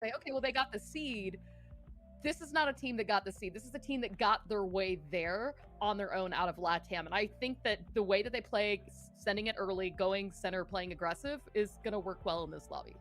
say, okay, well, they got the seed. This is not a team that got the seed. This is a team that got their way there on their own out of LATAM. And I think that the way that they play, sending it early, going center, playing aggressive, is going to work well in this lobby.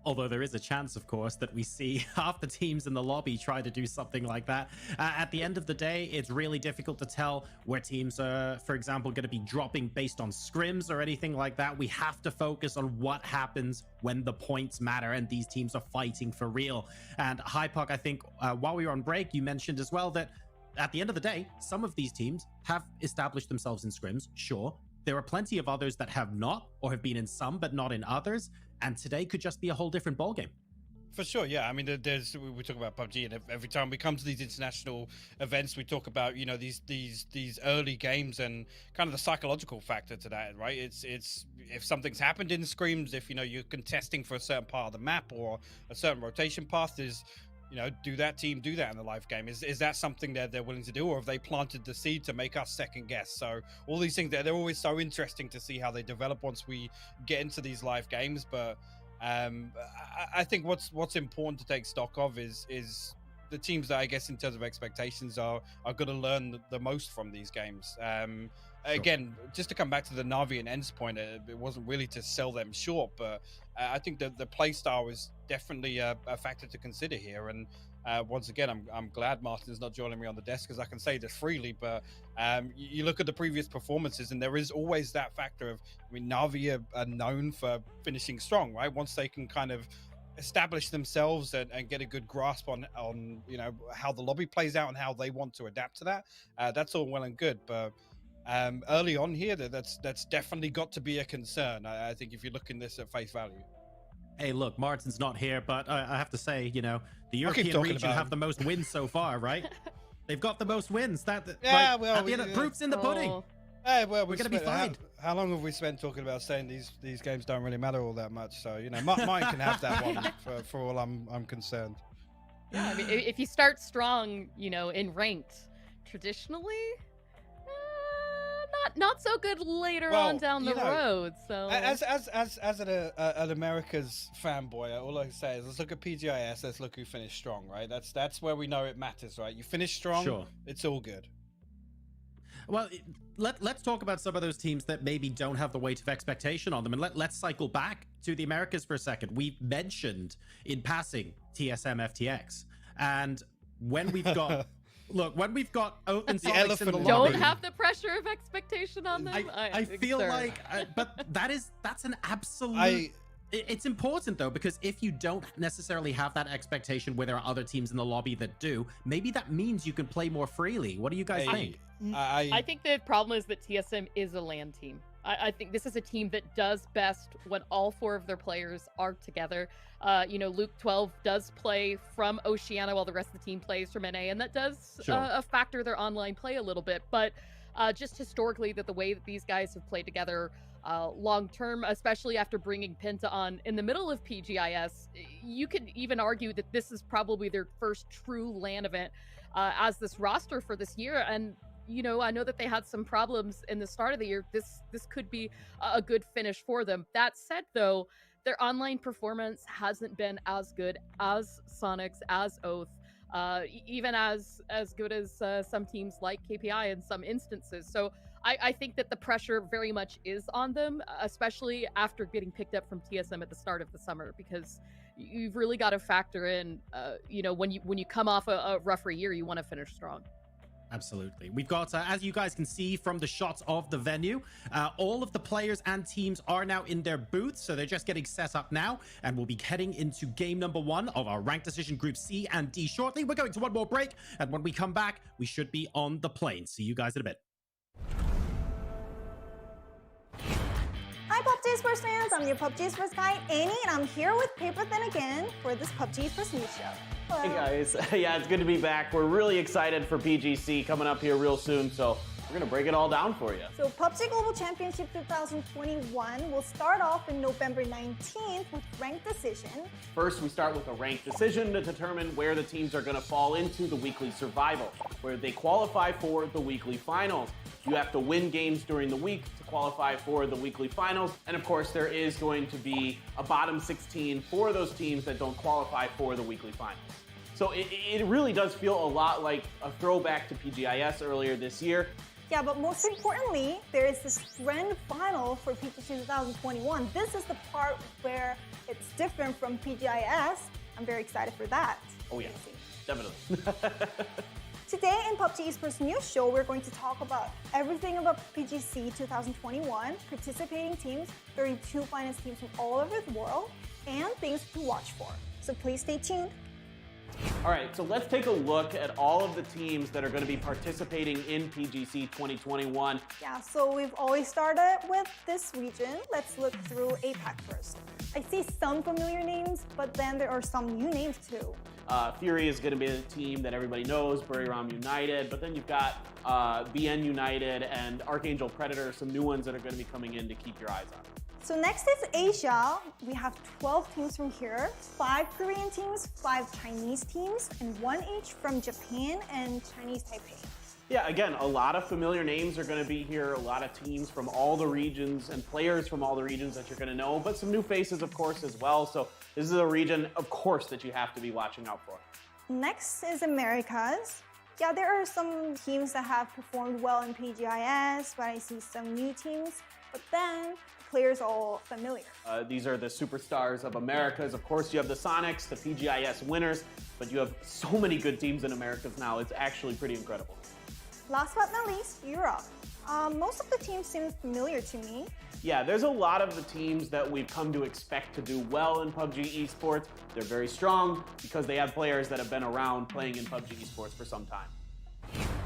Although there is a chance, of course, that we see half the teams in the lobby try to do something like that. At the end of the day, it's really difficult to tell where teams are, for example, going to be dropping based on scrims or anything like that. We have to focus on what happens when the points matter and these teams are fighting for real. And Hypuck, I think while we were on break, you mentioned as well that at the end of the day, some of these teams have established themselves in scrims, sure. There are plenty of others that have not, or have been in some, but not in others. And today could just be a whole different ballgame. For sure, yeah. I mean, we talk about PUBG, and every time we come to these international events, we talk about, you know, these early games and kind of the psychological factor to that, right? It's if something's happened in scrims, if, you know, you're contesting for a certain part of the map or a certain rotation path, is, you know, do that team do that in the live game? Is that something that they're willing to do, or have they planted the seed to make us second guess? So all these things, they're always so interesting to see how they develop once we get into these live games. But I think what's important to take stock of is the teams that, I guess, in terms of expectations, are going to learn the most from these games. Sure. Again, just to come back to the Na'Vi and Ends point, it wasn't really to sell them short, but I think that the play style is definitely a factor to consider here. And once again, I'm glad Martin's not joining me on the desk, because I can say this freely, but you look at the previous performances and there is always that factor of, I mean, Na'Vi are known for finishing strong, right? Once they can kind of establish themselves and get a good grasp on you know, how the lobby plays out and how they want to adapt to that, that's all well and good. But early on here, that's definitely got to be a concern. I think if you're looking this at face value. Hey, look, Martin's not here, but I have to say, you know, the European region have the most wins so far, right? They've got the most wins. Yeah, like, well, at the end, proof's in the pudding. Hey, well, we're gonna be fine. How long have we spent talking about saying these games don't really matter all that much? So, you know, mine can have that one for all I'm concerned. Yeah, I mean, if you start strong, you know, in ranked, traditionally, not so good later on down the road. So as an America's fanboy, all I can say is let's look at PGIS. Let's look who finished strong, right? That's where we know it matters, right? You finish strong, sure, it's all good. Well, let's talk about some of those teams that maybe don't have the weight of expectation on them, and let's cycle back to the Americas for a second. We've mentioned in passing TSM FTX, and when we've got look, when we've got open Sonics in the lobby, don't have the pressure of expectation on them. I feel like, but that's an absolute. It's important, though, because if you don't necessarily have that expectation where there are other teams in the lobby that do, maybe that means you can play more freely. What do you guys think? I think the problem is that TSM is a LAN team. I think this is a team that does best when all four of their players are together. You know, Luke 12 does play from Oceania while the rest of the team plays from NA, and that does factor their online play a little bit. But just historically, that the way that these guys have played together long term, especially after bringing Penta on in the middle of PGIS, you could even argue that this is probably their first true LAN event as this roster for this year. And you know, I know that they had some problems in the start of the year. This could be a good finish for them. That said, though, their online performance hasn't been as good as Sonic's, as Oath, even as good as some teams like KPI in some instances. So I think that the pressure very much is on them, especially after getting picked up from TSM at the start of the summer, because you've really got to factor in, you know, when you come off a rougher year, you want to finish strong. Absolutely. We've got, as you guys can see from the shots of the venue, all of the players and teams are now in their booths, so they're just getting set up now, and we'll be heading into game number 1 of our ranked decision group C and D shortly. We're going to one more break, and when we come back, we should be on the plane. See you guys in a bit. Hi PUBG Sports fans, I'm your PUBG Sports guy, Annie, and I'm here with Paper Thin again for this PUBG Sports News Show. Hello. Hey guys, yeah, it's good to be back. We're really excited for PGC coming up here real soon, so We're gonna break it all down for you. So PUBG Global Championship 2021 will start off in November 19th with ranked decision. First, we start with a ranked decision to determine where the teams are gonna fall into the weekly survival, where they qualify for the weekly finals. You have to win games during the week to qualify for the weekly finals. And of course, there is going to be a bottom 16 for those teams that don't qualify for the weekly finals. So it really does feel a lot like a throwback to PGIS earlier this year. Yeah, but most importantly, there is this grand final for PGC 2021. This is the part where it's different from PGIS. I'm very excited for that. Oh yeah, definitely. Today in PUBG Esports News Show, we're going to talk about everything about PGC 2021, participating teams, 32 finest teams from all over the world, and things to watch for. So please stay tuned. All right, so let's take a look at all of the teams that are going to be participating in PGC 2021. Yeah, so we've always started with this region. Let's look through APAC first. I see some familiar names, but then there are some new names too. Fury is going to be the team that everybody knows, Buriram United, but then you've got BN United and Archangel Predator, some new ones that are going to be coming in to keep your eyes on. So next is Asia. We have 12 teams from here, 5 Korean teams, 5 Chinese teams, and 1 each from Japan and Chinese Taipei. Yeah, again, a lot of familiar names are going to be here, a lot of teams from all the regions and players from all the regions that you're going to know, but some new faces, of course, as well. So this is a region, of course, that you have to be watching out for. Next is Americas. Yeah, there are some teams that have performed well in PGIS, but I see some new teams, but then players are all familiar. These are the superstars of Americas. Of course, you have the Sonics, the PGIS winners, but you have so many good teams in Americas now. It's actually pretty incredible. Last but not least, Europe. Most of the teams seem familiar to me. Yeah, there's a lot of the teams that we've come to expect to do well in PUBG Esports. They're very strong because they have players that have been around playing in PUBG Esports for some time.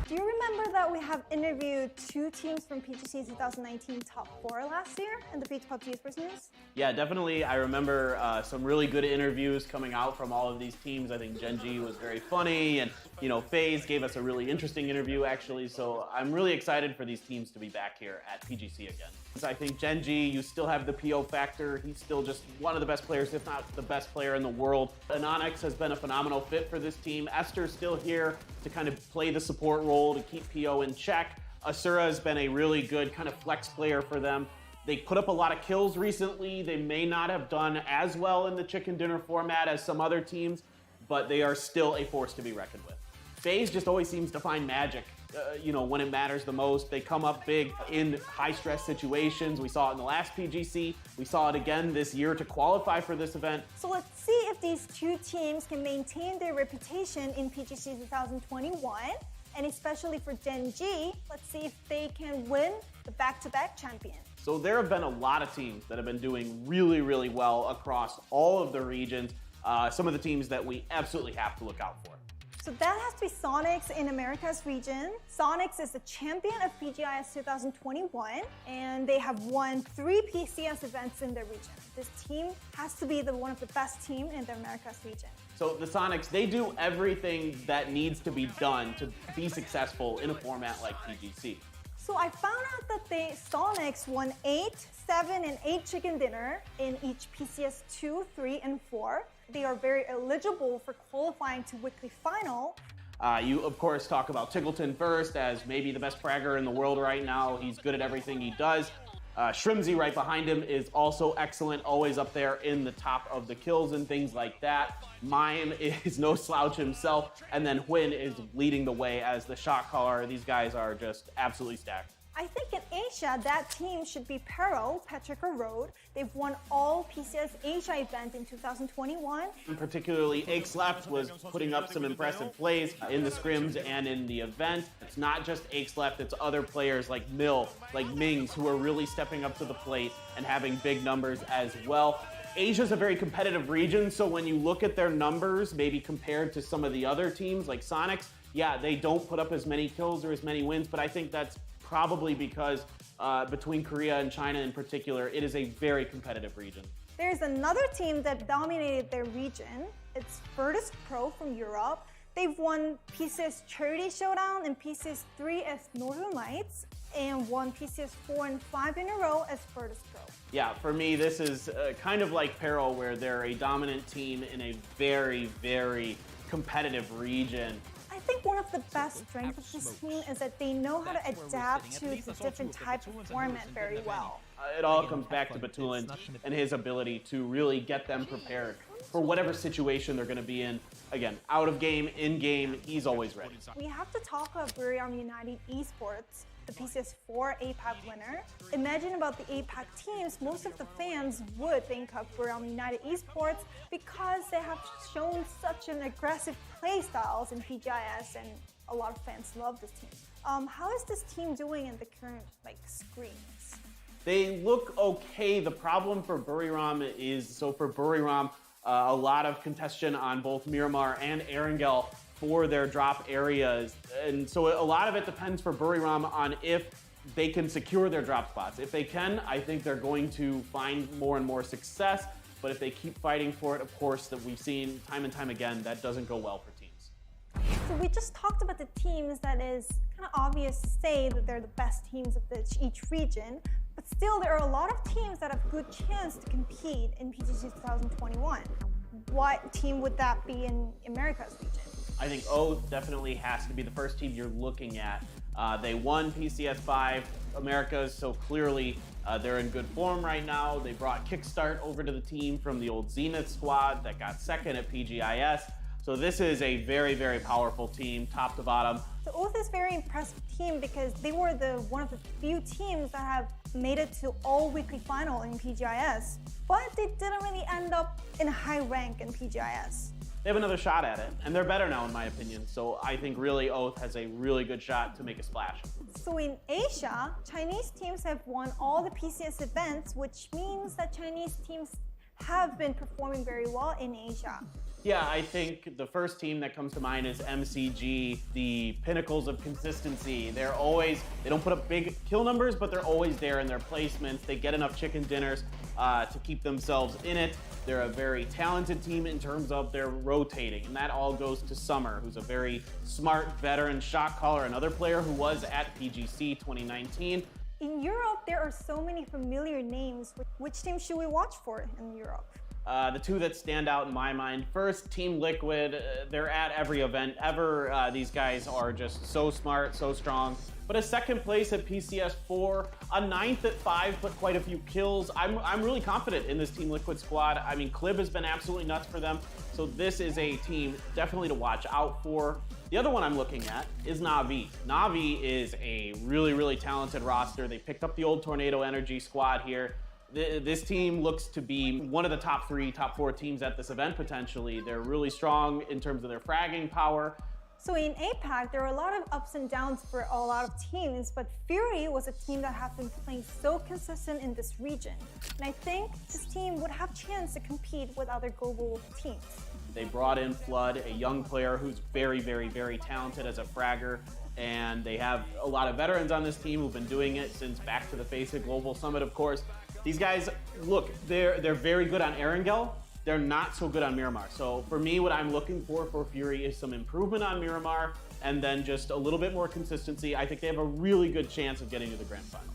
Do you remember that we have interviewed 2 teams from PGC 2019 Top 4 last year in the PUBG Esports News? Yeah, definitely. I remember some really good interviews coming out from all of these teams. I think Genji was very funny, and FaZe gave us a really interesting interview, actually. So I'm really excited for these teams to be back here at PGC again. I think Genji, you still have the PO factor. He's still just one of the best players, if not the best player in the world. Anonix has been a phenomenal fit for this team. Esther's still here to kind of play the support role to keep PO in check. Asura has been a really good kind of flex player for them. They put up a lot of kills recently. They may not have done as well in the chicken dinner format as some other teams, but they are still a force to be reckoned with. FaZe just always seems to find magic, when it matters the most. They come up big in high-stress situations. We saw it in the last PGC. We saw it again this year to qualify for this event. So let's see if these 2 teams can maintain their reputation in PGC 2021. And especially for Genji, let's see if they can win the back-to-back champion. So there have been a lot of teams that have been doing really, really well across all of the regions. Some of the teams that we absolutely have to look out for. So that has to be Sonics in Americas region. Sonics is the champion of PGIS 2021, and they have won 3 PCS events in their region. This team has to be one of the best team in the Americas region. So the Sonics, they do everything that needs to be done to be successful in a format like PGC. So I found out that Sonics won 8, 7, and 8 chicken dinner in each PCS 2, 3, and 4. They are very eligible for qualifying to weekly final. You, of course, talk about Tickleton first as maybe the best fragger in the world right now. He's good at everything he does. Shrimzy right behind him is also excellent, always up there in the top of the kills and things like that. Mime is no slouch himself, and then Huynh is leading the way as the shot caller. These guys are just absolutely stacked. I think in Asia, that team should be Peril, Patrick Road. They've won all PCS Asia event in 2021. And particularly, Axleft was putting up some impressive plays in the scrims and in the event. It's not just Axleft, it's other players like Mill, like Mings, who are really stepping up to the plate and having big numbers as well. Asia's a very competitive region, so when you look at their numbers, maybe compared to some of the other teams like Sonics, yeah, they don't put up as many kills or as many wins, but I think that's probably because between Korea and China in particular, it is a very competitive region. There's another team that dominated their region. It's Virtus Pro from Europe. They've won PCS Charity Showdown and PCS 3 as Northern Lights, and won PCS 4 and 5 in a row as Virtus Pro. Yeah, for me, this is kind of like Peril, where they're a dominant team in a very, very competitive region. I think one of the best strengths of this team is that they know how to adapt to the different types of format very well. It all comes back to Batulan and his ability to really get them prepared for whatever situation they're going to be in. Again, out of game, in game, he's always ready. We have to talk about Buriram United Esports, the PCS 4 APAC winner. Imagine about the APAC teams, most of the fans would think of Buriram United Esports because they have shown such an aggressive play styles in PGIS, and a lot of fans love this team. How is this team doing in the current screens? They look okay. The problem for Buriram is, for Buriram, a lot of contention on both Miramar and Erangel for their drop areas. And so a lot of it depends for Buriram on if they can secure their drop spots. If they can, I think they're going to find more and more success. But if they keep fighting for it, of course, that we've seen time and time again, that doesn't go well for teams. So we just talked about the teams that is kind of obvious to say that they're the best teams of each region. But still, there are a lot of teams that have good chance to compete in PGC 2021. What team would that be in America's region? I think Oath definitely has to be the first team you're looking at. They won PCS 5 Americas, so clearly they're in good form right now. They brought Kickstart over to the team from the old Zenith squad that got second at PGIS. So this is a very, very powerful team, top to bottom. The Oath is a very impressive team because they were one of the few teams that have made it to all weekly final in PGIS, but they didn't really end up in a high rank in PGIS. They have another shot at it, and they're better now in my opinion. So I think really Oath has a really good shot to make a splash. So in Asia, Chinese teams have won all the PCS events, which means that Chinese teams have been performing very well in Asia. Yeah, I think the first team that comes to mind is MCG, the pinnacles of consistency. They don't put up big kill numbers, but they're always there in their placements. They get enough chicken dinners to keep themselves in it. They're a very talented team in terms of their rotating, and that all goes to Summer, who's a very smart veteran shot caller, another player who was at PGC 2019. In Europe, there are so many familiar names. Which team should we watch for in Europe? The two that stand out in my mind, first, Team Liquid. They're at every event ever. These guys are just so smart, so strong. But a second place at PCS 4, a ninth at 5, but quite a few kills. I'm really confident in this Team Liquid squad. I mean, Clib has been absolutely nuts for them. So this is a team definitely to watch out for. The other one I'm looking at is Na'Vi. Na'Vi is a really, really talented roster. They picked up the old Tornado Energy squad here. This team looks to be one of the top 3, top 4 teams at this event potentially. They're really strong in terms of their fragging power. So in APAC, there are a lot of ups and downs for a lot of teams, but Fury was a team that have been playing so consistent in this region. And I think this team would have a chance to compete with other global teams. They brought in Flood, a young player who's very, very, very talented as a fragger. And they have a lot of veterans on this team who've been doing it since back to the FACEIT Global Summit, of course. These guys, look, they're very good on Erangel. They're not so good on Miramar. So for me, what I'm looking for Fury is some improvement on Miramar and then just a little bit more consistency. I think they have a really good chance of getting to the grand finals.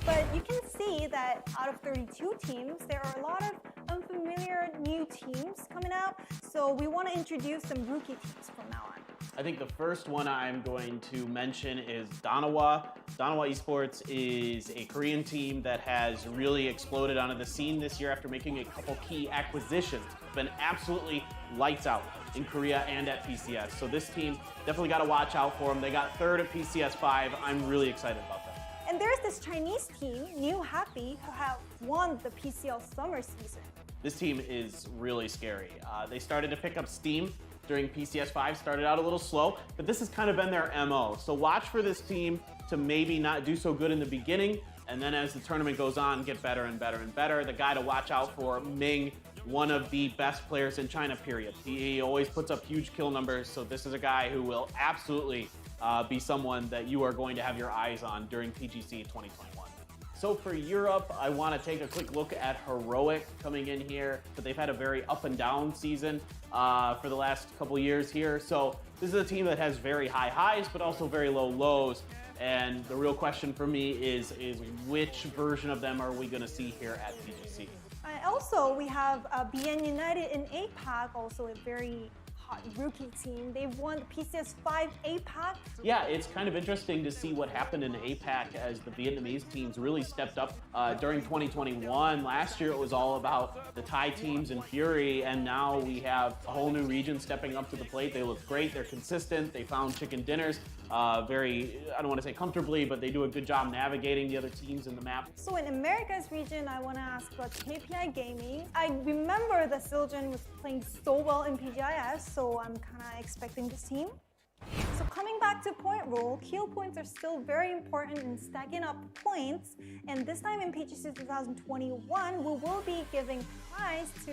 But you can see that out of 32 teams, there are a lot of unfamiliar new teams coming out. So we want to introduce some rookie teams from now on. I think the first one I'm going to mention is Danawa. Danawa Esports is a Korean team that has really exploded onto the scene this year after making a couple key acquisitions. Been absolutely lights out in Korea and at PCS. So this team, definitely got to watch out for them. They got third at PCS 5. I'm really excited about that. And there's this Chinese team, New Happy, who have won the PCL summer season. This team is really scary. They started to pick up steam during PCS 5, started out a little slow, but this has kind of been their MO. So watch for this team to maybe not do so good in the beginning, and then as the tournament goes on, get better and better and better. The guy to watch out for, Ming, one of the best players in China, period. He always puts up huge kill numbers, so this is a guy who will absolutely be someone that you are going to have your eyes on during PGC 2021. So for Europe, I want to take a quick look at Heroic coming in here, but they've had a very up and down season for the last couple years here. So this is a team that has very high highs, but also very low lows. And the real question for me is which version of them are we going to see here at PGC? Also, we have BN United in APAC, also a very hot rookie team. They've won the PCS 5 APAC. Yeah, it's kind of interesting to see what happened in APAC as the Vietnamese teams really stepped up during 2021. Last year it was all about the Thai teams and Fury, and now we have a whole new region stepping up to the plate. They look great, they're consistent, they found chicken dinners very, I don't want to say comfortably, but they do a good job navigating the other teams in the map. So in America's region, I want to ask about KPI Gaming. I remember that Siljan was playing so well in PGIS, so I'm kind of expecting this team. So coming back to point rule, kill points are still very important in stacking up points, and this time in PGC 2021, we will be giving prize to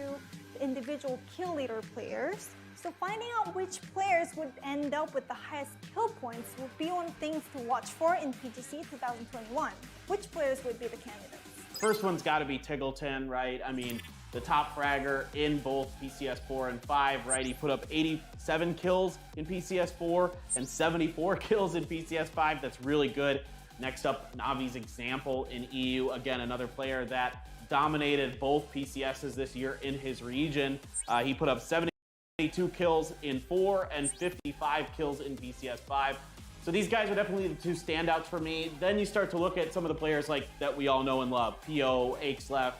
the individual kill leader players. So finding out which players would end up with the highest kill points will be one of the things to watch for in PGC 2021. Which players would be the candidates? First one's got to be Tiggleton, right? I mean, the top fragger in both PCS 4 and 5, right? He put up 87 kills in PCS 4 and 74 kills in PCS 5. That's really good. Next up, Navi's example in EU. Again, another player that dominated both PCSs this year in his region. He put up 72 kills in 4 and 55 kills in PCS 5. So these guys are definitely the two standouts for me. Then you start to look at some of the players like that we all know and love. PO, Axlef,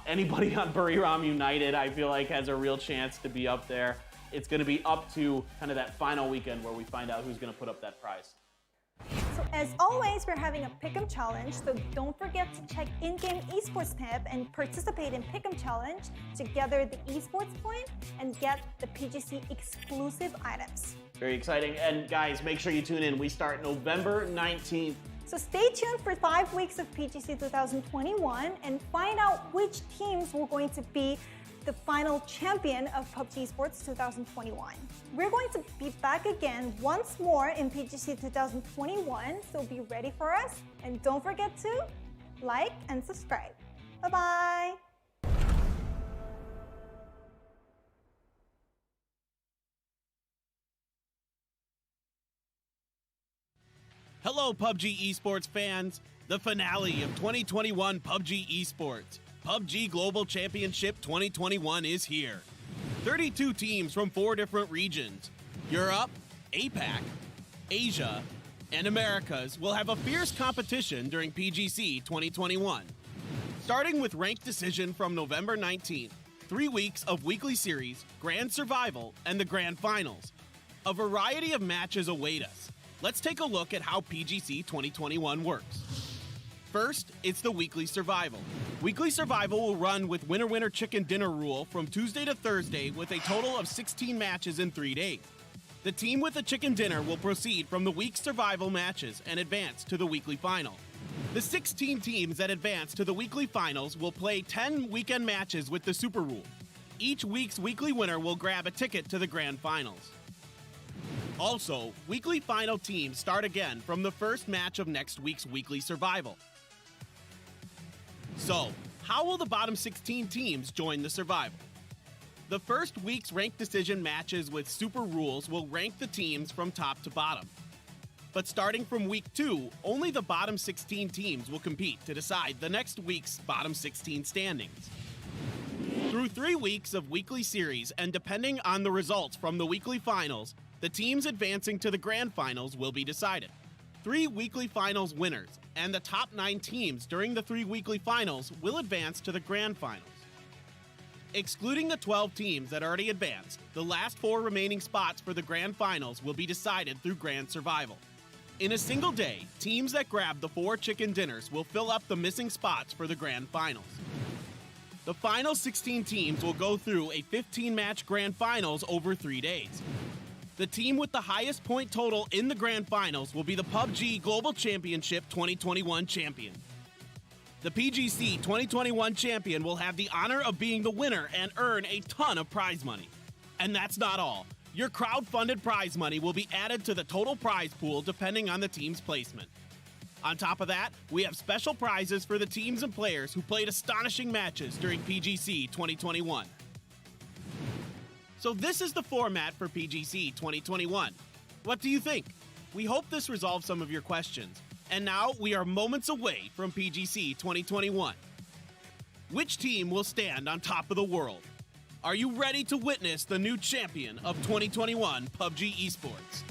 anybody on Buriram United, I feel like has a real chance to be up there. It's going to be up to kind of that final weekend where we find out who's going to put up that prize. So as always, we're having a Pick'em Challenge, so don't forget to check in-game esports tab and participate in Pick'em Challenge to gather the esports point and get the PGC exclusive items. Very exciting. And guys, make sure you tune in. We start November 19th. So stay tuned for 5 weeks of PGC 2021 and find out which teams were going to be the final champion of PUBG Esports 2021. We're going to be back again once more in PGC 2021, so be ready for us. And don't forget to like and subscribe. Bye-bye. Hello, PUBG Esports fans. The finale of 2021 PUBG Esports. PUBG Global Championship 2021 is here. 32 teams from 4 different regions, Europe, APAC, Asia, and Americas will have a fierce competition during PGC 2021. Starting with ranked decision from November 19th, 3 weeks of weekly series, grand survival, and the grand finals. A variety of matches await us. Let's take a look at how PGC 2021 works. First, it's the weekly survival. Weekly survival will run with winner-winner chicken dinner rule from Tuesday to Thursday with a total of 16 matches in 3 days. The team with the chicken dinner will proceed from the week's survival matches and advance to the weekly final. The 16 teams that advance to the weekly finals will play 10 weekend matches with the Super Rule. Each week's weekly winner will grab a ticket to the grand finals. Also, weekly final teams start again from the first match of next week's weekly survival. So, how will the bottom 16 teams join the survival? The first week's ranked decision matches with Super Rules will rank the teams from top to bottom. But starting from week 2, only the bottom 16 teams will compete to decide the next week's bottom 16 standings. Through 3 weeks of weekly series and depending on the results from the weekly finals, the teams advancing to the grand finals will be decided. 3 weekly finals winners and the top 9 teams during the 3 weekly finals will advance to the grand finals. Excluding the 12 teams that already advanced, the last 4 remaining spots for the grand finals will be decided through grand survival. In a single day, teams that grab the 4 chicken dinners will fill up the missing spots for the grand finals. The final 16 teams will go through a 15-match grand finals over 3 days. The team with the highest point total in the grand finals will be the PUBG Global Championship 2021 champion. The PGC 2021 champion will have the honor of being the winner and earn a ton of prize money. And that's not all. Your crowd-funded prize money will be added to the total prize pool depending on the team's placement. On top of that, we have special prizes for the teams and players who played astonishing matches during PGC 2021. So this is the format for PGC 2021. What do you think? We hope this resolves some of your questions. And now we are moments away from PGC 2021. Which team will stand on top of the world? Are you ready to witness the new champion of 2021 PUBG Esports?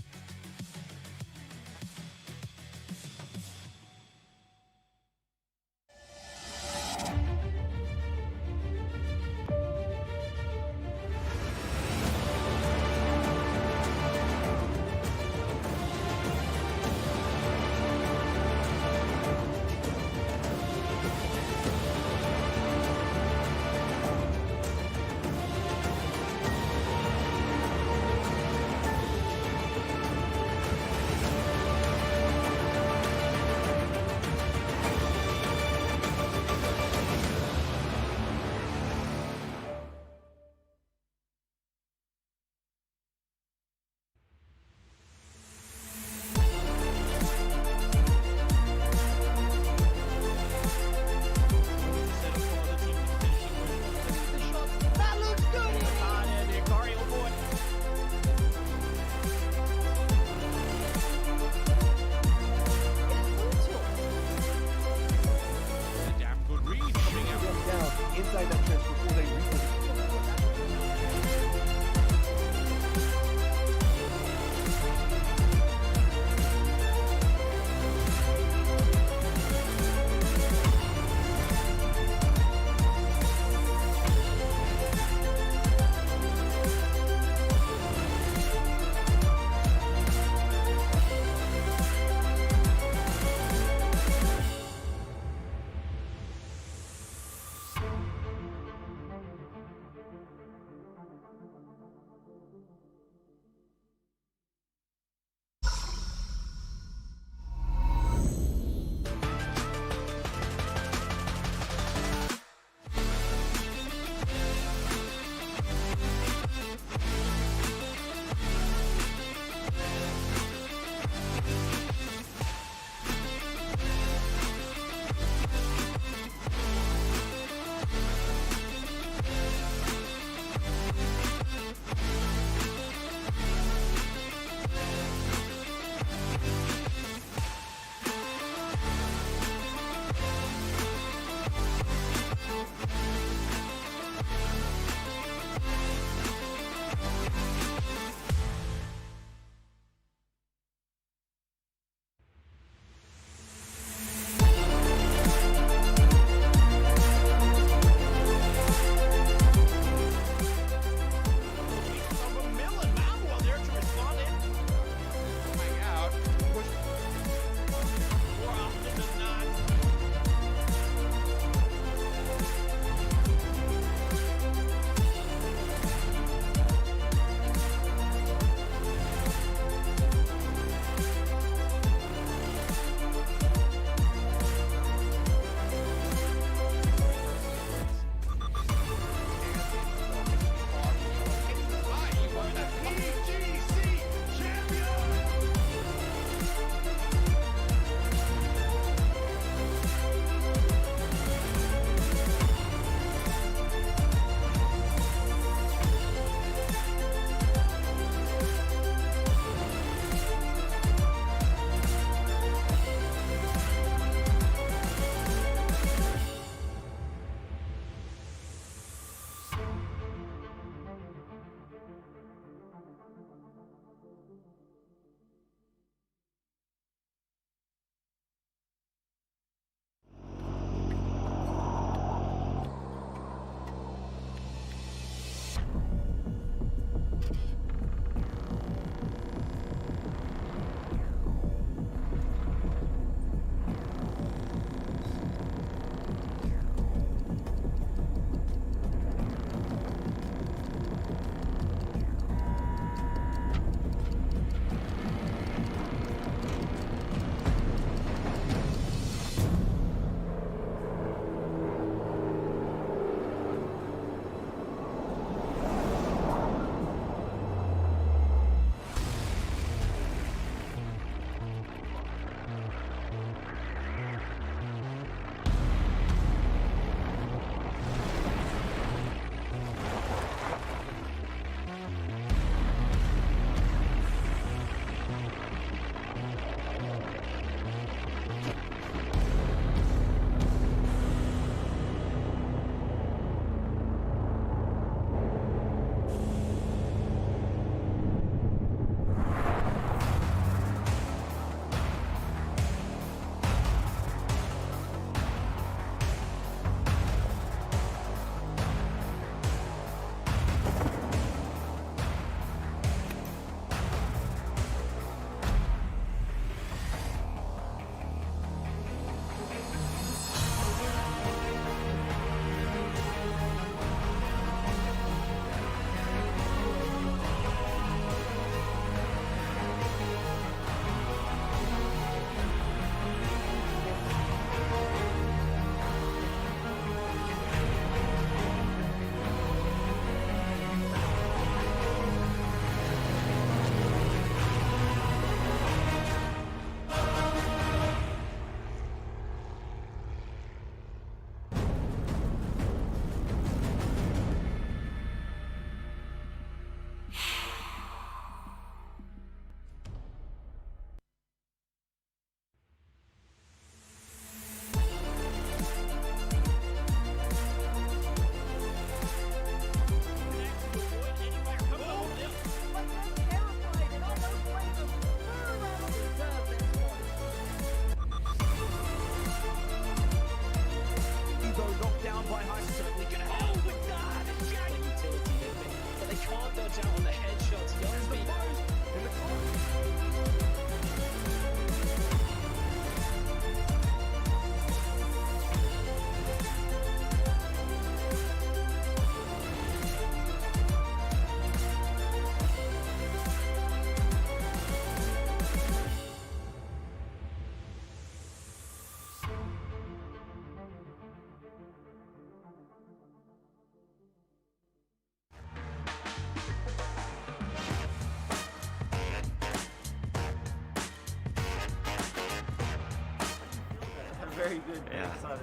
very good. Yeah. Excited.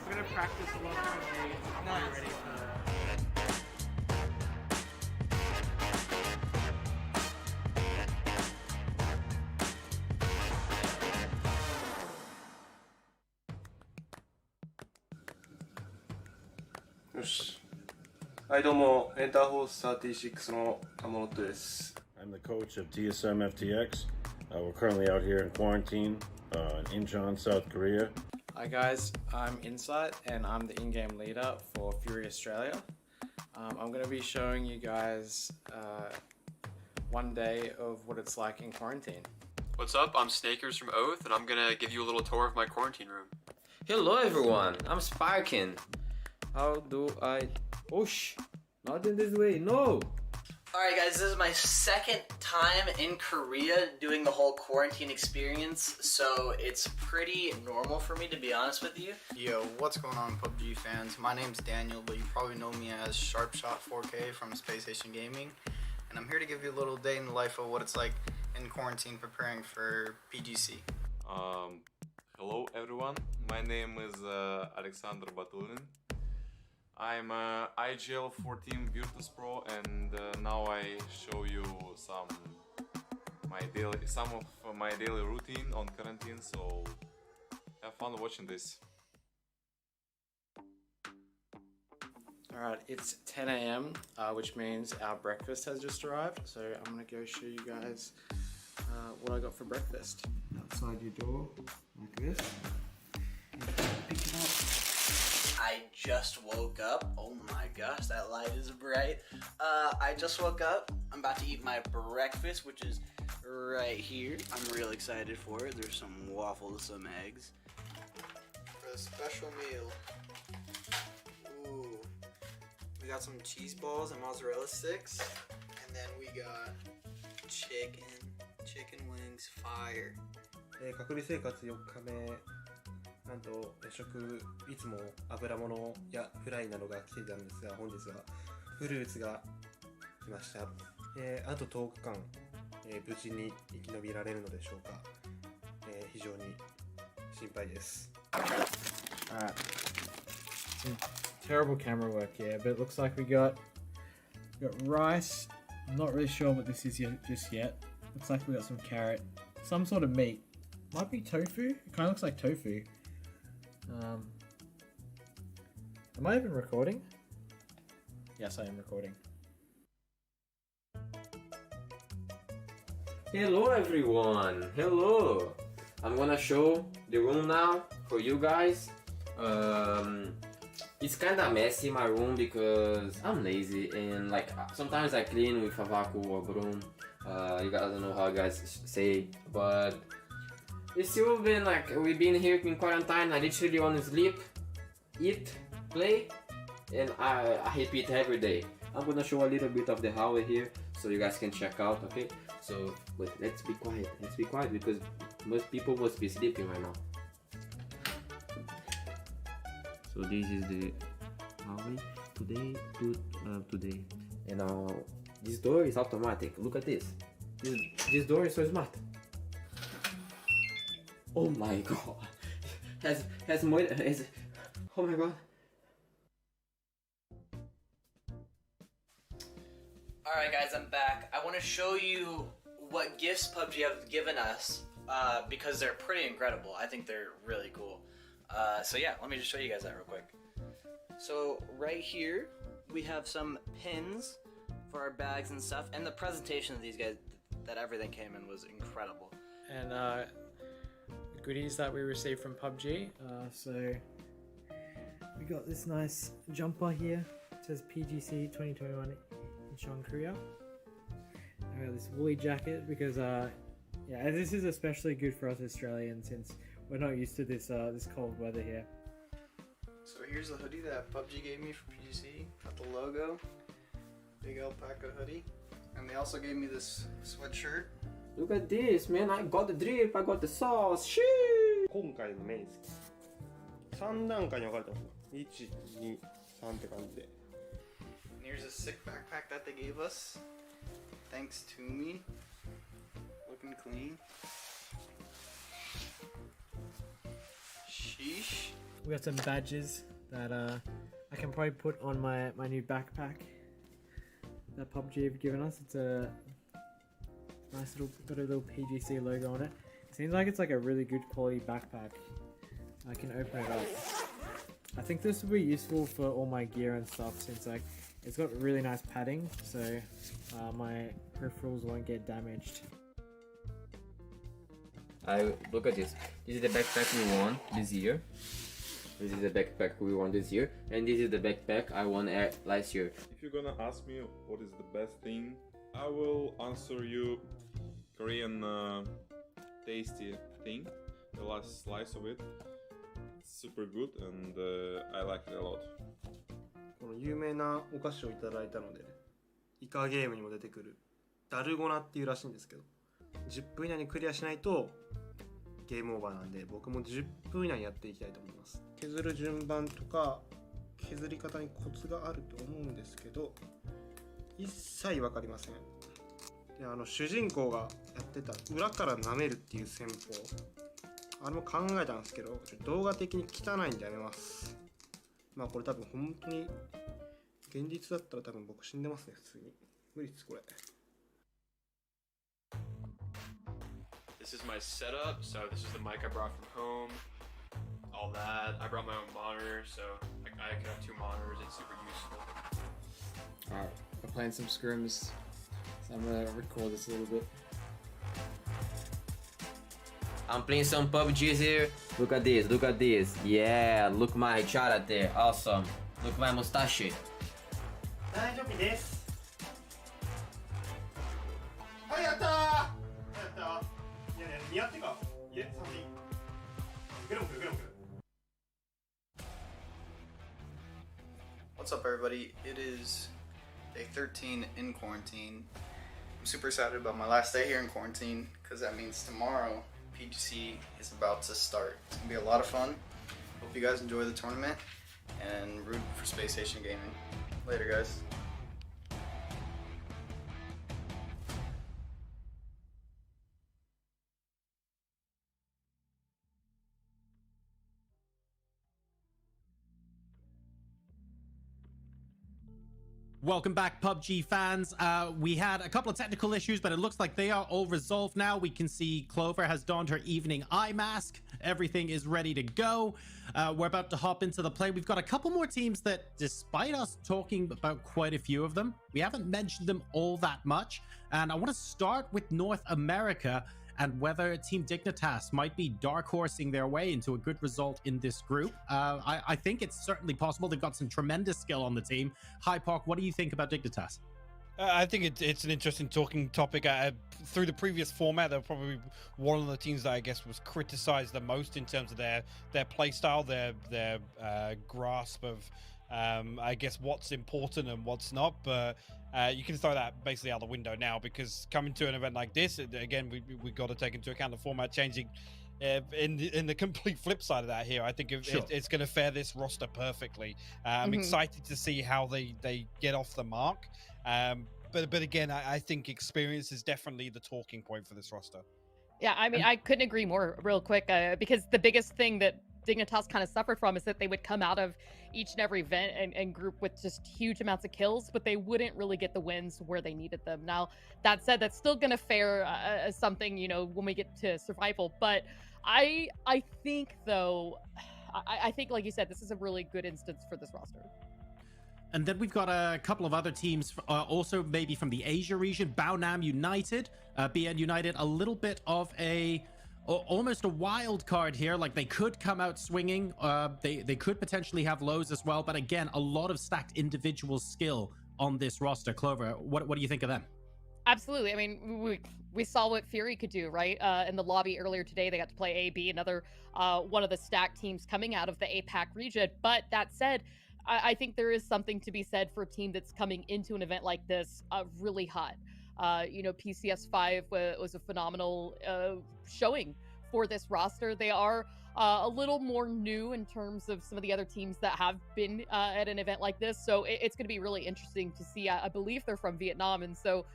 We're gonna practice a lot today. Nice. Ready for. よし。はい、どうも、エンターフォース36の鴨本です。 I'm the coach of TSM FTX. We're currently out here in quarantine in Incheon, South Korea. Hi guys, I'm Insight and I'm the in-game leader for Fury Australia. I'm going to be showing you guys one day of what it's like in quarantine. What's up? I'm Snakers from Oath and I'm going to give you a little tour of my quarantine room. Hello everyone, I'm Sparkin. How do I... Oh shh, not in this way, no! Alright guys, this is my second time in Korea doing the whole quarantine experience, so it's pretty normal for me to be honest with you. Yo, what's going on PUBG fans? My name's Daniel, but you probably know me as Sharpshot 4K from Space Station Gaming, and I'm here to give you a little day in the life of what it's like in quarantine preparing for PGC. Hello everyone, my name is Alexander Batulin. I'm IGL 14 Virtus Pro, and now I show you some of my daily routine on quarantine. So have fun watching this. Alright, it's 10 a.m., which means our breakfast has just arrived. So I'm going to go show you guys what I got for breakfast. Outside your door, like this. Pick it up. I just woke up. Oh my gosh, that light is bright. I just woke up. I'm about to eat my breakfast, which is right here. I'm real excited for it. There's some waffles, some eggs. For the special meal, ooh, we got some cheese balls and mozzarella sticks, and then we got chicken wings, fire. 隔離生活4日目、なんと食いつも油物やフライなどが来ていたんですが、本日はフルーツが来ました。あと10日間、無事に生き延びられるのでしょうか。非常に心配です。 Alright. Some terrible camera work here, but it looks like we got rice. I'm not really sure what this is just yet. Looks like we got some carrot, some sort of meat. Might be tofu. It kind of looks like tofu. Am I even recording? Yes, I am recording. Hello everyone, hello! I'm gonna show the room now for you guys. It's kinda messy my room because I'm lazy and like sometimes I clean with a vacuum or broom. You guys don't know how you guys say, but it's still been like we've been here in quarantine. I literally want to sleep, eat, play, and I repeat every day. I'm gonna show a little bit of the hallway here so you guys can check out, okay? So, but let's be quiet because most people must be sleeping right now. So this is the hallway today, and this door is automatic. Look at this. This door is so smart. Oh my god. Oh my god. Alright guys, I'm back. I want to show you what gifts PUBG have given us because they're pretty incredible. I think they're really cool. So yeah, let me just show you guys that real quick. So right here, we have some pins for our bags and stuff, and the presentation of these guys, that everything came in was incredible. And goodies that we received from PUBG. So we got this nice jumper here. It says PGC 2021 in Seoul, Korea. I got this woolly jacket because yeah, this is especially good for us Australians since we're not used to this this cold weather here. So here's the hoodie that PUBG gave me for PGC. Got the logo, big alpaca hoodie, and they also gave me this sweatshirt. Look at this, man! I got the drip, I got the sauce. Shee! 今回の面積3段階に分かれてます。1、2、3って感じで。 And here's a sick backpack that they gave us. Thanks to me. Looking clean. Sheesh. Sheesh. We got some badges that I can probably put on my new backpack that PUBG have given us. It's a nice got a little PGC logo on it. It seems like it's like a really good quality backpack. I can open it up. I think this will be useful for all my gear and stuff since like it's got really nice padding, so my peripherals won't get damaged. Look at this. This is the backpack we won this year. This is the backpack we won this year, and this is the backpack I won last year. If you're gonna ask me what is the best thing, I will answer you Korean tasty thing. The last slice of it. It's super good and I like it a lot. この有名なお菓子をいただいたので、イカゲームにも出てくるダルゴナっていうらしいんですけど、10分以内にクリアしないとゲームオーバーなんで、僕も10分以内にやっていきたいと思います。削る順番とか削り方にコツがあると思うんですけど、一切わかりません。で、主人公がやってた裏から舐めるっていう戦法、あれも考えたんですけど、動画的に汚いんでやめます。まあこれ多分本当に現実だったら多分僕死んでますね、普通に。無理ですこれ。This is my setup, so this is the mic I brought from home, all that. I brought my own monitor, so I can have 2 monitors, it's super useful. Alright, we're playing some scrims, so I'm gonna record this a little bit. I'm playing some PUBGs here. Look at this, look at this. Yeah, look my headshot there, awesome. Look my mustache. 大丈夫です。はい、やったー。やったー。いやいや、似合ってか。いえ、3人。グロムク、グロムク。What's up, everybody? It is day 13 in quarantine. I'm super excited about my last day here in quarantine because that means tomorrow PGC is about to start. It's gonna be a lot of fun. Hope you guys enjoy the tournament and root for Space Station Gaming. Later, guys. Welcome back, PUBG fans. We had a couple of technical issues, but it looks like they are all resolved now. We can see Clover has donned her evening eye mask. Everything is ready to go. We're about to hop into the play. We've got a couple more teams that, despite us talking about quite a few of them, we haven't mentioned them all that much. And I want to start with North America and whether Team Dignitas might be dark horsing their way into a good result in this group. I think it's certainly possible. They've got some tremendous skill on the team. Hypoc, what do you think about Dignitas? I think it's an interesting talking topic. Through the previous format, they're probably one of the teams that I guess was criticized the most in terms of their play style, their grasp of I guess what's important and what's not. But you can throw that basically out the window now, because coming to an event like this, again, we got to take into account the format changing. In the complete flip side of that here, I think it's going to fare this roster perfectly. I'm excited to see how they get off the mark. But again, I think experience is definitely the talking point for this roster. Yeah, I mean, I couldn't agree more real quick, because the biggest thing that Dignitas kind of suffered from is that they would come out of each and every event and group with just huge amounts of kills, but they wouldn't really get the wins where they needed them. Now, that said, that's still going to fare as something, you know, when we get to survival. But I think, though, I think, like you said, this is a really good instance for this roster. And then we've got a couple of other teams, also maybe from the Asia region. Baonam United, BN United, a little bit of almost a wild card here. Like, they could come out swinging. They could potentially have lows as well. But again, a lot of stacked individual skill on this roster. Clover, what do you think of them? Absolutely. I mean, we saw what Fury could do, right? In the lobby earlier today, they got to play AB, another one of the stacked teams coming out of the APAC region. But that said, I think there is something to be said for a team that's coming into an event like this really hot. You know, PCS5 was a phenomenal showing for this roster. They are a little more new in terms of some of the other teams that have been at an event like this. So it's going to be really interesting to see. I believe they're from Vietnam. And so,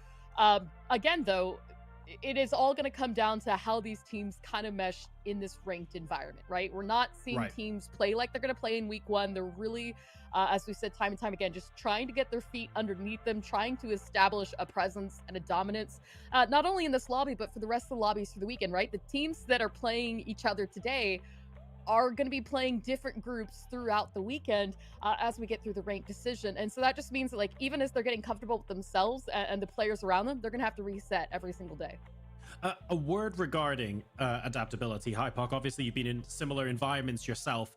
again, though, it is all going to come down to how these teams kind of mesh in this ranked environment, right? We're not seeing teams play like they're going to play in week one. They're really, as we said time and time again, just trying to get their feet underneath them, trying to establish a presence and a dominance, not only in this lobby, but for the rest of the lobbies for the weekend, right? The teams that are playing each other today are going to be playing different groups throughout the weekend as we get through the ranked decision. And so that just means that, like, even as they're getting comfortable with themselves and the players around them, they're going to have to reset every single day. A word regarding adaptability. Hypoc, obviously you've been in similar environments yourself.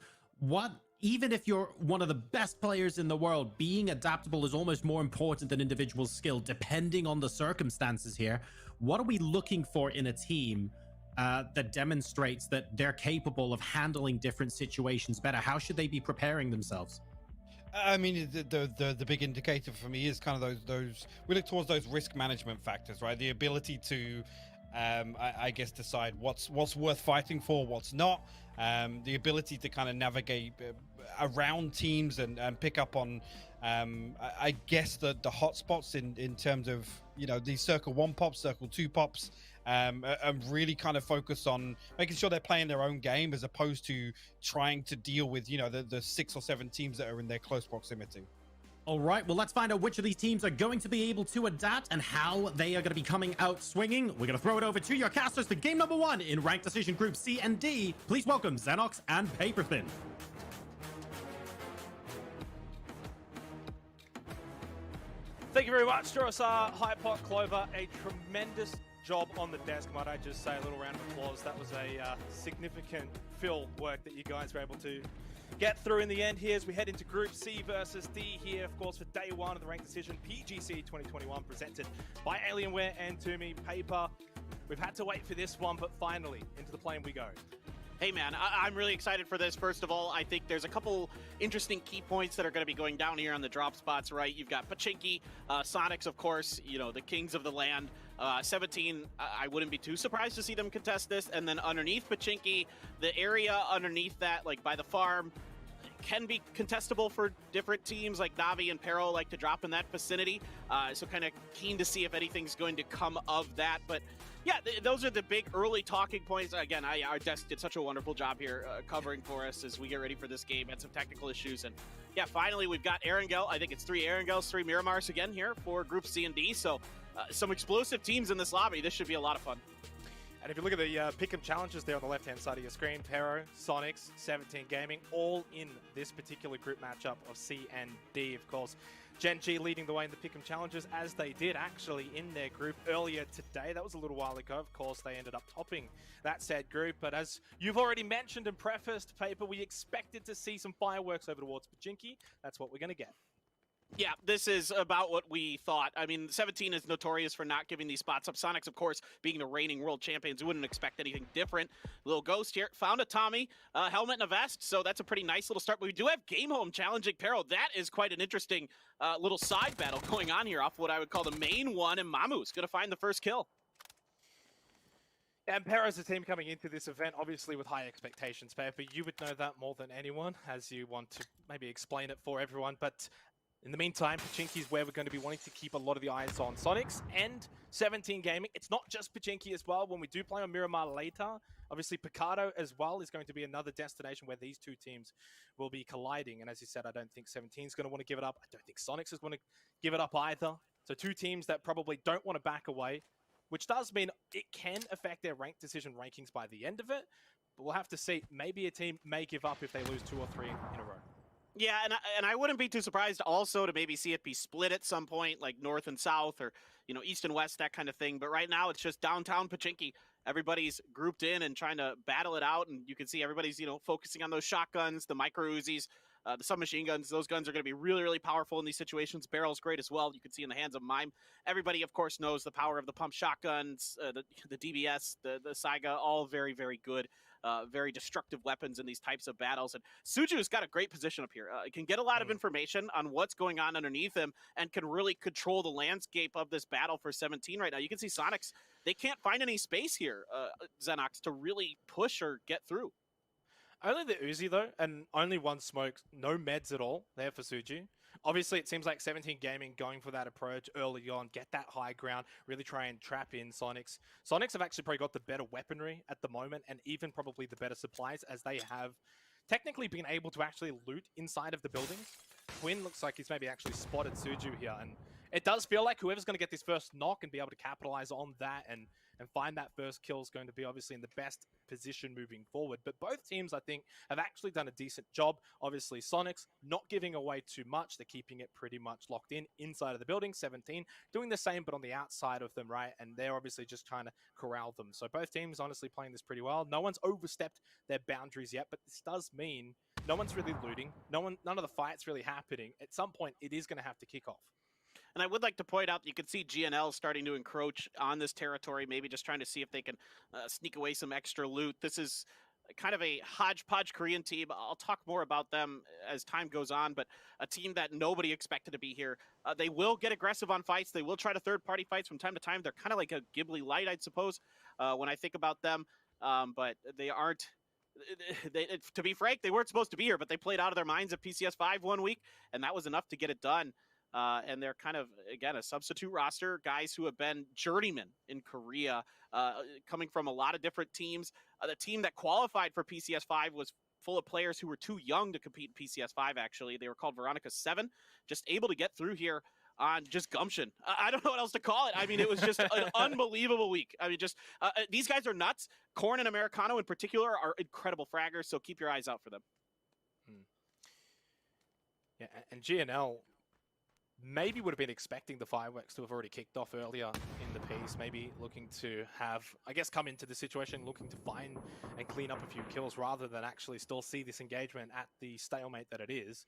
Even if you're one of the best players in the world, being adaptable is almost more important than individual skill, depending on the circumstances here. What are we looking for in a team that demonstrates that they're capable of handling different situations better? How should they be preparing themselves? I mean, the big indicator for me is kind of those we look towards those risk management factors, right? The ability to, I guess, decide what's worth fighting for, what's not. The ability to kind of navigate around teams and pick up on, I guess, the hot spots in terms of, you know, these circle 1 pops, circle 2 pops. And really kind of focus on making sure they're playing their own game as opposed to trying to deal with, you know, the 6 or 7 teams that are in their close proximity. All right, well, let's find out which of these teams are going to be able to adapt and how they are going to be coming out swinging. We're going to throw it over to your casters for game number 1 in Ranked Decision Group C and D. Please welcome Xenox and Paperthin. Thank you very much, Jurosar, Hypoc, Clover. A tremendous job on the desk, might I just say. A little round of applause. That was a significant fill work that you guys were able to get through in the end here as we head into Group C versus D here, of course, for day 1 of the Ranked Decision PGC 2021, presented by Alienware and Toomey Paper. We've had to wait for this one, but finally, into the plane we go. Hey man, I'm really excited for this. First of all, I think there's a couple interesting key points that are going to be going down here on the drop spots, right? You've got Pachinki, Sonics, of course, you know, the kings of the land. 17, I wouldn't be too surprised to see them contest this. And then underneath Pachinki, the area underneath that, like by the farm, can be contestable for different teams. Like Navi and Pero like to drop in that vicinity. So kind of keen to see if anything's going to come of that. But yeah, those are the big early talking points. Again, our desk did such a wonderful job here covering for us as we get ready for this game. Had some technical issues. And yeah, finally, we've got Erangel. I think it's 3 Erangels, 3 Miramars again here for Group C and D. So some explosive teams in this lobby. This should be a lot of fun. And if you look at the pick'em challenges there on the left-hand side of your screen, Pero, Sonics, 17 Gaming, all in this particular group matchup of C and D, of course. Gen G leading the way in the pick'em challenges, as they did actually in their group earlier today. That was a little while ago. Of course, they ended up topping that said group. But as you've already mentioned and prefaced, Paper, we expected to see some fireworks over towards Pachinki. That's what we're going to get. Yeah, this is about what we thought. I mean, 17 is notorious for not giving these spots up. Sonics, of course, being the reigning world champions, we wouldn't expect anything different. Little Ghost here. Found a Tommy, helmet and a vest, so that's a pretty nice little start. But we do have Game Home challenging Pero. That is quite an interesting little side battle going on here off what I would call the main one, and Mamu's going to find the first kill. And Pero's a team coming into this event, obviously with high expectations, Paper. You would know that more than anyone, as you want to maybe explain it for everyone, but in the meantime, Pachinki is where we're going to be wanting to keep a lot of the eyes on Sonics and 17 Gaming. It's not just Pachinki as well. When we do play on Miramar later, obviously Picado as well is going to be another destination where these two teams will be colliding. And as you said, I don't think 17 is going to want to give it up. I don't think Sonics is going to give it up either. So two teams that probably don't want to back away, which does mean it can affect their ranked decision rankings by the end of it. But we'll have to see. Maybe a team may give up if they lose 2 or 3 in a row. Yeah, and I wouldn't be too surprised also to maybe see it be split at some point, like north and south, or, you know, east and west, that kind of thing. But right now, it's just downtown Pachinki. Everybody's grouped in and trying to battle it out, and you can see everybody's, you know, focusing on those shotguns, the micro Uzis, the submachine guns. Those guns are going to be really, really powerful in these situations. Barrel's great as well. You can see in the hands of Mime. Everybody, of course, knows the power of the pump shotguns, the DBS, the Saiga, all very, very good. Very destructive weapons in these types of battles. And Suju's got a great position up here. Can get a lot of information on what's going on underneath him and can really control the landscape of this battle for 17 right now. You can see Sonics, they can't find any space here, Xenox, to really push or get through. Only the Uzi, though, and only one smoke. No meds at all there for Suju. Obviously, it seems like 17 Gaming going for that approach early on, get that high ground, really try and trap in Sonics. Sonics have actually probably got the better weaponry at the moment, and even probably the better supplies, as they have technically been able to actually loot inside of the buildings. Quinn looks like he's maybe actually spotted Suju here, and it does feel like whoever's going to get this first knock and be able to capitalize on that and find that first kill is going to be obviously in the best position moving forward. But both teams, I think, have actually done a decent job. Obviously, Sonics not giving away too much. They're keeping it pretty much locked in inside of the building. 17 doing the same, but on the outside of them, right? And they're obviously just trying to corral them. So both teams honestly playing this pretty well. No one's overstepped their boundaries yet, but this does mean no one's really looting. None of the fights really happening. At some point, it is going to have to kick off. And I would like to point out that you can see GNL starting to encroach on this territory, maybe just trying to see if they can sneak away some extra loot. This is kind of a hodgepodge Korean team. I'll talk more about them as time goes on, but a team that nobody expected to be here. They will get aggressive on fights. They will try to third-party fights from time to time. They're kind of like a Ghibli Light, I suppose, when I think about them. But they aren't... to be frank, they weren't supposed to be here, but they played out of their minds at PCS 5 one week, and that was enough to get it done. And they're kind of, again, a substitute roster, guys who have been journeymen in Korea, coming from a lot of different teams. The team that qualified for PCS 5 was full of players who were too young to compete in PCS 5, actually. They were called Veronica 7, just able to get through here on just gumption. I don't know what else to call it. I mean, it was just an unbelievable week. I mean, just these guys are nuts. Corn and Americano in particular are incredible fraggers, so keep your eyes out for them. Yeah, and GNL maybe would have been expecting the fireworks to have already kicked off earlier in the piece, maybe looking to have, I guess, come into the situation looking to find and clean up a few kills rather than actually still see this engagement at the stalemate that it is.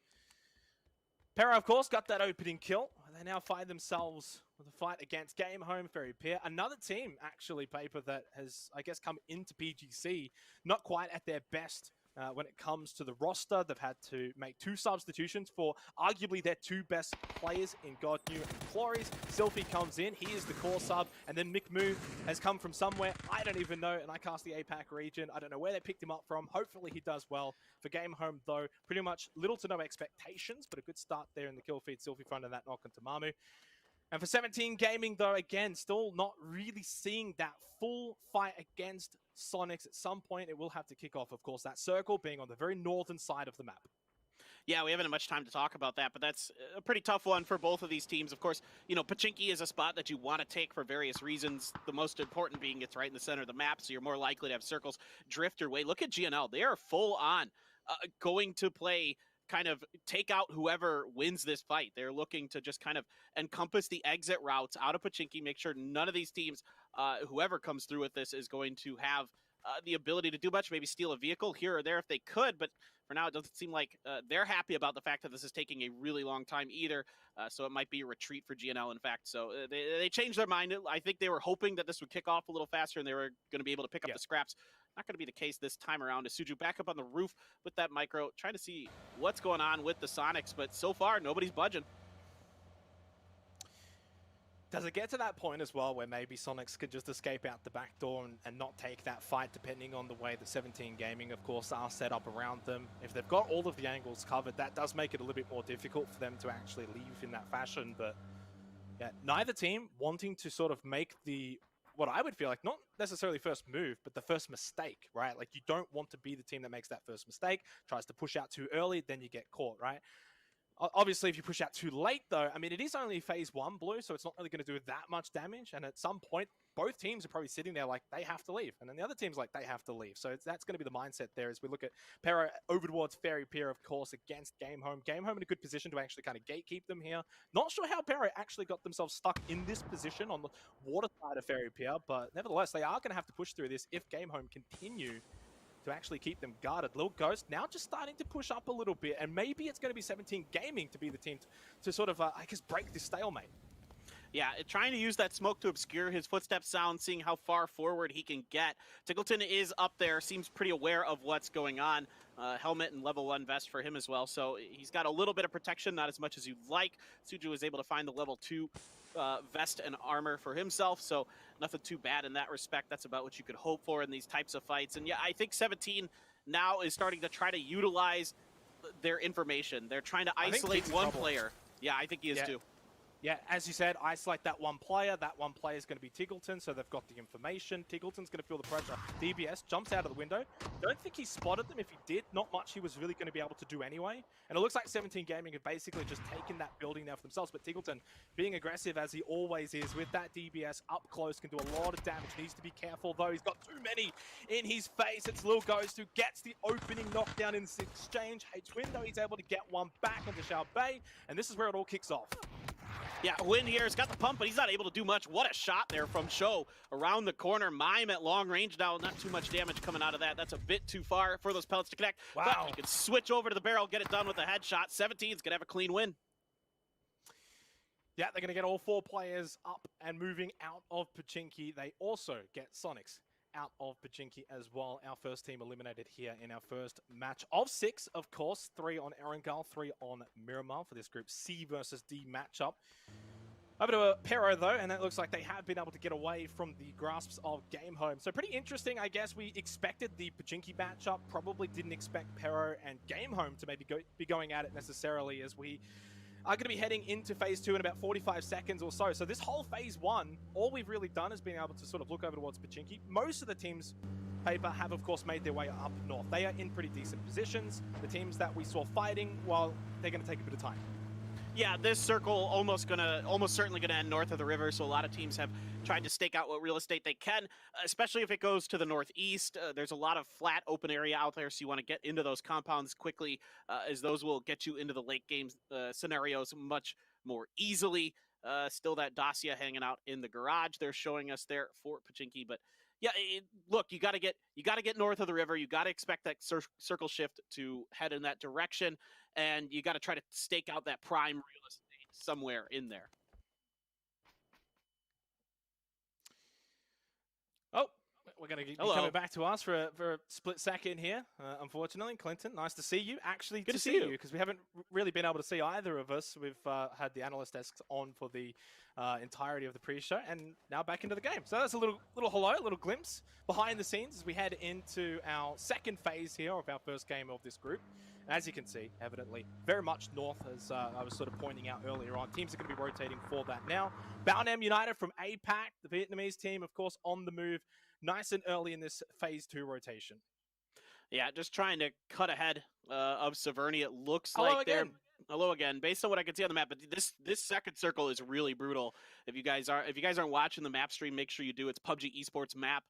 Para, of course, got that opening kill. They now find themselves with a fight against Game Home, Ferry Pier. Another team, actually, Paper, that has, I guess, come into PGC not quite at their best when it comes to the roster. They've had to make 2 substitutions for arguably their 2 best players in God New and Clories. Sylphie comes in, he is the core sub, and then Mick Moo has come from somewhere, I don't even know, and I cast the APAC region. I don't know where they picked him up from. Hopefully he does well. For Game Home, though, pretty much little to no expectations, but a good start there in the kill feed. Sylphie finding that knock onto Mamu. And for 17 Gaming, though, again, still not really seeing that full fight against Sonics. At some point, it will have to kick off, of course, that circle being on the very northern side of the map. Yeah, we haven't had much time to talk about that, but that's a pretty tough one for both of these teams. Of course, you know, Pachinki is a spot that you want to take for various reasons, the most important being it's right in the center of the map, so you're more likely to have circles drift your way. Look at GNL. They are full on going to play kind of take out whoever wins this fight. They're looking to just kind of encompass the exit routes out of Pachinki, make sure none of these teams, whoever comes through with this, is going to have the ability to do much, maybe steal a vehicle here or there if they could, but for now it doesn't seem like they're happy about the fact that this is taking a really long time either, so it might be a retreat for GNL, in fact. So they changed their mind. I think they were hoping that this would kick off a little faster and they were going to be able to pick up the scraps. Not going to be the case this time around. Suju back up on the roof with that micro, trying to see what's going on with the Sonics, but so far, nobody's budging. Does it get to that point as well where maybe Sonics could just escape out the back door and not take that fight, depending on the way that 17 Gaming, of course, are set up around them? If they've got all of the angles covered, that does make it a little bit more difficult for them to actually leave in that fashion. But yeah, neither team wanting to sort of make the, what I would feel like, not necessarily first move, but the first mistake, right? Like, you don't want to be the team that makes that first mistake, tries to push out too early, then you get caught, right? Obviously, if you push out too late, though, I mean, it is only phase 1 blue, so it's not really going to do that much damage. And at some point, both teams are probably sitting there like they have to leave. And then the other team's like they have to leave. So that's going to be the mindset there as we look at Pero over towards Ferry Pier, of course, against Game Home. Game Home in a good position to actually kind of gatekeep them here. Not sure how Pero actually got themselves stuck in this position on the water side of Ferry Pier, but nevertheless, they are going to have to push through this if Game Home continue to actually keep them guarded. Little Ghost now just starting to push up a little bit, and maybe it's going to be 17 Gaming to be the team to sort of, I guess, break this stalemate. Yeah, trying to use that smoke to obscure his footstep sound, seeing how far forward he can get. Tickleton is up there, seems pretty aware of what's going on. Helmet and level 1 vest for him as well, so he's got a little bit of protection, not as much as you'd like. Suju was able to find the level 2 vest and armor for himself, so nothing too bad in that respect. That's about what you could hope for in these types of fights. And yeah, I think 17 now is starting to try to utilize their information. They're trying to isolate one player. Yeah, I think he is too. Yeah, as you said, isolate that one player. That one player is going to be Tiggleton, so they've got the information. Tiggleton's going to feel the pressure. DBS jumps out of the window. Don't think he spotted them. If he did, not much he was really going to be able to do anyway. And it looks like 17 Gaming have basically just taken that building now for themselves. But Tiggleton, being aggressive as he always is with that DBS up close, can do a lot of damage. Needs to be careful, though. He's got too many in his face. It's Lil Ghost who gets the opening knockdown in this exchange. H-Window, he's able to get one back onto Xiao Bei. And this is where it all kicks off. Yeah, Win here has got the pump, but he's not able to do much. What a shot there from Show around the corner. Mime at long range now. Not too much damage coming out of that. That's a bit too far for those pellets to connect. Wow. But he can switch over to the barrel, get it done with a headshot. 17's going to have a clean win. Yeah, they're going to get all 4 players up and moving out of Pachinki. They also get Sonics out of Pachinki as well. Our first team eliminated here in our first match of 6, of course. 3 on Erangel, 3 on Miramar for this Group C versus D matchup. Over to Pero, though, and it looks like they have been able to get away from the grasps of Game Home. So pretty interesting, I guess. We expected the Pachinki matchup, probably didn't expect Pero and Game Home to maybe be going at it necessarily, as we are going to be heading into Phase 2 in about 45 seconds or so. So this whole Phase 1, all we've really done is been able to sort of look over towards Pachinki. Most of the teams, Paper, have of course made their way up north. They are in pretty decent positions. The teams that we saw fighting, well, they're going to take a bit of time. Yeah, this circle almost certainly gonna end north of the river, so a lot of teams have tried to stake out what real estate they can, especially if it goes to the northeast. There's a lot of flat open area out there, so you want to get into those compounds quickly, as those will get you into the late game scenarios much more easily. Still that Dacia hanging out in the garage they're showing us there for Pachinki, but yeah, look, you got to get north of the river. You got to expect that circle shift to head in that direction, and you got to try to stake out that prime real estate somewhere in there. Oh, we're going to be coming back to us for a split second here. Unfortunately, Clinton, nice to see you. Actually, good to see you, because we haven't really been able to see either of us. We've had the analyst desks on for the entirety of the pre-show, and now back into the game. So that's a little hello, a little glimpse behind the scenes as we head into our second phase here of our first game of this group. As you can see, evidently, very much north, as I was sort of pointing out earlier on. Teams are going to be rotating for that now. Baonam United from APAC, the Vietnamese team, of course, on the move nice and early in this Phase 2 rotation. Yeah, just trying to cut ahead of Severny. It looks like they're... Hello again. Based on what I can see on the map, but this second circle is really brutal. If you guys aren't watching the map stream, make sure you do. It's PUBG Esports map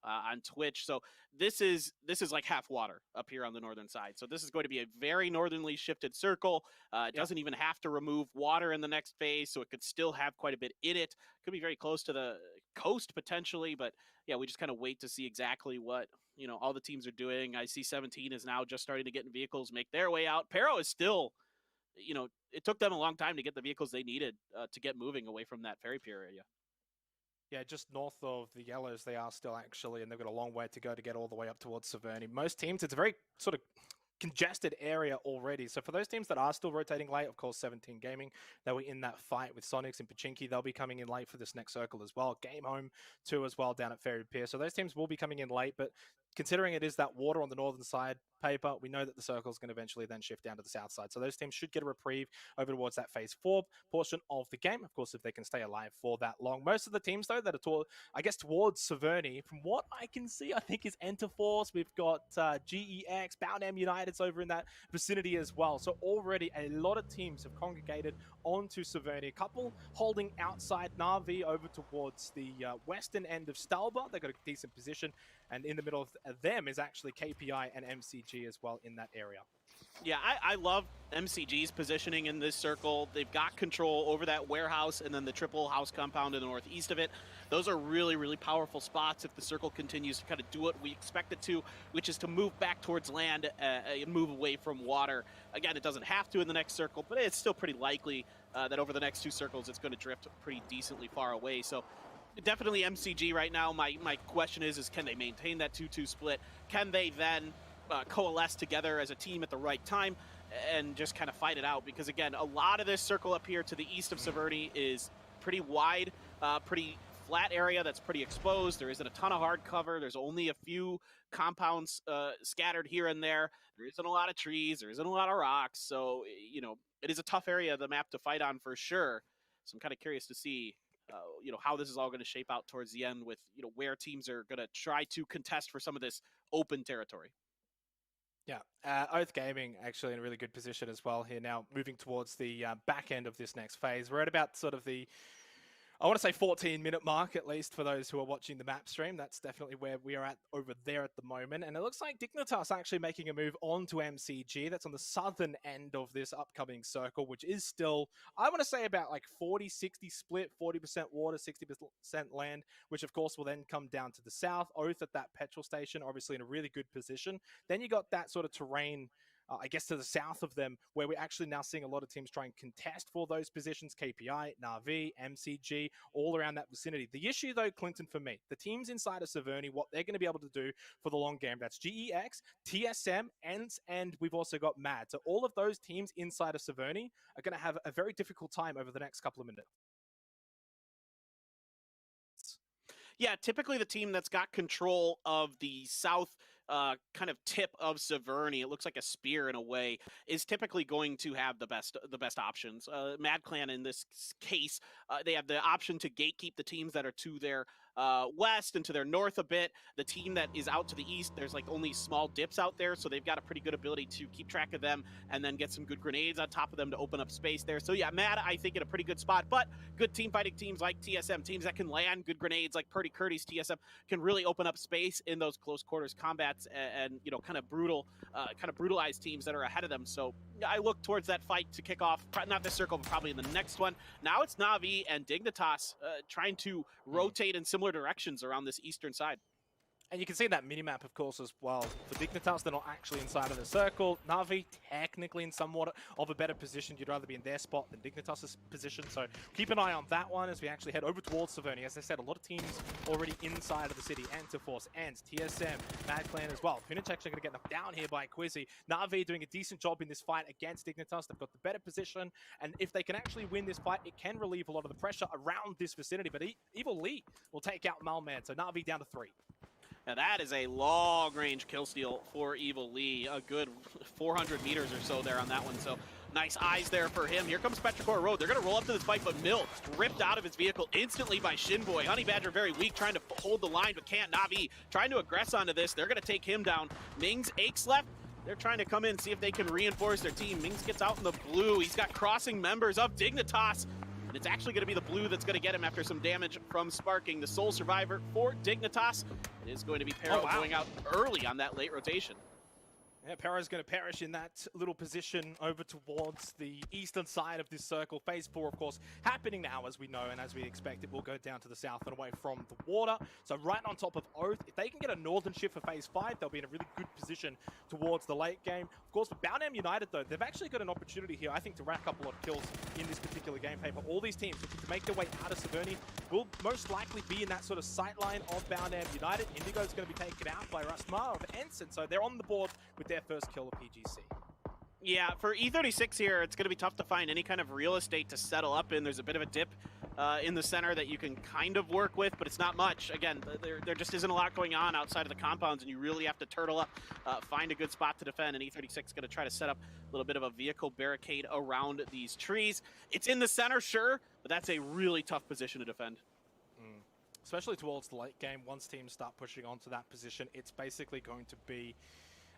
on Twitch. So this is like half water up here on the northern side. So this is going to be a very northernly shifted circle. It doesn't even have to remove water in the next phase, so it could still have quite a bit in it. Could be very close to the coast potentially, but yeah, we just kind of wait to see exactly what all the teams are doing. I see 17 is now just starting to get in vehicles, make their way out. Pero is still. It took them a long time to get the vehicles they needed to get moving away from that ferry pier area. Yeah, just north of the yellows they are still actually, and they've got a long way to go to get all the way up towards Severny. Most teams, it's a very sort of congested area already. So for those teams that are still rotating late, of course, 17 Gaming, they were in that fight with Sonics and Pachinki. They'll be coming in late for this next circle as well. Game Home too as well down at Ferry Pier. So those teams will be coming in late, but considering it is that water on the northern side, Paper, we know that the circle is going to eventually then shift down to the south side. So those teams should get a reprieve over towards that Phase 4 portion of the game. Of course, if they can stay alive for that long. Most of the teams, though, that are towards Severny, from what I can see, I think is Enterforce. We've got GEX, Baonam United's over in that vicinity as well. So already a lot of teams have congregated onto Severny. A couple holding outside Na'Vi over towards the western end of Stalba. They've got a decent position. And in the middle of them is actually KPI and MCG as well in that area. Yeah, I love MCG's positioning in this circle. They've got control over that warehouse and then the triple house compound in the northeast of it. Those are really, really powerful spots if the circle continues to kind of do what we expect it to, which is to move back towards land and move away from water. Again, it doesn't have to in the next circle, but it's still pretty likely that over the next 2 circles it's going to drift pretty decently far away. So definitely MCG right now. My question is can they maintain that 2-2 split? Can they then coalesce together as a team at the right time and just kind of fight it out? Because again, a lot of this circle up here to the east of Severny is pretty wide, pretty flat area that's pretty exposed. There isn't a ton of hard cover. There's only a few compounds scattered here and there. There isn't a lot of trees. There isn't a lot of rocks. So, you know, it is a tough area of the map to fight on for sure. So I'm kind of curious to see, you know, how this is all going to shape out towards the end with, you know, where teams are going to try to contest for some of this open territory. Yeah, Oath Gaming actually in a really good position as well here now, moving towards the back end of this next phase. We're at about sort of the, I want to say 14-minute mark, at least for those who are watching the map stream. That's definitely where we are at over there at the moment. And it looks like Dignitas actually making a move onto MCG. That's on the southern end of this upcoming circle, which is still, I want to say about like 40-60 split, 40% water, 60% land, which of course will then come down to the south. Oath at that petrol station, obviously in a really good position. Then you got that sort of terrain, I guess to the south of them, where we're actually now seeing a lot of teams try and contest for those positions. KPI, Na'Vi, MCG, all around that vicinity. The issue though, Clinton, for me, the teams inside of Severny, what they're going to be able to do for the long game, that's GEX, TSM, and we've also got MAD. So all of those teams inside of Severny are going to have a very difficult time over the next couple of minutes. Yeah, typically the team that's got control of the south kind of tip of Severny, it looks like a spear in a way, is typically going to have the best options. Mad Clan in this case, they have the option to gatekeep the teams that are to their west and to their north a bit. The team that is out to the east, there's like only small dips out there, so they've got a pretty good ability to keep track of them and then get some good grenades on top of them to open up space there. So yeah, Mad, I think, in a pretty good spot, but good team fighting teams like TSM, teams that can land good grenades like Purdy Curdy's TSM can really open up space in those close quarters combats and you know, kind of brutalize teams that are ahead of them. So I look towards that fight to kick off, not this circle, but probably in the next one. Now it's Na'Vi and Dignitas trying to rotate in similar directions around this eastern side. And you can see that minimap, of course, as well. For Dignitas, they're not actually inside of the circle. Na'Vi, technically in somewhat of a better position. You'd rather be in their spot than Dignitas' position. So keep an eye on that one as we actually head over towards Severny. As I said, a lot of teams already inside of the city. Antiforce, Ants, TSM, Mad Clan as well. Punic actually going to get knocked down here by Quizzy. Na'Vi doing a decent job in this fight against Dignitas. They've got the better position. And if they can actually win this fight, it can relieve a lot of the pressure around this vicinity. But Evil Lee will take out Malman. So Na'Vi down to 3. Now that is a long-range kill steal for Evil Lee. A good 400 meters or so there on that one. So nice eyes there for him. Here comes Petrichor Road. They're going to roll up to this fight, but Mill ripped out of his vehicle instantly by Shinboy. Honey Badger very weak, trying to hold the line, but can't. Na'Vi trying to aggress onto this. They're going to take him down. Mings, Aches left. They're trying to come in, see if they can reinforce their team. Mings gets out in the blue. He's got crossing members of Dignitas. And it's actually going to be the blue that's going to get him after some damage from sparking. The sole survivor for Dignitas. It is going to be Pero going out early on that late rotation. Yeah, Pero's going to perish in that little position over towards the eastern side of this circle. Phase 4, of course, happening now, as we know, and as we expect, it will go down to the south and away from the water. So right on top of Oath, if they can get a northern shift for Phase 5, they'll be in a really good position towards the late game. Of course, for Boundham United, though, they've actually got an opportunity here, I think, to rack up a lot of kills in this particular game paper. All these teams looking to make their way out of Severny will most likely be in that sort of sight line of Boundham United. Indigo's going to be taken out by Rasmar of Ensign, so they're on the board with their first kill of PGC. Yeah, for E36 here, it's going to be tough to find any kind of real estate to settle up in. There's a bit of a dip in the center that you can kind of work with, but it's not much. Again, there just isn't a lot going on outside of the compounds, and you really have to turtle up, find a good spot to defend, and E36 is going to try to set up a little bit of a vehicle barricade around these trees. It's in the center, sure, but that's a really tough position to defend. Especially towards the late game, once teams start pushing onto that position, it's basically going to be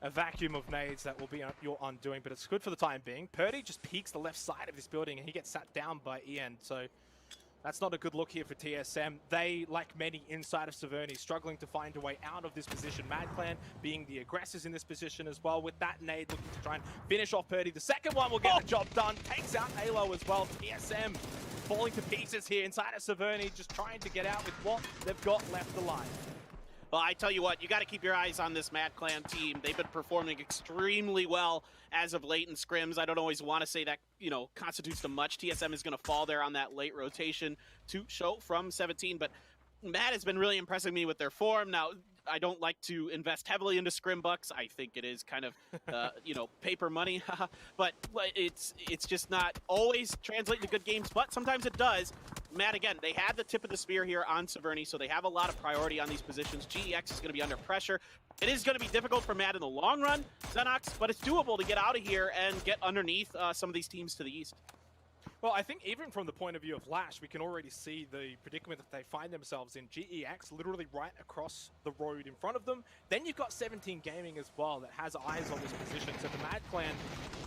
a vacuum of nades that will be your undoing, but it's good for the time being. Purdy just peeks the left side of this building and he gets sat down by Ian, so that's not a good look here for TSM. They, like many inside of Severny, struggling to find a way out of this position. Mad Clan being the aggressors in this position as well, with that nade looking to try and finish off Purdy. The second one will get the job done, takes out Halo as well. TSM falling to pieces here inside of Severny, just trying to get out with what they've got left alive. Well, I tell you what, you got to keep your eyes on this Mad Clan team. They've been performing extremely well as of late in scrims. I don't always want to say that, you know, constitutes to much. TSM is going to fall there on that late rotation to show from 17, but Mad has been really impressing me with their form. Now, I don't like to invest heavily into scrim bucks. I think it is kind of, you know, paper money, but it's just not always translating to good games, but sometimes it does. Matt, again, they had the tip of the spear here on Severny, so they have a lot of priority on these positions. GEX is going to be under pressure. It is going to be difficult for Matt in the long run, Xenox, but it's doable to get out of here and get underneath some of these teams to the east. Well, I think even from the point of view of Lash, we can already see the predicament that they find themselves in. GEX literally right across the road in front of them. Then you've got 17 Gaming as well that has eyes on this position. So the Mad Clan,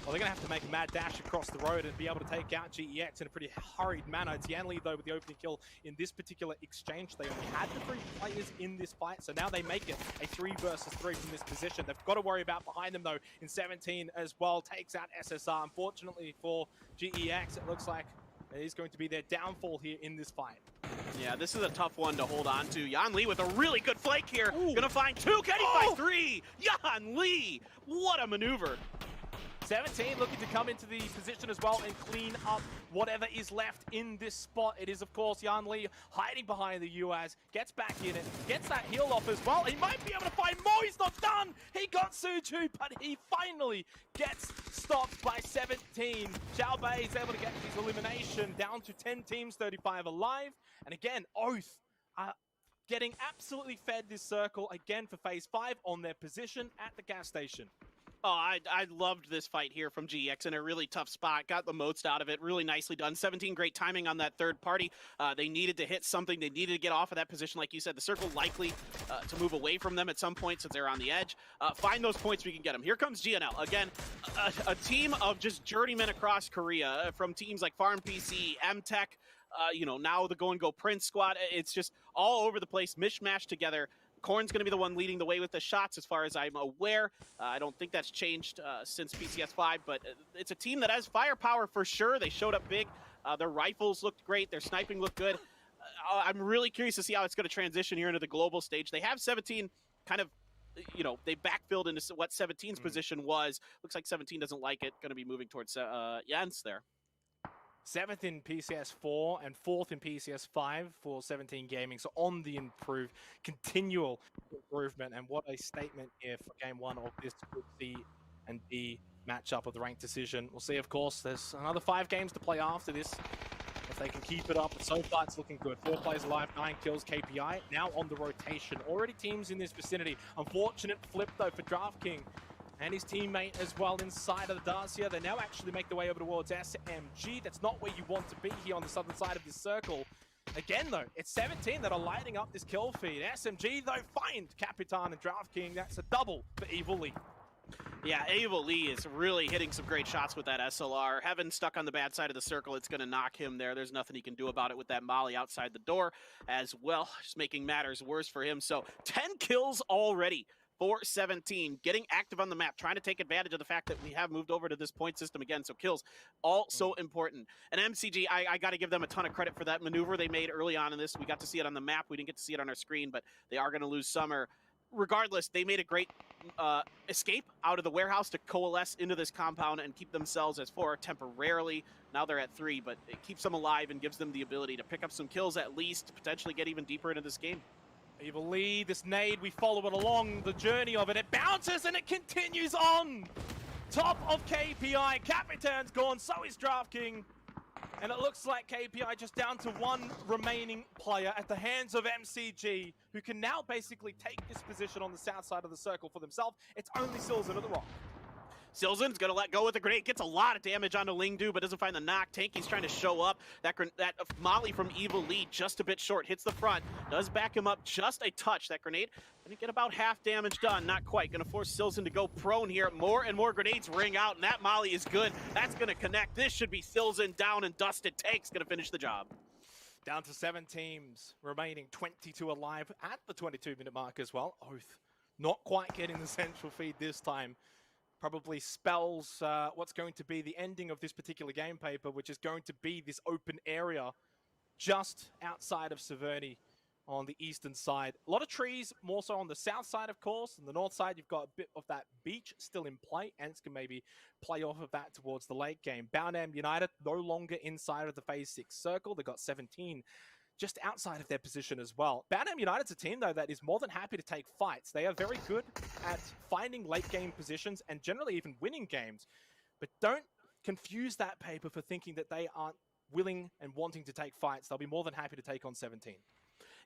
well, they're going to have to make a mad dash across the road and be able to take out GEX in a pretty hurried manner. It's Yanli, though, with the opening kill in this particular exchange. They only had the 3 players in this fight, so now they make it a 3 versus 3 from this position. They've got to worry about behind them, though, in 17 as well. Takes out SSR. Unfortunately for GEX, it looks like it is going to be their downfall here in this fight. Yeah, this is a tough one to hold on to. Yan Li with a really good flank here. Gonna find 2. Can he find 3? Yan Li! What a maneuver. 17 looking to come into the position as well and clean up whatever is left in this spot. It is, of course, Yan Li hiding behind the UAZ, gets back in it, gets that heal off as well. He might be able to find more. He's not done. He got Suju, but he finally gets stopped by 17. Xiao Bei is able to get his elimination down to 10 teams, 35 alive. And again, Oath getting absolutely fed this circle again for phase 5 on their position at the gas station. Oh, I loved this fight here from GX in a really tough spot. Got the most out of it. Really nicely done. 17 great timing on that third party. They needed to hit something. They needed to get off of that position. Like you said, the circle likely to move away from them at some point since they're on the edge. Find those points we can get them. Here comes GNL. Again, a team of just journeymen across Korea from teams like Farm PC, MTech, you know, now the Go and Go Prince squad. It's just all over the place, mishmashed together. Korn's going to be the one leading the way with the shots as far as I'm aware. I don't think that's changed since PCS 5, but it's a team that has firepower for sure. They showed up big. Their rifles looked great. Their sniping looked good. I'm really curious to see how it's going to transition here into the global stage. They have 17 kind of, you know, they backfilled into what 17's position was. Looks like 17 doesn't like it. Going to be moving towards Jens there. 7th in PCS 4 and 4th in PCS 5 for 17 Gaming. So on the continual improvement. And what a statement here for game 1 of this Group C and D matchup of the ranked decision. We'll see, of course, there's another 5 games to play after this. If they can keep it up, but so far it's looking good. 4 players alive, 9 kills, KPI now on the rotation. Already teams in this vicinity. Unfortunate flip, though, for DraftKing and his teammate as well inside of the Dacia. They now actually make their way over towards SMG. That's not where you want to be here on the southern side of this circle. Again, though, it's 17 that are lighting up this kill feed. SMG, though, find Capitan and DraftKing. That's a double for Evil Lee. Yeah, Evil Lee is really hitting some great shots with that SLR. Heaven stuck on the bad side of the circle. It's going to knock him there. There's nothing he can do about it with that molly outside the door as well. Just making matters worse for him. So 10 kills already for 17, getting active on the map, trying to take advantage of the fact that we have moved over to this point system again, so kills, all so important. And MCG, I got to give them a ton of credit for that maneuver they made early on in this. We got to see it on the map. We didn't get to see it on our screen, but they are going to lose Summer. Regardless, they made a great escape out of the warehouse to coalesce into this compound and keep themselves as 4 temporarily. Now they're at 3, but it keeps them alive and gives them the ability to pick up some kills at least, to potentially get even deeper into this game. Evil Lee, this nade, we follow it along the journey of it. It bounces and it continues on. Top of KPI. Capitan's gone, so is DraftKing. And it looks like KPI just down to 1 remaining player at the hands of MCG, who can now basically take this position on the south side of the circle for themselves. It's only Silzen at the rock. Silzen's going to let go with the grenade. Gets a lot of damage onto Lingdu, but doesn't find the knock. Tanky's trying to show up. That molly from Evil Lee just a bit short. Hits the front. Does back him up just a touch. That grenade going to get about half damage done. Not quite. Going to force Silzen to go prone here. More and more grenades ring out, and that molly is good. That's going to connect. This should be Silzen down and dusted. Tank's going to finish the job. Down to 7 teams remaining, 22 alive at the 22-minute mark as well. Oath not quite getting the central feed this time. Probably spells what's going to be the ending of this particular game paper, which is going to be this open area just outside of Severny on the eastern side. A lot of trees, more so on the south side, of course. On the north side, you've got a bit of that beach still in play. Ants can maybe play off of that towards the late game. Bownham United no longer inside of the Phase 6 circle. They've got 17 just outside of their position as well. Bownham United's a team, though, that is more than happy to take fights. They are very good at finding late-game positions and generally even winning games. But don't confuse that paper for thinking that they aren't willing and wanting to take fights, they'll be more than happy to take on 17.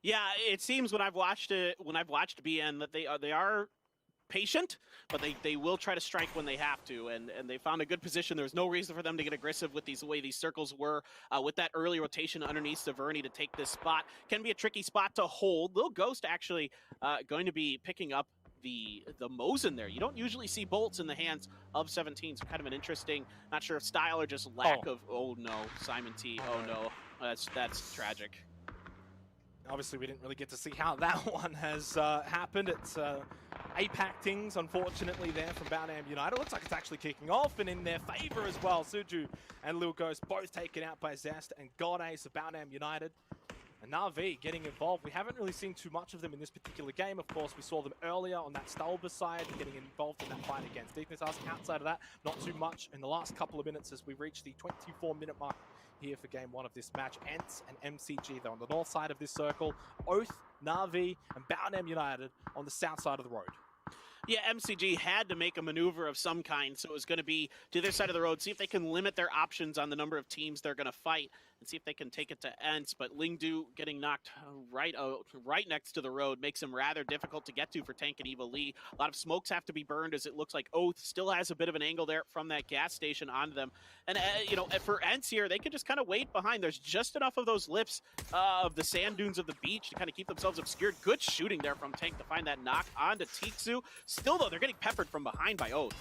Yeah, it seems when I've watched BN that they are patient, but they will try to strike when they have to, and they found a good position. There's no reason for them to get aggressive with the way these circles were. With that early rotation underneath Severny to take this spot, can be a tricky spot to hold. Lil Ghost actually going to be picking up the Mosin there. You don't usually see bolts in the hands of 17, so kind of an interesting, not sure if style or just lack of, oh no, Simon T, oh no, that's tragic. Obviously, we didn't really get to see how that one has happened. It's APAC things, unfortunately, there from Baonam United. Looks like it's actually kicking off and in their favor as well. Suju and Lil Ghost both taken out by Zest and God Ace of Baonam United. And Na'Vi getting involved. We haven't really seen too much of them in this particular game. Of course, we saw them earlier on that Stalber side, getting involved in that fight against Dignitas. Outside of that, not too much in the last couple of minutes as we reach the 24-minute mark here for game one of this match. Ents and MCG, they're on the north side of this circle. Oath, Na'Vi, and Baonam United on the south side of the road. Yeah, MCG had to make a maneuver of some kind, so it was going to be to their side of the road, see if they can limit their options on the number of teams they're going to fight, and see if they can take it to Ents. But Lingdu getting knocked right next to the road makes him rather difficult to get to for Tank and Eva Lee. A lot of smokes have to be burned, as it looks like Oath still has a bit of an angle there from that gas station onto them. And, you know, for Ents here, they can just kind of wait behind. There's just enough of those lips of the sand dunes of the beach to kind of keep themselves obscured. Good shooting there from Tank to find that knock onto Tixu. Still, though, they're getting peppered from behind by Oath.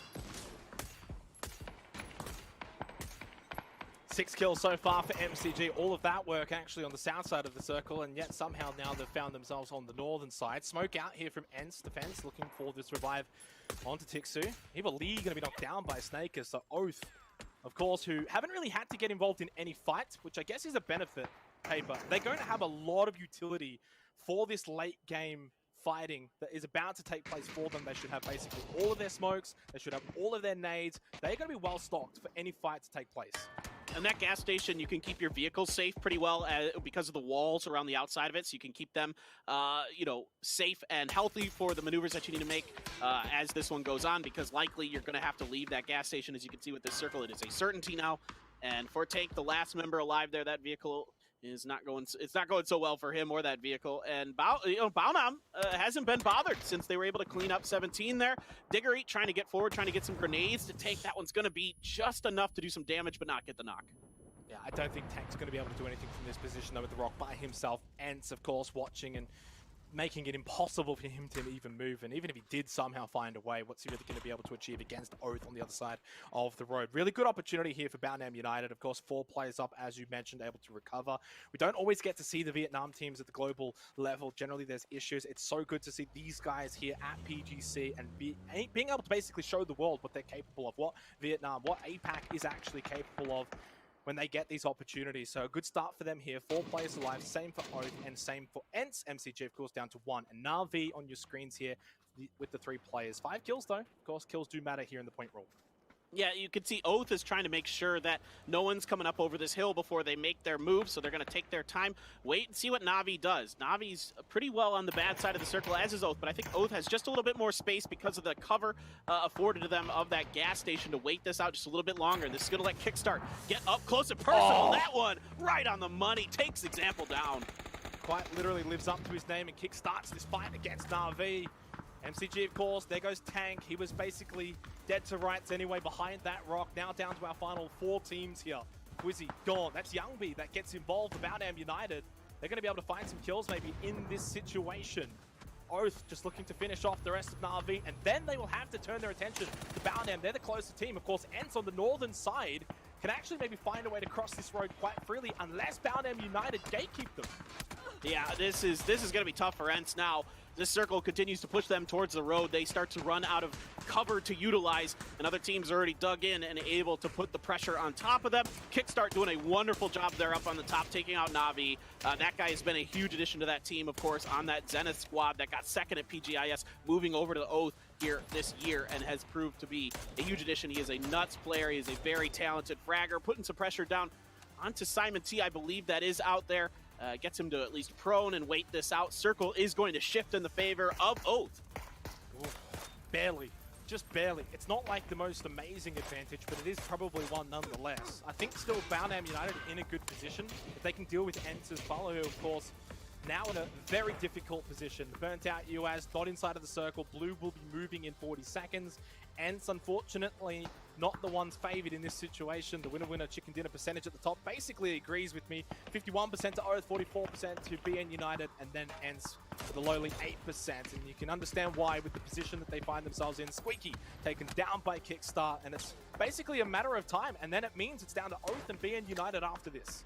6 kills so far for MCG. All of that work actually on the south side of the circle, and yet somehow now they've found themselves on the northern side. Smoke out here from Ents defense, looking for this revive onto Tixu. Eva Lee going to be knocked down by Snakers, so Oath, of course, who haven't really had to get involved in any fights, which I guess is a benefit, Paper. They're going to have a lot of utility for this late game fighting that is about to take place for them. They should have basically all of their smokes. They should have all of their nades. They're going to be well stocked for any fight to take place. And that gas station, you can keep your vehicles safe pretty well because of the walls around the outside of it, so you can keep them, you know, safe and healthy for the maneuvers that you need to make as this one goes on, because likely you're going to have to leave that gas station. As you can see with this circle, it is a certainty now. And for Tank, the last member alive there, that vehicle is not going. It's not going so well for him or that vehicle. And Baonam hasn't been bothered since they were able to clean up 17 there. Diggery trying to get forward, trying to get some grenades to take. That one's going to be just enough to do some damage, but not get the knock. Yeah, I don't think Tank's going to be able to do anything from this position though with the rock by himself. Ents, of course, watching and making it impossible for him to even move. And even if he did somehow find a way, what's he really going to be able to achieve against Oath on the other side of the road? Really good opportunity here for Baonam United. Of course, 4 players up, as you mentioned, able to recover. We don't always get to see the Vietnam teams at the global level. Generally, there's issues. It's so good to see these guys here at PGC and being able to basically show the world what they're capable of, what Vietnam, what APAC is actually capable of when they get these opportunities. So a good start for them here. 4 players alive, same for Oath and same for Ents. MCG, of course, down to 1. And Na'Vi on your screens here with the 3 players. 5 kills, though. Of course, kills do matter here in the point rule. Yeah, you can see Oath is trying to make sure that no one's coming up over this hill before they make their move, so they're going to take their time, wait and see what Na'Vi does. Na'Vi's pretty well on the bad side of the circle, as is Oath, but I think Oath has just a little bit more space because of the cover afforded to them of that gas station to wait this out just a little bit longer. This is going to let Kickstart get up close and personal. That one right on the money, takes example down. Quite literally lives up to his name and kickstarts this fight against Na'Vi. MCG, of course, there goes Tank. He was basically dead to rights anyway behind that rock. Now down to our final 4 teams here. Quizzy gone. That's Youngby that gets involved. Baonam United, they're going to be able to find some kills maybe in this situation. Oath just looking to finish off the rest of Na'Vi, and then they will have to turn their attention to Baonam. They're the closer team. Of course, Ents on the northern side can actually maybe find a way to cross this road quite freely unless Baonam United gatekeep them. Yeah, this is going to be tough for Ents now. This circle continues to push them towards the road. They start to run out of cover to utilize, and other teams are already dug in and able to put the pressure on top of them. Kickstart doing a wonderful job there up on the top, taking out Na'Vi. That guy has been a huge addition to that team, of course, on that Zenith squad that got second at PGIS, moving over to the Oath here this year, and has proved to be a huge addition. He is a nuts player. He is a very talented fragger, putting some pressure down onto Simon T, I believe that is out there. Gets him to at least prone and wait this out. Circle is going to shift in the favor of Oath. Ooh, barely just barely. It's not like the most amazing advantage, but it is probably one nonetheless. I think still Balnam United in a good position. If they can deal with Enter's follow, of course, now in a very difficult position. Burnt out UAS, not inside of the circle. Blue will be moving in 40 seconds. Ents, unfortunately, not the ones favored in this situation. The winner chicken dinner percentage at the top basically agrees with me. 51% to Oath, 44% to BN United, and then Ents for the lowly 8%. And you can understand why with the position that they find themselves in. Squeaky taken down by Kickstart, and it's basically a matter of time. And then it means it's down to Oath and BN United after this.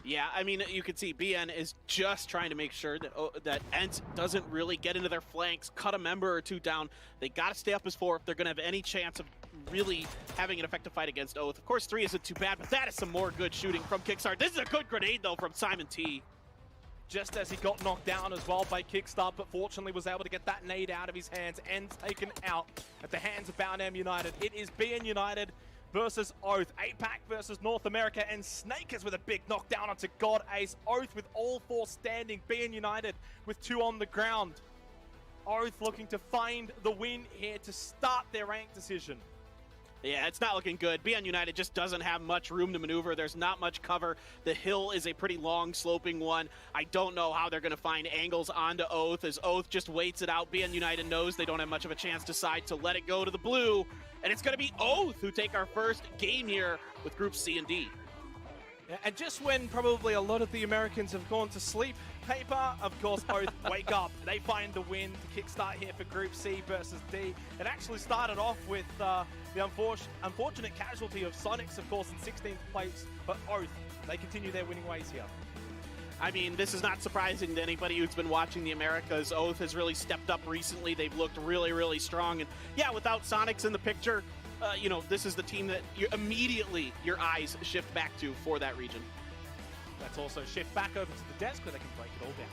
Yeah, I mean, you can see BN is just trying to make sure that that Ent doesn't really get into their flanks, cut a member or two down. They got to stay up as 4 if they're going to have any chance of really having an effective fight against Oath. Of course, 3 isn't too bad, but that is some more good shooting from Kickstart. This is a good grenade, though, from Simon T. Just as he got knocked down as well by Kickstart, but fortunately was able to get that nade out of his hands and taken out at the hands of Balnam United. It is BN United versus Oath. APAC versus North America, and Snakers with a big knockdown onto God Ace. Oath with all 4 standing. BN United with 2 on the ground. Oath looking to find the win here to start their rank decision. Yeah, it's not looking good. BN United just doesn't have much room to maneuver. There's not much cover. The hill is a pretty long, sloping one. I don't know how they're going to find angles onto Oath as Oath just waits it out. BN United knows they don't have much of a chance to decide to let it go to the blue. And it's going to be Oath who take our first game here with Group C and D. Yeah, and just when probably a lot of the Americans have gone to sleep, Paper, of course, Oath wake up. They find the win to kickstart here for Group C versus D. It actually started off with the unfortunate casualty of Sonics, of course, in 16th place, but Oath, they continue their winning ways here. I mean, this is not surprising to anybody who's been watching the Americas. Oath has really stepped up recently. They've looked really, really strong. And yeah, without Sonics in the picture, you know, this is the team that immediately your eyes shift back to for that region. Let's also shift back over to the desk where they can break it all down.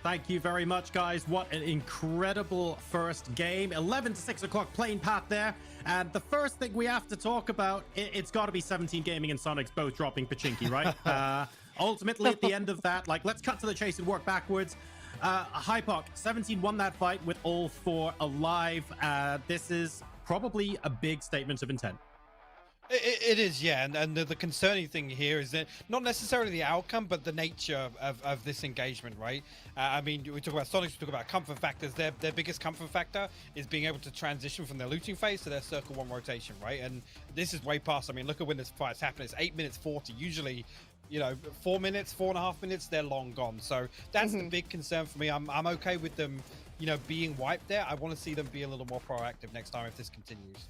Thank you very much, guys. What an incredible first game. 11 to 6 o'clock playing path there. And the first thing we have to talk about, it's got to be 17 Gaming and Sonics both dropping Pachinki, right? Ultimately, at the end of that, like, let's cut to the chase and work backwards. Hypoc, 17 won that fight with all 4 alive. This is probably a big statement of intent. It is, yeah, and the concerning thing here is that not necessarily the outcome, but the nature of this engagement, right? I mean, we talk about Sonics, we talk about comfort factors. Their biggest comfort factor is being able to transition from their looting phase to their Circle 1 rotation, right? And this is way past. I mean, look at when this fight's happening. It's 8 minutes 40. Usually, you know, 4 minutes, 4.5 minutes, they're long gone. So that's the big concern for me. I'm okay with them, you know, being wiped there. I want to see them be a little more proactive next time if this continues.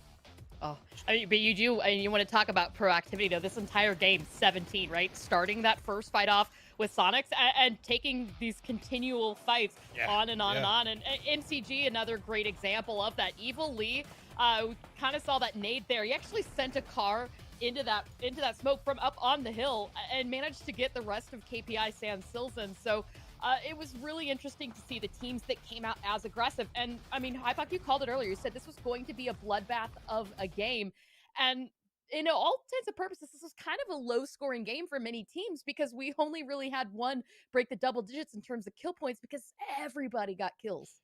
Oh, I mean, but you want to talk about proactivity though. This entire game, 17, right? Starting that first fight off with Sonics and taking these continual fights on and on and on. And MCG, another great example of that. Evil Lee, we kind of saw that nade there. He actually sent a car into that smoke from up on the hill and managed to get the rest of KPI San Silson. So it was really interesting to see the teams that came out as aggressive. And I mean, Hypoc, you called it earlier. You said this was going to be a bloodbath of a game. And in all intents and purposes, this was kind of a low-scoring game for many teams because we only really had one break the double digits in terms of kill points because everybody got kills.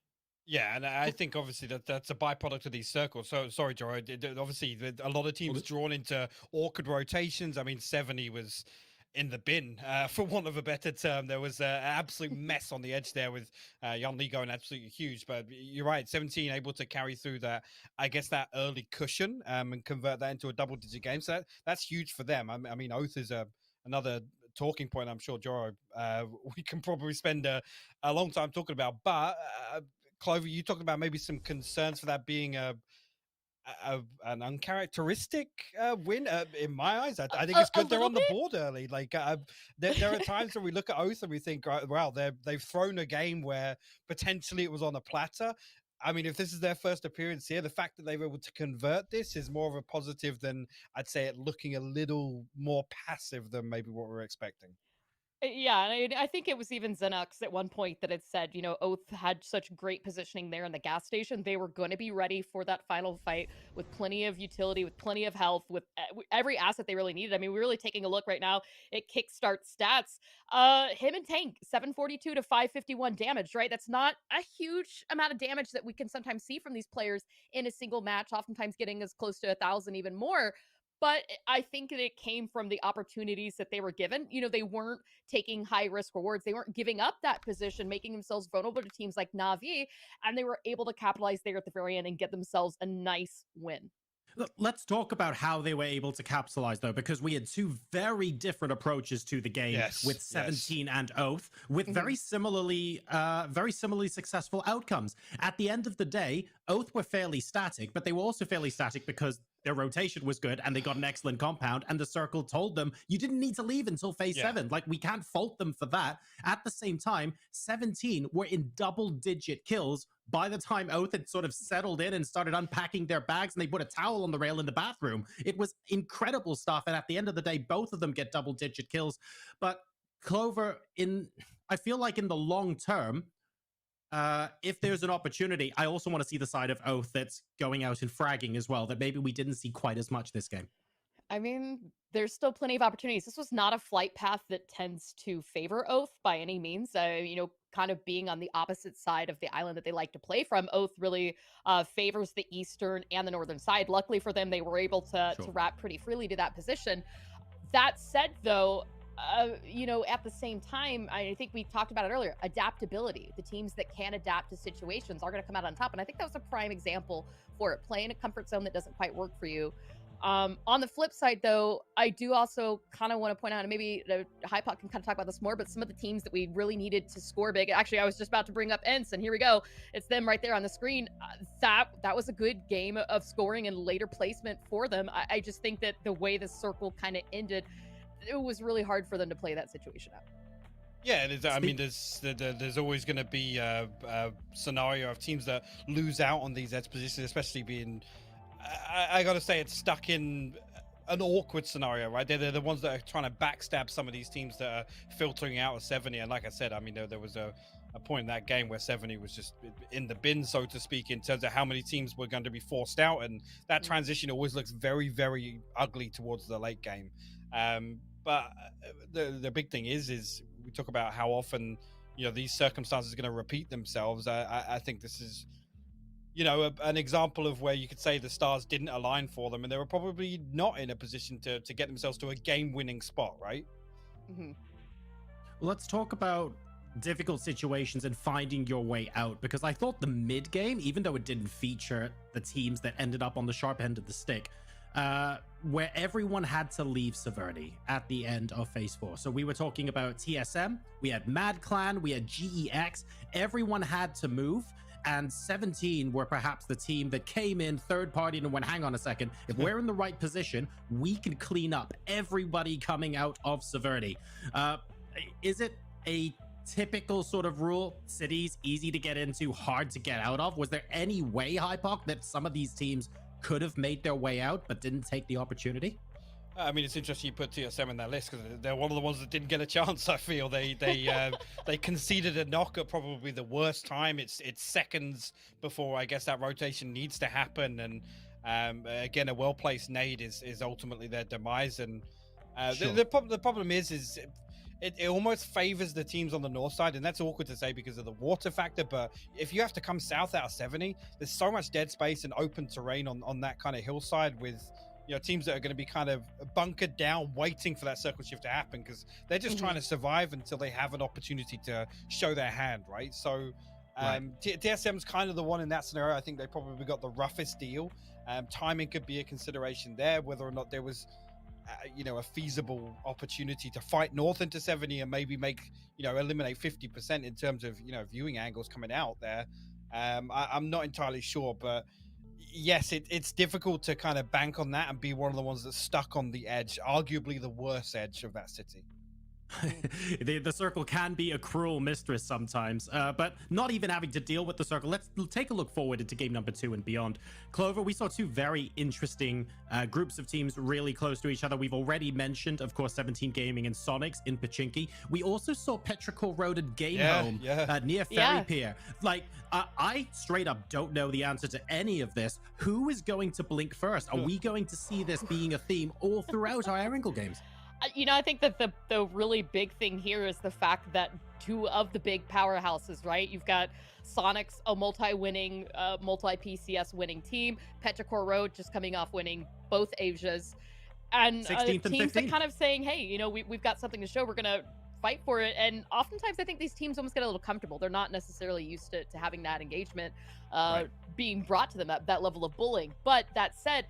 Yeah, and I think obviously that's a byproduct of these circles. So sorry, Joe. Obviously, a lot of teams drawn into awkward rotations. I mean, 70 was in the bin, for want of a better term. There was an absolute mess on the edge there with Jan Lee going absolutely huge. But you're right, 17 able to carry through that, I guess, that early cushion and convert that into a double-digit game. So that's huge for them. I mean, Oath is another talking point I'm sure, Joro, we can probably spend a long time talking about. But Clover, you talked about maybe some concerns for that being an uncharacteristic win in my eyes. I think it's good they're on the board early. Like there are times when we look at Oath and we think, wow, they've thrown a game where potentially it was on a platter. I mean, if this is their first appearance here, the fact that they were able to convert this is more of a positive than I'd say it looking a little more passive than maybe what we're expecting. Yeah, and I think it was even Xenox at one point that had said, Oath had such great positioning there in the gas station. They were going to be ready for that final fight with plenty of utility, with plenty of health, with every asset they really needed. I mean, we're really taking a look right now at Kickstart stats. Him and Tank, 742 to 551 damage, right? That's not a huge amount of damage that we can sometimes see from these players in a single match, oftentimes getting as close to 1,000 even more. But I think that it came from the opportunities that they were given. They weren't taking high risk rewards. They weren't giving up that position, making themselves vulnerable to teams like Na'Vi, and they were able to capitalize there at the very end and get themselves a nice win. Let's talk about how they were able to capitalize, though, because we had two very different approaches to the game with 17 and Oath, with very similarly successful outcomes. At the end of the day, Oath were fairly static, but they were also fairly static because their rotation was good and they got an excellent compound, and the circle told them you didn't need to leave until phase 7. Like, we can't fault them for that. At the same time, 17 were in double-digit kills by the time Oath had sort of settled in and started unpacking their bags, and they put a towel on the rail in the bathroom. It was incredible stuff, and at the end of the day, both of them get double-digit kills. But Clover, I feel like in the long term, if there's an opportunity, I also want to see the side of Oath that's going out and fragging as well, that maybe we didn't see quite as much this game. I mean, there's still plenty of opportunities. This was not a flight path that tends to favor Oath by any means. Kind of being on the opposite side of the island that they like to play from, Oath really favors the eastern and the northern side. Luckily for them, they were able to wrap pretty freely to that position. That said, though, at the same time, I think we talked about it earlier, adaptability. The teams that can adapt to situations are going to come out on top. And I think that was a prime example for it. Play in a comfort zone that doesn't quite work for you. On the flip side, though, I do also kind of want to point out, and maybe Hypok can kind of talk about this more, but some of the teams that we really needed to score big. Actually, I was just about to bring up Ents, and here we go. It's them right there on the screen. That was a good game of scoring and later placement for them. I just think that the way the circle kind of ended, it was really hard for them to play that situation out. Yeah, it is. I mean, there's always going to be a scenario of teams that lose out on these edge positions, especially being, I got to say, it's stuck in an awkward scenario, right? They're the ones that are trying to backstab some of these teams that are filtering out of 70. And like I said, I mean, there was a point in that game where 70 was just in the bin, so to speak, in terms of how many teams were going to be forced out. And that transition always looks very, very ugly towards the late game. But the big thing is we talk about how often, these circumstances are going to repeat themselves. I think this is, an example of where you could say the stars didn't align for them, and they were probably not in a position to get themselves to a game-winning spot, right? Mm-hmm. Let's talk about difficult situations and finding your way out, because I thought the mid game, even though it didn't feature the teams that ended up on the sharp end of the stick, where everyone had to leave Severity at the end of phase 4. So we were talking about TSM, we had Mad Clan, we had GEX, everyone had to move, and 17 were perhaps the team that came in third party and went, hang on a second, if we're in the right position, we can clean up everybody coming out of Severity. Is it a typical sort of rule, cities easy to get into, hard to get out of? Was there any way, Hypok, that some of these teams could have made their way out but didn't take the opportunity? I mean, it's interesting you put TSM in that list because they're one of the ones that didn't get a chance. I feel they conceded a knock at probably the worst time. It's seconds before I guess that rotation needs to happen, and again, a well-placed nade is ultimately their demise. And the problem is it almost favors the teams on the north side, and that's awkward to say because of the water factor. But if you have to come south out of 70, there's so much dead space and open terrain on that kind of hillside with teams that are going to be kind of bunkered down waiting for that circle shift to happen because they're just trying to survive until they have an opportunity to show their hand, right? So TSM's kind of the one in that scenario. I think they probably got the roughest deal. Timing could be a consideration there, whether or not there was a feasible opportunity to fight north into 70 and maybe eliminate 50% in terms of viewing angles coming out there. I'm not entirely sure, but yes, it's difficult to kind of bank on that and be one of the ones that's stuck on the edge, arguably the worst edge of that city. The circle can be a cruel mistress sometimes, but not even having to deal with the circle. Let's take a look forward into game number 2 and beyond. Clover, we saw two very interesting groups of teams really close to each other. We've already mentioned, of course, 17 Gaming and Sonics in Pochinki. We also saw Petrichor Road and Game Home near Ferry Pier. Like, I straight up don't know the answer to any of this. Who is going to blink first? Are we going to see this being a theme all throughout our Erangel games? You know, I think that the really big thing here is the fact that two of the big powerhouses, right? You've got Sonics, a multi-winning, multi-PCS winning team. Petrichor Road just coming off winning both Asias. And teams that kind of saying, hey, you know, we've got something to show. We're going to fight for it. And oftentimes I think these teams almost get a little comfortable. They're not necessarily used to having that engagement being brought to them, that level of bullying. But that said,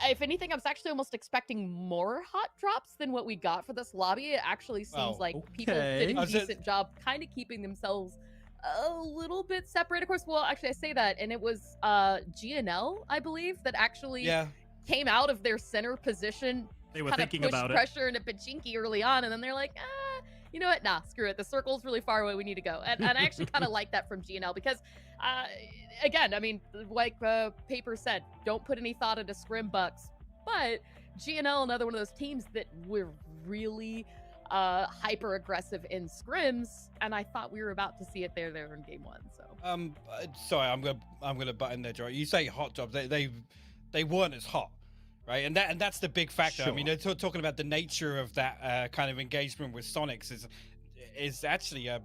if anything, I was actually almost expecting more hot drops than what we got for this lobby. It actually seems like people did a decent job kind of keeping themselves a little bit separate. Of course, well, actually, I say that, and it was GNL, I believe, that actually came out of their center position. They were thinking about pressure into Pochinki early on, and then they're like, you know what? Nah, screw it. The circle's really far away. We need to go. And I actually kind of like that from GNL because, again, I mean, like Paper said, don't put any thought into scrim bucks. But GNL, another one of those teams that were really hyper aggressive in scrims, and I thought we were about to see it there in game 1. So sorry, I'm gonna butt in there, Joy. You say hot jobs, they weren't as hot. Right, and that's the big factor. Sure. I mean, they're talking about the nature of that kind of engagement with Sonics is actually a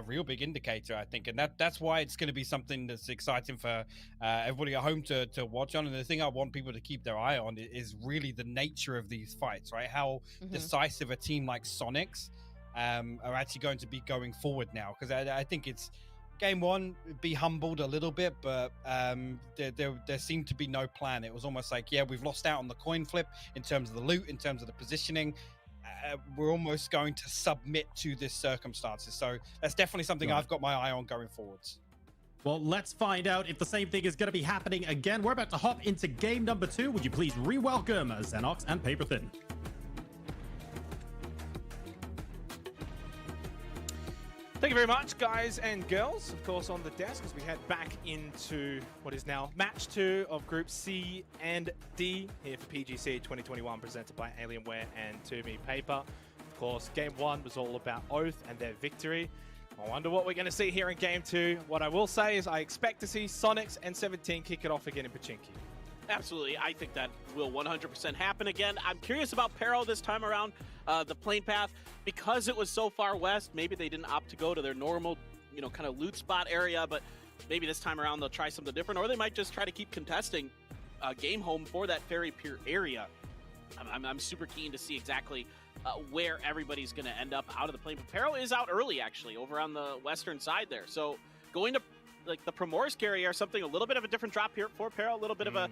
real big indicator, I think, and that's why it's going to be something that's exciting for everybody at home to watch on. And the thing I want people to keep their eye on is really the nature of these fights, right? How decisive a team like Sonics are actually going to be going forward now, because I think it's. Game 1, be humbled a little bit, but there seemed to be no plan. It was almost like, we've lost out on the coin flip in terms of the loot, in terms of the positioning. We're almost going to submit to this circumstances. So that's definitely something I've got my eye on going forwards. Well, let's find out if the same thing is going to be happening again. We're about to hop into game number 2. Would you please re-welcome Xenox and Paperthin? Thank you very much, guys and girls, of course, on the desk as we head back into what is now match 2 of Group C and D here for PGC 2021, presented by Alienware and To Me Paper. Of course, game 1 was all about Oath and their victory. I wonder what we're going to see here in game 2. What I will say is I expect to see Sonics and 17 kick it off again in Pochinki. Absolutely. I think that will 100% happen again. I'm curious about Pero this time around. The plane path, because it was so far west, maybe they didn't opt to go to their normal, kind of loot spot area, but maybe this time around they'll try something different, or they might just try to keep contesting game home for that Ferry Pier area. I'm super keen to see exactly where everybody's going to end up out of the plane. But Pero is out early, actually, over on the western side there. So going to like the Primorsk area or something, a little bit of a different drop here for Pero, a little bit of a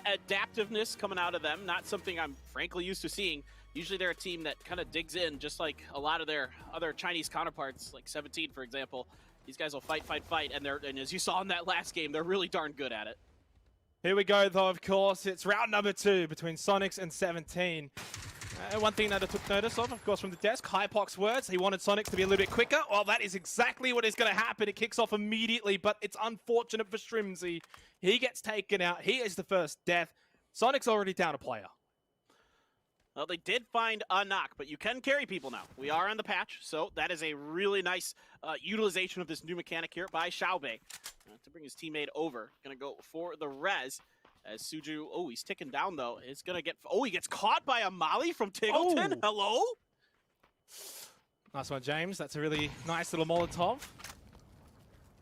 adaptiveness coming out of them. Not something I'm frankly used to seeing. Usually they're a team that kind of digs in, just like a lot of their other Chinese counterparts, like 17, for example. These guys will fight, and as you saw in that last game, they're really darn good at it. Here we go, though, of course. It's round number 2 between Sonics and 17. One thing that I took notice of course, from the desk, Hypox's words, he wanted Sonics to be a little bit quicker. Well, that is exactly what is going to happen. It kicks off immediately, but it's unfortunate for Shrimsy. He gets taken out. He is the first death. Sonic's already down a player. Well, they did find a knock, but you can carry people now. We are on the patch, so that is a really nice utilization of this new mechanic here by Xiaobei to bring his teammate over. Gonna go for the res as Suju, he's ticking down though. It's gonna get, he gets caught by a molly from Tiggleton. Hello? Nice one, James. That's a really nice little Molotov.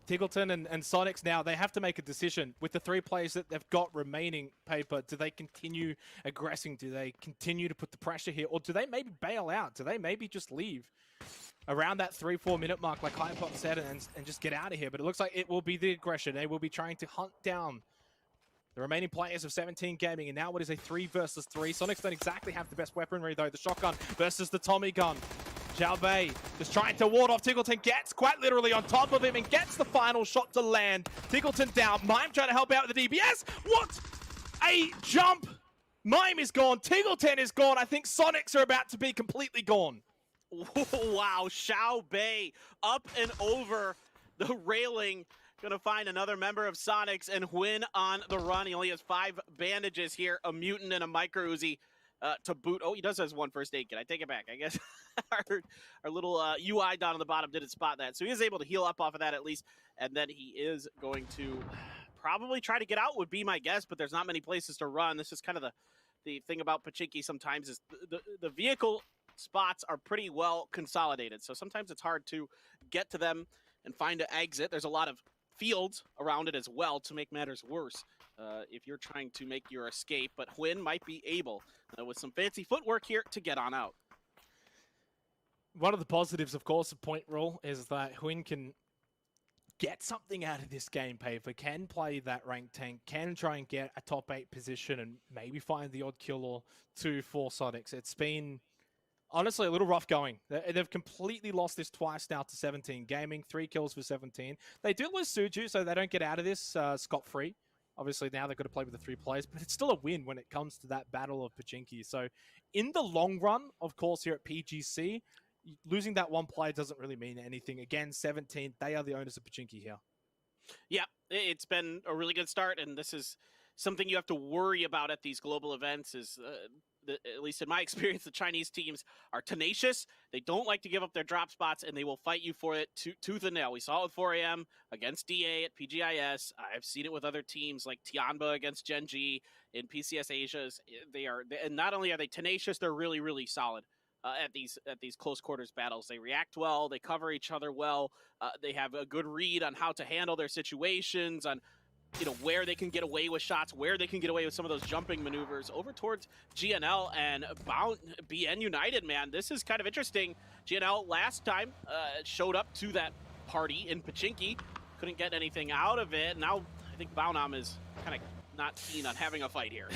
Tiggleton and Sonics now, they have to make a decision with the 3 players that they've got remaining. Paper, do they continue aggressing? Do they continue to put the pressure here? Or do they maybe bail out? Do they maybe just leave around that 3-4 minute mark, like Hypot said, and just get out of here? But it looks like it will be the aggression. They will be trying to hunt down the remaining players of 17 Gaming. And now what is a 3 versus 3? Sonics don't exactly have the best weaponry, though. The shotgun versus the Tommy gun. Xiaobei just trying to ward off Tiggleton, gets quite literally on top of him and gets the final shot to land. Tiggleton down. Mime trying to help out with the DBS. What a jump! Mime is gone. Tiggleton is gone. I think Sonics are about to be completely gone. Wow, Xiao Bei up and over the railing. Gonna find another member of Sonics, and Huynh on the run. He only has 5 bandages here, a mutant and a micro Uzi to boot. Oh, he does have 1 first aid kit. I take it back. I guess our little UI down on the bottom didn't spot that. So he is able to heal up off of that at least, and then he is going to probably try to get out would be my guess, but there's not many places to run. This is kind of the thing about Pachinki sometimes is the vehicle spots are pretty well consolidated. So sometimes it's hard to get to them and find an exit. There's a lot of fields around it as well to make matters worse if you're trying to make your escape. But Huynh might be able, with some fancy footwork here, to get on out. One of the positives, of course, of point rule is that Huynh can get something out of this game, Paper, can play that rank tank, can try and get a top 8 position and maybe find the odd kill or 2 for Sonics. It's been honestly a little rough going. They've completely lost this twice now to 17 Gaming, 3 kills for 17. They do lose Suju, so they don't get out of this scot-free. Obviously, now they've got to play with the 3 players, but it's still a win when it comes to that battle of Pachinki. So in the long run, of course, here at PGC, losing that 1 player doesn't really mean anything. Again, 17, they are the owners of Pachinki here. Yeah, it's been a really good start, and this is something you have to worry about at these global events is, at least in my experience, the Chinese teams are tenacious. They don't like to give up their drop spots, and they will fight you for it tooth and nail. We saw it with 4AM against DA at PGIS. I've seen it with other teams like Tianba against Genji in PCS Asia's. And not only are they tenacious, they're really, really solid. At these close quarters battles. They react well, they cover each other well, they have a good read on how to handle their situations, on where they can get away with shots, where they can get away with some of those jumping maneuvers. Over towards GNL and BN United, man, this is kind of interesting. GNL last time showed up to that party in Pachinki, couldn't get anything out of it. Now I think Baonam is kind of not keen on having a fight here.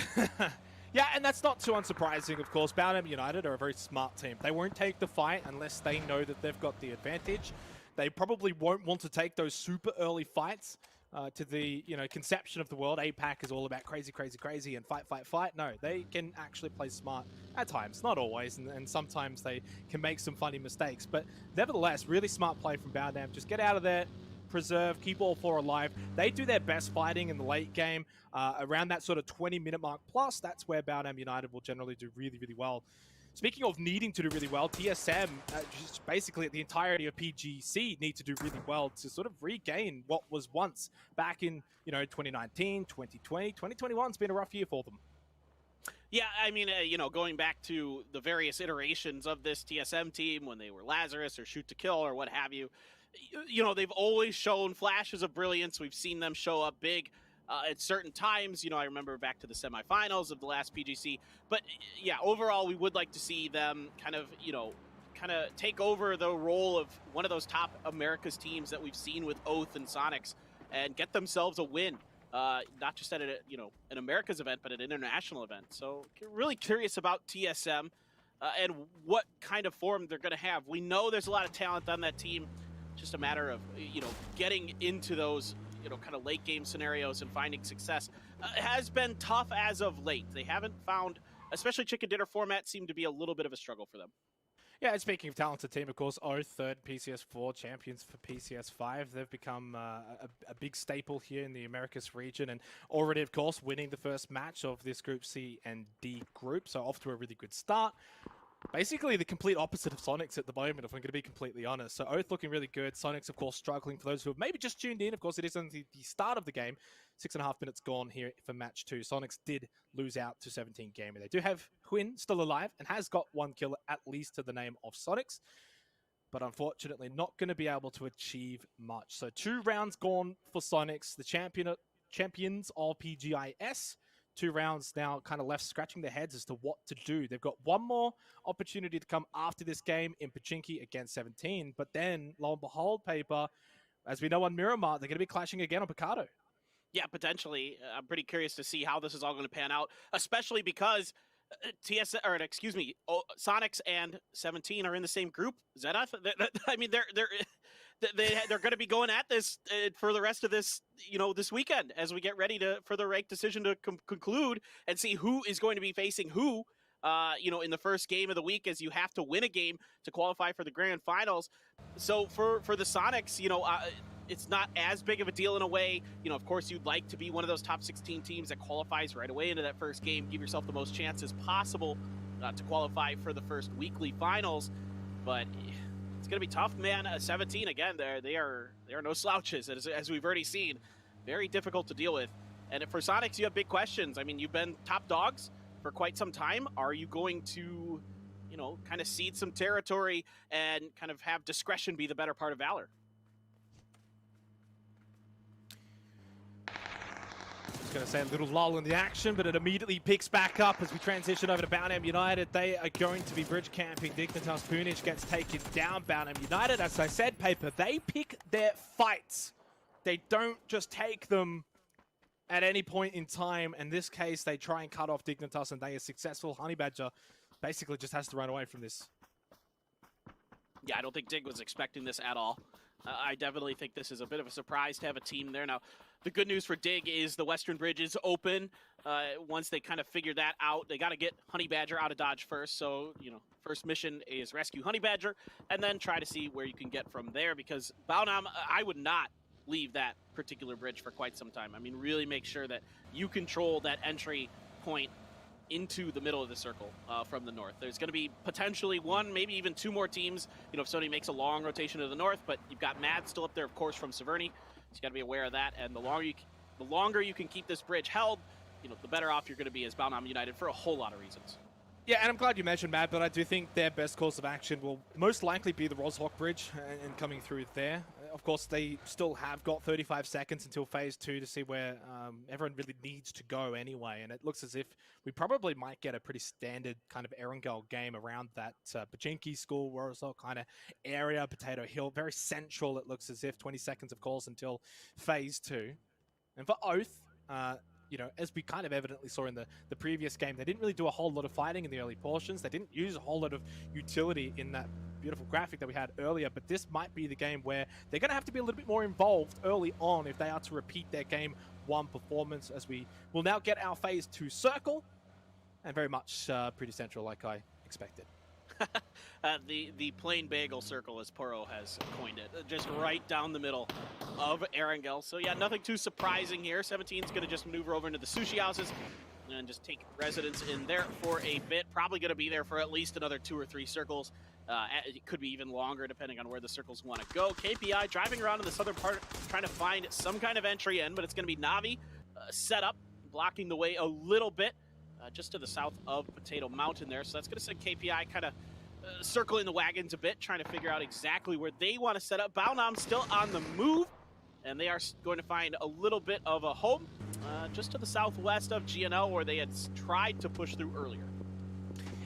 Yeah, and that's not too unsurprising, of course. Baonam United are a very smart team. They won't take the fight unless they know that they've got the advantage. They probably won't want to take those super early fights to the conception of the world. APAC is all about crazy, crazy, crazy and fight, fight, fight. No, they can actually play smart at times, not always, and sometimes they can make some funny mistakes. But nevertheless, really smart play from Baonam. Just get out of there, preserve, keep all 4 alive. They do their best fighting in the late game, around that sort of 20-minute mark plus. That's where Baonam United will generally do really, really well. Speaking of needing to do really well, TSM, just basically the entirety of PGC need to do really well to sort of regain what was once back in 2019, 2020, 2021's been a rough year for them. Yeah, I mean, going back to the various iterations of this TSM team when they were Lazarus or Shoot to Kill or what have you, they've always shown flashes of brilliance. We've seen them show up big at certain times. I remember back to the semifinals of the last PGC. But yeah, overall, we would like to see them kind of take over the role of one of those top America's teams that we've seen with Oath and Sonics and get themselves a win. Not just at an America's event, but an international event. So really curious about TSM and what kind of form they're going to have. We know there's a lot of talent on that team. Just a matter of getting into those kind of late game scenarios and finding success has been tough as of late. They haven't found, especially chicken dinner format, seemed to be a little bit of a struggle for them. Yeah, and speaking of talented team, of course, Oath, third PCS4 champions for PCS5. They've become a big staple here in the Americas region and already, of course, winning the first match of this Group C and D group. So off to a really good start. Basically the complete opposite of Sonics at the moment, if I'm going to be completely honest. So Oath looking really good. Sonics, of course, struggling. For those who have maybe just tuned in, of course, it is only the start of the game. 6.5 minutes gone here for match 2. Sonics did lose out to 17 Gamer. They do have Huynh still alive and has got 1 kill at least to the name of Sonics, but unfortunately not going to be able to achieve much. So 2 rounds gone for Sonics, the champions of PGIS. 2 rounds now kind of left scratching their heads as to what to do. They've got 1 more opportunity to come after this game in Pachinki against 17, but then, lo and behold, Paper, as we know on Miramar, they're going to be clashing again on Picardo. Yeah, potentially. I'm pretty curious to see how this is all going to pan out, especially because Sonics and 17 are in the same group. Zenith, I mean, they're going to be going at this for the rest of this, this weekend as we get ready for the rank decision to conclude and see who is going to be facing who in the first game of the week, as you have to win a game to qualify for the grand finals. So for the Sonics, it's not as big of a deal in a way. Of course, you'd like to be one of those top 16 teams that qualifies right away into that first game, give yourself the most chances possible to qualify for the first weekly finals. But it's going to be tough, man. 17, again, they are no slouches, as we've already seen. Very difficult to deal with. And for Sonics, you have big questions. I mean, you've been top dogs for quite some time. Are you going to, kind of cede some territory and kind of have discretion be the better part of valor? Just going to say a little lull in the action, but it immediately picks back up as we transition over to Bounham United. They are going to be bridge camping. Dignitas Punic gets taken down. Bounham United, as I said, Paper, they pick their fights. They don't just take them at any point in time. In this case, they try and cut off Dignitas, and they are successful. Honey Badger basically just has to run away from this. Yeah, I don't think Dig was expecting this at all. I definitely think this is a bit of a surprise to have a team there. Now, the good news for Dig is the Western Bridge is open. Once they kind of figure that out, they got to get Honey Badger out of Dodge first. So, first mission is rescue Honey Badger, and then try to see where you can get from there. Because Baunam, I would not leave that particular bridge for quite some time. I mean, really make sure that you control that entry point into the middle of the circle from the north. There's going to be potentially one, maybe even two more teams, if Sony makes a long rotation to the north, but you've got Mad still up there, of course, from Severny. So you got to be aware of that. And the longer you can keep this bridge held, the better off you're going to be as Baunam United for a whole lot of reasons. Yeah, and I'm glad you mentioned Mad, but I do think their best course of action will most likely be the Roshawk Bridge and coming through there. Of course, they still have got 35 seconds until Phase 2 to see where everyone really needs to go anyway, and it looks as if we probably might get a pretty standard kind of Erangel game around that Pachinki School, Warsaw kind of area, Potato Hill, very central. It looks as if 20 seconds of course until Phase 2. And for Oath, as we kind of evidently saw in the previous game, they didn't really do a whole lot of fighting in the early portions. They didn't use a whole lot of utility in that beautiful graphic that we had earlier, but this might be the game where they're going to have to be a little bit more involved early on if they are to repeat their Game 1 performance, as we will now get our Phase 2 circle, and very much pretty central like I expected. The plain bagel circle, as Poro has coined it, just right down the middle of Erangel. So yeah, nothing too surprising here. 17's going to just maneuver over into the sushi houses and just take residence in there for a bit. Probably going to be there for at least another 2 or 3 circles. It could be even longer depending on where the circles want to go. KPI driving around in the southern part, trying to find some kind of entry in, but it's going to be Navi set up, blocking the way a little bit. Just to the south of Potato Mountain there. So that's going to send KPI kind of circling the wagons a bit, trying to figure out exactly where they want to set up. Baunam still on the move, and they are going to find a little bit of a home just to the southwest of GNL, where they had tried to push through earlier.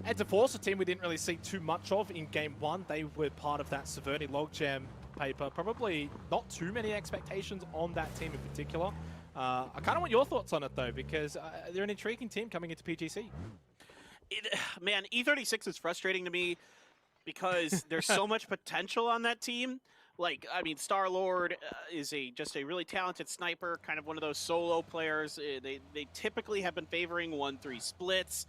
And to force a team we didn't really see too much of in Game 1. They were part of that Severny Logjam paper. Probably not too many expectations on that team in particular. I kind of want your thoughts on it, though, because they're an intriguing team coming into PGC. Man, E36 is frustrating to me because there's so much potential on that team. Like, I mean, Star-Lord is just a really talented sniper, kind of one of those solo players. They typically have been favoring 1-3 splits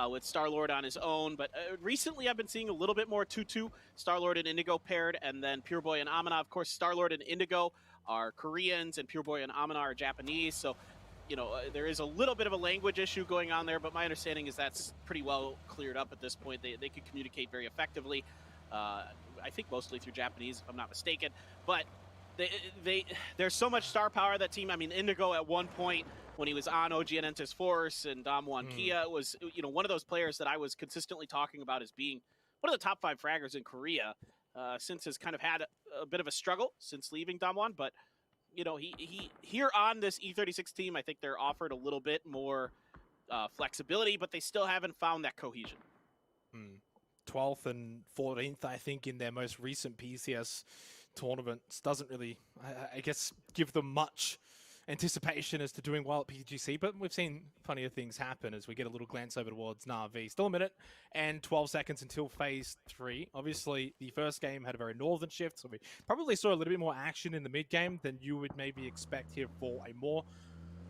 with Star-Lord on his own, but recently I've been seeing a little bit more 2-2, Star-Lord and Indigo paired, and then Pure Boy and Amina. Of course, Star-Lord and Indigo are Koreans, and Pure Boy and Amina are Japanese, so there is a little bit of a language issue going on there, but my understanding is that's pretty well cleared up at this point. They can communicate very effectively. I think mostly through Japanese, if I'm not mistaken. But there's so much star power that team. I mean, Indigo at one point when he was on OG and Entis Force and Damwon Kia was one of those players that I was consistently talking about as being one of the top 5 fraggers in Korea. Since has kind of had a bit of a struggle since leaving Damwon, but he here on this E36 team, I think they're offered a little bit more flexibility, but they still haven't found that cohesion. 12th and 14th, I think, in their most recent PCS tournaments doesn't really, I guess, give them much anticipation as to doing well at PGC, but we've seen funnier things happen as we get a little glance over towards Na'Vi. Still a minute and 12 seconds until Phase 3. Obviously, the first game had a very northern shift, so we probably saw a little bit more action in the mid-game than you would maybe expect here for a more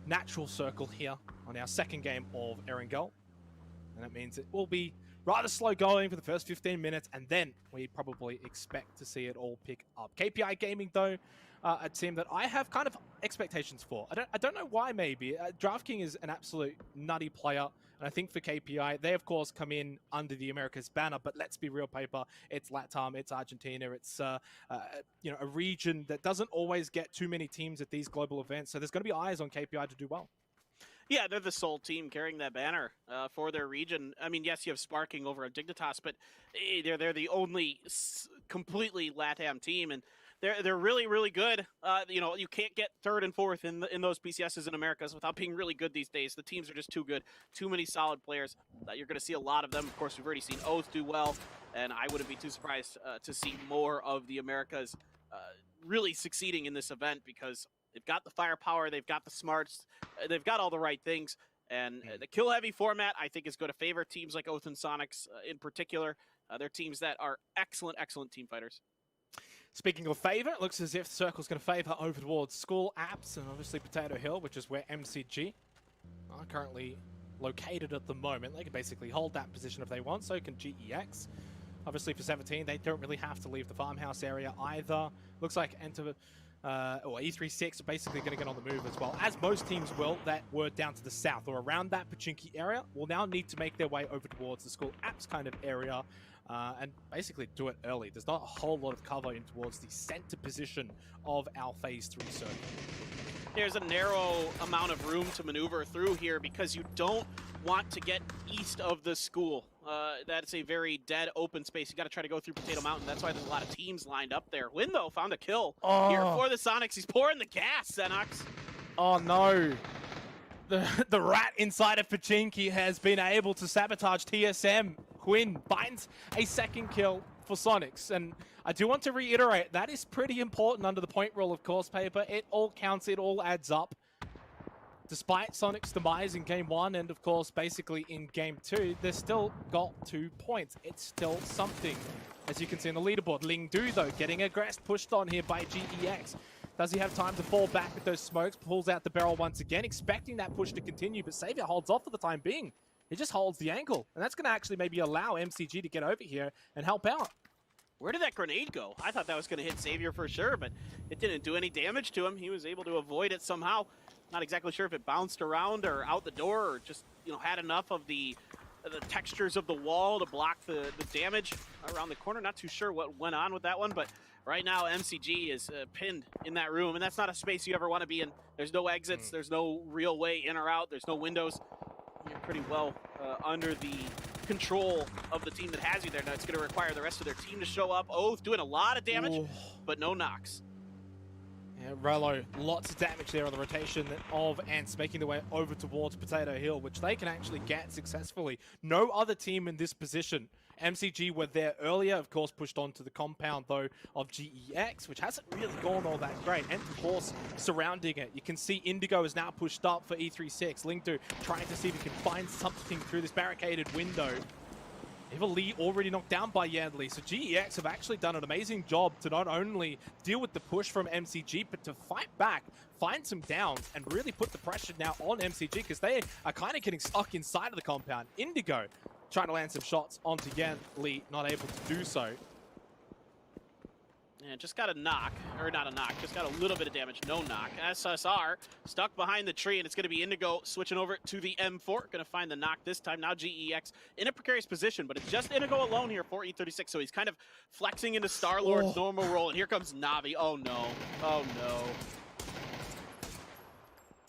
natural circle here on our second game of Erangel. And that means it will be rather slow going for the first 15 minutes, and then we probably expect to see it all pick up. KPI Gaming, though, a team that I have kind of expectations for. I don't know why, maybe. DraftKings is an absolute nutty player, and I think for KPI, they, of course, come in under the Americas banner, but let's be real, Paper. It's LATAM, it's Argentina, it's a region that doesn't always get too many teams at these global events, so there's going to be eyes on KPI to do well. Yeah, they're the sole team carrying that banner for their region. I mean, yes, you have Sparking over at Dignitas, but they're the only completely LATAM team, and they're really, really good. You can't get third and fourth in those PCSs in Americas without being really good these days. The teams are just too good. Too many solid players. You're going to see a lot of them. Of course, we've already seen Oath do well, and I wouldn't be too surprised to see more of the Americas really succeeding in this event, because they've got the firepower, they've got the smarts, they've got all the right things. And the kill-heavy format, I think, is going to favor teams like Oath and Sonics in particular. They're teams that are excellent, excellent team fighters. Speaking of favor, it looks as if Circle's going to favor over towards School Apps and obviously Potato Hill, which is where MCG are currently located at the moment. They can basically hold that position if they want, so can GEX. Obviously for 17, they don't really have to leave the farmhouse area either. Looks like E36 are basically going to get on the move as well, as most teams will that were down to the south or around that Pachinki area will now need to make their way over towards the School Apps kind of area and basically do it early. There's not a whole lot of cover in towards the center position of our Phase 3 circuit. There's a narrow amount of room to maneuver through here because you don't want to get east of the school. That's a very dead open space. You got to try to go through Potato Mountain. That's why there's a lot of teams lined up there. Win, though, found a kill here for the Sonics. He's pouring the gas, Xenox. Oh, no. The rat inside of Pachinki has been able to sabotage TSM. Quinn finds a second kill for Sonics. And I do want to reiterate, that is pretty important under the point rule, of course, Paper. It all counts. It all adds up. Despite Sonic's demise in Game 1 and, of course, basically in Game 2, they've still got 2 points. It's still something. As you can see on the leaderboard, Ling Du, though, getting aggressed, pushed on here by GEX. Does he have time to fall back with those smokes? Pulls out the barrel once again, expecting that push to continue, but Savior holds off for the time being. He just holds the angle, and that's going to actually maybe allow MCG to get over here and help out. Where did that grenade go? I thought that was going to hit Savior for sure, but it didn't do any damage to him. He was able to avoid it somehow. Not exactly sure if it bounced around or out the door or just, had enough of the textures of the wall to block the damage around the corner. Not too sure what went on with that one, but right now MCG is pinned in that room, and that's not a space you ever want to be in. There's no exits. There's no real way in or out. There's no windows. You're pretty well under the control of the team that has you there. Now it's going to require the rest of their team to show up. Oath doing a lot of damage, but no knocks. Yeah, Relo, lots of damage there on the rotation of Ants, making their way over towards Potato Hill, which they can actually get successfully. No other team in this position. MCG were there earlier, of course, pushed onto the compound, though, of GEX, which hasn't really gone all that great. And, of course, surrounding it. You can see Indigo is now pushed up for E36. Lingdu trying to see if he can find something through this barricaded window. Evil Lee already knocked down by Yan Lee, so GEX have actually done an amazing job to not only deal with the push from MCG, but to fight back, find some downs, and really put the pressure now on MCG, because they are kind of getting stuck inside of the compound. Indigo trying to land some shots onto Yan Lee, not able to do so. Yeah, just got a knock, or not a knock, just got a little bit of damage, no knock. SSR stuck behind the tree, and it's going to be Indigo switching over to the M4. Going to find the knock this time. Now GEX in a precarious position, but it's just Indigo alone here for E36, so he's kind of flexing into Star-Lord's normal role, and here comes Navi. Oh no, oh no.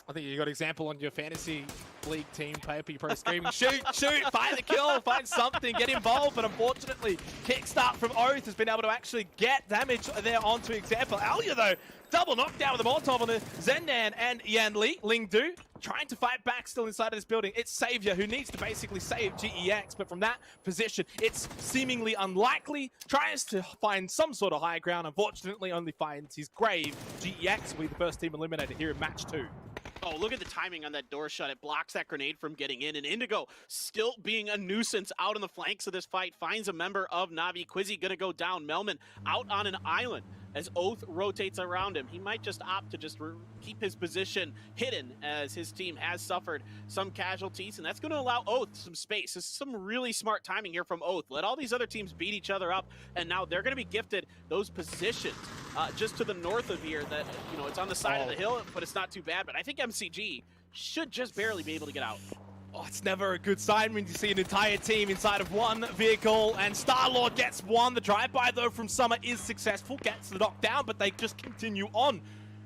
I think you got an example on your fantasy league team, Paper. You're probably screaming, shoot, shoot, find the kill, find something, get involved. But unfortunately, Kickstart from Oath has been able to actually get damage there onto example. Alia, though, double knockdown with a Molotov on the Zendan and Yan Lee. Ling Du trying to fight back still inside of this building. It's Savior who needs to basically save GEX, but from that position, it's seemingly unlikely. Tries to find some sort of higher ground. Unfortunately, only finds his grave. GEX will be the first team eliminated here in match 2. Oh, look at the timing on that door shut. It blocks that grenade from getting in. And Indigo, still being a nuisance out on the flanks of this fight, finds a member of Navi. Quizzy gonna go down. Melman out on an island. as Oath rotates around him. He might just opt to just keep his position hidden as his team has suffered some casualties, and that's going to allow Oath some space. This is some really smart timing here from Oath. Let all these other teams beat each other up, and now they're going to be gifted those positions just to the north of here that, you know, it's on the side of the hill, but it's not too bad. But I think MCG should just barely be able to get out. Oh, it's never a good sign when you see an entire team inside of one vehicle, and Star-Lord gets one. The drive-by, though, from Summer is successful, gets the knockdown, but they just continue on,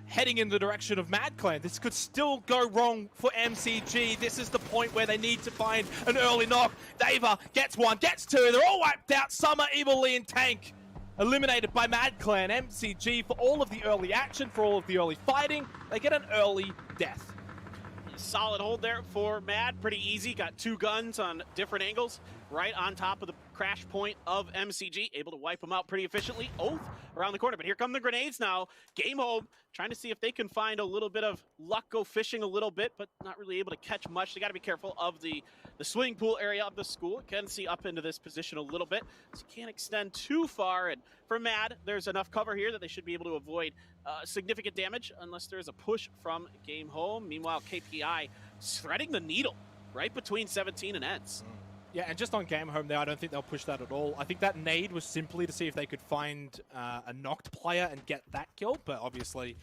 heading in the direction of Mad Clan. This could still go wrong for MCG. This is the point where they need to find an early knock. Dava gets one, gets two. They're all wiped out. Summer, Evil Lee, and Tank eliminated by Mad Clan. MCG, for all of the early action, for all of the early fighting, they get an early death. Solid hold there for Mad. Pretty easy. Got two guns on different angles right on top of the crash point of MCG. Able to wipe them out pretty efficiently. Oath around the corner. But here come the grenades now. Game home. Trying to see if they can find a little bit of luck, go fishing a little bit, but not really able to catch much. They got to be careful of the swimming pool area of the school. Can see up into this position a little bit, so you can't extend too far. And for Mad, there's enough cover here that they should be able to avoid significant damage unless there's a push from Game Home. Meanwhile, KPI threading the needle right between 17 and ends. Yeah, and just on Game Home there, I don't think they'll push that at all. I think that nade was simply to see if they could find a knocked player and get that kill, but obviously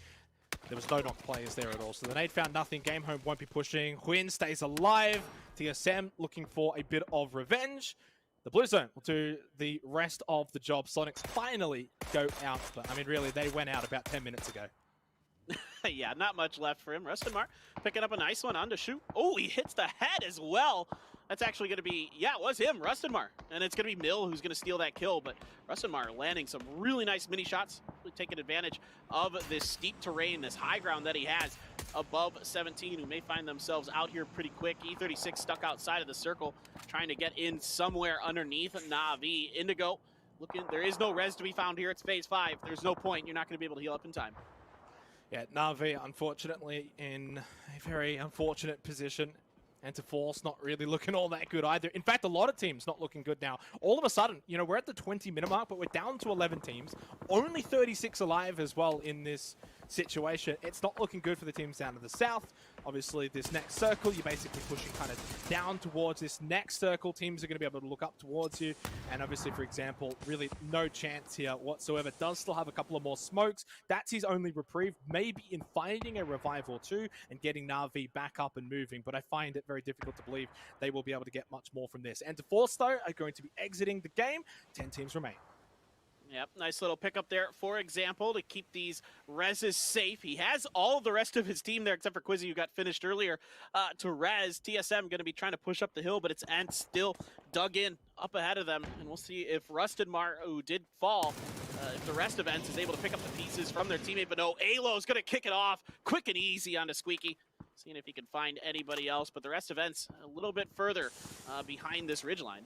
there was no knocked players there at all. So the nade found nothing. Game Home won't be pushing. Huyn stays alive. TSM looking for a bit of revenge. The Blue Zone will do the rest of the job. Sonics finally go out, but I mean, really, they went out about 10 minutes ago. Yeah, not much left for him. Rustinmar picking up a nice one on to shoot. Oh, he hits the head as well. That's actually going to be, yeah, it was him, Rustinmar. And it's going to be Mill who's going to steal that kill, but Rustinmar landing some really nice mini shots, really taking advantage of this steep terrain, this high ground that he has above 17, who may find themselves out here pretty quick. E36 stuck outside of the circle, trying to get in somewhere underneath Na'Vi. Indigo looking, there is no res to be found here. It's phase 5. There's no point. You're not going to be able to heal up in time. Yeah, Na'Vi, unfortunately, in a very unfortunate position. And to Force, not really looking all that good either. In fact, a lot of teams not looking good now. All of a sudden, you know, we're at the 20-minute mark, but we're down to 11 teams. Only 36 alive as well in this situation. It's not looking good for the teams down to the south. Obviously, this next circle, you're basically pushing kind of down towards this next circle. Teams are going to be able to look up towards you. And obviously, for example, really no chance here whatsoever. Does still have a couple of more smokes. That's his only reprieve, maybe in finding a revive or two and getting Na'Vi back up and moving. But I find it very difficult to believe they will be able to get much more from this. And to Force, though, are going to be exiting the game. 10 teams remain. Yep, nice little pickup there, for example, to keep these reses safe. He has all of the rest of his team there, except for Quizzy, who got finished earlier, to res. TSM going to be trying to push up the hill, but it's Ant still dug in up ahead of them. And we'll see if Rustinmar, who did fall, if the rest of Ents is able to pick up the pieces from their teammate. But no, Alo's going to kick it off quick and easy onto Squeaky. Seeing if he can find anybody else, but the rest of Ents a little bit further behind this ridgeline.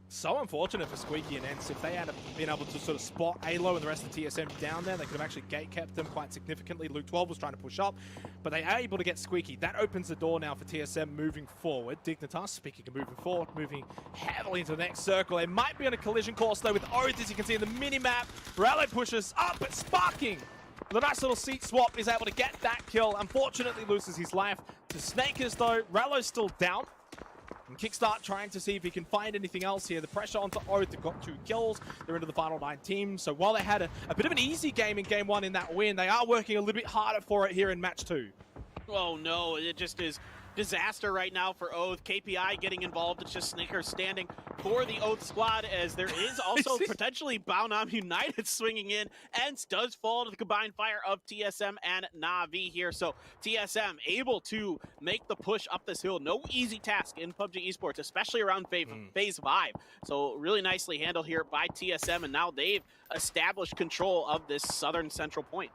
So unfortunate for Squeaky and Ents. If they had been able to sort of spot Alo and the rest of TSM down there, they could have actually gate-kept them quite significantly. Luke 12 was trying to push up, but they are able to get Squeaky. That opens the door now for TSM moving forward. Dignitas, speaking of moving forward, moving heavily into the next circle. They might be on a collision course, though, with Oath, as you can see in the mini-map. Rallo pushes up, but Sparking, with a nice little seat swap, is able to get that kill. Unfortunately, loses his life to Snakers, though. Rallo's still down. And Kickstart trying to see if he can find anything else here. The pressure onto Oath. They've got 2 kills. They're into the final 9 teams. So while they had a bit of an easy game in game 1 in that win, they are working a little bit harder for it here in match 2. Oh no, it just is disaster right now for Oath. KPI getting involved. It's just Snickers standing for the Oath squad, as there is also potentially Baonam United swinging in. Ents does fall to the combined fire of TSM and Na'Vi here. So TSM able to make the push up this hill. No easy task in PUBG Esports, especially around phase 5. So really nicely handled here by TSM, and now they've established control of this southern central point.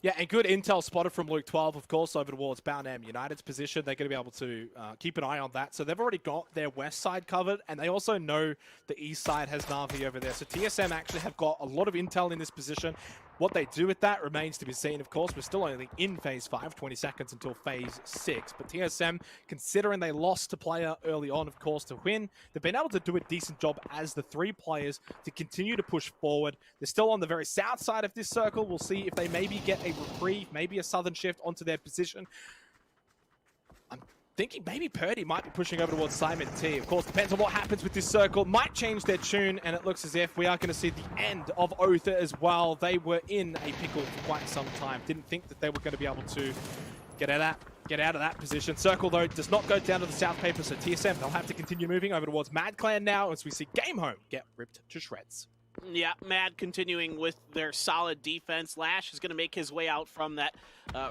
Yeah, and good intel spotted from Luke 12, of course, over towards Baonam United's position. They're going to be able to keep an eye on that. So they've already got their west side covered, and they also know the east side has Na'Vi over there. So TSM actually have got a lot of intel in this position. What they do with that remains to be seen, of course. We're still only in Phase 5, 20 seconds until Phase 6. But TSM, considering they lost a player early on, of course, to win, they've been able to do a decent job as the 3 players to continue to push forward. They're still on the very south side of this circle. We'll see if they maybe get a reprieve, maybe a southern shift onto their position. Thinking maybe Purdy might be pushing over towards Simon T. Of course, depends on what happens with this circle. Might change their tune, and it looks as if we are going to see the end of Otha as well. They were in a pickle for quite some time. Didn't think that they were going to be able to get out of that position. Circle, though, does not go down to the south paper, so TSM, they'll have to continue moving over towards Mad Clan now as we see Game Home get ripped to shreds. Yeah, Mad continuing with their solid defense. Lash is going to make his way out from that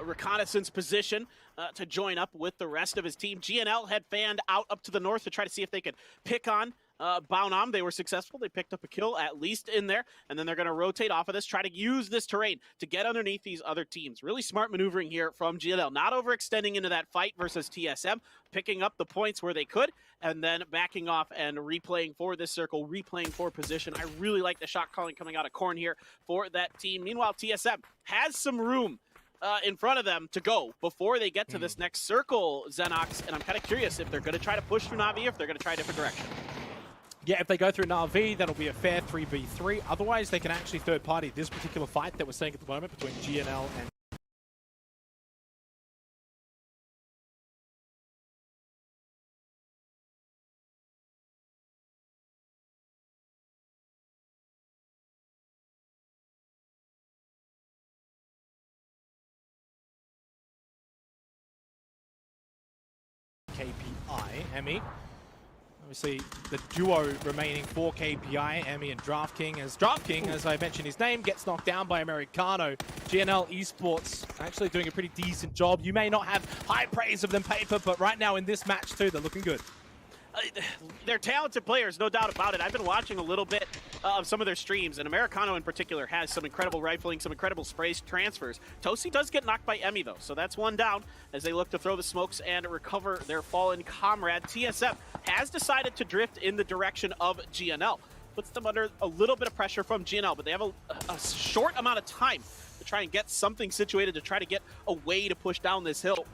reconnaissance position to join up with the rest of his team. GNL had fanned out up to the north to try to see if they could pick on Baunam. They were successful. They picked up a kill, at least in there, and then they're going to rotate off of this, try to use this terrain to get underneath these other teams. Really smart maneuvering here from GNL, not overextending into that fight versus TSM, picking up the points where they could, and then backing off and replaying for this circle, replaying for position. I really like the shot calling coming out of Korn here for that team. Meanwhile, TSM has some room in front of them to go before they get to this next circle, Xenox, and I'm kind of curious if they're going to try to push through Na'Vi or if they're going to try a different direction. Yeah, if they go through Na'Vi, that'll be a fair 3v3. Otherwise, they can actually third-party this particular fight that we're seeing at the moment between GNL and KPI, Emmy. Obviously, the duo remaining for KPI, Emmy and DraftKing. As DraftKing, as I mentioned his name, gets knocked down by Americano. GNL Esports actually doing a pretty decent job. You may not have high praise of them, Paper, but right now in this match too, they're looking good. They're talented players, no doubt about it. I've been watching a little bit of some of their streams, and Americano in particular has some incredible rifling, some incredible sprays, transfers. Tosi does get knocked by Emmy, though, so that's one down as they look to throw the smokes and recover their fallen comrade. TSM has decided to drift in the direction of GNL. Puts them under a little bit of pressure from GNL, but they have a short amount of time to try and get something situated to try to get a way to push down this hill.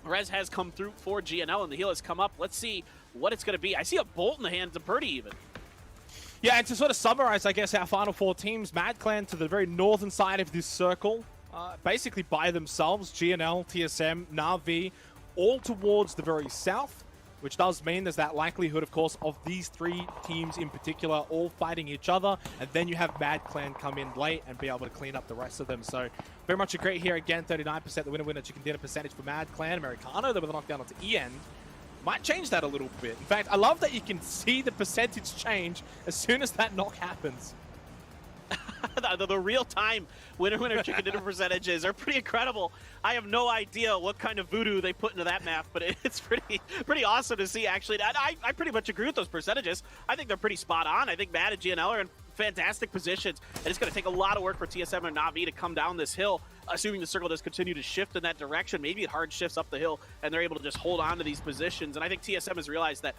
Rez has come through for GNL, and the heal has come up. Let's see what it's going to be. I see a bolt in the hands of Purdy, even. Yeah, and to sort of summarize, I guess, our final 4 teams, Mad Clan to the very northern side of this circle, basically by themselves, GNL, TSM, Na'Vi, all towards the very south, which does mean there's that likelihood, of course, of these 3 teams in particular all fighting each other, and then you have Mad Clan come in late and be able to clean up the rest of them. So very much agree here. Again, 39%, the winner chicken dinner percentage for Mad Clan. Americano, they were knocked down onto E-End. Might change that a little bit. In fact, I love that you can see the percentage change as soon as that knock happens. The real-time winner chicken dinner percentages are pretty incredible. I have no idea what kind of voodoo they put into that math, but it's pretty awesome to see, actually. I pretty much agree with those percentages. I think they're pretty spot on. I think Matt and GNL are in fantastic positions, and it's going to take a lot of work for TSM and Na'Vi to come down this hill, assuming the circle does continue to shift in that direction. Maybe it hard shifts up the hill, and they're able to just hold on to these positions. And I think TSM has realized that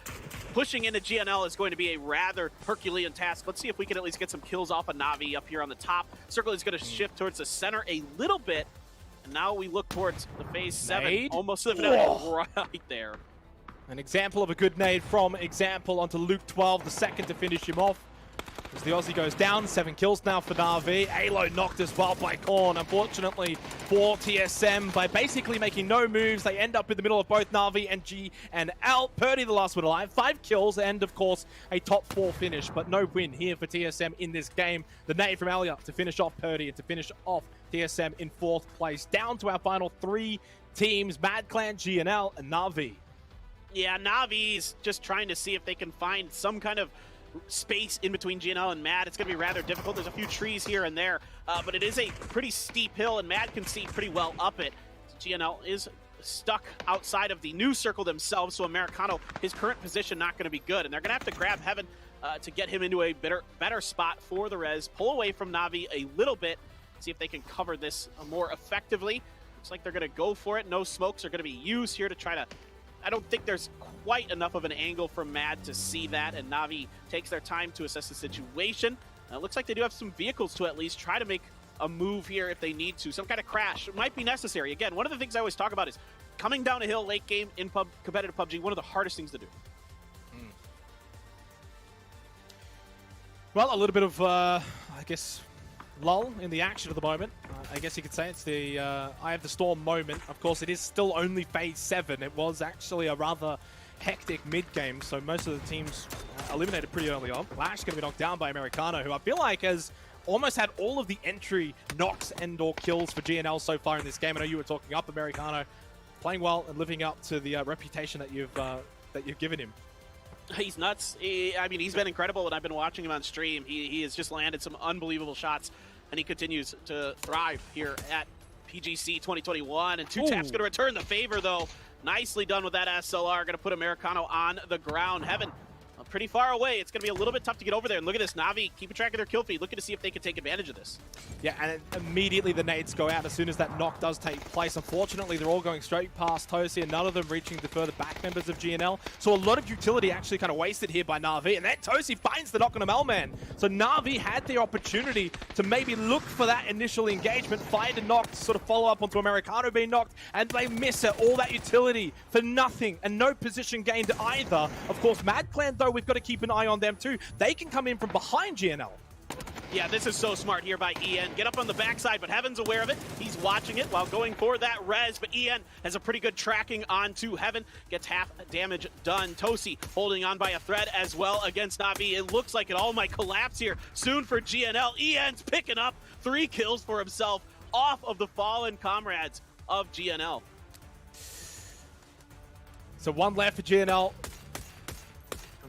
pushing into GNL is going to be a rather Herculean task. Let's see if we can at least get some kills off of Na'Vi up here on the top. Circle is going to shift towards the center a little bit, and now we look towards the phase 7. Nade? Almost right there. An example of a good nade from Example onto Luke 12, the second to finish him off. As the Aussie goes down, 7 kills now for Na'Vi. Alo knocked as well by Korn. Unfortunately for TSM, by basically making no moves, they end up in the middle of both Na'Vi and GNL. Purdy, the last one alive, 5 kills, and of course, a top 4 finish, but no win here for TSM in this game. The nade from Alia to finish off Purdy and to finish off TSM in 4th place. Down to our final 3 teams, Mad Clan, GNL, and Na'Vi. Yeah, Na'Vi's just trying to see if they can find some kind of space in between GNL and Mad. It's going to be rather difficult. There's a few trees here and there, but it is a pretty steep hill, and Mad can see pretty well up it. GNL is stuck outside of the new circle themselves, so Americano, his current position, not going to be good, and they're going to have to grab Heaven to get him into a better spot for the res, pull away from Na'Vi a little bit, see if they can cover this more effectively. Looks like they're going to go for it. No smokes are going to be used here to try to... I don't think there's quite enough of an angle from Mad to see that, and Na'Vi takes their time to assess the situation. It looks like they do have some vehicles to at least try to make a move here if they need to. Some kind of crash might be necessary. Again, one of the things I always talk about is coming down a hill late game in competitive PUBG, one of the hardest things to do. Well, a little bit of, I guess, lull in the action at the moment. I guess you could say it's the Eye of the Storm moment. Of course, it is still only Phase 7. It was actually a rather hectic mid-game, so most of the teams eliminated pretty early on. Lash going to be knocked down by Americano, who I feel like has almost had all of the entry knocks and/or kills for GNL so far in this game. I know you were talking up Americano, playing well and living up to the reputation that you've given him. He's nuts. I mean, he's been incredible, and I've been watching him on stream. He has just landed some unbelievable shots, and he continues to thrive here at PGC 2021. And 2Tap's going to return the favor, though. Nicely done with that SLR. Going to put Americano on the ground. Heaven, pretty far away. It's going to be a little bit tough to get over there. And look at this, Na'Vi keeping track of their kill feed, looking to see if they can take advantage of this. Yeah, and immediately the nades go out as soon as that knock does take place. Unfortunately, they're all going straight past Tosi, and none of them reaching the further back members of GNL. So a lot of utility actually kind of wasted here by Na'Vi, and then Tosi finds the knock on a Melman. So Na'Vi had the opportunity to maybe look for that initial engagement, find a knock to sort of follow up onto Americano being knocked, and they miss it. All that utility for nothing, and no position gained either. Of course, Mad Clan, though, we've got to keep an eye on them too. They can come in from behind GNL. Yeah, this is so smart here by EN. Get up on the backside, but Heaven's aware of it. He's watching it while going for that res, but EN has a pretty good tracking onto Heaven. Gets half damage done. Tosi holding on by a thread as well against Na'Vi. It looks like it all might collapse here soon for GNL. EN's picking up 3 kills for himself off of the fallen comrades of GNL. So 1 left for GNL.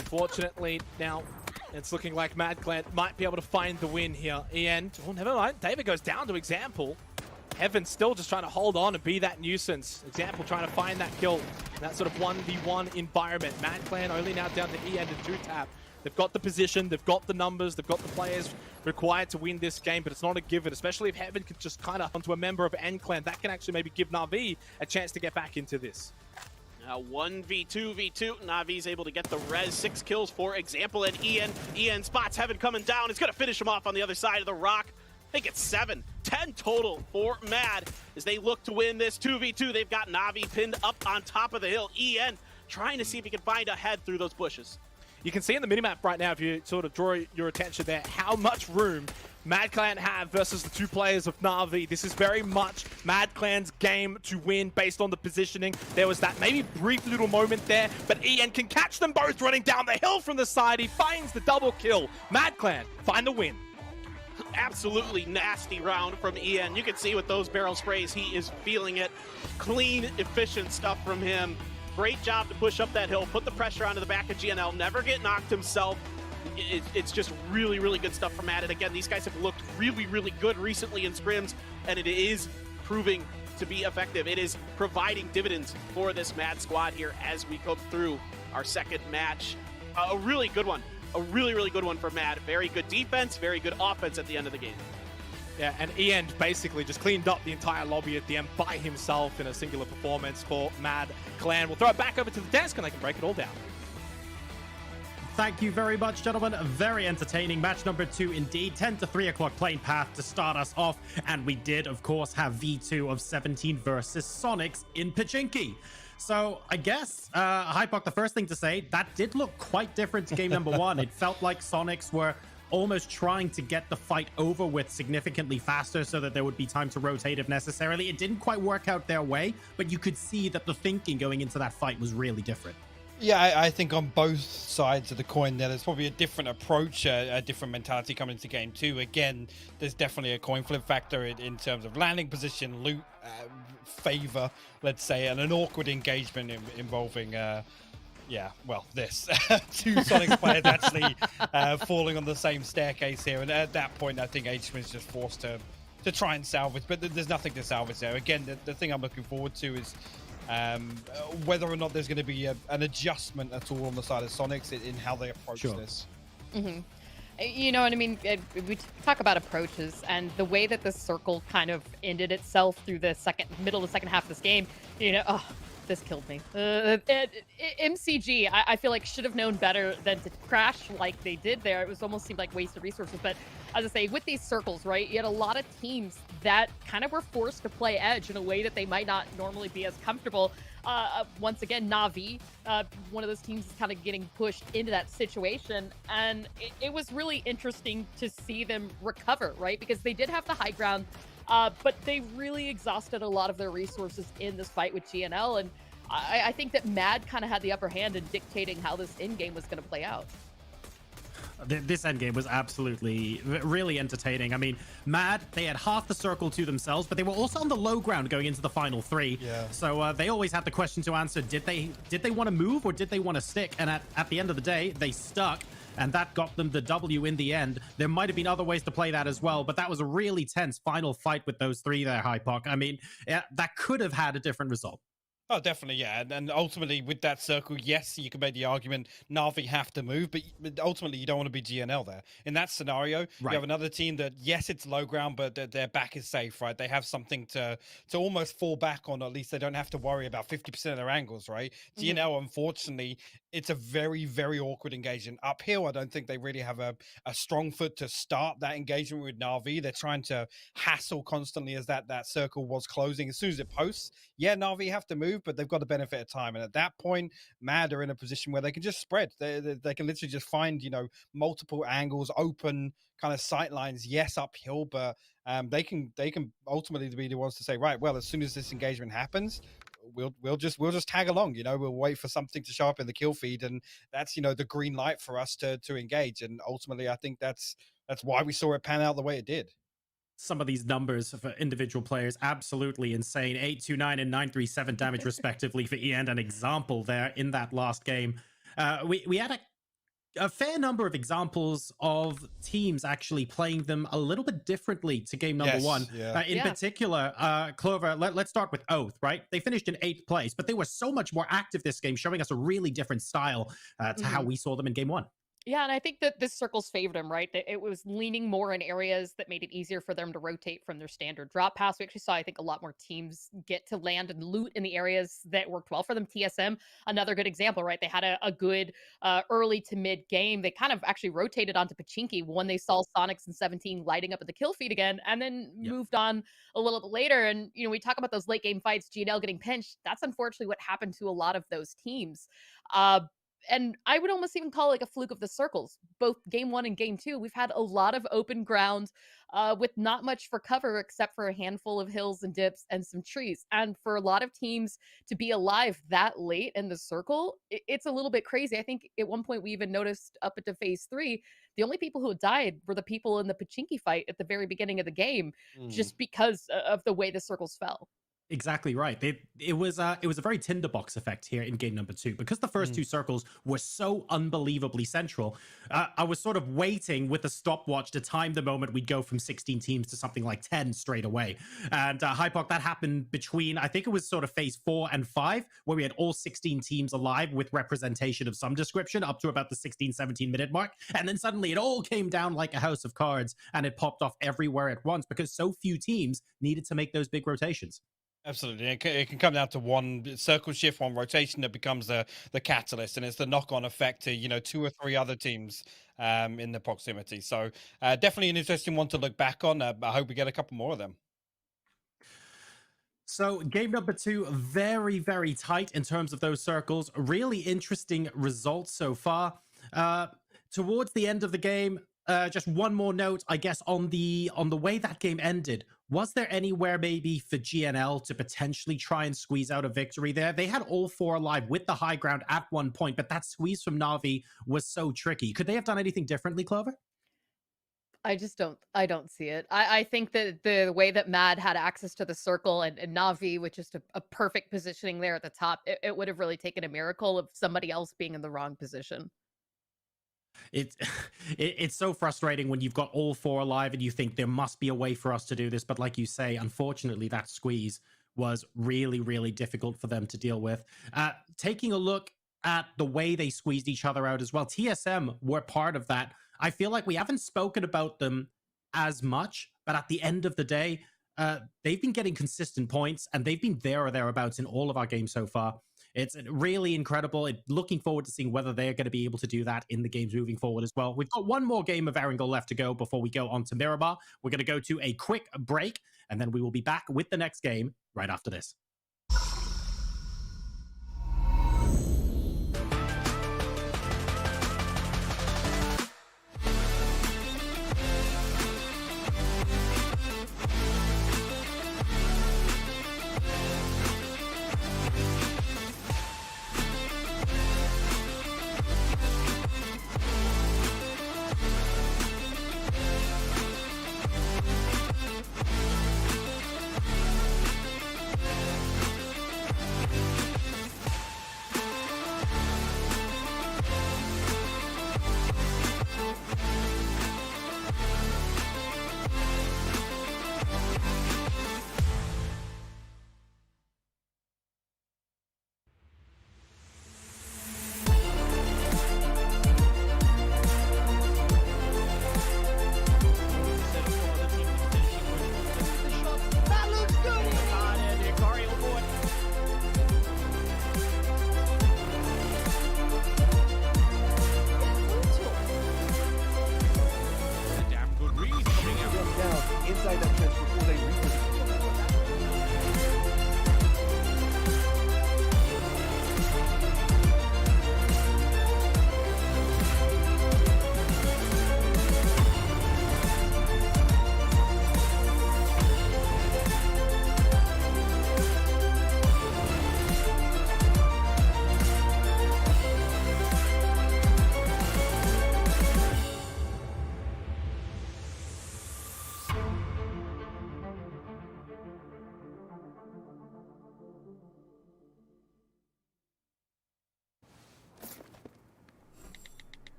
Unfortunately, now it's looking like Mad Clan might be able to find the win here. Ian, oh, never mind. David goes down to Example. Heaven still just trying to hold on and be that nuisance. Example trying to find that kill in that sort of 1v1 environment. Mad Clan only now down to Ian and 2Tap. They've got the position, they've got the numbers, they've got the players required to win this game, but it's not a given, especially if Heaven could just kind of onto a member of N-Clan. That can actually maybe give Na'Vi a chance to get back into this. Now 1v2v2, Na'Vi's able to get the res, 6 kills for Example, and Ian spots Heaven coming down. It's going to finish him off on the other side of the rock. I think it's 7, 10 total for Mad as they look to win this 2v2. They've got Na'Vi pinned up on top of the hill. Ian trying to see if he can find a head through those bushes. You can see in the minimap right now, if you sort of draw your attention there, how much room Mad Clan have versus the 2 players of Na'Vi. This is very much Mad Clan's game to win based on the positioning. There was that maybe brief little moment there, but Ian can catch them both running down the hill from the side. He finds the double kill. Mad Clan find the win. Absolutely nasty round from Ian. You can see with those barrel sprays, he is feeling it. Clean, efficient stuff from him. Great job to push up that hill, put the pressure onto the back of GNL, never get knocked himself. It's just really, really good stuff from Mad. And again, these guys have looked really, really good recently in scrims, and it is proving to be effective. It is providing dividends for this Mad squad here as we go through our second match. A really good one. A really, really good one for Mad. Very good defense, very good offense at the end of the game. Yeah, and Ian basically just cleaned up the entire lobby at the end by himself in a singular performance for Mad Clan. We'll throw it back over to the desk and they can break it all down. Thank you very much, gentlemen. Very entertaining. Match number 2 indeed. 10 to 3 o'clock playing path to start us off. And we did, of course, have V2 of 17 versus Sonics in Pachinki. So I guess, Hypok, the first thing to say, that did look quite different to game number 1. It felt like Sonics were almost trying to get the fight over with significantly faster so that there would be time to rotate if necessarily. It didn't quite work out their way, but you could see that the thinking going into that fight was really different. Yeah, I think on both sides of the coin there's probably a different approach, a different mentality coming into game 2. Again, there's definitely a coin flip factor in terms of landing position, loot, favor, let's say, and an awkward engagement involving this 2 Sonics players actually falling on the same staircase here, and at that point I think HM is just forced to try and salvage, but there's nothing to salvage there. Again, the thing I'm looking forward to is whether or not there's going to be an adjustment at all on the side of Sonics in how they approach this. Mm-hmm. You know what I mean? We talk about approaches, and the way that this circle kind of ended itself through the middle of the second half of this game, this killed me. MCG, I feel like should have known better than to crash like they did there. It was almost seemed like wasted resources, but as I say, with these circles, right, you had a lot of teams that kind of were forced to play edge in a way that they might not normally be as comfortable. Once again, Na'Vi, one of those teams is kind of getting pushed into that situation. And it was really interesting to see them recover, right? Because they did have the high ground, but they really exhausted a lot of their resources in this fight with GNL. And I think that Mad kind of had the upper hand in dictating how this in-game was going to play out. This endgame was absolutely really entertaining. I mean, Mad, they had half the circle to themselves, but they were also on the low ground going into the final three. Yeah. So they always had the question to answer: did they want to move or did they want to stick? And at the end of the day, they stuck, and that got them the W in the end. There might have been other ways to play that as well, but that was a really tense final fight with those three there, Hypoc. I mean, that could have had a different result. Oh, definitely, yeah. And ultimately, with that circle, yes, you can make the argument Na'Vi have to move, but ultimately, you don't want to be GNL there. In that scenario, you have another team that, yes, it's low ground, but their back is safe, right? They have something to almost fall back on, or at least they don't have to worry about 50% of their angles, right? GNL, unfortunately, it's a very, very awkward engagement. Uphill, I don't think they really have a strong foot to start that engagement with Na'Vi. They're trying to hassle constantly as that circle was closing. As soon as it posts, yeah, Na'Vi have to move, but they've got the benefit of time. And at that point, Mad are in a position where they can just spread. They can literally just find, multiple angles, open kind of sight lines, yes, uphill, but they can ultimately be the ones to say, right, well, as soon as this engagement happens, we'll just tag along, we'll wait for something to show up in the kill feed, and that's the green light for us to engage. And ultimately, I think that's why we saw it pan out the way it did. Some of these numbers for individual players, absolutely insane. 829 and 937 damage respectively for EN. An example there in that last game. We had a fair number of examples of teams actually playing them a little bit differently to game number one. Yeah. In particular, Clover, let's start with Oath, right? They finished in 8th place, but they were so much more active this game, showing us a really different style to how we saw them in game one. Yeah, and I think that this circles favored him, right? That it was leaning more in areas that made it easier for them to rotate from their standard drop pass. We actually saw, I think, a lot more teams get to land and loot in the areas that worked well for them. TSM, another good example, right? They had a good early to mid game. They kind of actually rotated onto Pachinki when they saw Sonics and 17 lighting up at the kill feed again, and then moved on a little bit later. And, we talk about those late game fights, GNL getting pinched. That's unfortunately what happened to a lot of those teams. And I would almost even call it like a fluke of the circles. Both game one and game two, we've had a lot of open ground with not much for cover except for a handful of hills and dips and some trees. And for a lot of teams to be alive that late in the circle, it's a little bit crazy. I think at one point we even noticed up into phase 3, the only people who died were the people in the Pachinki fight at the very beginning of the game, just because of the way the circles fell. Exactly right. It was a very tinderbox effect here in game number 2 because the first two circles were so unbelievably central. I was sort of waiting with a stopwatch to time the moment we'd go from 16 teams to something like 10 straight away. And Hypoc, that happened between, I think it was sort of phase 4 and 5, where we had all 16 teams alive with representation of some description up to about the 16, 17 minute mark. And then suddenly it all came down like a house of cards and it popped off everywhere at once because so few teams needed to make those big rotations. Absolutely. It can come down to one circle shift, one rotation that becomes the catalyst, and it's the knock-on effect to 2 or 3 other teams in the proximity. So definitely an interesting one to look back on. I hope we get a couple more of them. So game number 2, very, very tight in terms of those circles. Really interesting results so far. Towards the end of the game, just one more note, I guess, on the way that game ended. Was there anywhere maybe for GNL to potentially try and squeeze out a victory there? They had all 4 alive with the high ground at one point, but that squeeze from Na'Vi was so tricky. Could they have done anything differently, Clover? I don't see it. I think that the way that Mad had access to the circle and Na'Vi with just a perfect positioning there at the top, it would have really taken a miracle of somebody else being in the wrong position. It's so frustrating when you've got all 4 alive and you think there must be a way for us to do this. But like you say, unfortunately, that squeeze was really, really difficult for them to deal with. Taking a look at the way they squeezed each other out as well, TSM were part of that. I feel like we haven't spoken about them as much, but at the end of the day, they've been getting consistent points and they've been there or thereabouts in all of our games so far. It's really incredible. Looking forward to seeing whether they're going to be able to do that in the games moving forward as well. We've got one more game of Erangel left to go before we go on to Miramar. We're going to go to a quick break, and then we will be back with the next game right after this.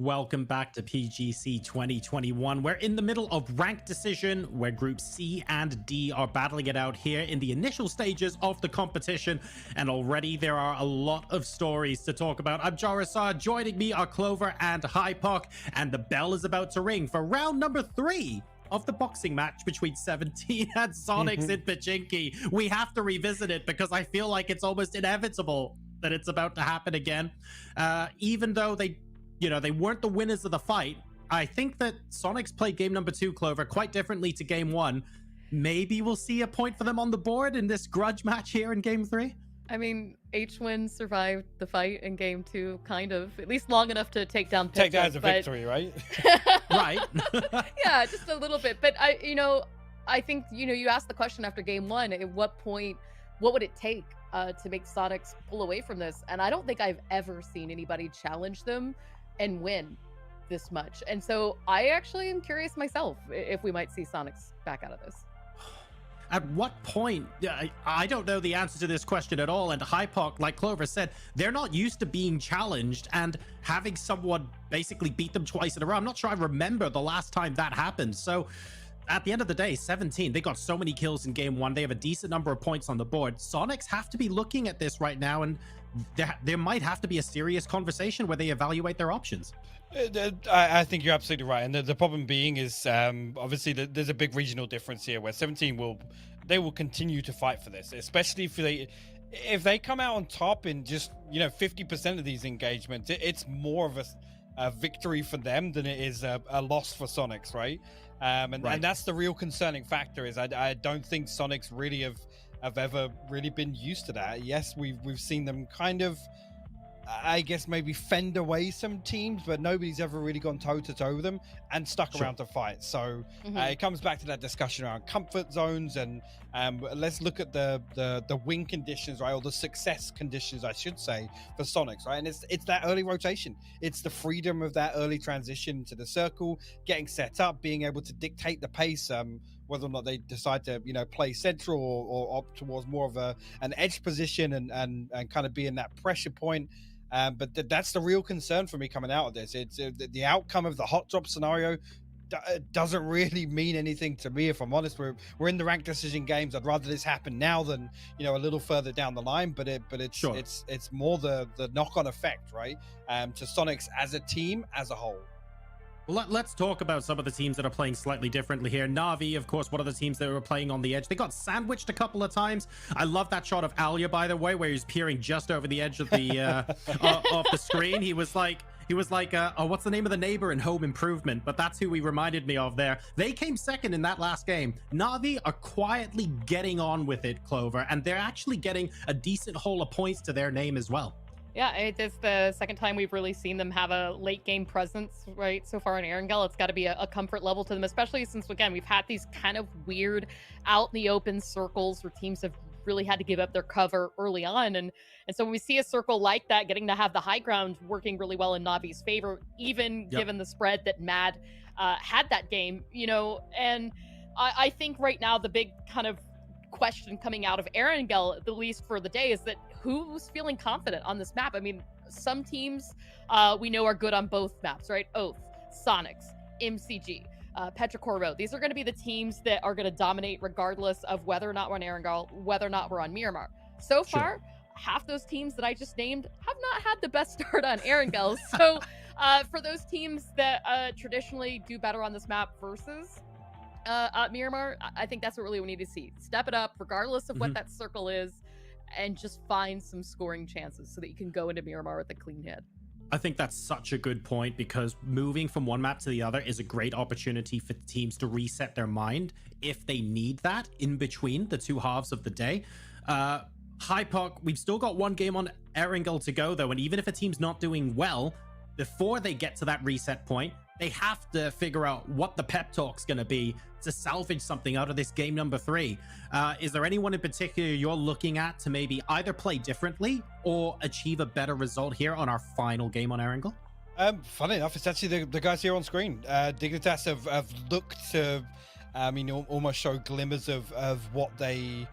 Welcome back to PGC 2021. We're in the middle of ranked decision where groups C and D are battling it out here in the initial stages of the competition. And already there are a lot of stories to talk about. I'm Jarasar, joining me are Clover and Hypoc, and the bell is about to ring for round number 3 of the boxing match between 17 and Sonics in Pachinki. We have to revisit it because I feel like it's almost inevitable that it's about to happen again. Even though they weren't the winners of the fight, I think that Sonics played game number 2, Clover, quite differently to game 1. Maybe we'll see a point for them on the board in this grudge match here in game 3. I mean, H-Win survived the fight in game 2, kind of. At least long enough to take down Piptech. Take that as a victory, right? Right. Yeah, just a little bit. But I think, you asked the question after game 1, at what point, what would it take to make Sonics pull away from this? And I don't think I've ever seen anybody challenge them and win this much. And so I actually am curious myself if we might see Sonics back out of this. At what point? I don't know the answer to this question at all. And Hypoc, like Clover said, they're not used to being challenged and having someone basically beat them twice in a row. I'm not sure I remember the last time that happened. So at the end of the day, 17, they got so many kills in game 1. They have a decent number of points on the board. Sonics have to be looking at this right now, and there might have to be a serious conversation where they evaluate their options. I think you're absolutely right, and the problem being is obviously there's a big regional difference here where 17 will continue to fight for this, especially if they come out on top in just 50% of these engagements. It's more of a victory for them than it is a loss for Sonics, right? And that's the real concerning factor. Is I don't think Sonics really have ever really been used to that. Yes, we've seen them kind of, I guess, maybe fend away some teams, but nobody's ever really gone toe-to-toe with them and stuck around to fight. So it comes back to that discussion around comfort zones, and let's look at the win conditions, right, or the success conditions, I should say, for Sonics, right? And it's that early rotation. It's the freedom of that early transition to the circle, getting set up, being able to dictate the pace, whether or not they decide to play central or opt towards more of an edge position and kind of be in that pressure point. But that's the real concern for me coming out of this. It's the outcome of the hot drop scenario doesn't really mean anything to me, if I'm honest. We're in the ranked decision games. I'd rather this happen now than a little further down the line. But it's more the knock-on effect, right? To Sonics as a team as a whole. Well, let's talk about some of the teams that are playing slightly differently here. Na'Vi, of course, one of the teams that were playing on the edge. They got sandwiched a couple of times. I love that shot of Alia, by the way, where he's peering just over the edge of the of the screen. He was like, oh, what's the name of the neighbor in Home Improvement? But that's who he reminded me of there. They came second in that last game. Na'Vi are quietly getting on with it, Clover, and they're actually getting a decent haul of points to their name as well. Yeah, it's the second time we've really seen them have a late game presence, right? So far in Erangel, it's got to be a comfort level to them, especially since, again, we've had these kind of weird out in the open circles where teams have really had to give up their cover early on. And so when we see a circle like that, getting to have the high ground working really well in Na'Vi's favor, even given the spread that Mad had that game, and I think right now the big kind of question coming out of Erangel, at least for the day, is that who's feeling confident on this map? I mean, some teams we know are good on both maps, right? Oath, Sonics, MCG, Petrichor. These are going to be the teams that are going to dominate regardless of whether or not we're on Erangel, whether or not we're on Miramar. So far, half those teams that I just named have not had the best start on Erangel. So for those teams that traditionally do better on this map versus Miramar, I think that's what really we need to see. Step it up, regardless of what that circle is, and just find some scoring chances so that you can go into Miramar with a clean head. I think that's such a good point, because moving from one map to the other is a great opportunity for teams to reset their mind if they need that in between the two halves of the day. Hypoc, we've still got one game on Erangel to go, though, and even if a team's not doing well, before they get to that reset point, they have to figure out what the pep talk's going to be to salvage something out of this game number 3. Is there anyone in particular you're looking at to maybe either play differently or achieve a better result here on our final game on Erangel? Funny enough, it's actually the guys here on screen. Dignitas have looked to, almost show glimmers of what they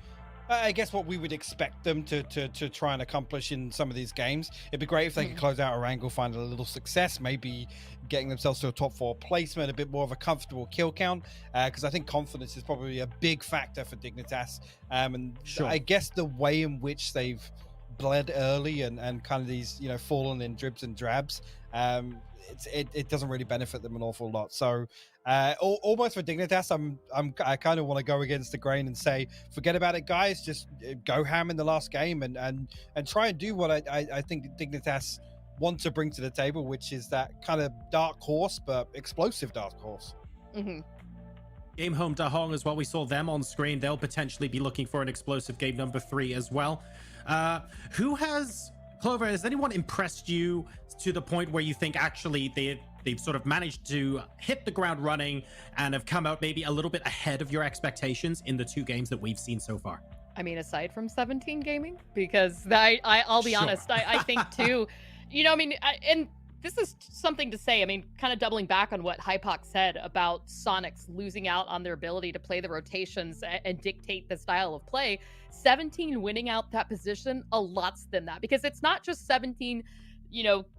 I guess what we would expect them to try and accomplish in some of these games. It'd be great if they could close out a wrangle, find a little success, maybe getting themselves to a top 4 placement, a bit more of a comfortable kill count, because I think confidence is probably a big factor for Dignitas. And I guess the way in which they've bled early and kind of these, fallen in dribs and drabs, it doesn't really benefit them an awful lot. So almost for Dignitas, I kind of want to go against the grain and say, forget about it, guys. Just go ham in the last game and try and do what I think Dignitas want to bring to the table, which is that kind of dark horse, but explosive dark horse. Game home Dahong as well. We saw them on screen. They'll potentially be looking for an explosive game number 3 as well. Clover, has anyone impressed you to the point where you think actually they've sort of managed to hit the ground running and have come out maybe a little bit ahead of your expectations in the 2 games that we've seen so far? I mean, aside from 17 Gaming, because I'll be honest, I think too, and this is something to say. I mean, kind of doubling back on what Hypox said about Sonics losing out on their ability to play the rotations and dictate the style of play. 17 winning out that position a lot's than that, because it's not just 17,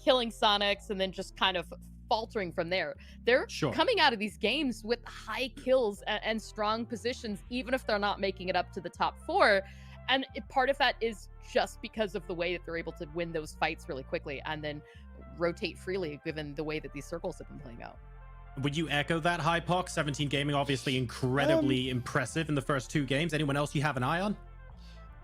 killing Sonics and then just kind of faltering from there. They're coming out of these games with high kills and strong positions, even if they're not making it up to the top 4. And part of that is just because of the way that they're able to win those fights really quickly and then rotate freely, given the way that these circles have been playing out. Would you echo that, Hypox? 17 Gaming obviously incredibly impressive in the first 2 games. Anyone else you have an eye on?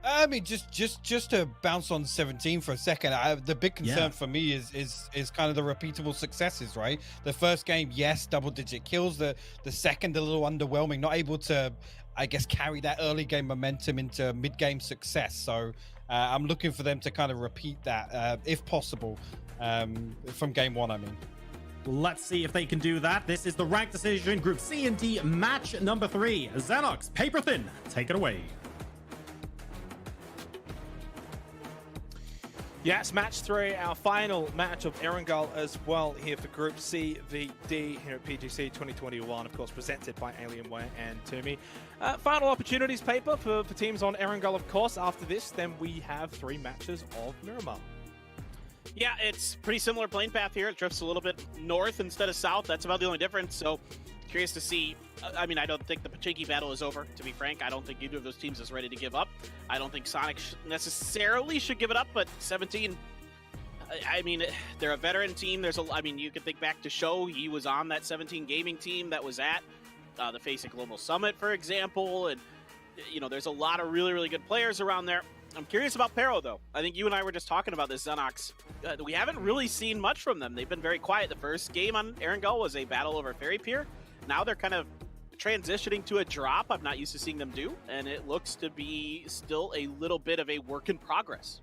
I mean, just to bounce on 17 for a second, the big concern for me is kind of the repeatable successes, right? The first game, yes, double-digit kills. The second, a little underwhelming, not able to, I guess, carry that early game momentum into mid-game success. So I'm looking for them to kind of repeat that, if possible, from game 1, I mean. Let's see if they can do that. This is the ranked decision, Group C and D, match number 3. Xenox, paper thin, take it away. Yes, match 3, our final match of Erangel as well here for Group C v D here at PGC 2021, of course presented by Alienware and Toomey. Final opportunities paper for teams on Erangel, of course. After this, then we have 3 matches of Miramar. Yeah, it's pretty similar plane path here. It drifts a little bit north instead of south. That's about the only difference. So curious to see. I mean, I don't think the Pachinki battle is over, to be frank. I don't think either of those teams is ready to give up. I don't think Sonic necessarily should give it up, but 17, I mean, they're a veteran team. I mean, you can think back to Sho. He was on that 17 Gaming team that was at the FACEIT Global Summit, for example. And, there's a lot of really, really good players around there. I'm curious about Pero, though. I think you and I were just talking about this, Xenox. We haven't really seen much from them. They've been very quiet. The first game on Erangel was a battle over Fairy Pier. Now they're kind of transitioning to a drop I'm not used to seeing them do, and it looks to be still a little bit of a work in progress.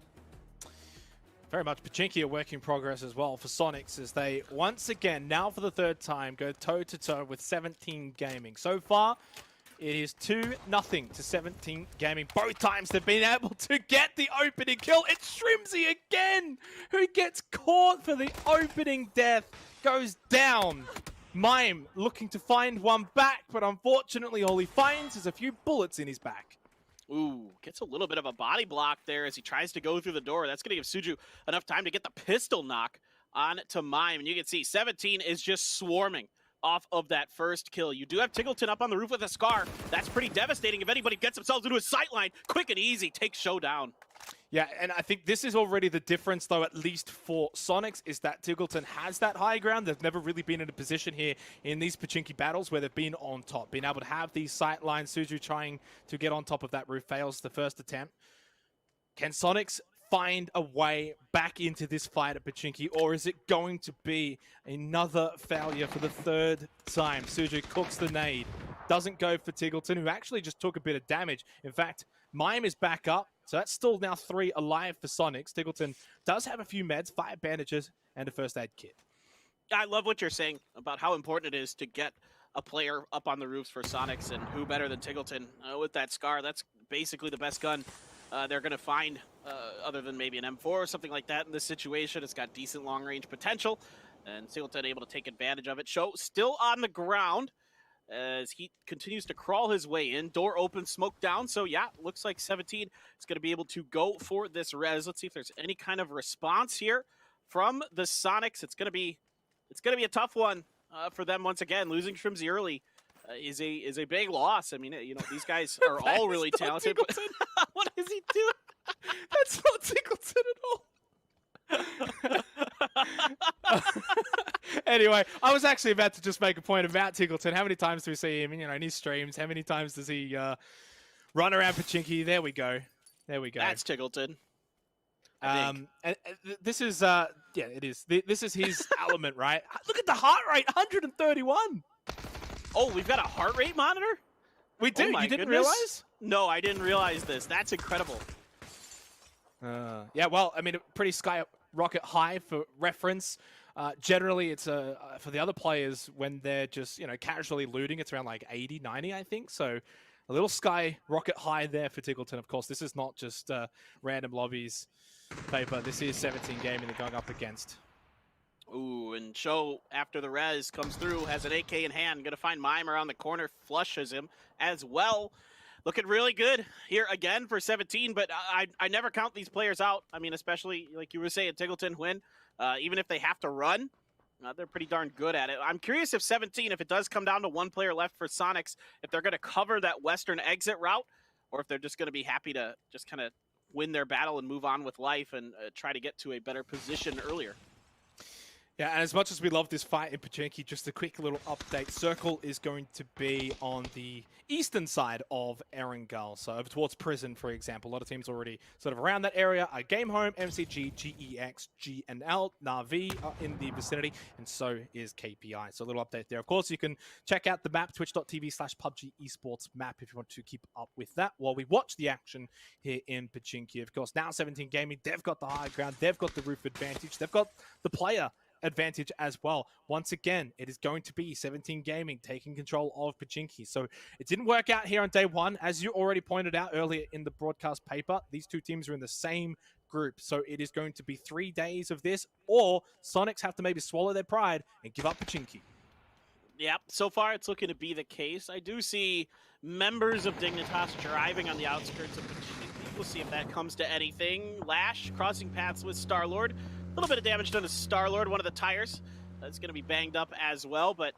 Very much Pachinki a work in progress as well for Sonics, as they once again, now for the 3rd time, go toe-to-toe with 17 Gaming. So far, it is 2-0 to 17 Gaming. Both times they've been able to get the opening kill. It's Shrimsy again, who gets caught for the opening death, goes down. Mime looking to find one back, but unfortunately all he finds is a few bullets in his back. Ooh, gets a little bit of a body block there as he tries to go through the door. That's going to give Suju enough time to get the pistol knock on to Mime. And you can see 17 is just swarming off of that first kill. You do have Tiggleton up on the roof with a scar. That's pretty devastating. If anybody gets themselves into a sightline, quick and easy, take Sho down. Yeah, and I think this is already the difference, though, at least for Sonics, is that Tiggleton has that high ground. They've never really been in a position here in these Pachinki battles where they've been on top, being able to have these sight lines. Suzu trying to get on top of that roof, fails the first attempt. Can Sonics find a way back into this fight at Pachinki, or is it going to be another failure for the 3rd time? Suzu cooks the nade, doesn't go for Tiggleton, who actually just took a bit of damage. In fact, Mime is back up, so that's still now 3 alive for Sonics. Tiggleton does have a few meds, 5 bandages, and a first aid kit. I love what you're saying about how important it is to get a player up on the roofs for Sonics, and who better than Tiggleton with that scar. That's basically the best gun they're going to find, other than maybe an M4 or something like that in this situation. It's got decent long-range potential, and Tiggleton able to take advantage of it. Sho still on the ground. as he continues to crawl his way in. Door open, smoke down. So yeah, looks like 17 is going to be able to go for this res. Let's see if there's any kind of response here from the Sonics. It's going to be a tough one for them once again. Losing Shrimzy early is a big loss. I mean, you know, these guys are all really talented. But what is he doing? That's not Tickleton at all. Anyway, I was actually about to just make a point about Tickleton. How many times do we see him, you know, in his streams? How many times does he run around Pachinki? There we go. There we go. That's Tickleton. And this is yeah, it is. This is his element, right? Look at the heart rate, 131. Oh, we've got a heart rate monitor? We do. Oh, you didn't goodness. realize? No, I didn't realize this. That's incredible. Yeah, well, I mean, pretty skyrocket high for reference. Generally, it's for the other players when they're just, you know, casually looting, it's around like 80, 90, I think. So a little skyrocket high there for Tickleton. Of course, this is not just random lobbies paper. This is 17 gaming they're going up against. Ooh, and Cho, after the res, comes through, has an AK in hand, gonna find Mime around the corner, flushes him as well. Looking really good here again for 17, but I never count these players out. I mean, especially, like you were saying, Tickleton, Hwin, even if they have to run, they're pretty darn good at it. I'm curious if 17, if it does come down to one player left for Sonics, if they're gonna cover that western exit route, or if they're just gonna be happy to just kind of win their battle and move on with life and try to get to a better position earlier. Yeah, and as much as we love this fight in Pachinki, just a quick little update. Circle is going to be on the eastern side of Erangel, so over towards Prison, for example. A lot of teams already sort of around that area. Game Home, MCG, GEX, GNL, Na'Vi are in the vicinity, and so is KPI. So a little update there. Of course, you can check out the map, twitch.tv/PUBG Esports map, if you want to keep up with that while we watch the action here in Pachinki. Of course, now 17 Gaming, they've got the high ground, they've got the roof advantage, they've got the player advantage as well. Once again, it is going to be 17 Gaming taking control of Pachinki. So it didn't work out here on day one. As you already pointed out earlier in the broadcast paper, these two teams are in the same group. So it is going to be 3 days of this, or Sonics have to maybe swallow their pride and give up Pachinki. Yep, so far it's looking to be the case. I do see members of Dignitas driving on the outskirts of Pachinki. We'll see if that comes to anything. Lash crossing paths with Star-Lord. A little bit of damage done to Star-Lord, one of the tires. That's going to be banged up as well, but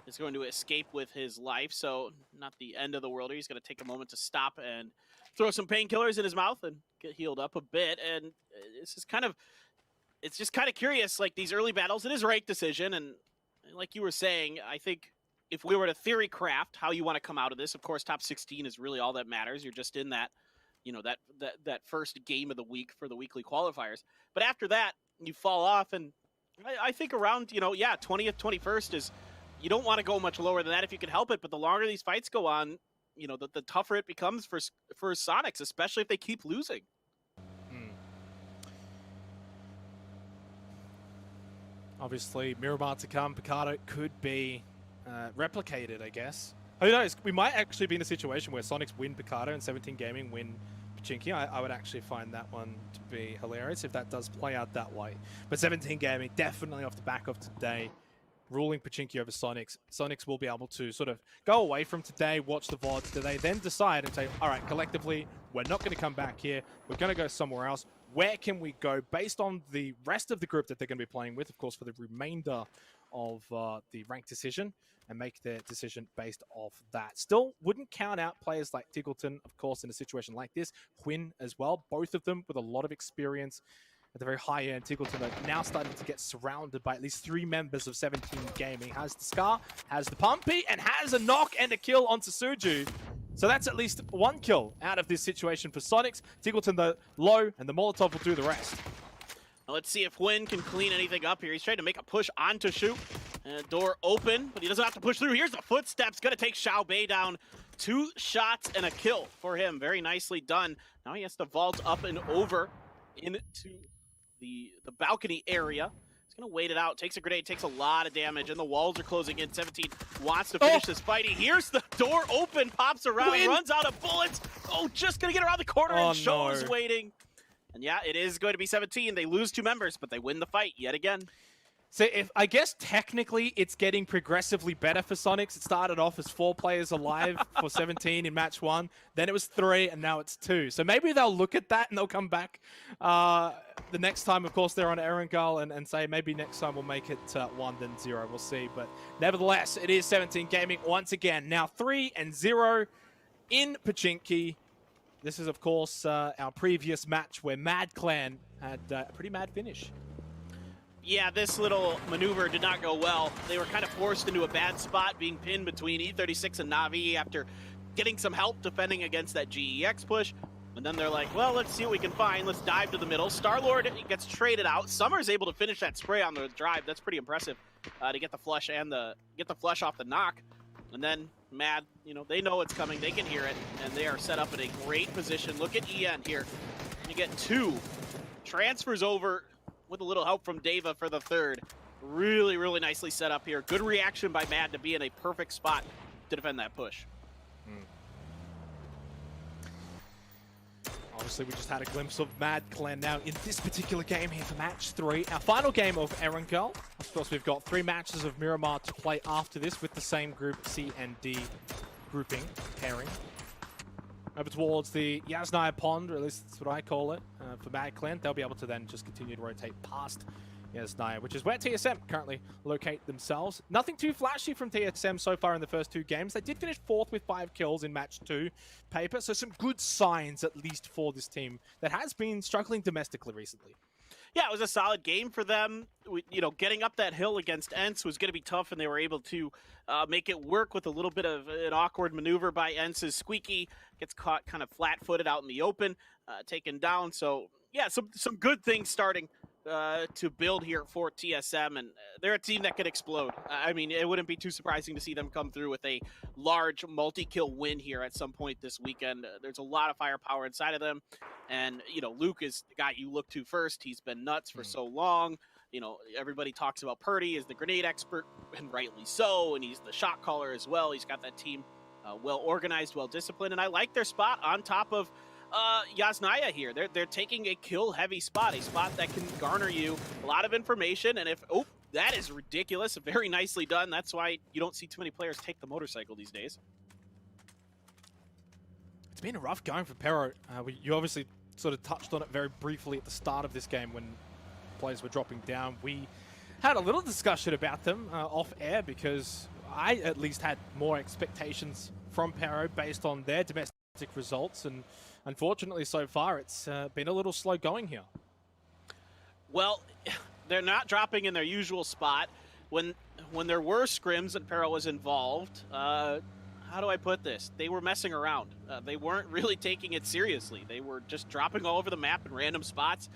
is going to escape with his life, so not the end of the world. He's going to take a moment to stop and throw some painkillers in his mouth and get healed up a bit. And it's just kind of curious, like these early battles. It is a right decision, and like you were saying, I think if we were to theory craft how you want to come out of this, of course, top 16 is really all that matters. You're just in that, you know, that first game of the week for the weekly qualifiers. But after that, you fall off, and I think around, you know, yeah, 20th, 21st is, you don't want to go much lower than that if you can help it, but the longer these fights go on, you know, the tougher it becomes for Sonics, especially if they keep losing. Obviously, Miramar to come, Picardo could be replicated, I guess. Who knows? We might actually be in a situation where Sonics win Picardo and 17 Gaming win Pachinki. I would actually find that one to be hilarious if that does play out that way. But 17 Gaming, definitely off the back of today, ruling Pachinki over Sonics. Sonics will be able to sort of go away from today, watch the VODs today, then decide and say, all right, collectively, we're not going to come back here. We're going to go somewhere else. Where can we go based on the rest of the group that they're going to be playing with, of course, for the remainder of the ranked decision, and make their decision based off that. Still wouldn't count out players like Tickleton, of course, in a situation like this. Hwin as well, both of them with a lot of experience at the very high end. Tickleton now starting to get surrounded by at least 3 members of 17 Gaming. Has the Scar, has the Pumpy, and has a knock and a kill onto Suju. So that's at least 1 kill out of this situation for Sonics. Tickleton, the low, and the Molotov will do the rest. Now let's see if Hwin can clean anything up here. He's trying to make a push onto Shu. Door open, but he doesn't have to push through. Here's the footsteps. Going to take Xiao Bei down. 2 shots and a kill for him. Very nicely done. Now he has to vault up and over into the balcony area. He's going to wait it out. Takes a grenade, takes a lot of damage, and the walls are closing in. 17 wants to finish this fight. He hears the door open, pops around, runs out of bullets. Oh, just going to get around the corner, and Show is waiting. And yeah, it is going to be 17. They lose 2 members, but they win the fight yet again. So if I guess technically it's getting progressively better for Sonics. It started off as 4 players alive for 17 in match 1. Then it was 3, and now it's 2. So maybe they'll look at that and they'll come back the next time. Of course, they're on Erangel and say maybe next time we'll make it 1 then 0. We'll see. But nevertheless, it is 17 Gaming once again. Now 3-0 in Pachinki. This is of course our previous match where Mad Clan had a pretty mad finish. Yeah, this little maneuver did not go well. They were kind of forced into a bad spot, being pinned between E36 and Na'Vi after getting some help defending against that GEX push. And then they're like, well, let's see what we can find. Let's dive to the middle. Star-Lord gets traded out. Summer's able to finish that spray on the drive. That's pretty impressive to get the flush and get the flush off the knock. And then Mad, you know, they know it's coming. They can hear it, and they are set up in a great position. Look at EN here. You get 2 transfers over with a little help from Deva for the 3rd. Really, really nicely set up here. Good reaction by Mad to be in a perfect spot to defend that push. Obviously, we just had a glimpse of Mad Clan now in this particular game here for match 3. Our final game of Erangel. Of course, we've got 3 matches of Miramar to play after this with the same group C and D grouping, pairing. Over towards the Yasnaya Pond, or at least that's what I call it, for Mad Clan. They'll be able to then just continue to rotate past Yasnaya, which is where TSM currently locate themselves. Nothing too flashy from TSM so far in the first 2 games. They did finish 4th with 5 kills in match 2 paper, so some good signs at least for this team that has been struggling domestically recently. Yeah, it was a solid game for them. You know, getting up that hill against Ents was going to be tough, and they were able to make it work with a little bit of an awkward maneuver by Ents. Squeaky gets caught kind of flat-footed out in the open, taken down. So, yeah, some good things starting to build here for TSM, and they're a team that could explode. I mean, it wouldn't be too surprising to see them come through with a large multi-kill win here at some point this weekend. There's a lot of firepower inside of them, and, you know, Luke is the guy you look to first. He's been nuts for so long. You know, everybody talks about Purdy as the grenade expert, and rightly so, and he's the shot caller as well. He's got that team well organized, well disciplined, and I like their spot on top of Yasnaya here. They're taking a kill-heavy spot, a spot that can garner you a lot of information, and if, oh, that is ridiculous, very nicely done. That's why you don't see too many players take the motorcycle these days. It's been a rough going for Pero. You obviously sort of touched on it very briefly at the start of this game when players were dropping down. We had a little discussion about them off air because I at least had more expectations from Pero based on their domestic results, and unfortunately so far it's been a little slow going here. Well, they're not dropping in their usual spot. When there were scrims and Pero was involved, how do I put this? They were messing around. They weren't really taking it seriously. They were just dropping all over the map in random spots.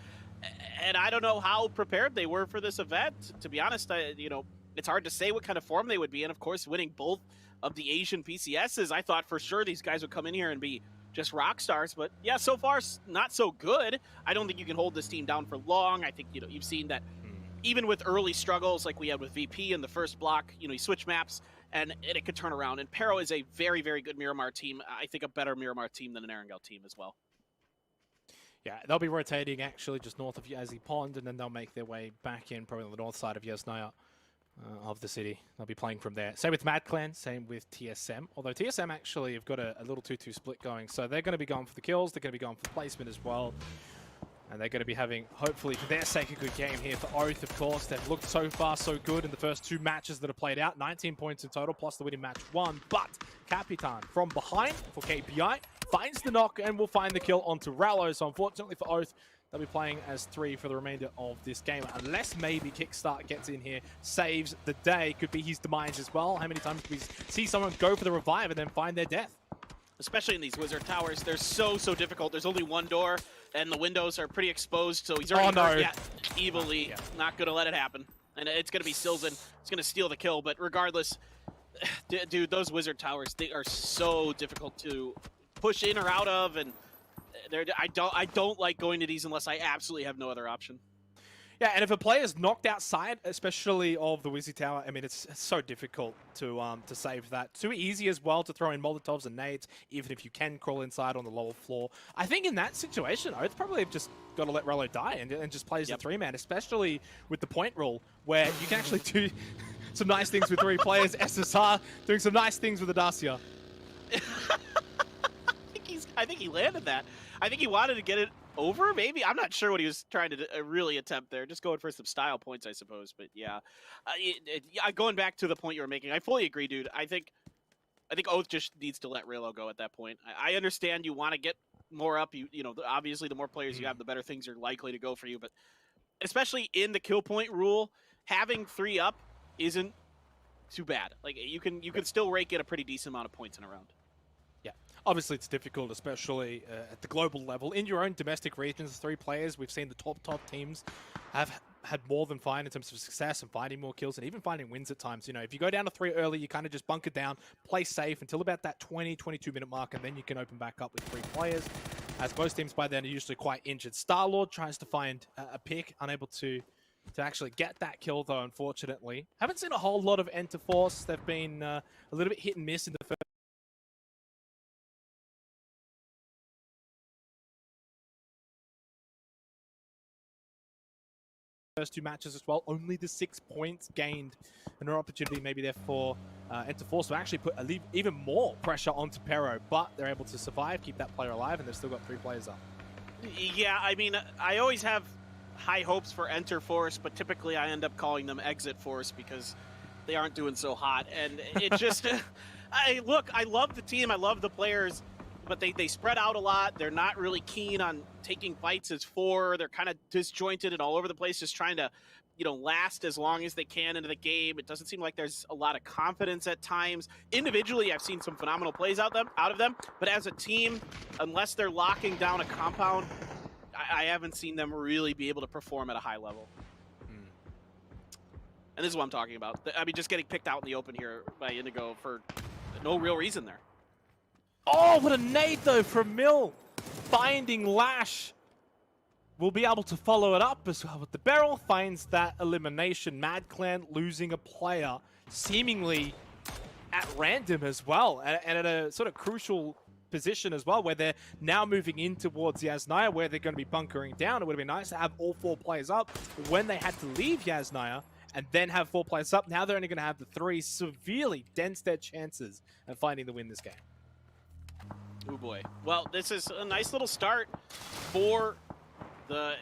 And I don't know how prepared they were for this event. To be honest, you know, it's hard to say what kind of form they would be in. Of course, winning both of the Asian PCSs, I thought for sure these guys would come in here and be just rock stars. But yeah, so far, not so good. I don't think you can hold this team down for long. I think, you know, you've seen that even with early struggles like we had with VP in the first block, you know, you switch maps and it could turn around. And Pero is a very, very good Miramar team. I think a better Miramar team than an Erangel team as well. Yeah, they'll be rotating actually just north of Yazzie Pond, and then they'll make their way back in, probably on the north side of Yasnaya of the city. They'll be playing from there. Same with Mad Clan, same with TSM. Although TSM actually have got a little 2-2 split going, so they're going to be going for the kills, they're going to be going for placement as well. And they're going to be having, hopefully, for their sake, a good game here for Oath, of course. They've looked so far so good in the first 2 matches that have played out. 19 points in total, plus the winning match 1. But Capitan, from behind for KPI, finds the knock and will find the kill onto Rallo. So unfortunately for Oath, they'll be playing as 3 for the remainder of this game. Unless maybe Kickstart gets in here, saves the day. Could be his demise as well. How many times do we see someone go for the revive and then find their death? Especially in these wizard towers, they're so difficult. There's only one door, and the windows are pretty exposed, so he's already hurt. Yeah, evilly, not going to let it happen. And it's going to be Silzen. It's going to steal the kill, but regardless, dude, those wizard towers, they are so difficult to push in or out of, and I don't like going to these unless I absolutely have no other option. Yeah, and if a player's knocked outside, especially of the Wizzy Tower, I mean, it's so difficult to save that. Too easy as well to throw in Molotovs and nades, even if you can crawl inside on the lower floor. I think in that situation, Oath probably have just got to let Rello die and just plays the 3-man, especially with the point rule, where you can actually do some nice things with 3 players. SSR doing some nice things with the Dacia. I think he landed that. I think he wanted to get it over, maybe? I'm not sure what he was trying to really attempt there. Just going for some style points, I suppose. But yeah, going back to the point you were making, I fully agree, dude. I think Oath just needs to let Raylo go at that point. I understand you want to get more up. You know, obviously the more players you have, the better things are likely to go for you. But especially in the kill point rule, having 3 up isn't too bad. Like you can still rake in a pretty decent amount of points in a round. Obviously, it's difficult, especially at the global level. In your own domestic regions, 3 players, we've seen the top teams have had more than fine in terms of success and finding more kills and even finding wins at times. You know, if you go down to 3 early, you kind of just bunker down, play safe until about that 22 minute mark, and then you can open back up with 3 players. As most teams by then are usually quite injured. Starlord tries to find a pick, unable to actually get that kill, though, unfortunately. Haven't seen a whole lot of Enter Force. They've been a little bit hit and miss in the first 2 matches as well. Only the 6 points gained, and an opportunity maybe there for Enter Force to actually put even more pressure onto Pero, but they're able to survive, keep that player alive, and they've still got 3 players up. Yeah, I mean, I always have high hopes for Enter Force, but typically I end up calling them Exit Force because they aren't doing so hot, and it just... I love the team, I love the players, but they spread out a lot. They're not really keen on taking fights as 4. They're kind of disjointed and all over the place, just trying to, you know, last as long as they can into the game. It doesn't seem like there's a lot of confidence at times. Individually, I've seen some phenomenal plays out of them, but as a team, unless they're locking down a compound, I haven't seen them really be able to perform at a high level. And this is what I'm talking about. I mean, just getting picked out in the open here by Indigo for no real reason there. Oh, what a nade, though, from Mill. Finding Lash. Will be able to follow it up as well. But the barrel finds that elimination. Mad Clan losing a player seemingly at random as well. And at a sort of crucial position as well, where they're now moving in towards Yasnaya, where they're going to be bunkering down. It would have been nice to have all 4 players up when they had to leave Yasnaya and then have 4 players up. Now they're only going to have the 3. Severely dents their chances of finding the win this game. Oh boy. Well, this is a nice little start for the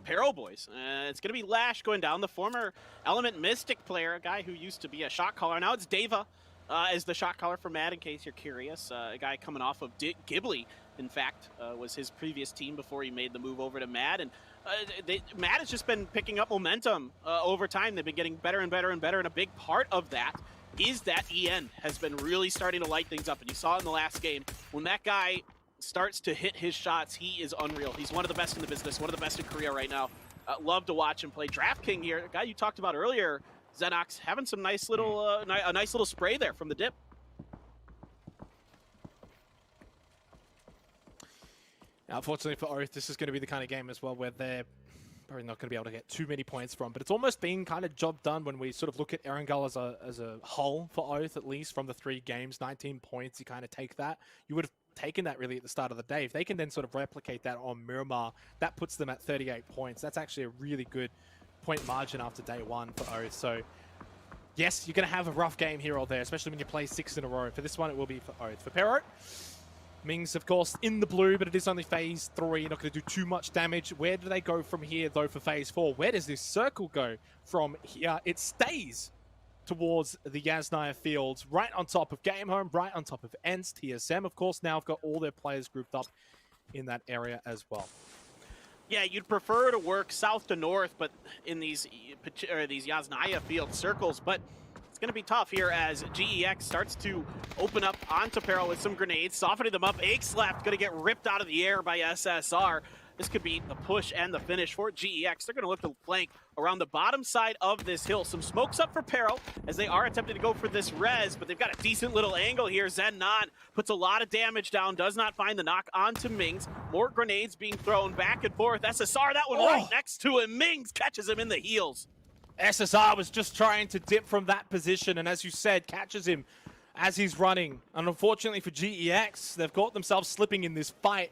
Pero boys. It's going to be Lash going down, the former Element Mystic player, a guy who used to be a shot caller. Now it's Deva as the shot caller for Mad, in case you're curious. A guy coming off of Ghibli, in fact, was his previous team before he made the move over to Mad. And Mad has just been picking up momentum over time. They've been getting better and better and better, and a big part of that is that EN has been really starting to light things up. And you saw in the last game, when that guy starts to hit his shots, he is unreal. He's one of the best in the business, one of the best in Korea right now. Love to watch him play. Draft King here, a guy you talked about earlier, Xenox, having some nice little, a nice little spray there from the dip. Unfortunately for Oath, this is going to be the kind of game as well where they're probably not going to be able to get too many points from, but it's almost been kind of job done when we sort of look at Erangel as a whole for Oath, at least from the 3 games, 19 points, you kind of take that. You would have taken that really at the start of the day. If they can then sort of replicate that on Miramar, that puts them at 38 points. That's actually a really good point margin after day 1 for Oath. So yes, you're going to have a rough game here or there, especially when you play 6 in a row. For this one, it will be for Oath. For Pero, Mings, of course, in the blue, but it is only phase 3. Not going to do too much damage. Where do they go from here, though, for phase 4? Where does this circle go from here? It stays towards the Yasnaya fields, right on top of Game Home, right on top of ENCE. TSM, of course, now have got all their players grouped up in that area as well. Yeah, you'd prefer to work south to north, but in these Yasnaya field circles, but it's going to be tough here as GEX starts to open up onto Pero with some grenades, softening them up. Aches left, going to get ripped out of the air by SSR. this could be the push and the finish for GEX. They're going to look to flank around the bottom side of this hill. Some smokes up for Pero as they are attempting to go for this res, but they've got a decent little angle here. Zennon puts a lot of damage down, does not find the knock onto Mings. More grenades being thrown back and forth. SSR, that one right next to him. Mings catches him in the heels. SSR was just trying to dip from that position, and as you said, catches him as he's running. And unfortunately for GEX, they've got themselves slipping in this fight,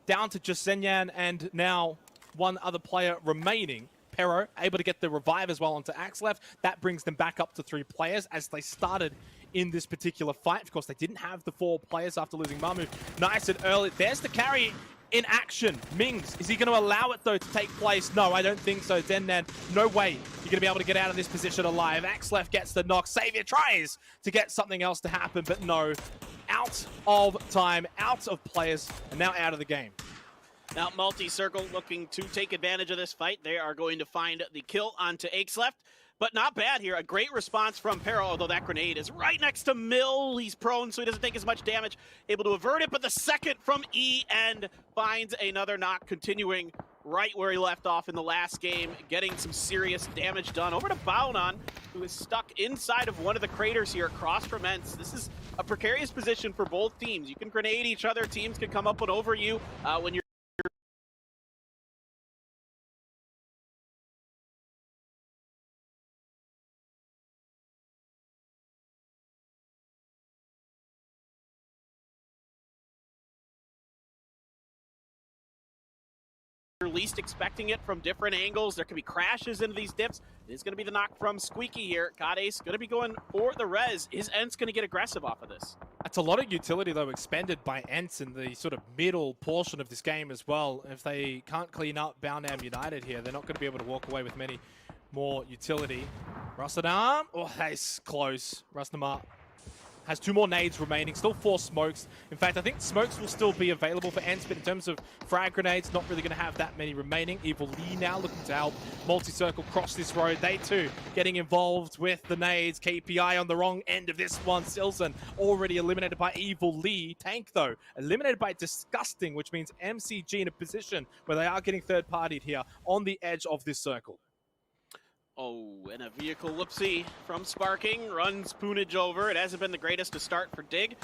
down to just Zenyan and now one other player remaining. Pero able to get the revive as well onto Axlef. That brings them back up to 3 players as they started in this particular fight. Of course, they didn't have the 4 players after losing Mamu. Nice and early. There's the carry in action. Mings, is he going to allow it, though, to take place? No, I don't think so. Zennan, no way you're going to be able to get out of this position alive. Axlef gets the knock. Savior tries to get something else to happen, but no. Out of time, out of players, and now out of the game. Now, Multi-Circle looking to take advantage of this fight. They are going to find the kill onto Axlef. But not bad here. A great response from Pero, although that grenade is right next to Mill. He's prone, so he doesn't take as much damage. Able to avert it, but the second from E and finds another knock, continuing right where he left off in the last game, getting some serious damage done. Over to Baonan, who is stuck inside of one of the craters here across from Ents. This is a precarious position for both teams. You can grenade each other. Teams can come up and over you when you're least expecting it from different angles. There could be crashes into these dips. It's going to be the knock from Squeaky here. Gades going to be going for the res. Is Ents going to get aggressive off of this? That's a lot of utility, though, expended by Ents in the sort of middle portion of this game as well. If they can't clean up Baonam United here, they're not going to be able to walk away with many more utility. Rasnamar, oh, that's close. Rasnamar has 2 more nades remaining, still 4 smokes. In fact, I think smokes will still be available for Ents, but in terms of frag grenades, not really going to have that many remaining. Evil Lee now looking to help Multi-Circle cross this road. They too getting involved with the nades. KPI on the wrong end of this one. Silson already eliminated by Evil Lee. Tank, though, eliminated by Disgusting, which means MCG in a position where they are getting third-partied here on the edge of this circle. Oh, and a vehicle whoopsie from Sparking runs Poonage over. It hasn't been the greatest to start for Dig.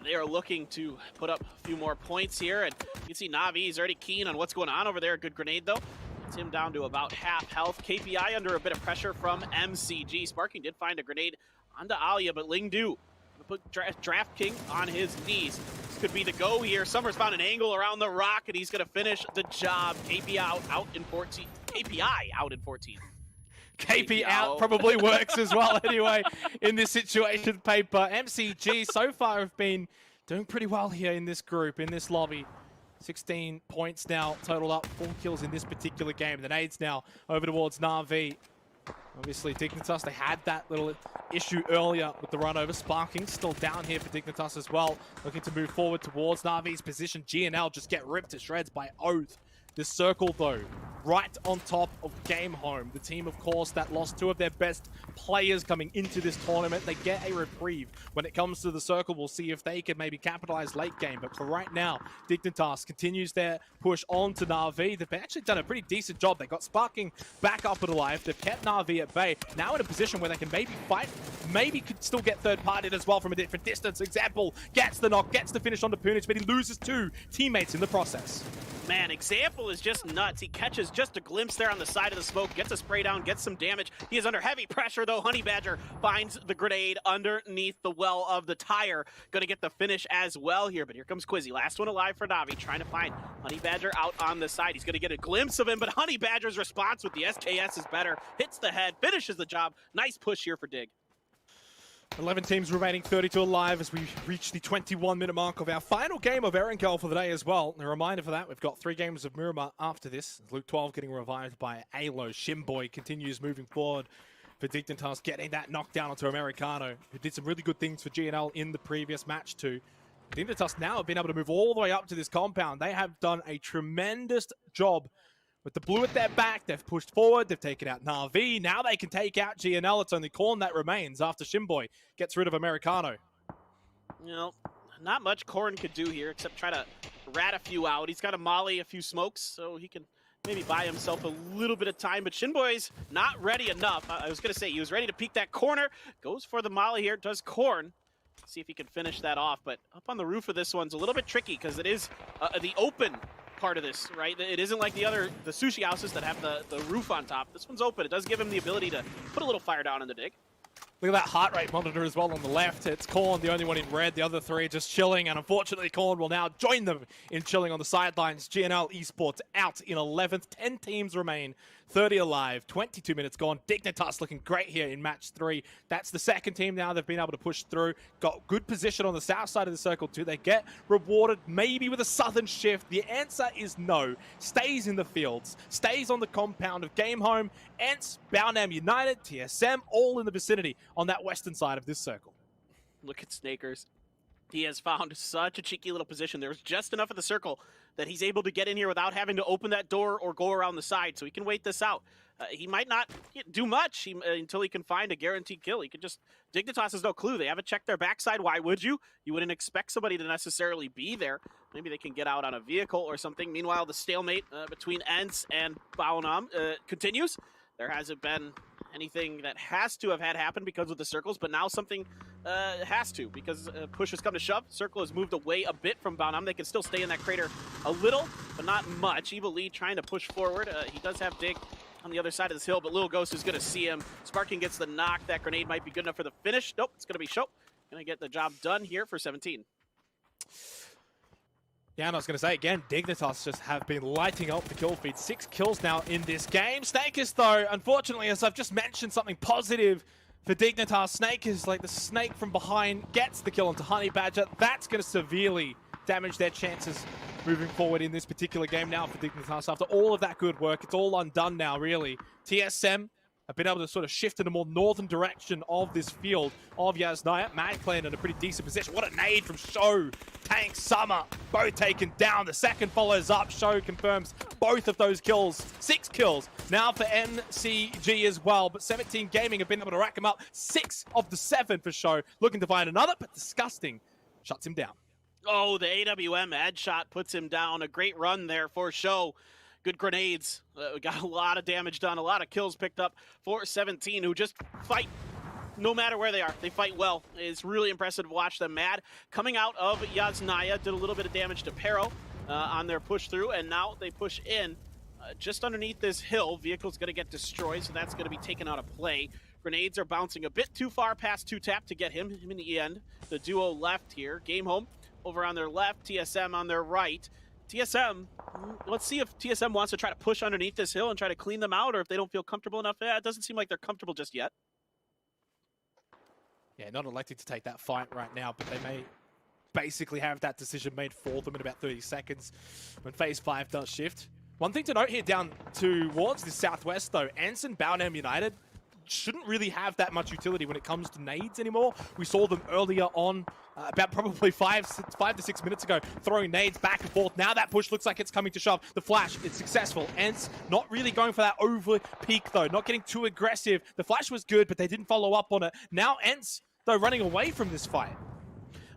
They are looking to put up a few more points here, and you can see Na'Vi is already keen on what's going on over there. Good grenade, though. Gets him down to about half health. KPI under a bit of pressure from MCG. Sparking did find a grenade onto Alia, but Lingdu put Draft King on his knees. This could be the go here. Summers found an angle around the rock, and he's going to finish the job. KPI out in 14. KPI out in 14. KP out probably works as well anyway in this situation paper. MCG so far have been doing pretty well here in this group, in this lobby. 16 points now, total up, 4 kills in this particular game. The nades now over towards Na'Vi. Obviously, Dignitas, they had that little issue earlier with the run over. Sparking still down here for Dignitas as well. Looking to move forward towards Na'Vi's position. GNL just get ripped to shreds by Oath. This circle, though, right on top of Game Home. The team, of course, that lost 2 of their best players coming into this tournament. They get a reprieve when it comes to the circle. We'll see if they can maybe capitalize late game. But for right now, Dignitas continues their push on to Na'Vi. They've actually done a pretty decent job. They got Sparking back up and alive. They've kept Na'Vi at bay. Now in a position where they can maybe fight, maybe could still get third-partied as well from a different distance. Example, gets the knock, gets the finish on the Poonage, but he loses 2 teammates in the process. Man, Example is just nuts. He catches just a glimpse there on the side of the smoke, gets a spray down, gets some damage. He is under heavy pressure, though. Honey Badger finds the grenade underneath the well of the tire. Gonna get the finish as well here, but here comes Quizzy. Last one alive for Na'Vi, trying to find Honey Badger out on the side. He's gonna get a glimpse of him, but Honey Badger's response with the SKS is better. Hits the head, finishes the job. Nice push here for Dig. 11 teams remaining, 32 alive as we reach the 21-minute mark of our final game of Erenkel for the day as well. A reminder for that, we've got 3 games of Miramar after this. Luke 12 getting revived by Alo. Shimboy continues moving forward for Dignitas, getting that knockdown onto Americano, who did some really good things for GNL in the previous match too. Dignitas now have been able to move all the way up to this compound. They have done a tremendous job with the blue at their back. They've pushed forward. They've taken out Na'Vi. Now they can take out GNL. It's only Korn that remains after Shimboy gets rid of Americano. You know, not much Corn could do here except try to rat a few out. He's got a molly, a few smokes, so he can maybe buy himself a little bit of time. But Shinboy's not ready enough. I was going to say he was ready to peek that corner. Goes for the molly here. Does Corn. See if he can finish that off. But up on the roof of this one's a little bit tricky because it is the open part of this, right? It isn't like the sushi houses that have the roof on top. This one's open. It does give him the ability to put a little fire down in the dig. Look at that heart rate monitor as well on the left. It's Korn, the only one in red. The other three just chilling. And unfortunately, Korn will now join them in chilling on the sidelines. GNL Esports out in 11th. 10 teams remain. 30 alive. 22 minutes gone. Dignitas looking great here in match 3. That's the second team now. They've been able to push through. Got good position on the south side of the circle too. They get rewarded maybe with a southern shift. The answer is no. Stays in the fields. Stays on the compound of Game Home. Ents, Baonam United, TSM, all in the vicinity on that western side of this circle. Look at Snakers. He has found such a cheeky little position. There's just enough of the circle that he's able to get in here without having to open that door or go around the side, so he can wait this out. He might not do much until he can find a guaranteed kill. He could just... Dignitas has no clue. They haven't checked their backside. Why would you? You wouldn't expect somebody to necessarily be there. Maybe they can get out on a vehicle or something. Meanwhile, the stalemate between Ents and Baonam continues. There hasn't been anything that has to have had happen because of the circles, but now something has to, because push has come to shove. Circle has moved away a bit from Baonam. They can still stay in that crater a little, but not much. Evil Lee trying to push forward. He does have Dig on the other side of this hill, but Lil Ghost is going to see him. Sparking gets the knock. That grenade might be good enough for the finish. Nope, it's going to be Show. Going to get the job done here for 17. Yeah, and I was going to say, again, Dignitas just have been lighting up the kill feed. 6 kills now in this game. Snakers, though, unfortunately, as I've just mentioned, something positive for Dignitas. Snakers, like the snake from behind, gets the kill onto Honey Badger. That's going to severely damage their chances moving forward in this particular game now for Dignitas. After all of that good work, it's all undone now, really. TSM have been able to sort of shift in a more northern direction of this field of Yasnaya. Mad playing in a pretty decent position. What a nade from Show. Tank, Summer, both taken down. The second follows up. Show confirms both of those kills. 6 kills now for NCG as well. But 17 Gaming have been able to rack him up. 6 of the 7 for Show. Looking to find another, but Disgusting shuts him down. Oh, the AWM ad shot puts him down. A great run there for Show. Good grenades. We got a lot of damage done, a lot of kills picked up for 17, who just fight no matter where they are. They fight well. It's really impressive to watch them. Mad coming out of Yasnaya, did a little bit of damage to Pero on their push through, and now they push in just underneath this hill. Vehicle's going to get destroyed, so that's going to be taken out of play. Grenades are bouncing a bit too far past 2-tap to get him in the end. The duo left here. Game Home over on their left, TSM on their right. TSM, let's see if TSM wants to try to push underneath this hill and try to clean them out, or if they don't feel comfortable enough. It doesn't seem like they're comfortable just yet. Yeah, not elected to take that fight right now, but they may basically have that decision made for them in about 30 seconds when Phase 5 does shift. One thing to note here down towards the southwest, though, Anson, Baonam United shouldn't really have that much utility when it comes to nades anymore. We saw them earlier on, about probably 5 to 6 minutes ago, throwing nades back and forth. Now that push looks like it's coming to shove. The flash, it's successful. Ents not really going for that over peak, though, not getting too aggressive. The flash was good, but they didn't follow up on it. Now Ents, though, running away from this fight.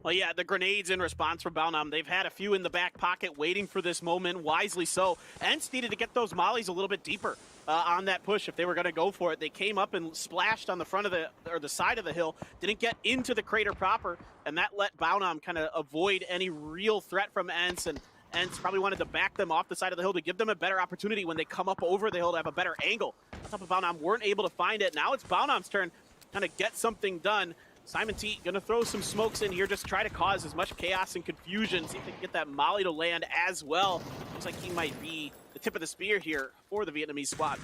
Well, yeah, the grenades in response from Baonam. They've had a few in the back pocket waiting for this moment, wisely so. Ents needed to get those mollies a little bit deeper on that push if they were going to go for it. They came up and splashed on the front of the side of the hill, didn't get into the crater proper, and that let Baonam kind of avoid any real threat from Ents, and Ents probably wanted to back them off the side of the hill to give them a better opportunity when they come up over the hill to have a better angle. On top of Baonam, weren't able to find it. Now it's Baonam's turn to kind of get something done. Simon T gonna throw some smokes in here, just try to cause as much chaos and confusion, see if they can get that molly to land as well. Looks like he might be the tip of the spear here for the Vietnamese squad.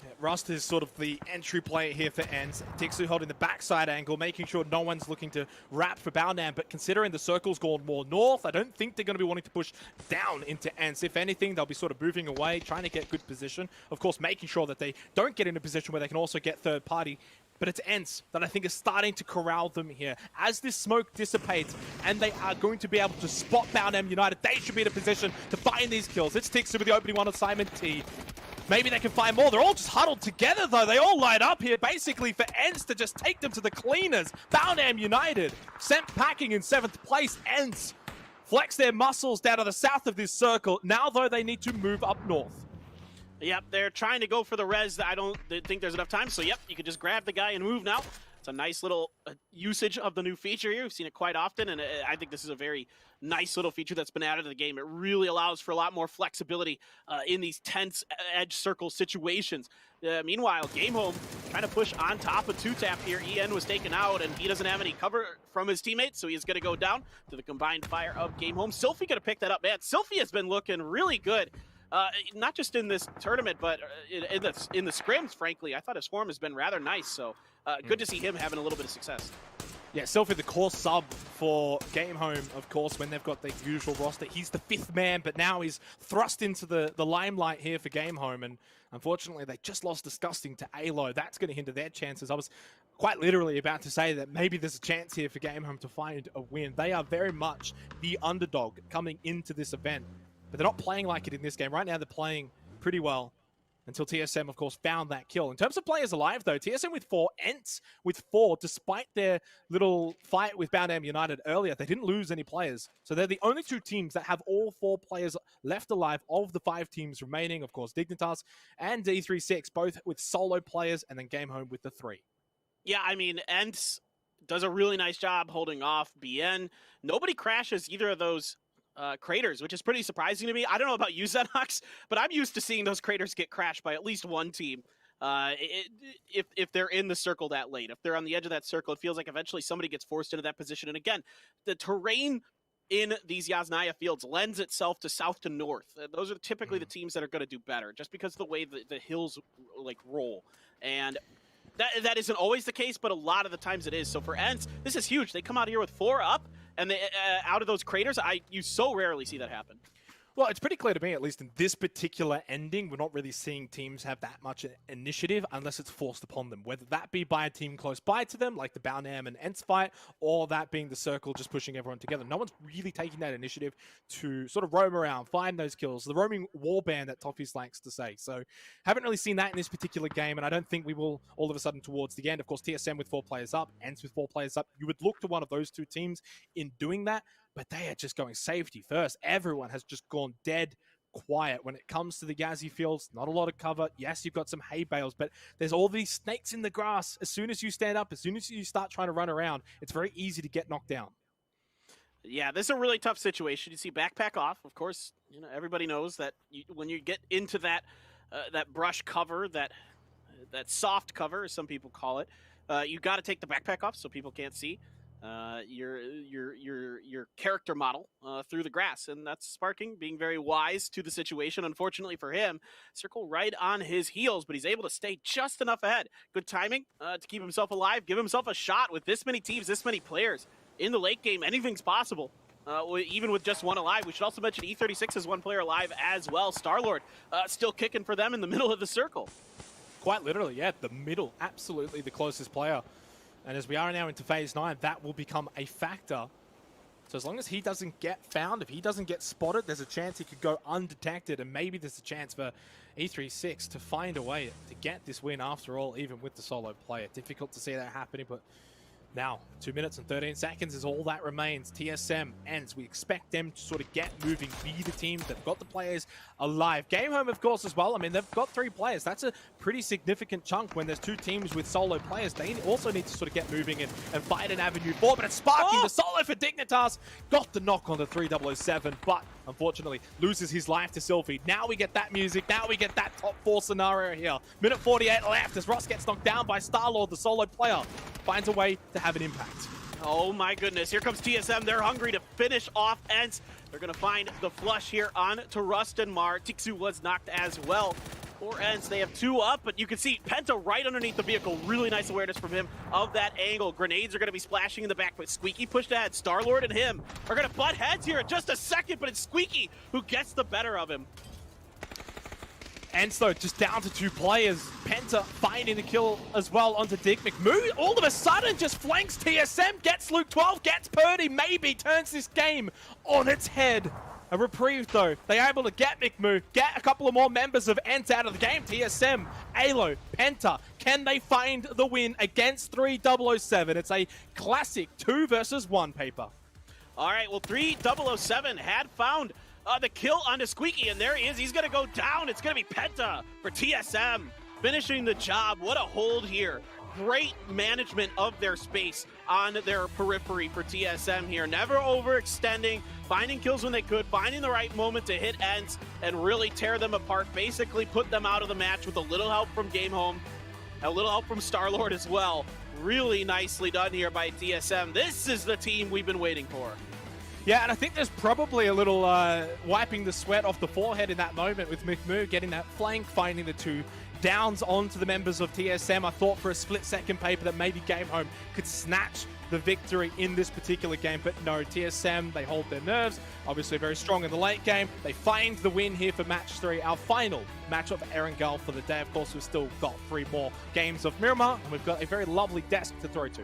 Yeah, Rust is sort of the entry player here for Ents. Dixu holding the backside angle, making sure no one's looking to wrap for Baonam, but considering the circle's gone more north, I don't think they're going to be wanting to push down into Ents. If anything, they'll be sort of moving away, trying to get good position. Of course, making sure that they don't get in a position where they can also get third party. But it's Ents that I think is starting to corral them here. As this smoke dissipates and they are going to be able to spot Baonam United, they should be in a position to find these kills. It's Tixu with the opening one on Simon T. Maybe they can find more. They're all just huddled together, though. They all line up here, basically, for ENCE to just take them to the cleaners. Boundam United sent packing in 7th place. ENCE flex their muscles down to the south of this circle. Now, though, they need to move up north. Yep, they're trying to go for the res. I don't think there's enough time, so yep, you can just grab the guy and move now. It's a nice little usage of the new feature here. We've seen it quite often, and I think this is a very nice little feature that's been added to the game. It really allows for a lot more flexibility in these tense edge circle situations. Meanwhile, Game Home trying to push on top of 2-tap here. EN was taken out, and he doesn't have any cover from his teammates, so he's going to go down to the combined fire of Game Home. Sylphie going to pick that up. Man, Sylphie has been looking really good. Not just in this tournament, but in the scrims, frankly. I thought his form has been rather nice, so good to see him having a little bit of success. Yeah, Sylphie, the core sub for Game Home, of course, when they've got the usual roster. He's the 5th man, but now he's thrust into the limelight here for Game Home, and unfortunately, they just lost Disgusting to ALO. That's going to hinder their chances. I was quite literally about to say that maybe there's a chance here for Game Home to find a win. They are very much the underdog coming into this event, but they're not playing like it in this game. Right now, they're playing pretty well until TSM, of course, found that kill. In terms of players alive, though, TSM with 4, ENCE with 4, despite their little fight with Boundam United earlier, they didn't lose any players. So they're the only 2 teams that have all 4 players left alive of the 5 teams remaining. Of course, Dignitas and D36, both with solo players, and then Game Home with the 3. Yeah, I mean, ENCE does a really nice job holding off BN. Nobody crashes either of those craters, which is pretty surprising to me. I don't know about you, Xenox, but I'm used to seeing those craters get crashed by at least one team. If they're in the circle that late, if they're on the edge of that circle, it feels like eventually somebody gets forced into that position. And again, the terrain in these Yasnaya fields lends itself to south to north. Those are typically the teams that are going to do better, just because of the way the hills like roll. And that isn't always the case, but a lot of the times it is. So for ENCE, this is huge. They come out here with 4 up, and they, out of those craters, you so rarely see that happen. Well, it's pretty clear to me, at least in this particular ending, we're not really seeing teams have that much initiative unless it's forced upon them, whether that be by a team close by to them, like the Boundam and ENCE fight, or that being the circle just pushing everyone together. No one's really taking that initiative to sort of roam around, find those kills, the roaming warband that Toffees likes to say. So haven't really seen that in this particular game, and I don't think we will all of a sudden towards the end. Of course, TSM with 4 players up, ENCE with 4 players up. You would look to one of those 2 teams in doing that, but they are just going safety first. Everyone has just gone dead quiet when it comes to the Yazzie fields. Not a lot of cover. Yes, you've got some hay bales, but there's all these snakes in the grass. As soon as you stand up, as soon as you start trying to run around, it's very easy to get knocked down. Yeah, this is a really tough situation. You see backpack off. Of course, you know, everybody knows that when you get into that that brush cover, that soft cover, as some people call it, you got to take the backpack off so people can't see your character model through the grass, and that's Sparking being very wise to the situation. Unfortunately for him, circle right on his heels, but he's able to stay just enough ahead. Good timing to keep himself alive, give himself a shot. With this many teams, this many players in the late game, anything's possible. Even with just 1 alive. We should also mention E36 has 1 player alive as well. Starlord still kicking for them in the middle of the circle. Quite literally, yeah, the middle, absolutely the closest player. And as we are now into Phase 9, that will become a factor. So as long as he doesn't get found, if he doesn't get spotted, there's a chance he could go undetected, and maybe there's a chance for E36 to find a way to get this win after all, even with the solo player. Difficult to see that happening, but now 2 minutes and 13 seconds is all that remains. TSM ends. We expect them to sort of get moving, be the team that got the players alive. Game Home, of course, as well. I mean, they've got 3 players. That's a pretty significant chunk when there's 2 teams with solo players. They also need to sort of get moving and find an avenue forward. But it's Sparking, the solo for Dignitas. Got the knock on the 3007, but unfortunately loses his life to Sylphie. Now we get that music. Now we get that top 4 scenario here. Minute 48 left as Ross gets knocked down by Starlord, the solo player. Finds a way to have an impact. Oh my goodness, here comes TSM. They're hungry to finish off ENCE. They're going to find the flush here on to Rust and Mar. Tixu was knocked as well. For ENCE, they have 2 up, but you can see Penta right underneath the vehicle. Really nice awareness from him of that angle. Grenades are going to be splashing in the back, but Squeaky pushed ahead. Starlord and him are going to butt heads here in just a second, but it's Squeaky who gets the better of him. ENCE, though, just down to 2 players. Penta finding the kill as well onto Digmic. Moo, all of a sudden, just flanks TSM, gets Luke 12, gets Purdy, maybe turns this game on its head. A reprieve, though. They're able to get McMoo, get a couple of more members of Ent out of the game. TSM, Alo, Penta. Can they find the win against 3007? It's a classic 2 versus 1 paper. All right, well, 3007 had found the kill onto Squeaky, and there he is. He's going to go down. It's going to be Penta for TSM, finishing the job. What a hold here. Great management of their space on their periphery for TSM here. Never overextending, finding kills when they could, finding the right moment to hit ends and really tear them apart, basically put them out of the match with a little help from Game Home, a little help from Star-Lord as well. Really nicely done here by TSM. This is the team we've been waiting for. Yeah, and I think there's probably a little wiping the sweat off the forehead in that moment with McMoo getting that flank, finding the 2 downs onto the members of TSM. I thought for a split-second paper that maybe Game Home could snatch the victory in this particular game, but no, TSM, they hold their nerves. Obviously very strong in the late game. They find the win here for match 3, our final match of Erangel for the day. Of course, we've still got 3 more games of Miramar, and we've got a very lovely desk to throw to.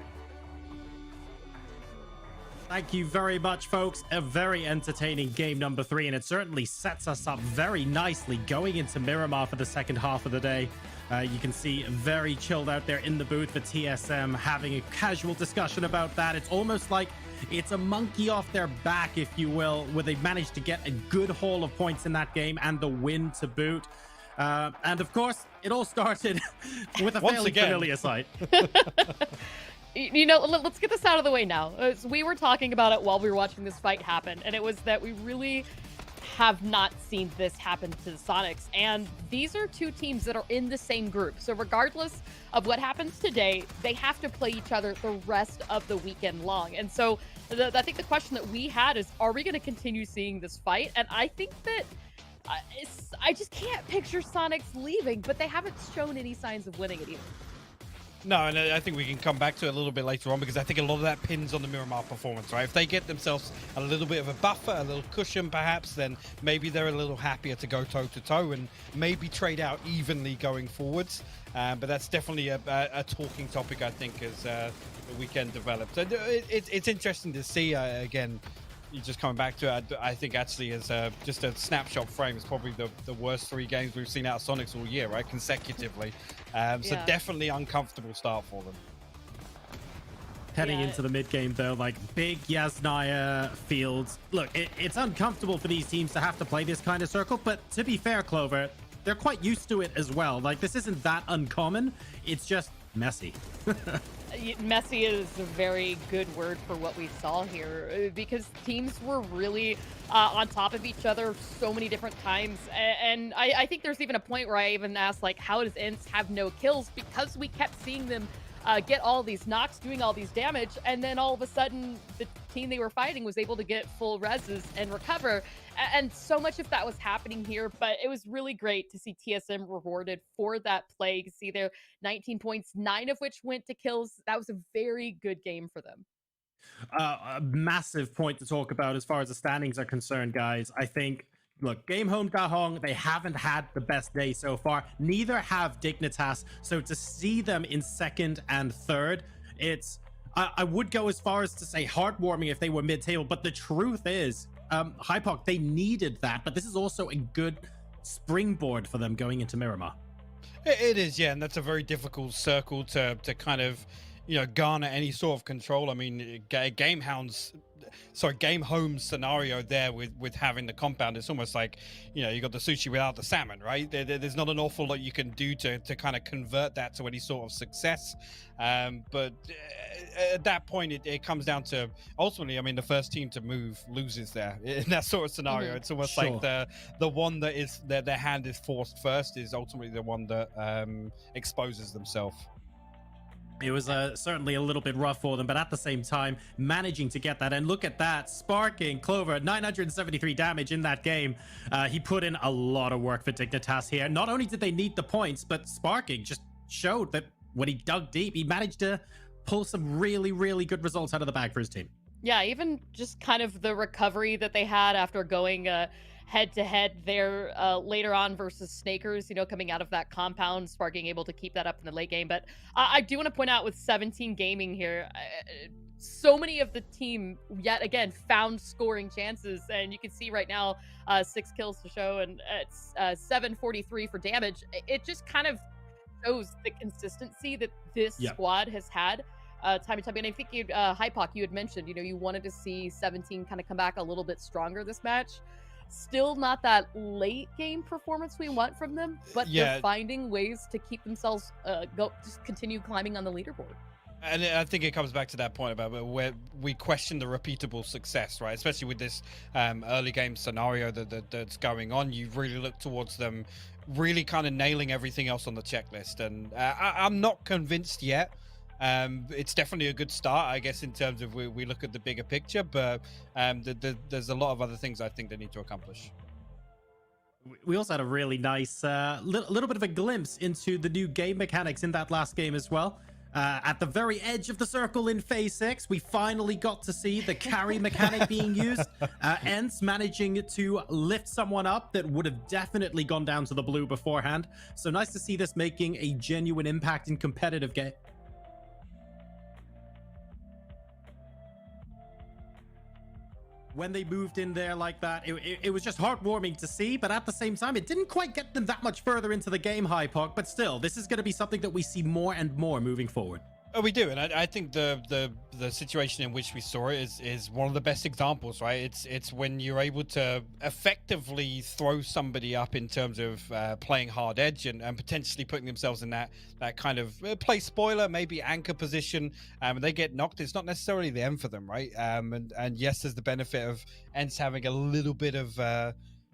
Thank you very much, folks. A very entertaining game number 3, and it certainly sets us up very nicely going into Miramar for the second half of the day. You can see very chilled out there in the booth for TSM, having a casual discussion about that. It's almost like it's a monkey off their back, if you will, where they managed to get a good haul of points in that game and the win to boot. And of course, it all started with a fairly familiar sight. You know, let's get this out of the way now. We were talking about it while we were watching this fight happen, and it was that we really have not seen this happen to the Sonics. And these are 2 teams that are in the same group. So regardless of what happens today, they have to play each other the rest of the weekend long. And so I think the question that we had is, are we going to continue seeing this fight? And I think that I just can't picture Sonics leaving, but they haven't shown any signs of winning it either. No, and I think we can come back to it a little bit later on, because I think a lot of that pins on the Miramar performance, right? If they get themselves a little bit of a buffer, a little cushion perhaps, then maybe they're a little happier to go toe-to-toe and maybe trade out evenly going forwards. But that's definitely a talking topic, I think, as the weekend develops. And it's interesting to see, again, just coming back to it, I think actually as just a snapshot frame, it's probably the worst 3 games we've seen out of Sonics all year, right? Consecutively. So definitely uncomfortable start for them. Heading into the mid game, though, like big Yasnaya fields. Look, it's uncomfortable for these teams to have to play this kind of circle, but to be fair, Clover, they're quite used to it as well. Like, this isn't that uncommon. It's just messy. Messy is a very good word for what we saw here, because teams were really on top of each other so many different times. And I think there's even a point where I even asked, like, how does Ints have no kills? Because we kept seeing them get all these knocks, doing all these damage, and then all of a sudden the team they were fighting was able to get full reses and recover. And so much of that was happening here, but it was really great to see TSM rewarded for that play. You can see there 19 points, 9 of which went to kills. That was a very good game for them. A massive point to talk about as far as the standings are concerned, guys. I think, look, Game Home Dahong, they haven't had the best day so far. Neither have Dignitas. So to see them in 2nd and 3rd, it's, I would go as far as to say heartwarming if they were mid-table. But the truth is, Hypoc, they needed that. But this is also a good springboard for them going into Miramar. It is, yeah. And that's a very difficult circle to kind of, you know, garner any sort of control. I mean, Game Home's scenario there with having the compound, it's almost like, you know, you got the sushi without the salmon, right? There's not an awful lot you can do to kind of convert that to any sort of success. But at that point, it comes down to, ultimately, I mean, the first team to move loses there in that sort of scenario. It's almost like the one that is their hand is forced first is ultimately the one that exposes themselves. It was certainly a little bit rough for them, but at the same time, managing to get that. And look at that, sparking Clover, 973 damage in that game. He put in a lot of work for Dignitas here. Not only did they need the points, but sparking just showed that when he dug deep, he managed to pull some really, really good results out of the bag for his team. Yeah, even just kind of the recovery that they had after going head-to-head there later on versus Snakers, you know, coming out of that compound, Sparking able to keep that up in the late game. But I do want to point out with 17 Gaming here, so many of the team yet again found scoring chances, and you can see right now 6 kills to show, and it's 743 for damage. It just kind of shows the consistency that this squad has had time and time. And I think Hypoc, you had mentioned, you wanted to see 17 kind of come back a little bit stronger this match. Still not that late game performance we want from them, but they're finding ways to keep themselves just continue climbing on the leaderboard. And I think it comes back to that point about where we question the repeatable success, right? Especially with this early game scenario that's going on. You really look towards them really kind of nailing everything else on the checklist. And I'm not convinced yet. It's definitely a good start, I guess, in terms of we look at the bigger picture, but there's a lot of other things I think they need to accomplish. We also had a really nice little bit of a glimpse into the new game mechanics in that last game as well. At the very edge of the circle in Phase 6, we finally got to see the carry mechanic being used. Ents managing to lift someone up that would have definitely gone down to the blue beforehand. So nice to see this making a genuine impact in competitive game. When they moved in there like that, it was just heartwarming to see, but at the same time, it didn't quite get them that much further into the game, Hypoc, but still, this is going to be something that we see more and more moving forward. Oh, we do, and I think the situation in which we saw it is one of the best examples, right? It's when you're able to effectively throw somebody up in terms of playing hard edge and potentially putting themselves in that kind of play spoiler, maybe anchor position, and they get knocked. It's not necessarily the end for them, right? And yes, there's the benefit of Ents having a little bit of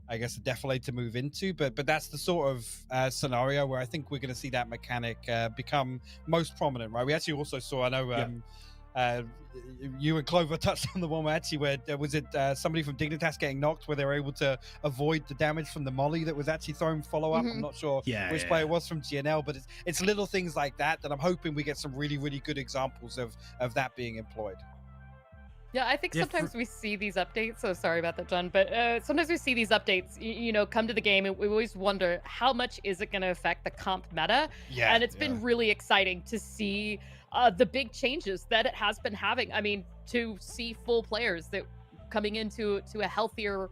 I guess a defilade to move into, but that's the sort of scenario where I think we're going to see that mechanic become most prominent, right? We actually also saw, I know you and Clover touched on the one where actually was it somebody from Dignitas getting knocked where they were able to avoid the damage from the molly that was actually thrown follow-up. I'm not sure which player it was from GNL, but it's little things like that I'm hoping we get some really, really good examples of that being employed. Yeah, I think sometimes we see these updates. So sorry about that, John. But sometimes we see these updates, come to the game, and we always wonder how much is it going to affect the comp meta. Yeah, and it's been really exciting to see the big changes that it has been having. I mean, to see full players that coming into a healthier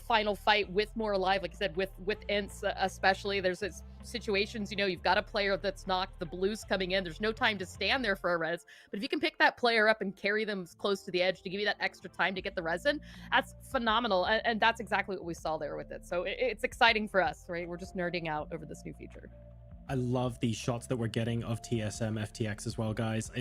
final fight with more alive, like I said, with Ents especially. There's this situations, you've got a player that's knocked, the blues coming in, there's no time to stand there for a res, but if you can pick that player up and carry them close to the edge to give you that extra time to get the res in, that's phenomenal, and that's exactly what we saw there with it. So it's exciting for us, right? We're just nerding out over this new feature. I love these shots that we're getting of TSM FTX as well, guys.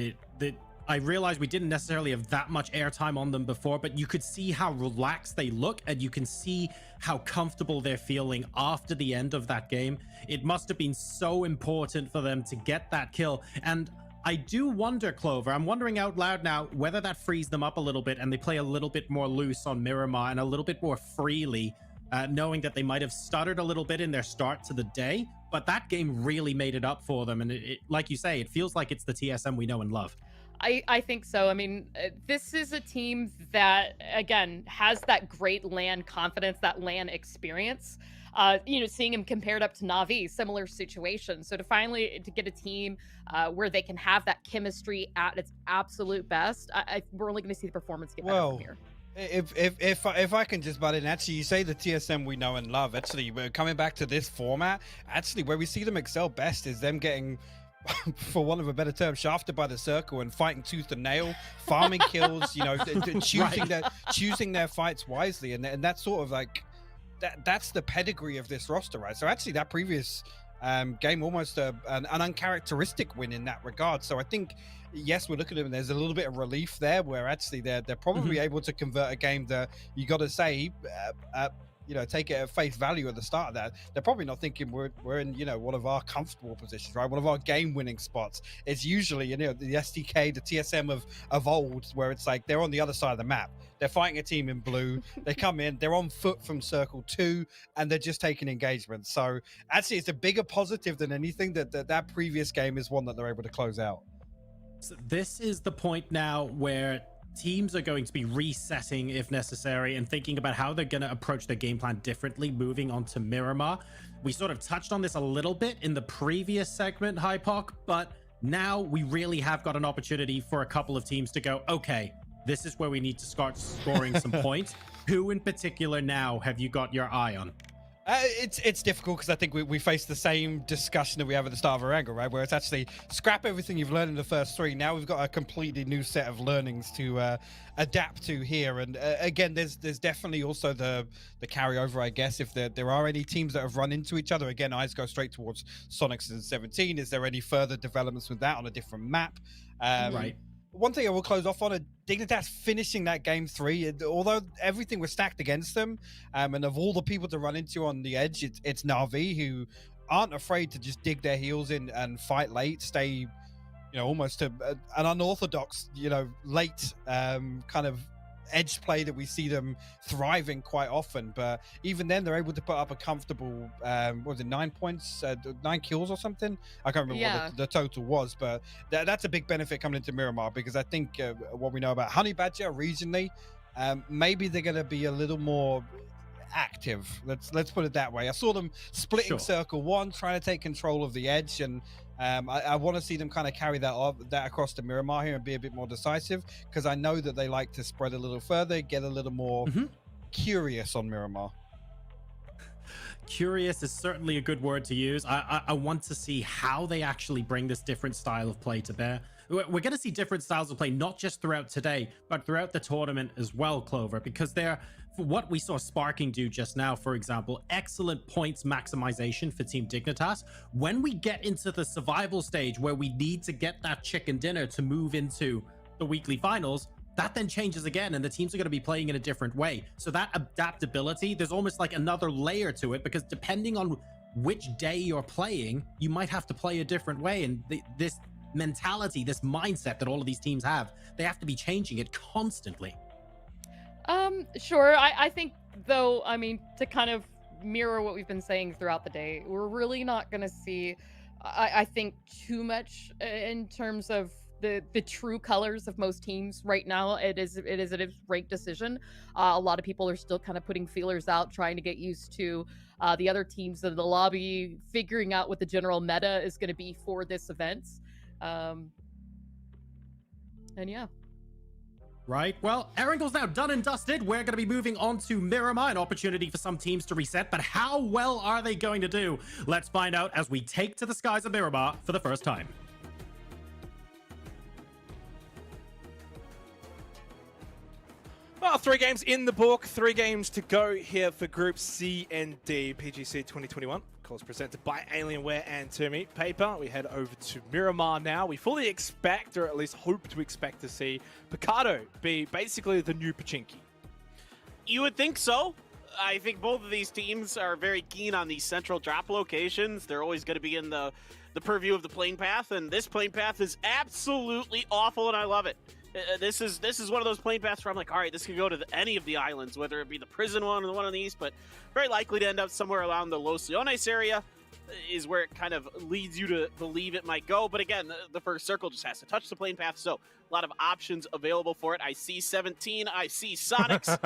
I realized we didn't necessarily have that much airtime on them before, but you could see how relaxed they look, and you can see how comfortable they're feeling after the end of that game. It must have been so important for them to get that kill. And I do wonder, Clover, I'm wondering out loud now whether that frees them up a little bit and they play a little bit more loose on Miramar and a little bit more freely, knowing that they might have stuttered a little bit in their start to the day, but that game really made it up for them. And it, like you say, it feels like it's the TSM we know and love. I think so. I mean, this is a team that, again, has that great LAN confidence, that LAN experience. Seeing him compared up to Na'Vi, similar situation. So to get a team where they can have that chemistry at its absolute best, we're only going to see the performance get better from here. If I can just butt in, actually, you say the TSM we know and love. Actually, we're coming back to this format. Actually, where we see them excel best is them getting, for want of a better term, shafted by the circle and fighting tooth and nail, farming kills, choosing their fights wisely, and that's sort of like that's the pedigree of this roster, right? So actually, that previous game almost an uncharacteristic win in that regard. So I think, yes, we're looking at them, there's a little bit of relief there, where actually they're probably able to convert a game that you got to say. Take it at face value at the start of that. They're probably not thinking we're in, one of our comfortable positions, right? One of our game-winning spots. It's usually, the SDK, the TSM of old, where it's like they're on the other side of the map. They're fighting a team in blue. They come in, they're on foot from circle 2, and they're just taking engagement. So actually, it's a bigger positive than anything that previous game is one that they're able to close out. So this is the point now where teams are going to be resetting if necessary and thinking about how they're going to approach their game plan differently moving on to Miramar. We sort of touched on this a little bit in the previous segment, Hypoc, but Now we really have got an opportunity for a couple of teams to go, okay, this is where we need to start scoring some points. Who in particular now have you got your eye on? It's difficult because I think we face the same discussion that we have at the start of our angle, right? Where it's actually scrap everything you've learned in the first three. Now we've got a completely new set of learnings to adapt to here. And again, there's definitely also the carryover, I guess. If there are any teams that have run into each other, again, eyes go straight towards Sonics and 17. Is there any further developments with that on a different map? Right. One thing I will close off on, Dignitas finishing that game 3, although everything was stacked against them, and of all the people to run into on the edge, it's Na'Vi, who aren't afraid to just dig their heels in and fight late, stay, almost to an unorthodox, late kind of edge play that we see them thriving quite often. But even then, they're able to put up a comfortable, 9 points, 9 kills or something? I can't remember what the total was, but that's a big benefit coming into Miramar, because I think what we know about Honey Badger regionally, maybe they're going to be a little more active. Let's put it that way. I saw them splitting Circle 1, trying to take control of the edge, and I want to see them kind of carry that across to Miramar here and be a bit more decisive, because I know that they like to spread a little further, get a little more curious on Miramar. Curious is certainly a good word to use. I want to see how they actually bring this different style of play to bear. We're going to see different styles of play, not just throughout today, but throughout the tournament as well, Clover, because for what we saw Sparking do just now, for example, excellent points maximization for Team Dignitas. When we get into the survival stage where we need to get that chicken dinner to move into the weekly finals, that then changes again, and the teams are going to be playing in a different way. So that adaptability, there's almost like another layer to it, because depending on which day you're playing, you might have to play a different way. And this mentality, this mindset that all of these teams have, they have to be changing it constantly. Sure. I think, though, I mean, to kind of mirror what we've been saying throughout the day, we're really not going to see, I think, too much in terms of the true colors of most teams right now. It is a ranked decision. A lot of people are still kind of putting feelers out, trying to get used to the other teams in the lobby, figuring out what the general meta is going to be for this event. And yeah. Right, well, Erangel's now done and dusted. We're going to be moving on to Miramar, an opportunity for some teams to reset, but how well are they going to do? Let's find out as we take to the skies of Miramar for the first time. Well, 3 games in the book, 3 games to go here for Group C and D, PGC 2021. Of course, presented by Alienware and Termi Paper. We head over to Miramar now. We fully expect, or at least hope to expect, to see Picardo be basically the new Pachinki. You would think so. I think both of these teams are very keen on these central drop locations. They're always going to be in the purview of the playing path, and this playing path is absolutely awful, and I love it. This is one of those playing paths where I'm like, all right, this could go to any of the islands, whether it be the prison one or the one on the east, but very likely to end up somewhere around the Los Leones area is where it kind of leads you to believe it might go. But again, the first circle just has to touch the playing path, so a lot of options available for it. I see 17, I see Sonics,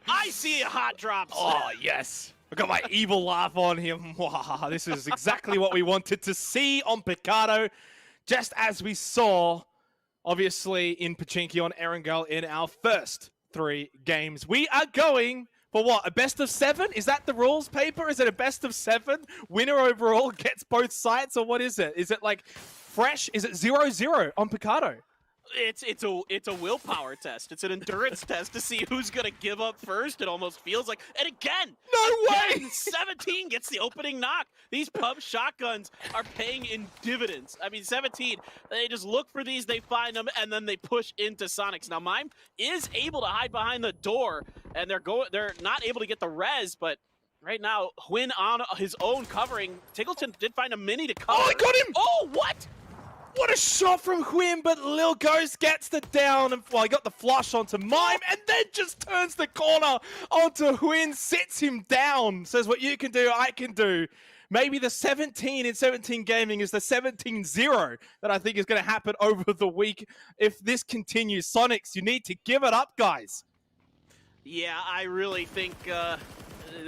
I see hot drops. Oh, yes. I got my evil laugh on him. This is exactly what we wanted to see on Picardo, just as we saw, obviously, in Pachinki on Erangel in our first 3 games. We are going for what? A best of 7? Is that the rules, Paper? Is it a best of 7? Winner overall gets both sites, or what is it? Is it like fresh? Is it 0-0 on Picardo? It's a willpower test. It's an endurance test to see who's gonna give up first. It almost feels like, and again, no way, 17 gets the opening knock. These pub shotguns are paying in dividends. I mean, 17, they just look for these, they find them, and then they push into Sonics. Now, Mime is able to hide behind the door, and they're not able to get the res, but right now, Huynh on his own covering. Tiggleton did find a mini to cover. Oh, he got him! Oh, what? What a shot from Huynh, but Lil Ghost gets the down, and well, he got the flush onto Mime, and then just turns the corner onto Huynh, sits him down, says what you can do, I can do. Maybe the 17 in 17 Gaming is the 17-0 that I think is going to happen over the week if this continues. Sonics, you need to give it up, guys. Yeah, I really think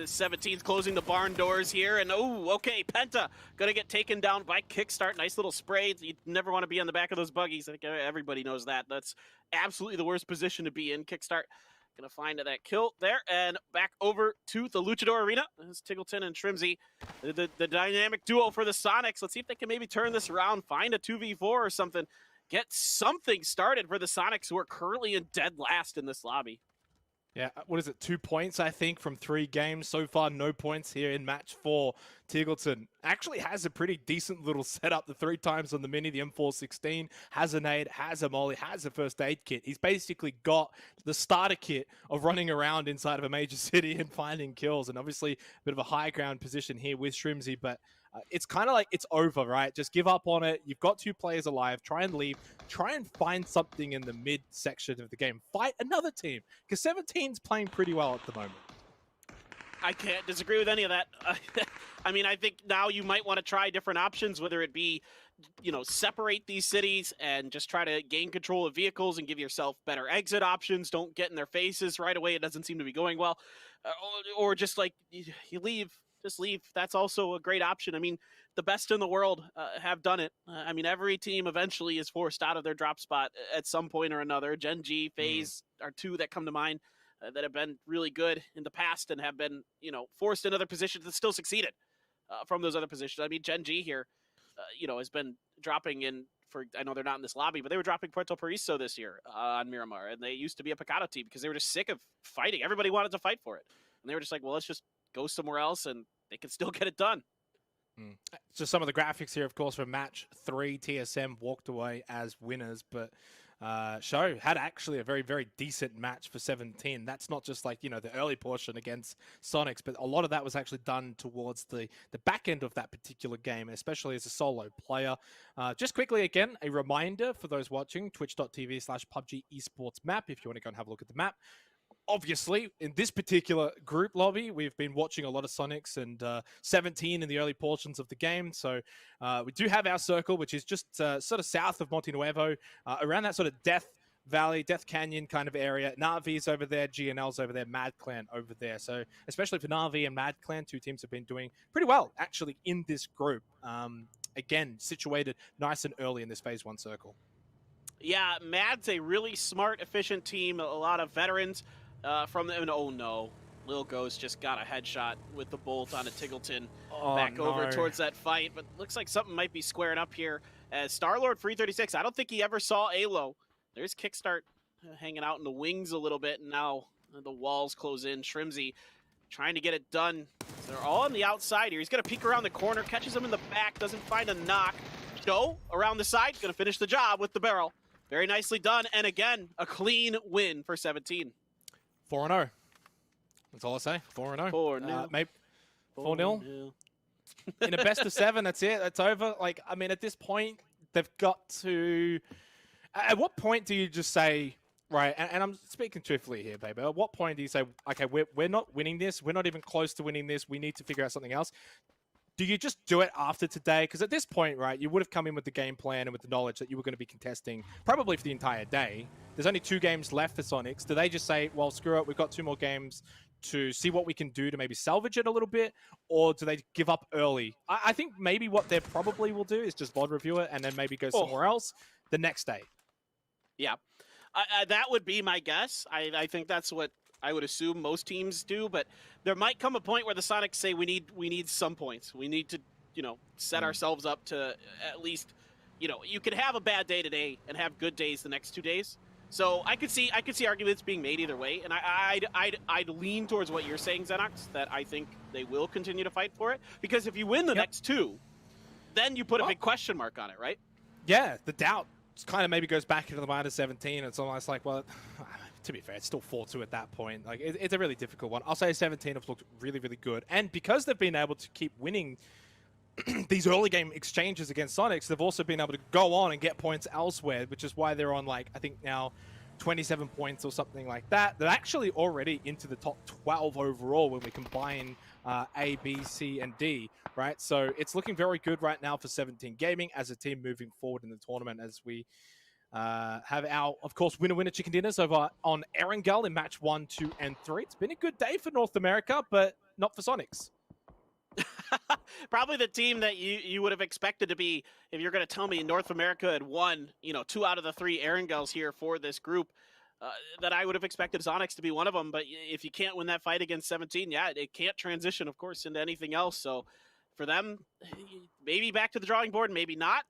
17's closing the barn doors here, and oh, okay, Penta gonna get taken down by Kickstart. Nice little spray. You never want to be on the back of those buggies. I think everybody knows that. That's absolutely the worst position to be in. Kickstart gonna find that kill there, and back over to the Luchador Arena. This is Tiggleton and Shrimsy, the dynamic duo for the Sonics. Let's see if they can maybe turn this around, find a 2v4 or something, get something started for the Sonics, who are currently in dead last in this lobby. Yeah, what is it? 2 points, I think, from 3 games. So far, no points here in match 4. Tiggleton actually has a pretty decent little setup. The 3 times on the mini, the M416, has a nade, has a molly, has a first aid kit. He's basically got the starter kit of running around inside of a major city and finding kills. And obviously, a bit of a high ground position here with Shrimsy, but it's kind of like it's over, right? Just give up on it. You've got 2 players alive. Try and leave. Try and find something in the mid section of the game. Fight another team, because 17's playing pretty well at the moment. I can't disagree with any of that. I mean, I think now you might want to try different options, whether it be, you know, separate these cities and just try to gain control of vehicles and give yourself better exit options. Don't get in their faces right away. It doesn't seem to be going well. Or just like you leave. Just leave. That's also a great option. I mean, the best in the world have done it. I mean, every team eventually is forced out of their drop spot at some point or another. Gen G, FaZe are 2 that come to mind that have been really good in the past and have been, you know, forced in other positions that still succeeded from those other positions. I mean, Gen G here, you know, has been dropping in for, I know they're not in this lobby, but they were dropping Puerto Paraiso this year on Miramar, and they used to be a Picado team because they were just sick of fighting. Everybody wanted to fight for it. And they were just like, well, let's just go somewhere else and they can still get it done. Just some of the graphics here, of course, for match 3. TSM walked away as winners, but Show had actually a very, very decent match for 17. That's not just like, you know, the early portion against Sonics, but a lot of that was actually done towards the back end of that particular game, especially as a solo player. Just quickly, again, a reminder for those watching, twitch.tv/PUBG esports map, if you want to go and have a look at the map. Obviously, in this particular group lobby, we've been watching a lot of Sonics and 17 in the early portions of the game. So we do have our circle, which is just sort of south of Monte Nuevo, around that sort of Death Valley, Death Canyon kind of area. Na'Vi's over there, GNL's over there, Mad Clan over there. So especially for Na'Vi and Mad Clan, 2 teams have been doing pretty well, actually, in this group. Again, situated nice and early in this Phase 1 circle. Yeah, Mad's a really smart, efficient team. A lot of veterans from them. Oh no, Lil Ghost just got a headshot with the bolt on a Tiggleton back over towards that fight. But looks like something might be squaring up here as Starlord 336. I don't think he ever saw Alo. There's Kickstart hanging out in the wings a little bit, and now the walls close in. Shrimsy trying to get it done. So they're all on the outside here. He's going to peek around the corner, catches him in the back, doesn't find a knock. Show around the side, going to finish the job with the barrel. Very nicely done, and again, a clean win for 17. 4-0. That's all I say. 4-0. 4-0. Maybe 4-0. In a best of 7, that's it. That's over. Like, I mean, at this point, they've got to... At what point do you just say, right, and I'm speaking truthfully here, baby, at what point do you say, okay, we're not winning this, we're not even close to winning this, we need to figure out something else? Do you just do it after today? Because at this point, right, you would have come in with the game plan and with the knowledge that you were going to be contesting probably for the entire day. There's only 2 games left for Sonics. Do they just say, well, screw it, we've got 2 more games to see what we can do to maybe salvage it a little bit? Or do they give up early? I think maybe what they probably will do is just VOD review it and then maybe go somewhere else the next day. Yeah, that would be my guess. I think that's what I would assume most teams do, but there might come a point where the Sonics say we need some points. We need to, you know, set ourselves up to at least, you know, you could have a bad day today and have good days the next 2 days. So I could see arguments being made either way, and I'd lean towards what you're saying, Xenox, that I think they will continue to fight for it, because if you win the next 2, then you put a big question mark on it, right? Yeah, the doubt kind of maybe goes back into the mind of 17. It's almost like, well, to be fair, it's still 4-2 at that point. Like, it's a really difficult one. I'll say 17 have looked really, really good. And because they've been able to keep winning these early game exchanges against Sonics, they've also been able to go on and get points elsewhere, which is why they're on, like, I think now 27 points or something like that. They're actually already into the top 12 overall when we combine A, B, C, and D, right? So it's looking very good right now for 17 Gaming as a team moving forward in the tournament as we have our, of course, winner chicken dinners over on Erangel in match 1, 2, and 3. It's been a good day for North America, but not for Sonics. Probably the team that you would have expected to be, if you're going to tell me North America had won, 2 out of the 3 Erangels here for this group, that I would have expected Sonics to be one of them. But if you can't win that fight against 17, yeah, it can't transition, of course, into anything else. So for them, maybe back to the drawing board, maybe not.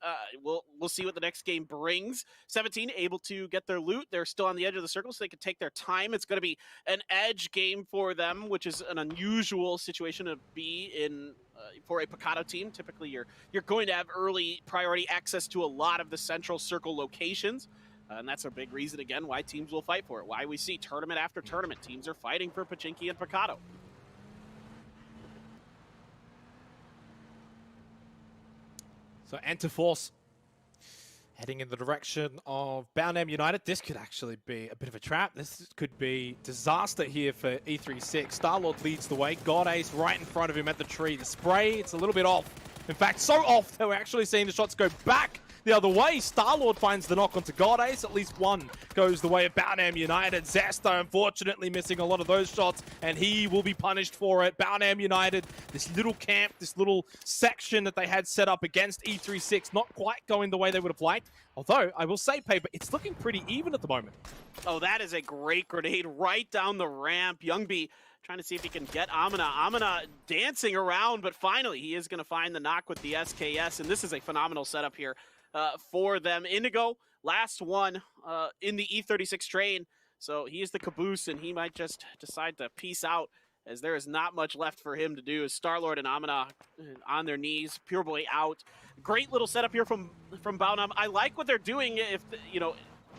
We'll see what the next game brings. 17 able to get their loot. They're still on the edge of the circle, so they can take their time. It's going to be an edge game for them, which is an unusual situation to be in for a Picado team. Typically, you're going to have early priority access to a lot of the central circle locations. And that's a big reason, again, why teams will fight for it. Why we see tournament after tournament, teams are fighting for Pachinki and Picado. So Antiforce heading in the direction of Boundham United. This could actually be a bit of a trap. This could be disaster here for E36. Starlord leads the way. God Ace right in front of him at the tree. The spray, it's a little bit off. In fact, so off that we're actually seeing the shots go back the other way. Starlord finds the knock onto God Ace. At least one goes the way of Boundham United. Zesto, unfortunately, missing a lot of those shots, and he will be punished for it. Boundham United, this little camp, this little section that they had set up against E36, not quite going the way they would have liked. Although, I will say, Paper, it's looking pretty even at the moment. Oh, that is a great grenade right down the ramp. Youngby trying to see if he can get Amina. Amina dancing around, but finally he is going to find the knock with the SKS, and this is a phenomenal setup here for them. Indigo, last one in the E36 train, so he is the caboose, and he might just decide to peace out, as there is not much left for him to do. As Starlord and Amina on their knees, Pure Boy out. Great little setup here from Baunam. I like what they're doing.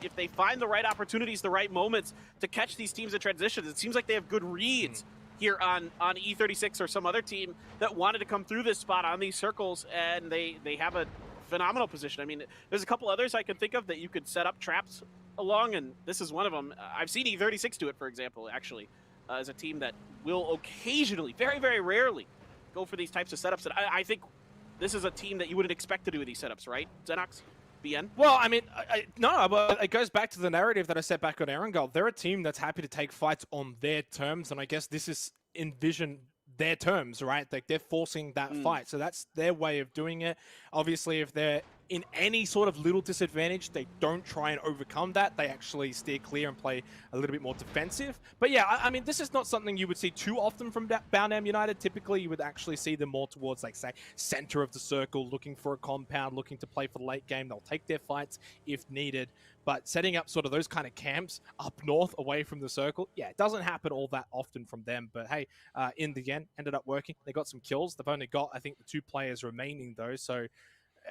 If they find the right opportunities, the right moments to catch these teams in transitions, it seems like they have good reads here on E36 or some other team that wanted to come through this spot on these circles, and they have a phenomenal position. I mean, there's a couple others I can think of that you could set up traps along, and this is one of them. I've seen E36 do it, for example, actually, as a team that will occasionally, very, very rarely, go for these types of setups. And I think this is a team that you wouldn't expect to do these setups, right, Xenox? BN? Well, I mean, no, but it goes back to the narrative that I set back on Erangel. They're a team that's happy to take fights on their terms, and I guess this is envision their terms, right? Like, they're forcing that fight, so that's their way of doing it. Obviously, if they're in any sort of little disadvantage, they don't try and overcome that. They actually steer clear and play a little bit more defensive. But yeah, I mean, this is not something you would see too often from Boundham United. Typically, you would actually see them more towards, like, say, center of the circle, looking for a compound, looking to play for the late game. They'll take their fights if needed. But setting up sort of those kind of camps up north, away from the circle, yeah, it doesn't happen all that often from them. But hey, in the end, ended up working. They got some kills. They've only got, I think, the 2 players remaining, though, so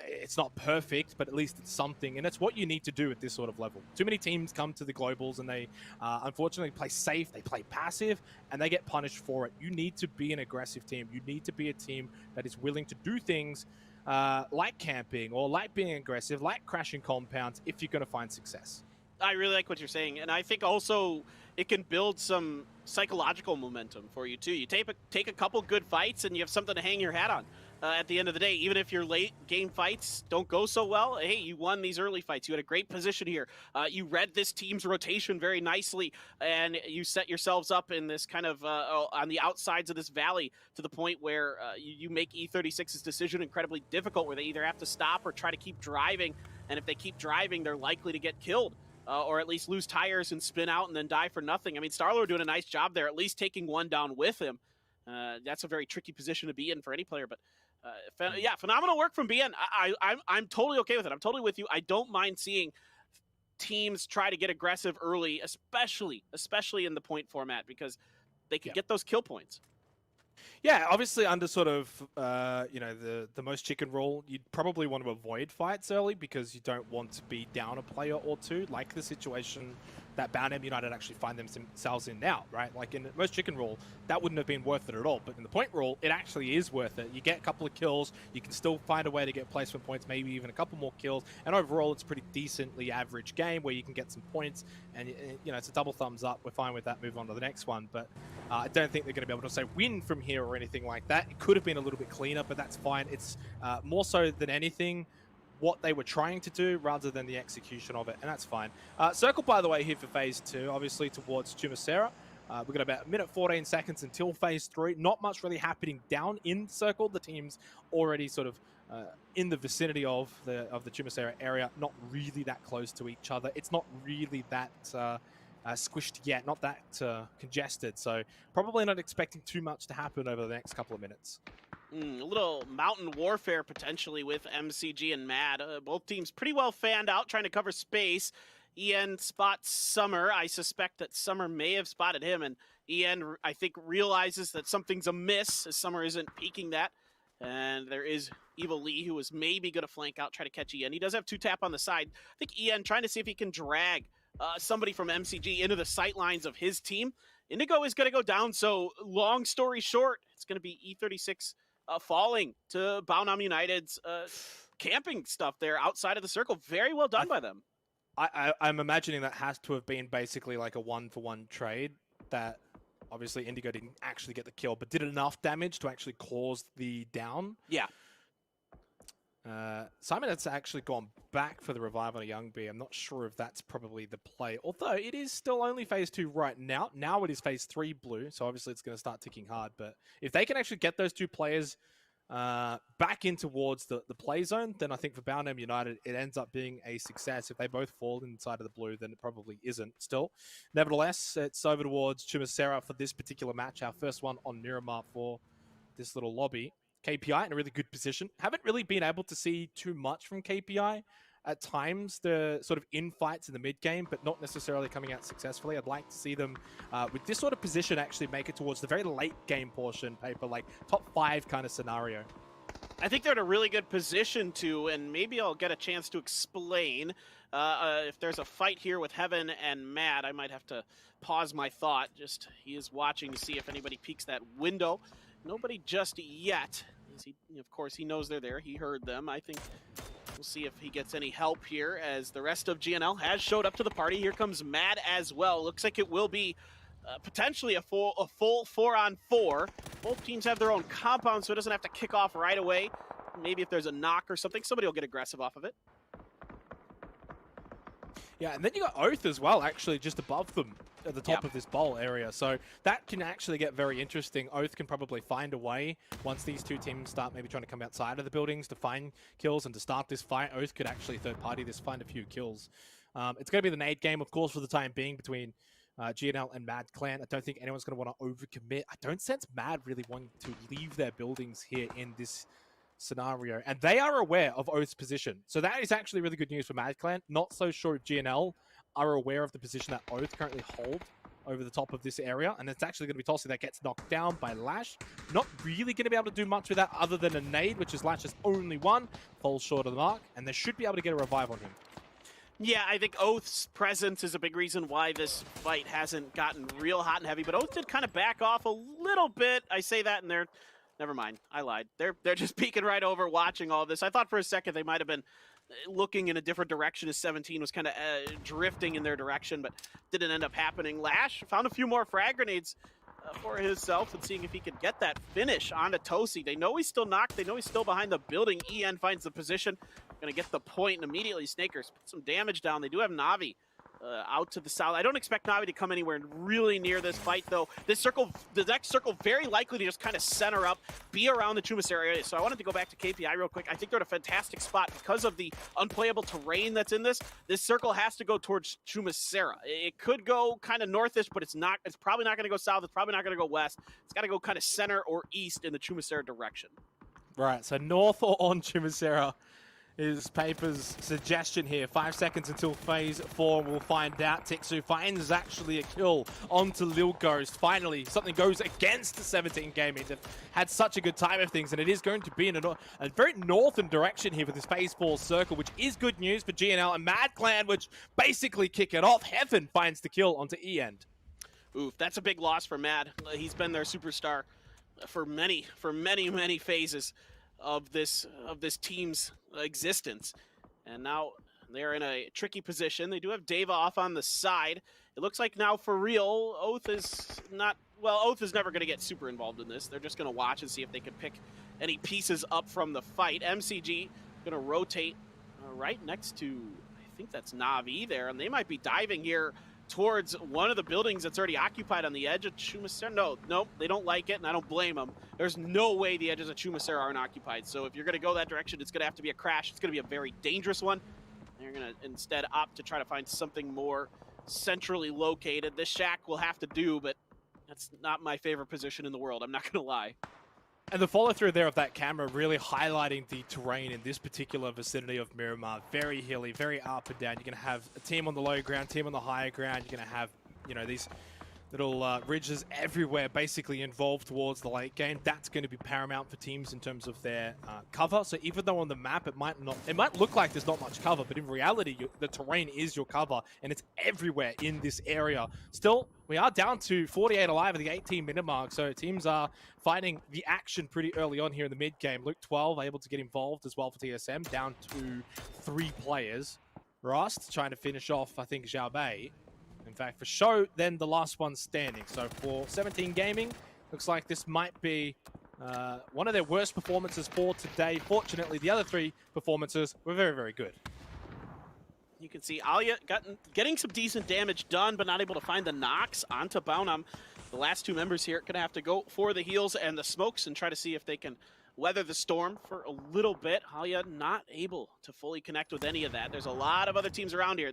it's not perfect, but at least it's something, and it's what you need to do at this sort of level. Too many teams come to the globals and they unfortunately play safe, they play passive, and they get punished for it. You need to be an aggressive team. You need to be a team that is willing to do things like camping or like being aggressive, like crashing compounds, if you're going to find success. I really like what you're saying, and I think also it can build some psychological momentum for you too. You take a couple good fights and you have something to hang your hat on. At the end of the day, even if your late game fights don't go so well, hey, you won these early fights. You had a great position here. You read this team's rotation very nicely, and you set yourselves up in this kind of on the outsides of this valley to the point where you make E36's decision incredibly difficult, where they either have to stop or try to keep driving, and if they keep driving, they're likely to get killed. Or at least lose tires and spin out and then die for nothing. I mean, Starlord doing a nice job there, at least taking one down with him. That's a very tricky position to be in for any player, but yeah, phenomenal work from BN. I'm totally okay with it. I'm totally with you. I don't mind seeing teams try to get aggressive early, especially in the point format, because they can get those kill points. Yeah, obviously under sort of, the most chicken rule, you'd probably want to avoid fights early because you don't want to be down a player or two, like the situation that Boundham United actually find themselves in now, right? Like in the most chicken rule, that wouldn't have been worth it at all. But in the point rule, it actually is worth it. You get a couple of kills, you can still find a way to get placement points, maybe even a couple more kills. And overall, it's a pretty decently average game where you can get some points. And, it's a double thumbs up. We're fine with that. Move on to the next one. But I don't think they're going to be able to say win from here or anything like that. It could have been a little bit cleaner, but that's fine. It's more so than anything, what they were trying to do rather than the execution of it, and that's fine. Circle, by the way, here for phase 2, obviously towards Chumacera. We've got about a minute 14 seconds until phase 3. Not much really happening down in Circle. The team's already sort of in the vicinity of the Chumacera area, not really that close to each other. It's not really that squished yet, not that congested. So probably not expecting too much to happen over the next couple of minutes. A little mountain warfare potentially with MCG and Mad. Both teams pretty well fanned out, trying to cover space. EN spots Summer. I suspect that Summer may have spotted him, and EN, I think, realizes that something's amiss as Summer isn't peeking that. And there is Evil Lee, who is maybe going to flank out, try to catch EN. He does have 2 tap on the side. I think EN trying to see if he can drag somebody from MCG into the sight lines of his team. Indigo is going to go down, so long story short, it's going to be E36 falling to Baonam United's camping stuff there outside of the circle. Very well done by them. I'm imagining that has to have been basically like a 1-for-1 trade that obviously Indigo didn't actually get the kill, but did enough damage to actually cause the down. Yeah. Simon has actually gone back for the revive on a Young Bee. I'm not sure if that's probably the play, although it is still only phase 2 right now. Now it is phase 3 blue, so obviously it's going to start ticking hard. But if they can actually get those 2 players back in towards the play zone, then I think for Baonam United, it ends up being a success. If they both fall inside of the blue, then it probably isn't still. Nevertheless, it's over towards Chumacera for this particular match, our first one on Miramar for this little lobby. KPI in a really good position. Haven't really been able to see too much from KPI. At times, the sort of in-fights in the mid-game, but not necessarily coming out successfully. I'd like to see them, with this sort of position, actually make it towards the very late-game portion, paper, like top 5 kind of scenario. I think they're in a really good position to, and maybe I'll get a chance to explain. If there's a fight here with Heaven and Mad, I might have to pause my thought. Just, he is watching to see if anybody peeks that window. Nobody just yet. Of course, he knows they're there. He heard them. I think we'll see if he gets any help here as the rest of GNL has showed up to the party. Here comes Mad as well. Looks like it will be potentially a full 4-on-4. Both teams have their own compound, so it doesn't have to kick off right away. Maybe if there's a knock or something, somebody will get aggressive off of it. Yeah, and then you got Oath as well, actually, just above them at the top of this bowl area. So that can actually get very interesting. Oath can probably find a way once these 2 teams start maybe trying to come outside of the buildings to find kills and to start this fight. Oath could actually third party this, find a few kills. It's going to be the nade game, of course, for the time being between GNL and Mad Clan. I don't think anyone's going to want to overcommit. I don't sense Mad really wanting to leave their buildings here in this scenario, and they are aware of Oath's position. So that is actually really good news for Mad Clan. Not so sure if GNL are aware of the position that Oath currently hold over the top of this area, and it's actually going to be Tossie that gets knocked down by Lash. Not really going to be able to do much with that other than a nade, which is Lash's only one. Falls short of the mark, and they should be able to get a revive on him. Yeah, I think Oath's presence is a big reason why this fight hasn't gotten real hot and heavy, but Oath did kind of back off a little bit. I say that, and they're... Never mind, I lied. They're just peeking right over, watching all this. I thought for a second they might have been looking in a different direction as 17 was kind of drifting in their direction, but didn't end up happening. Lash found a few more frag grenades for himself and seeing if he could get that finish onto Tosi. They know he's still knocked. They know he's still behind the building. EN finds the position. Going to get the point, and immediately Snakers put some damage down. They do have Navi out to the south. I don't expect Navi to come anywhere really near this fight, though. This circle, the next circle, very likely to just kind of center up, be around the Chumacera area. So I wanted to go back to KPI real quick. I think they're in a fantastic spot because of the unplayable terrain that's in this. This circle has to go towards Chumacera. It could go kind of northish, but it's not. It's probably not going to go south. It's probably not going to go west. It's got to go kind of center or east in the Chumacera direction. Right, so north or on Chumacera is Paper's suggestion here. 5 seconds until phase 4. We'll find out. Tixu finds actually a kill onto Lil Ghost. Finally, something goes against the 17 Gaming that had such a good time of things, and it is going to be in a very northern direction here for this phase 4 circle, which is good news for GNL and Mad Clan, which basically kick it off. Heaven finds the kill onto E-End. Oof, that's a big loss for Mad. He's been their superstar for many phases of this team's existence, and now they're in a tricky position. They do have Deva off on the side. It looks like now for real, Oath is never going to get super involved in this. They're just going to watch and see if they can pick any pieces up from the fight. MCG going to rotate right next to, I think that's Na'Vi there, and they might be diving here towards one of the buildings that's already occupied on the edge of Chumacer. No, they don't like it, and I don't blame them. There's no way the edges of Chumacer aren't occupied. So if you're going to go that direction, it's going to have to be a crash. It's going to be a very dangerous one. They're going to instead opt to try to find something more centrally located. This shack will have to do, but that's not my favorite position in the world. I'm not going to lie. And the follow through there of that camera really highlighting the terrain in this particular vicinity of Miramar. Very hilly, very up and down. You're going to have a team on the low ground, team on the higher ground. You're going to have, you know, these little ridges everywhere basically involved towards the late game. That's going to be paramount for teams in terms of their cover. So even though on the map it might look like there's not much cover, but in reality the terrain is your cover and it's everywhere in this area. Still, we are down to 48 alive at the 18-minute mark, so teams are fighting the action pretty early on here in the mid game. Luke 12 able to get involved as well for TSM, down to 3 players. Rust trying to finish off, I think, Xiao Bei. In fact, for show, then the last one standing. So for 17 Gaming, looks like this might be one of their worst performances for today. Fortunately, the other 3 performances were very, very good. You can see Alia getting some decent damage done, but not able to find the knocks onto Baunam. The last 2 members here are going to have to go for the heals and the smokes and try to see if they can weather the storm for a little bit. Alia not able to fully connect with any of that. There's a lot of other teams around here.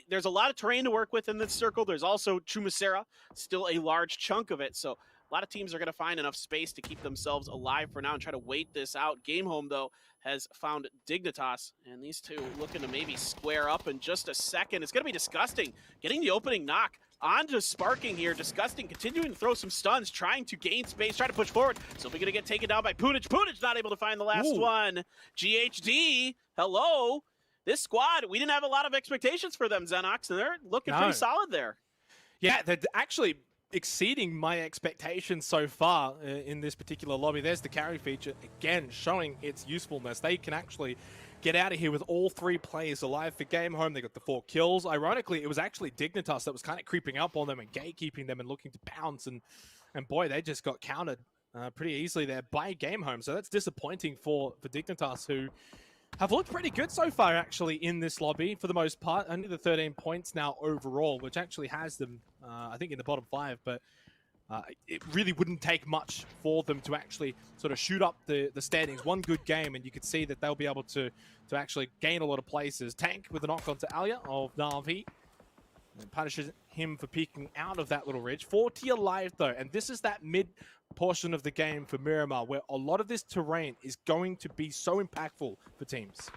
There's a lot of terrain to work with in this circle. There's also Chumacera, still a large chunk of it. So a lot of teams are going to find enough space to keep themselves alive for now and try to wait this out. Game Home, though, has found Dignitas, and these 2 looking to maybe square up in just a second. It's going to be Disgusting getting the opening knock onto Sparking here. Disgusting continuing to throw some stuns, trying to gain space, trying to push forward. So we're going to get taken down by Punich. Punich not able to find the last one. GHD, hello. This squad, we didn't have a lot of expectations for them, Xenox, and they're looking pretty solid there. Yeah, they're actually exceeding my expectations so far in this particular lobby. There's the carry feature, again, showing its usefulness. They can actually get out of here with all 3 players alive for Game Home. They got the 4 kills. Ironically, it was actually Dignitas that was kind of creeping up on them and gatekeeping them and looking to pounce. And boy, they just got countered pretty easily there by Game Home. So that's disappointing for Dignitas, who have looked pretty good so far, actually, in this lobby for the most part. Only the 13 points now overall, which actually has them, I think, in the bottom 5. But it really wouldn't take much for them to actually sort of shoot up the standings. One good game, and you could see that they'll be able to actually gain a lot of places. Tank with the knock onto Alia of Na'Vi. And punishes him for peeking out of that little ridge. 40 alive, though, and this is that mid portion of the game for Miramar, where a lot of this terrain is going to be so impactful for teams.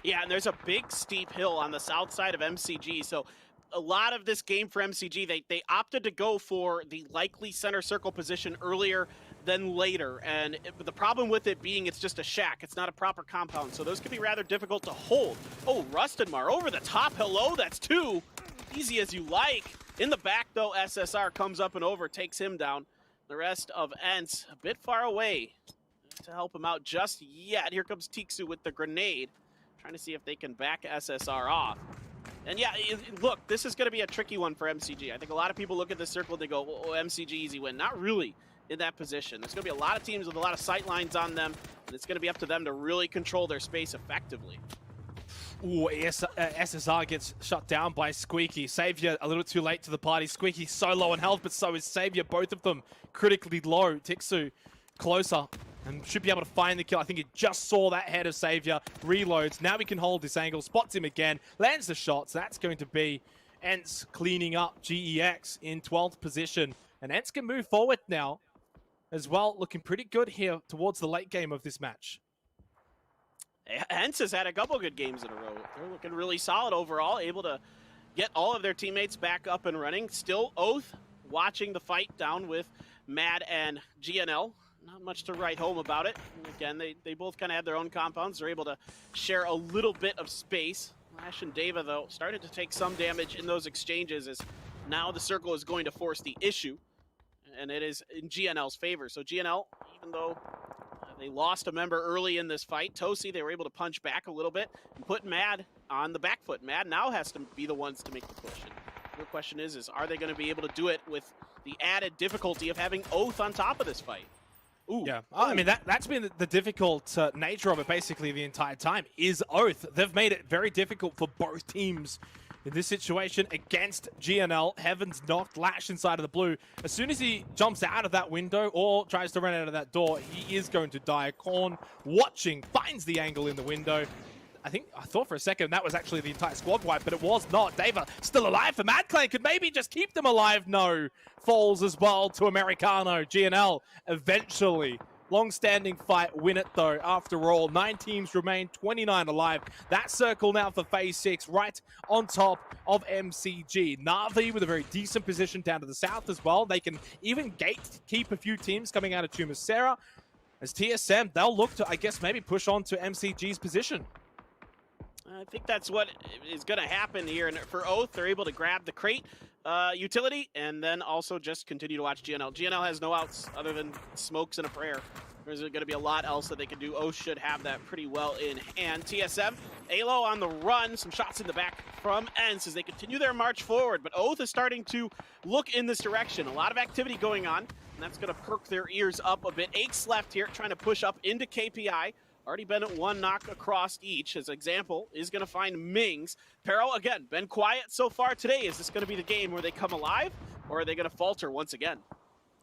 Yeah, and there's a big steep hill on the south side of MCG, so a lot of this game for MCG, they opted to go for the likely center circle position earlier than later, and the problem with it being it's just a shack, it's not a proper compound, so those could be rather difficult to hold. Oh, Rustedmar over the top, hello, that's 2. Easy as you like. In the back, though, SSR comes up and over, takes him down. The rest of Ents a bit far away to help him out just yet. Here comes Tiksu with the grenade, trying to see if they can back SSR off. And yeah, look, this is going to be a tricky one for MCG. I think a lot of people look at this circle and they go, oh, MCG easy win. Not really in that position. There's going to be a lot of teams with a lot of sight lines on them, and it's going to be up to them to really control their space effectively. Ooh, SSR gets shut down by Squeaky. Savior a little too late to the party. Squeaky so low on health, but so is Savior. Both of them critically low. Tiksu closer and should be able to find the kill. I think he just saw that head of Savior. Reloads. Now we can hold this angle. Spots him again. Lands the shots. That's going to be Ents cleaning up GEX in 12th position. And Ents can move forward now as well. Looking pretty good here towards the late game of this match. Ents has had a couple good games in a row. They're looking really solid overall, able to get all of their teammates back up and running. Still Oath watching the fight down with Mad and GNL. Not much to write home about it. Again, they both kind of have their own compounds. They're able to share a little bit of space. Lash and Deva, though, started to take some damage in those exchanges as now the circle is going to force the issue. And it is in GNL's favor. So GNL, even though they lost a member early in this fight, Tosi, they were able to punch back a little bit and put Mad on the back foot. Mad now has to be the ones to make the push. And the question is are they going to be able to do it with the added difficulty of having Oath on top of this fight? Ooh. Yeah, I mean, that's been the difficult nature of it basically the entire time, is Oath. They've made it very difficult for both teams in this situation against GNL. Heaven's knocked Lash inside of the blue. As soon as he jumps out of that window or tries to run out of that door, he is going to die. Korn watching, finds the angle in the window. I thought for a second that was actually the entire squad wipe, but it was not. Dava still alive for Mad Clan, could maybe just keep them alive. No, falls as well to Americano. GNL eventually, long-standing fight, win it though. After all, 9 teams remain, 29 alive. That circle now for phase 6, right on top of MCG. Na'Vi with a very decent position down to the south as well. They can even gatekeep a few teams coming out of Tumasera. As TSM, they'll look to, I guess, maybe push on to MCG's position. I think that's what is going to happen here. And for Oath, they're able to grab the crate utility and then also just continue to watch GNL. GNL has no outs other than smokes and a prayer. There's going to be a lot else that they can do. Oath should have that pretty well in hand. TSM, Alo on the run. Some shots in the back from ENCE as they continue their march forward. But Oath is starting to look in this direction. A lot of activity going on, and that's going to perk their ears up a bit. 8's left here, trying to push up into KPI. Already been at 1 knock across each. As example, is going to find Mings. Pero, again, been quiet so far today. Is this going to be the game where they come alive, or are they going to falter once again?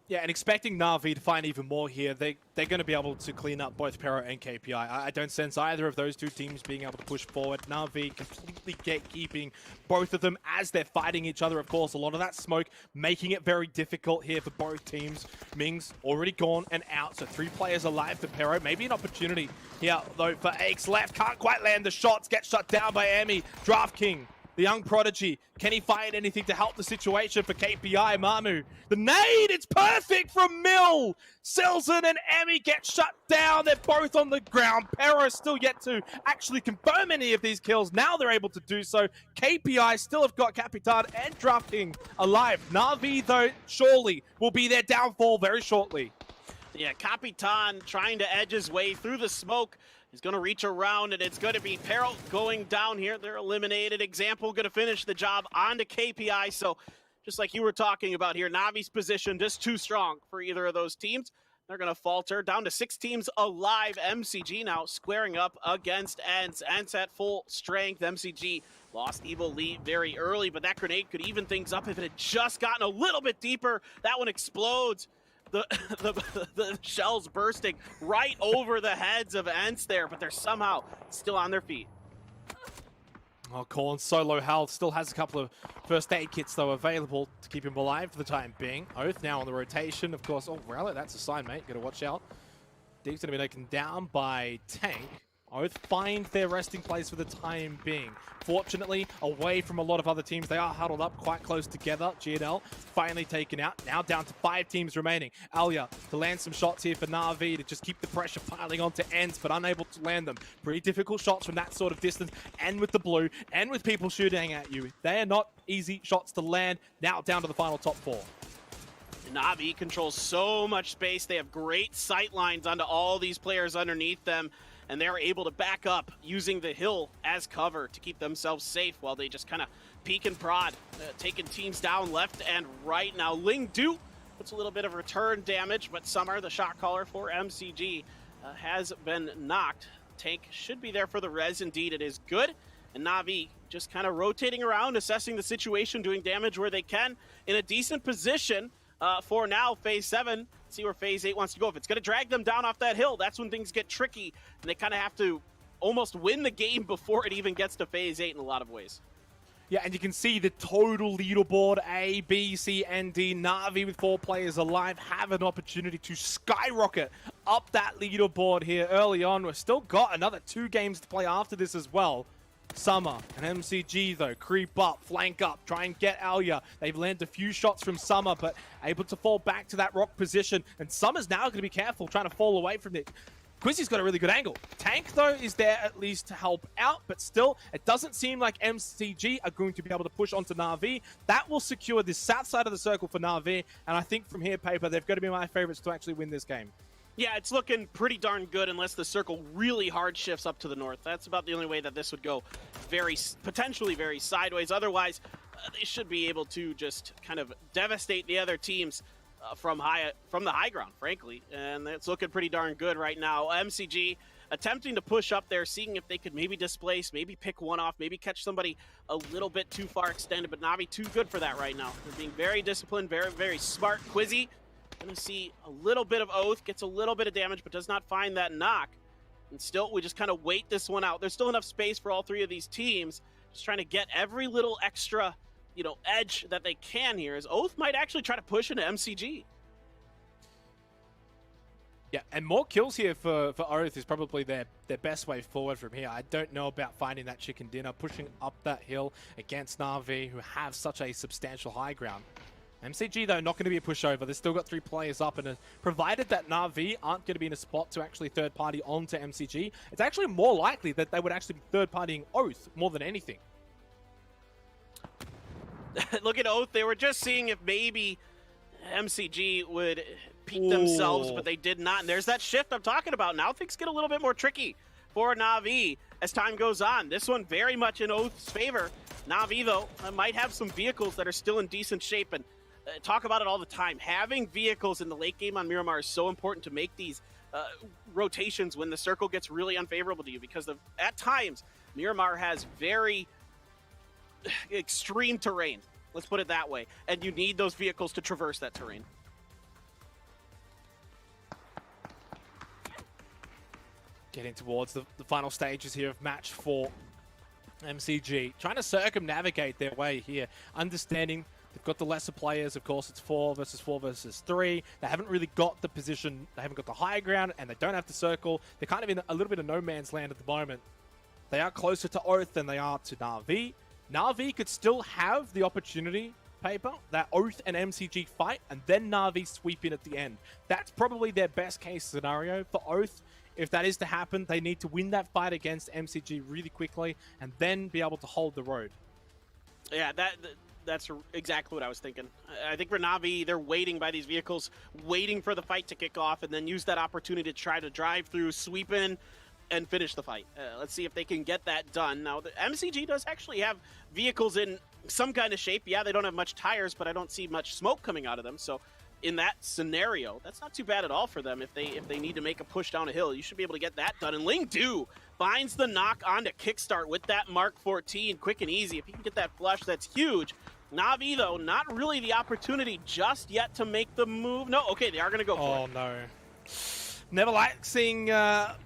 Yeah, and expecting Na'Vi to find even more here, they're going to be able to clean up both Pero and KPI. I don't sense either of those two teams being able to push forward. Na'Vi completely gatekeeping both of them as they're fighting each other. Of course, a lot of that smoke making it very difficult here for both teams. Mings already gone and out, so 3 players alive for Pero. Maybe an opportunity here, though, for Aix left. Can't quite land the shots, get shut down by Emmy. Draft King, the young prodigy, can he find anything to help the situation for KPI? Mamu, the nade, it's perfect from Mill. Silson and Emmy get shut down. They're both on the ground. Pero still yet to actually confirm any of these kills. Now they're able to do so. KPI still have got Capitan and Drafting alive. Na'Vi, though, surely will be their downfall very shortly. Yeah, Capitan trying to edge his way through the smoke. He's going to reach around, and it's going to be Pero going down here. They're eliminated. Example going to finish the job onto KPI. So just like you were talking about here, Navi's position just too strong for either of those teams. They're going to falter. Down to 6 teams alive. MCG now squaring up against ENCE. ENCE at full strength. MCG lost Evil lead very early, but that grenade could even things up if it had just gotten a little bit deeper. That one explodes. The shells bursting right over the heads of ENCE there, but they're somehow still on their feet. Oh, Corn, so low health, still has a couple of first aid kits, though, available to keep him alive for the time being. Oath now on the rotation, of course. Oh, Rally, that's a sign, mate. Gotta watch out. Deep's gonna be taken down by Tank. Oath find their resting place for the time being. Fortunately, away from a lot of other teams, they are huddled up quite close together. GNL finally taken out. Now down to 5 teams remaining. Alia to land some shots here for Na'Vi to just keep the pressure piling onto ENCE, but unable to land them. Pretty difficult shots from that sort of distance, and with the blue, and with people shooting at you. They are not easy shots to land. Now down to the final top 4. Na'Vi controls so much space. They have great sight lines onto all these players underneath them, and they're able to back up using the hill as cover to keep themselves safe while they just kind of peek and prod, taking teams down left and right. Now Ling Du puts a little bit of return damage, but Summer, the shot caller for MCG, has been knocked. Tank should be there for the res. Indeed, it is good. And Na'Vi just kind of rotating around, assessing the situation, doing damage where they can, in a decent position for now, phase 7. See where phase 8 wants to go. If it's going to drag them down off that hill, that's when things get tricky, and they kind of have to almost win the game before it even gets to phase 8 in a lot of ways. Yeah, and you can see the total leaderboard, A, B, C, and D. Na'Vi with 4 players alive have an opportunity to skyrocket up that leaderboard here early on. We've still got another 2 games to play after this as well. Summer and MCG, though, creep up, flank up, try and get Alia. They've landed a few shots from Summer, but able to fall back to that rock position. And Summer's now going to be careful, trying to fall away from it. Quizzy's got a really good angle. Tank, though, is there at least to help out, but still, it doesn't seem like MCG are going to be able to push onto Na'Vi. That will secure this south side of the circle for Na'Vi, and I think from here, Paper, they've got to be my favorites to actually win this game. Yeah, it's looking pretty darn good unless the circle really hard shifts up to the north. That's about the only way that this would go potentially very sideways. Otherwise, they should be able to just kind of devastate the other teams from the high ground, frankly, and it's looking pretty darn good right now. MCG attempting to push up there, seeing if they could maybe displace, maybe pick one off, maybe catch somebody a little bit too far extended, but Na'Vi too good for that right now. They're being very disciplined, very, very smart. Quizzy gonna see a little bit of Oath, gets a little bit of damage, but does not find that knock. And still, we just kind of wait this one out. There's still enough space for all three of these teams. Just trying to get every little extra, edge that they can here, as Oath might actually try to push into MCG. Yeah, and more kills here for Oath is probably their best way forward from here. I don't know about finding that chicken dinner, pushing up that hill against Na'Vi, who have such a substantial high ground. MCG, though, not going to be a pushover. They've still got 3 players up, and provided that Na'Vi aren't going to be in a spot to actually third-party onto MCG, it's actually more likely that they would actually be third-partying Oath more than anything. Look at Oath. They were just seeing if maybe MCG would peek themselves, but they did not. And there's that shift I'm talking about. Now things get a little bit more tricky for Na'Vi as time goes on. This one very much in Oath's favor. Na'Vi, though, might have some vehicles that are still in decent shape, and talk about it all the time. Having vehicles in the late game on Miramar is so important to make these rotations when the circle gets really unfavorable to you, because at times Miramar has very extreme terrain. Let's put it that way. And you need those vehicles to traverse that terrain. Getting towards the final stages here of match 4. MCG trying to circumnavigate their way here, understanding they've got the lesser players. Of course, it's 4 versus 4 versus 3. They haven't really got the position. They haven't got the high ground, and they don't have the circle. They're kind of in a little bit of no man's land at the moment. They are closer to Oath than they are to Na'Vi. Na'Vi could still have the opportunity, Paper, that Oath and MCG fight, and then Na'Vi sweep in at the end. That's probably their best case scenario for Oath. If that is to happen, they need to win that fight against MCG really quickly and then be able to hold the road. Yeah, that's exactly what I was thinking. I think for Na'Vi, they're waiting by these vehicles, waiting for the fight to kick off, and then use that opportunity to try to drive through, sweep in, and finish the fight. Let's see if they can get that done. Now, the MCG does actually have vehicles in some kind of shape. Yeah, they don't have much tires, but I don't see much smoke coming out of them, so in that scenario, that's not too bad at all for them. If they need to make a push down a hill, you should be able to get that done. And Lingdu finds the knock onto Kickstart with that Mark 14, quick and easy. If he can get that flush, that's huge. Na'Vi, though, not really the opportunity just yet to make the move. No, okay, they are going to go for it. Oh, no. Never like seeing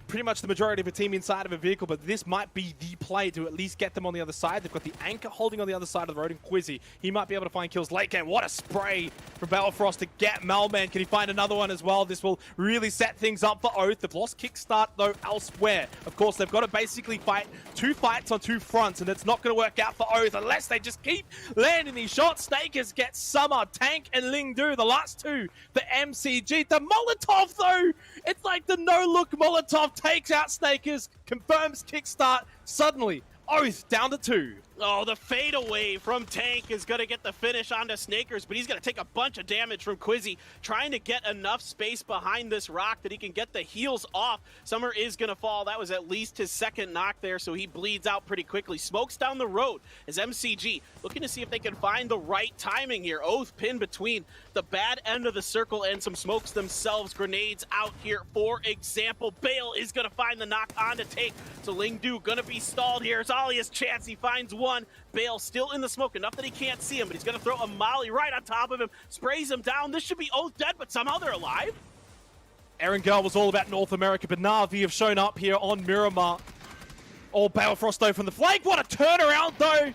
pretty much the majority of a team inside of a vehicle, but this might be the play to at least get them on the other side. They've got the anchor holding on the other side of the road, and Quizzy, he might be able to find kills late game. What a spray from Battlefrost to get Melman. Can he find another one as well? This will really set things up for Oath. They've lost Kickstart, though, elsewhere. Of course, they've got to basically fight 2 fights on 2 fronts, and it's not going to work out for Oath unless they just keep landing these shots. Snakers get Summer, Tank, and Lingdu, the last 2 for MCG. The Molotov, though, it's like the no-look Molotov takes out Snakers, confirms Kickstart. Suddenly, Oath down to 2. Oh, the fadeaway from Tank is going to get the finish onto Snakers, but he's going to take a bunch of damage from Quizzy, trying to get enough space behind this rock that he can get the heals off. Summer is going to fall. That was at least his second knock there, so he bleeds out pretty quickly. Smokes down the road as MCG looking to see if they can find the right timing here. Oath pinned between the bad end of the circle and some smokes themselves. Grenades out here, for example. Bale is going to find the knock onto Tank, so Lingdu going to be stalled here. It's all his chance. He finds one. Bale still in the smoke, enough that he can't see him, but he's going to throw a molly right on top of him, sprays him down. This should be Oath dead, but somehow they're alive. Erangel was all about North America, but Na'Vi have shown up here on Miramar. Oh, Balefrost, though, from the flank. What a turnaround, though,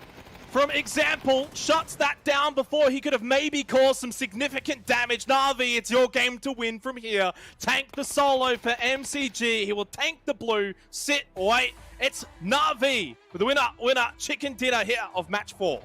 from Example. Shuts that down before he could have maybe caused some significant damage. Na'Vi, it's your game to win from here. Tank the solo for MCG. He will tank the blue. Sit, wait. It's Na'Vi with the winner chicken dinner here of match 4.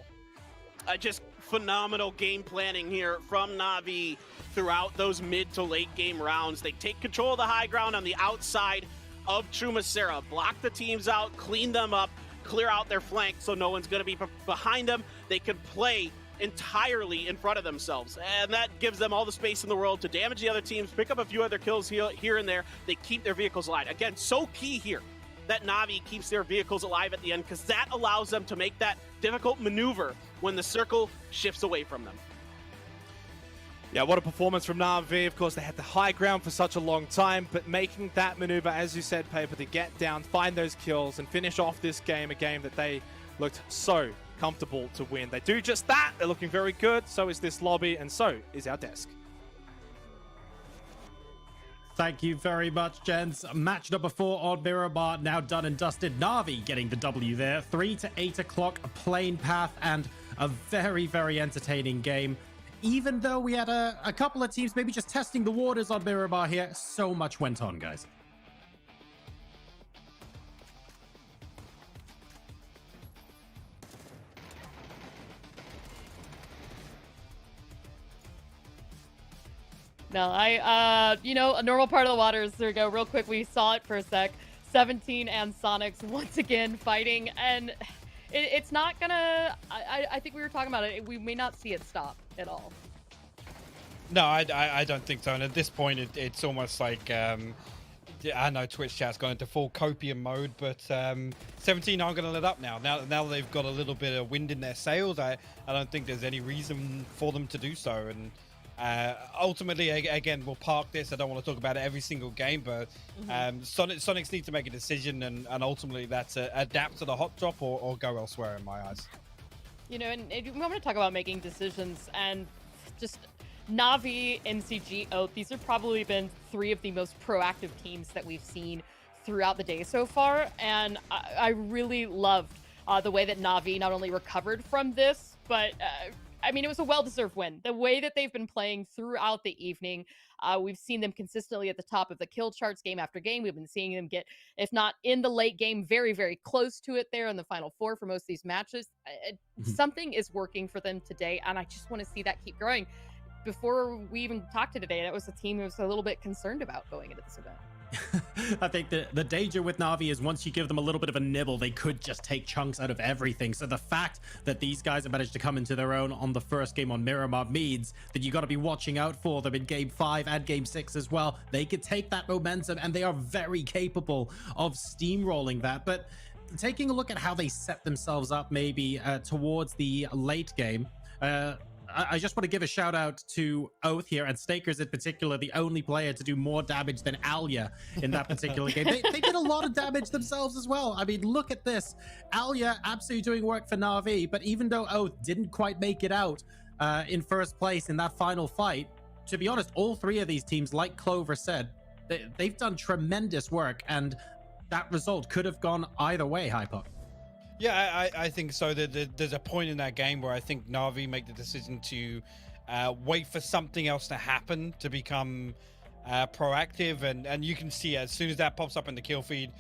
Just phenomenal game planning here from Na'Vi throughout those mid to late game rounds. They take control of the high ground on the outside of Chumacera, block the teams out, clean them up, clear out their flank so no one's going to be behind them. They can play entirely in front of themselves, and that gives them all the space in the world to damage the other teams, pick up a few other kills here and there. They keep their vehicles alive. Again, so key here that Na'Vi keeps their vehicles alive at the end, because that allows them to make that difficult maneuver when the circle shifts away from them. Yeah, what a performance from Na'Vi. Of course, they had the high ground for such a long time, but making that maneuver, as you said, Paper, to get down, find those kills, and finish off this game, a game that they looked so comfortable to win. They do just that. They're looking very good. So is this lobby, and so is our desk. Thank you very much, gents. Match number 4 on Miramar, now done and dusted. Na'Vi getting the W there. 3 to 8 o'clock, a plain path, and a very, very entertaining game. Even though we had a couple of teams maybe just testing the waters on Miramar here, so much went on, guys. No, you know, a normal part of the waters. There we go. Real quick, we saw it for a sec. 17 and Sonics once again fighting, and it's not gonna. I think we were talking about it. We may not see it stop at all. No, I don't think so. And at this point, it's almost like I know Twitch chat's gone into full copium mode, but 17 aren't going to let up now. Now they've got a little bit of wind in their sails. I don't think there's any reason for them to do so. And ultimately, again, we'll park this. I don't want to talk about it every single game, but Sonics need to make a decision, and ultimately that's adapt to the hot drop or go elsewhere in my eyes. You know, and I'm going to talk about making decisions and just Na'Vi, MCG, Oath. These have probably been 3 of the most proactive teams that we've seen throughout the day so far, and I really loved the way that Na'Vi not only recovered from this, but I mean, it was a well-deserved win. The way that they've been playing throughout the evening, we've seen them consistently at the top of the kill charts game after game. We've been seeing them get, if not in the late game, very, very close to it there in the final 4 for most of these matches. Something is working for them today, and I just want to see that keep growing. Before we even talked to today, that was a team I was a little bit concerned about going into this event. I think the danger with Na'Vi is once you give them a little bit of a nibble, they could just take chunks out of everything. So the fact that these guys have managed to come into their own on the first game on Miramar means that you got to be watching out for them in game 5 and game 6 as well. They could take that momentum, and they are very capable of steamrolling that. But taking a look at how they set themselves up maybe towards the late game, I just want to give a shout out to Oath here, and Stakers in particular, the only player to do more damage than Alia in that particular game. They did a lot of damage themselves as well. I mean, look at this. Alia absolutely doing work for Na'Vi, but even though Oath didn't quite make it out in first place in that final fight, to be honest, all 3 of these teams, like Clover said, they've done tremendous work, and that result could have gone either way, Hypop. Yeah, I think so. There's a point in that game where I think Na'Vi make the decision to wait for something else to happen to become proactive, and you can see as soon as that pops up in the kill feed,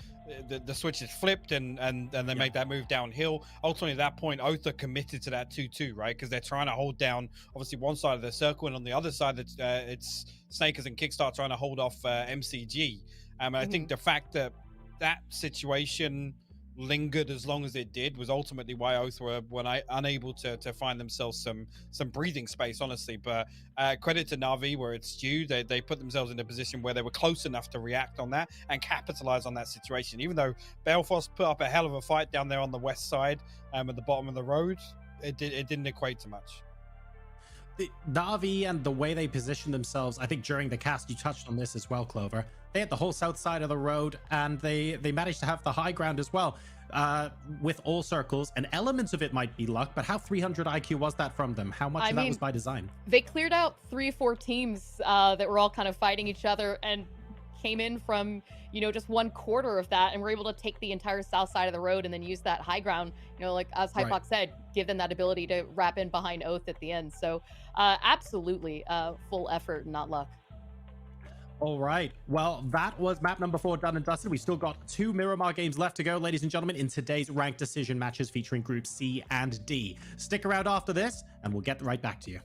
the switch is flipped, and they make that move downhill. Ultimately, at that point, Oath are committed to that 2-2, right? Because they're trying to hold down, obviously, one side of the circle, and on the other side, it's Snakers and Kickstart trying to hold off MCG. And I think the fact that situation lingered as long as it did was ultimately why Oath were unable to find themselves some breathing space, honestly. But credit to Na'Vi where it's due. They put themselves in a position where they were close enough to react on that and capitalize on that situation. Even though Belfast put up a hell of a fight down there on the west side at the bottom of the road, it didn't equate to much. The Na'Vi and the way they position themselves, I think during the cast you touched on this as well, Clover. They had the whole south side of the road, and they managed to have the high ground as well with all circles. And elements of it might be luck, but how 300 IQ was that from them? How much of that was by design? They cleared out 3-4 teams that were all kind of fighting each other and came in from, you know, just 1/4 of that, and were able to take the entire south side of the road and then use that high ground, you know, like as Hypox said, give them that ability to wrap in behind Oath at the end. So absolutely full effort, not luck. All right. Well, that was map number 4 done and dusted. We still got 2 Miramar games left to go, ladies and gentlemen, in today's ranked decision matches featuring Group C and D. Stick around after this, and we'll get right back to you.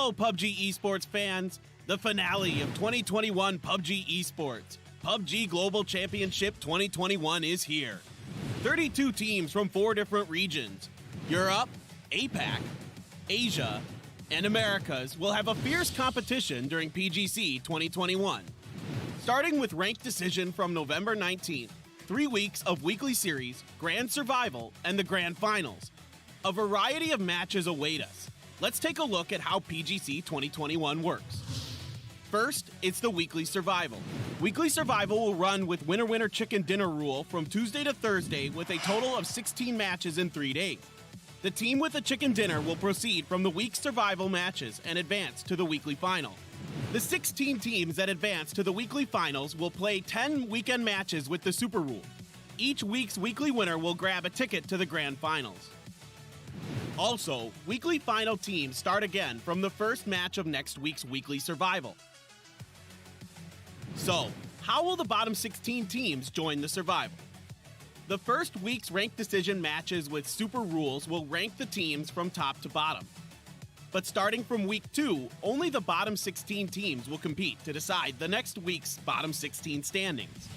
Hello, PUBG Esports fans. The finale of 2021 PUBG Esports, PUBG Global Championship 2021 is here. 32 teams from 4 different regions, Europe, APAC, Asia, and Americas will have a fierce competition during PGC 2021. Starting with ranked decision from November 19th, 3 weeks of weekly series, grand survival, and the grand finals. A variety of matches await us. Let's take a look at how PGC 2021 works. First, it's the weekly survival. Weekly survival will run with winner-winner chicken dinner rule from Tuesday to Thursday with a total of 16 matches in 3 days. The team with the chicken dinner will proceed from the week's survival matches and advance to the weekly final. The 16 teams that advance to the weekly finals will play 10 weekend matches with the Super Rule. Each week's weekly winner will grab a ticket to the grand finals. Also, weekly final teams start again from the first match of next week's weekly survival. So, how will the bottom 16 teams join the survival? The first week's ranked decision matches with Super Rules will rank the teams from top to bottom. But starting from week 2, only the bottom 16 teams will compete to decide the next week's bottom 16 standings.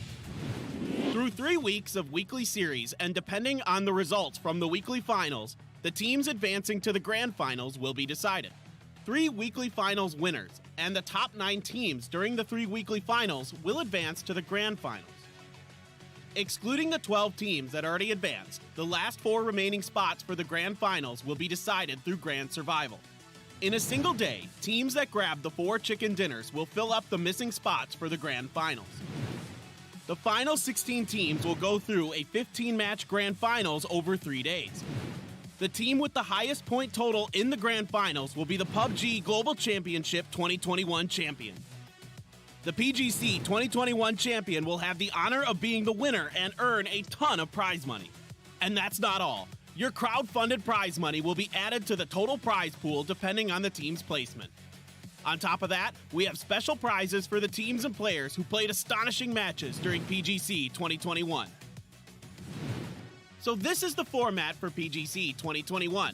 Through 3 weeks of weekly series and depending on the results from the weekly finals, the teams advancing to the grand finals will be decided. 3 weekly finals winners and the top 9 teams during the 3 weekly finals will advance to the grand finals. Excluding the 12 teams that already advanced, the last 4 remaining spots for the grand finals will be decided through grand survival. In a single day, teams that grab the 4 chicken dinners will fill up the missing spots for the grand finals. The final 16 teams will go through a 15-match grand finals over 3 days. The team with the highest point total in the grand finals will be the PUBG Global Championship 2021 champion. The PGC 2021 champion will have the honor of being the winner and earn a ton of prize money. And that's not all. Your crowd-funded prize money will be added to the total prize pool depending on the team's placement. On top of that, we have special prizes for the teams and players who played astonishing matches during PGC 2021. So this is the format for PGC 2021.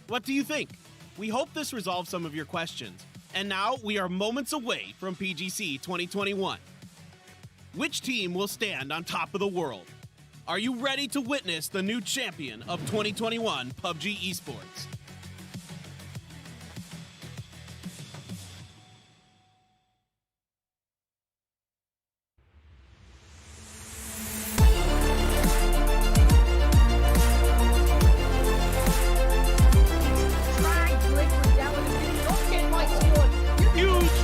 What do you think? We hope this resolves some of your questions. And now we are moments away from PGC 2021. Which team will stand on top of the world? Are you ready to witness the new champion of 2021 PUBG Esports?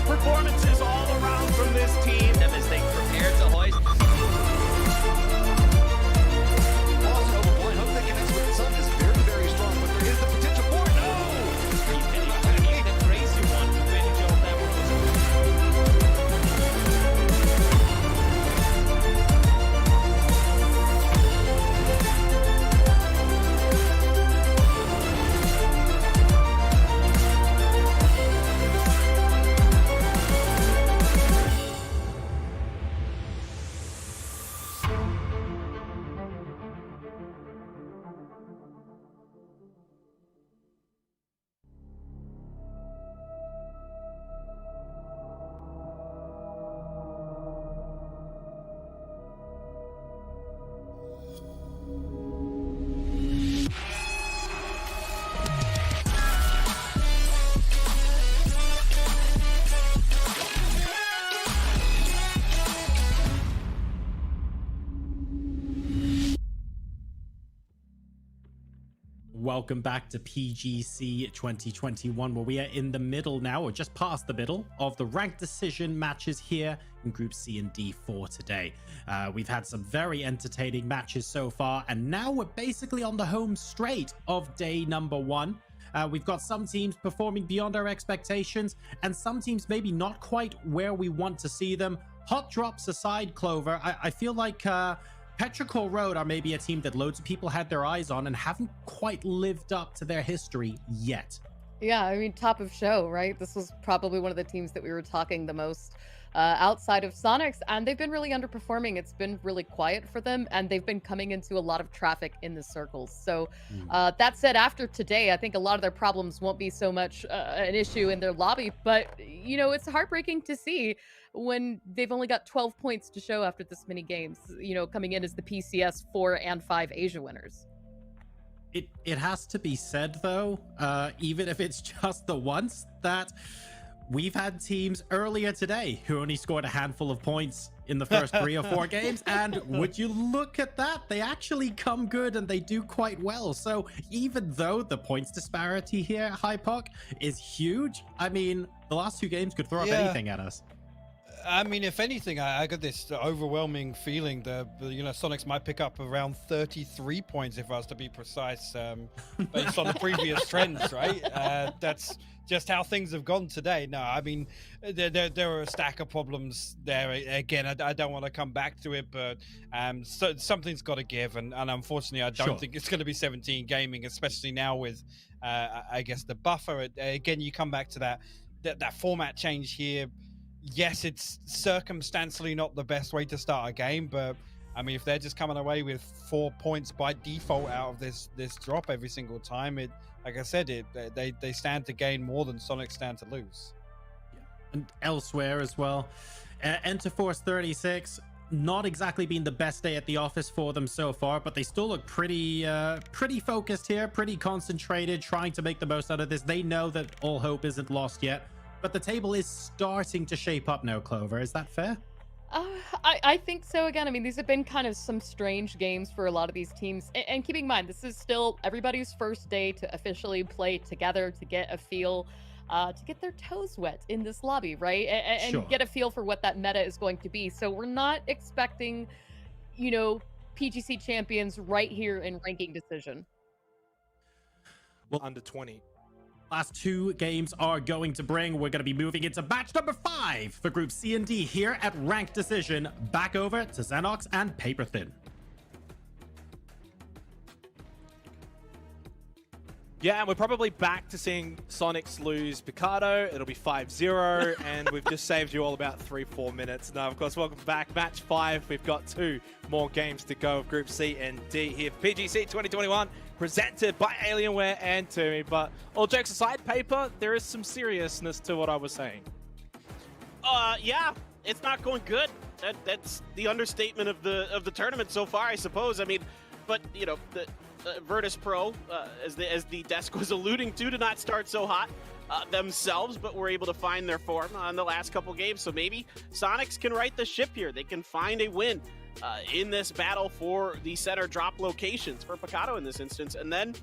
Performances all around from this team. Them as they prepare to hoist. Also, boy, hope they connects with the sun is very, very strong, but there is the potential for it. No! The crazy one to finish off that Welcome back to PGC 2021, where we are in the middle now, or just past the middle, of the ranked decision matches here in Group C and D for today. We've had some very entertaining matches so far, and now we're basically on the home straight of day number 1. We've got some teams performing beyond our expectations, and some teams maybe not quite where we want to see them. Hot drops aside, Clover, I feel like Petrichor Road are maybe a team that loads of people had their eyes on and haven't quite lived up to their history yet. Yeah, I mean, top of show, right? This was probably one of the teams that we were talking the most outside of Sonics, and they've been really underperforming. It's been really quiet for them, and they've been coming into a lot of traffic in the circles. So that said, after today, I think a lot of their problems won't be so much an issue in their lobby, but it's heartbreaking to see when they've only got 12 points to show after this many games, coming in as the PCS 4 and 5 Asia winners. It has to be said, though, even if it's just the once, that we've had teams earlier today who only scored a handful of points in the first 3 or 4 games, and would you look at that, they actually come good and they do quite well. So even though the points disparity here, Hypoc, is huge, I mean, the last 2 games could throw up anything at us. I mean, if anything, I got this overwhelming feeling that Sonics might pick up around 33 points, if I was to be precise, based on the previous trends, right? That's just how things have gone today. No, I mean, there are a stack of problems there. Again, I don't want to come back to it, but so something's got to give, and unfortunately, I don't think it's going to be 17 Gaming, especially now with, I guess, the buffer. Again, you come back to that format change here. Yes, it's circumstantially not the best way to start a game, but I mean, if they're just coming away with 4 points by default out of this drop every single time, like I said, they stand to gain more than Sonic stand to lose. Yeah. And elsewhere as well, Enter Force 36, not exactly been the best day at the office for them so far, but they still look pretty focused here, pretty concentrated, trying to make the most out of this. They know that all hope isn't lost yet. But the table is starting to shape up now, Clover. Is that fair? I think so. Again, I mean, these have been kind of some strange games for a lot of these teams. And keeping in mind, this is still everybody's first day to officially play together, to get a feel, to get their toes wet in this lobby, right? And get a feel for what that meta is going to be. So we're not expecting, PGC champions right here in ranking decision. Well, under 20. Last 2 games are going to bring. We're going to be moving into match number 5 for Group C and D here at Ranked Decision. Back over to Xenox and Paperthin. Yeah, and we're probably back to seeing Sonics lose Picado. It'll be 5-0, and we've just saved you all about 3-4 minutes. Now, of course, welcome back. Match 5. We've got 2 more games to go of Group C and D here for PGC 2021, presented by Alienware and Toomey. But all jokes aside, Paper, there is some seriousness to what I was saying. Yeah, it's not going good. That's the understatement of the tournament so far, I suppose. I mean, but the Virtus Pro, as the desk was alluding to, did not start so hot themselves, but were able to find their form on the last couple games. So maybe Sonics can right the ship here. They can find a win in this battle for the center drop locations for Picado in this instance, and then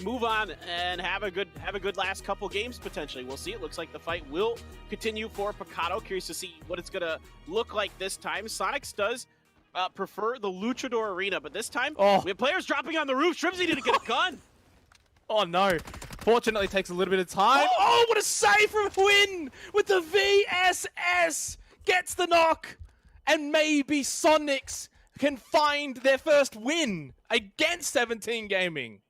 move on and have a good last couple games potentially. We'll see. It looks like the fight will continue for Picado. Curious to see what it's gonna look like this time. Sonics does prefer the Luchador Arena, but this time we have players dropping on the roof. Shrimsy didn't get a gun. Oh no. Fortunately, it takes a little bit of time. Oh, what a save from Huynh with the VSS. Gets the knock. And maybe Sonics can find their first win against 17 Gaming.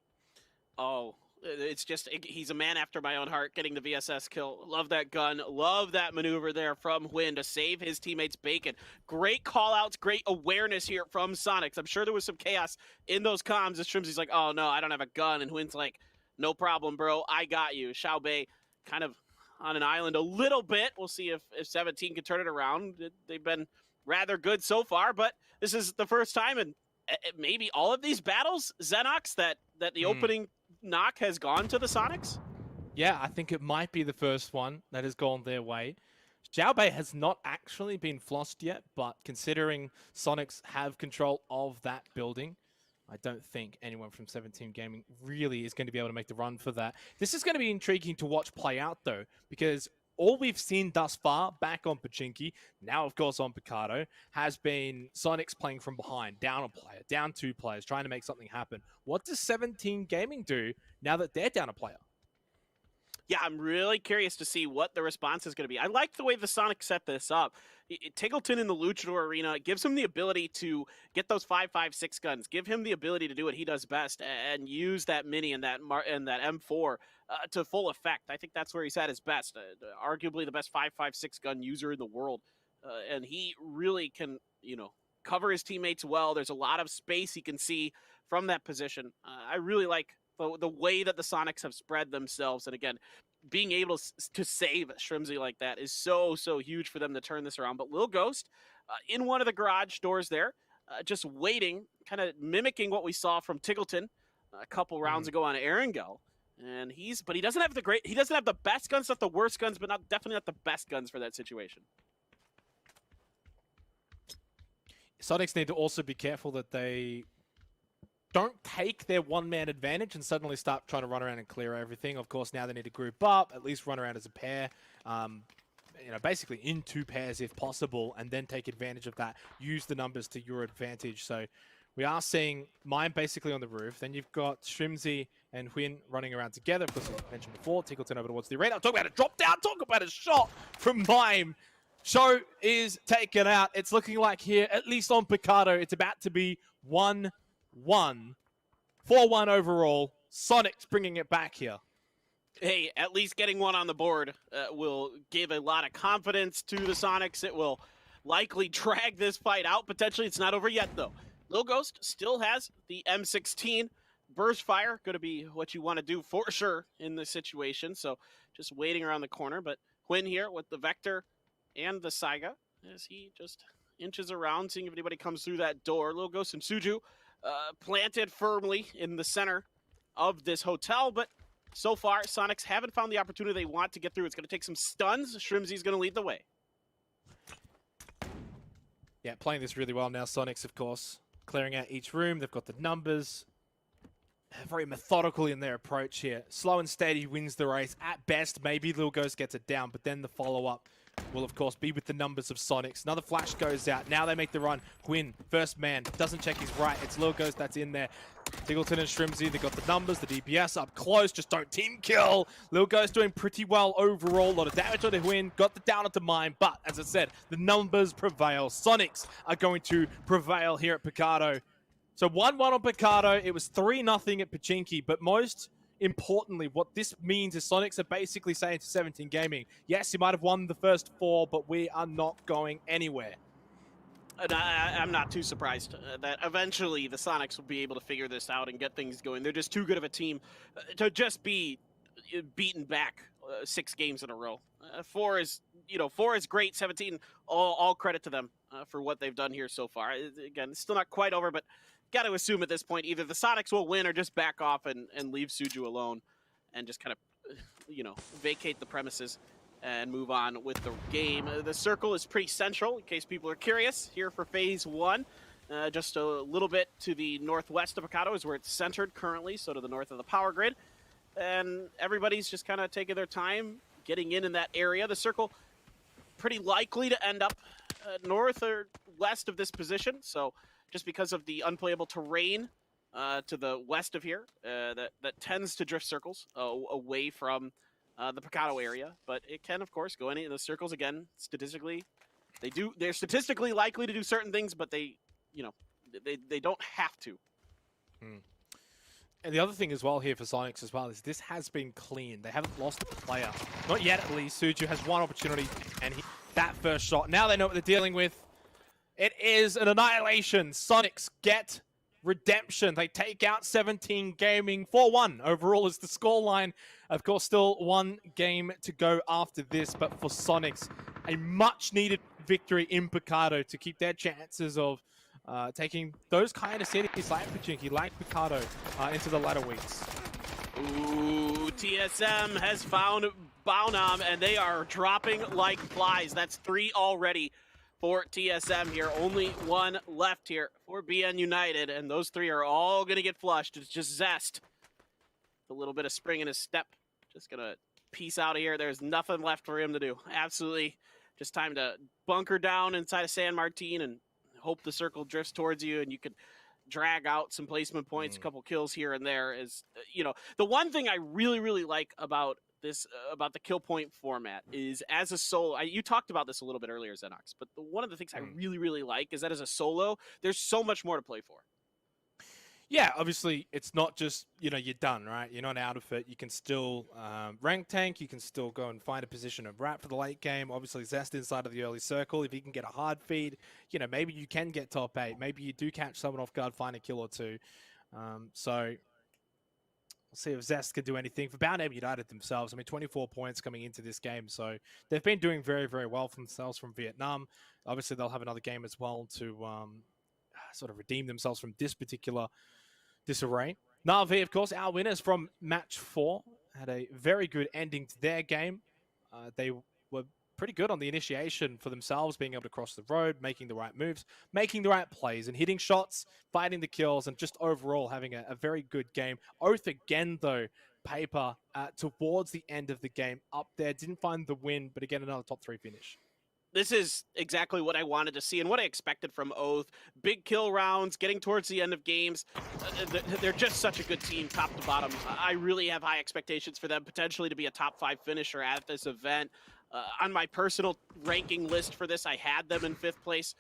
Oh, it's just, he's a man after my own heart, getting the VSS kill. Love that gun. Love that maneuver there from Huynh to save his teammates Bacon. Great call-outs, great awareness here from Sonics. I'm sure there was some chaos in those comms as Shrimsy's like, oh no, I don't have a gun. And Huynn's like, no problem, bro. I got you. Xiaobei kind of on an island a little bit. We'll see if 17 can turn it around. They've been rather good so far, but this is the first time in maybe all of these battles, Xenox, that the opening knock has gone to the Sonics? Yeah, I think it might be the first one that has gone their way. Xiaobei has not actually been flossed yet, but considering Sonics have control of that building, I don't think anyone from 17 Gaming really is going to be able to make the run for that. This is going to be intriguing to watch play out, though, because all we've seen thus far, back on Pachinki, now of course on Picado, has been Sonics playing from behind, down a player, down 2 players, trying to make something happen. What does 17 Gaming do now that they're down a player? Yeah, I'm really curious to see what the response is going to be. I like the way the Sonics set this up. Tiggleton in the Luchador Arena gives him the ability to get those 5.56 guns, give him the ability to do what he does best and use that Mini and that M4 to full effect. I think that's where he's at his best. Arguably the best 5.56 gun user in the world and he really can, cover his teammates well. There's a lot of space he can see from that position. I really like the way that the Sonics have spread themselves, and again, being able to save Shrimsy like that is so huge for them to turn this around. But Lil Ghost in one of the garage doors there, just waiting, kind of mimicking what we saw from Tiggleton a couple rounds ago on Erangel. And he doesn't have the best guns, not the worst guns, but definitely not the best guns for that situation. Sonics need to also be careful that they don't take their one-man advantage and suddenly start trying to run around and clear everything. Of course, now they need to group up, at least run around as a pair, basically in 2 pairs if possible, and then take advantage of that. Use the numbers to your advantage. So we are seeing Mime basically on the roof. Then you've got Shrimsy and Huynh running around together. Of course, as I mentioned before, Tiggleton over towards the arena. Talk about a drop down. Talk about a shot from Mime. Show is taken out. It's looking like here, at least on Picardo, it's about to be 1-1. 4-1 overall. Sonic's bringing it back here. Hey, at least getting one on the board will give a lot of confidence to the Sonics. It will likely drag this fight out. Potentially, it's not over yet, though. Lil Ghost still has the M16. Burst fire, going to be what you want to do for sure in this situation. So just waiting around the corner. But Huynh here with the Vector and the Saiga as he just inches around, seeing if anybody comes through that door. Lil Ghost and Suju planted firmly in the center of this hotel, but so far, Sonics haven't found the opportunity they want to get through. It's going to take some stuns. Shrimsy's going to lead the way. Yeah, playing this really well now. Sonics, of course, clearing out each room. They've got the numbers. Very methodical in their approach here. Slow and steady wins the race. At best, maybe Lil Ghost gets it down, but then the follow-up will, of course, be with the numbers of Sonics. Another flash goes out. Now they make the run. Huynh, first man, doesn't check his right. It's Lil Ghost that's in there. Tiggleton and Shrimsy, they got the numbers, the DPS up close, just don't team kill. Lil Ghost doing pretty well overall. A lot of damage on the Huynh, got the down onto mine, but as I said, the numbers prevail. Sonics are going to prevail here at Picardo. So 1-1 on Picardo. It was 3-0 at Pachinki, but most importantly, what this means is Sonics are basically saying to 17 Gaming, yes, you might have won the first 4, but we are not going anywhere. And I'm not too surprised that eventually the Sonics will be able to figure this out and get things going. They're just too good of a team to just be beaten back 6 games in a row. 4 is great. 17, all credit to them for what they've done here so far. Again, it's still not quite over, but got to assume at this point either the Sonics will win or just back off and leave Suju alone and just kind of, vacate the premises and move on with the game. The circle is pretty central, in case people are curious, here for Phase 1. Just a little bit to the northwest of Picardo is where it's centered currently, so to the north of the power grid. And everybody's just kind of taking their time getting in that area. The circle pretty likely to end up north or west of this position, so just because of the unplayable terrain to the west of here, that tends to drift circles away from the Picardo area, but it can, of course, go any of the circles again. Statistically, they're statistically likely to do certain things, but they don't have to. And the other thing as well here for Sonics as well is this has been clean. They haven't lost a player, not yet at least. Suju has one opportunity, and that first shot. Now they know what they're dealing with. It is an annihilation. Sonics get redemption. They take out 17 Gaming. 4-1 overall is the scoreline. Of course, still 1 game to go after this, but for Sonics, a much-needed victory in Picardo to keep their chances of taking those kind of cities like Pachinki, like Picardo, into the latter weeks. Ooh, TSM has found Baunam, and they are dropping like flies. That's 3 already for TSM here. Only 1 left here for BN United, and those 3 are all going to get flushed. It's just Zest. A little bit of spring in his step. Just going to peace out of here. There's nothing left for him to do. Absolutely just time to bunker down inside of San Martin and hope the circle drifts towards you and you can drag out some placement points, a couple kills here and there. Is the one thing I really like about this about the kill point format is as a solo, you talked about this a little bit earlier, Xenox, but one of the things I really like is that as a solo, there's so much more to play for. Yeah, obviously it's not just, you're done, right? You're not out of it. You can still rank tank. You can still go and find a position of rat for the late game. Obviously, Zest inside of the early circle. If you can get a hard feed, maybe you can get top 8. Maybe you do catch someone off guard, find a kill or two. So we'll see if Zest can do anything. For Bound United themselves, 24 points coming into this game. So they've been doing very, very well for themselves from Vietnam. Obviously, they'll have another game as well to sort of redeem themselves from this particular disarray. Na'Vi, of course, our winners from match 4, had a very good ending to their game. They were pretty good on the initiation for themselves, being able to cross the road, making the right moves, making the right plays, and hitting shots, fighting the kills, and just overall having a very good game. Oath again, though, paper towards the end of the game up there. Didn't find the win, but again, another top 3 finish. This is exactly what I wanted to see and what I expected from Oath. Big kill rounds, getting towards the end of games. They're just such a good team, top to bottom. I really have high expectations for them, potentially to be a top 5 finisher at this event. On my personal ranking list for this, I had them in 5th place,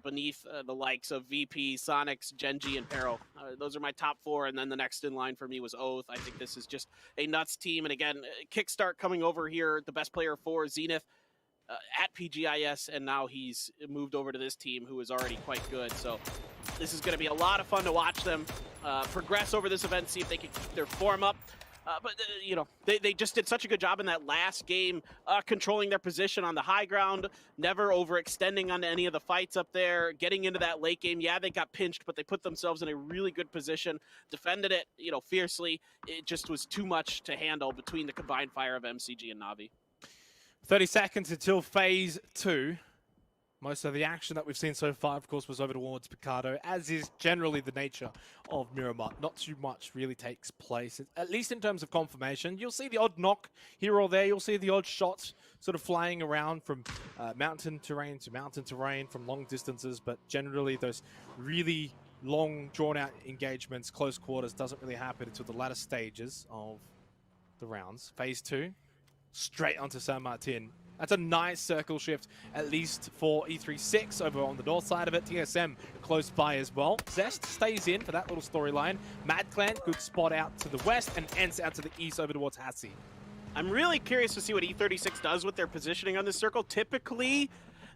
beneath the likes of VP, Sonics, Genji, and Peril. Those are my top 4, and then the next in line for me was Oath. I think this is just a nuts team, and again, Kickstart coming over here, the best player for Zenith, at PGIS, and now he's moved over to this team who is already quite good. So this is going to be a lot of fun to watch them progress over this event, see if they can keep their form up. But they just did such a good job in that last game, controlling their position on the high ground, never overextending on any of the fights up there, getting into that late game. Yeah, they got pinched, but they put themselves in a really good position, defended it, fiercely. It just was too much to handle between the combined fire of MCG and Na'Vi. 30 seconds until phase 2. Most of the action that we've seen so far, of course, was over towards Picardo, as is generally the nature of Miramar. Not too much really takes place, at least in terms of confirmation. You'll see the odd knock here or there. You'll see the odd shots sort of flying around from mountain terrain to mountain terrain from long distances, but generally those really long, drawn-out engagements, close quarters, doesn't really happen until the latter stages of the rounds. Phase 2. Straight onto San Martin. That's a nice circle shift, at least for E36 over on the north side of it. TSM close by as well. Zest stays in for that little storyline. Mad Clan, good spot out to the west, and Ents out to the east over towards Hassi. I'm really curious to see what E36 does with their positioning on this circle. Typically,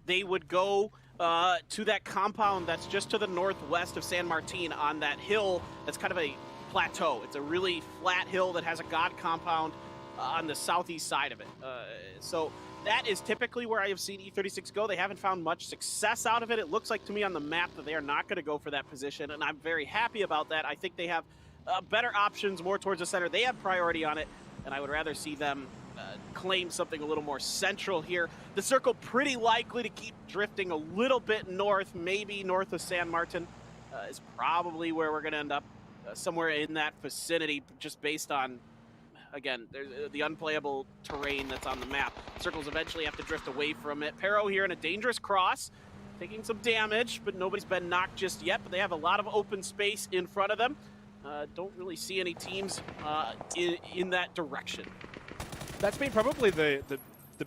they would go to that compound that's just to the northwest of San Martin on that hill that's kind of a plateau. It's a really flat hill that has a god compound on the southeast side of it. So that is typically where I have seen E36 go. They haven't found much success out of it. It looks like to me on the map that they are not going to go for that position, and I'm very happy about that. I think they have better options more towards the center. They have priority on it, and I would rather see them claim something a little more central here. The circle pretty likely to keep drifting a little bit north, maybe north of San Martin is probably where we're going to end up, somewhere in that vicinity, just based on, again, the unplayable terrain that's on the map. Circles eventually have to drift away from it. Pero here in a dangerous cross, taking some damage, but nobody's been knocked just yet, but they have a lot of open space in front of them. Don't really see any teams in that direction. That's been probably the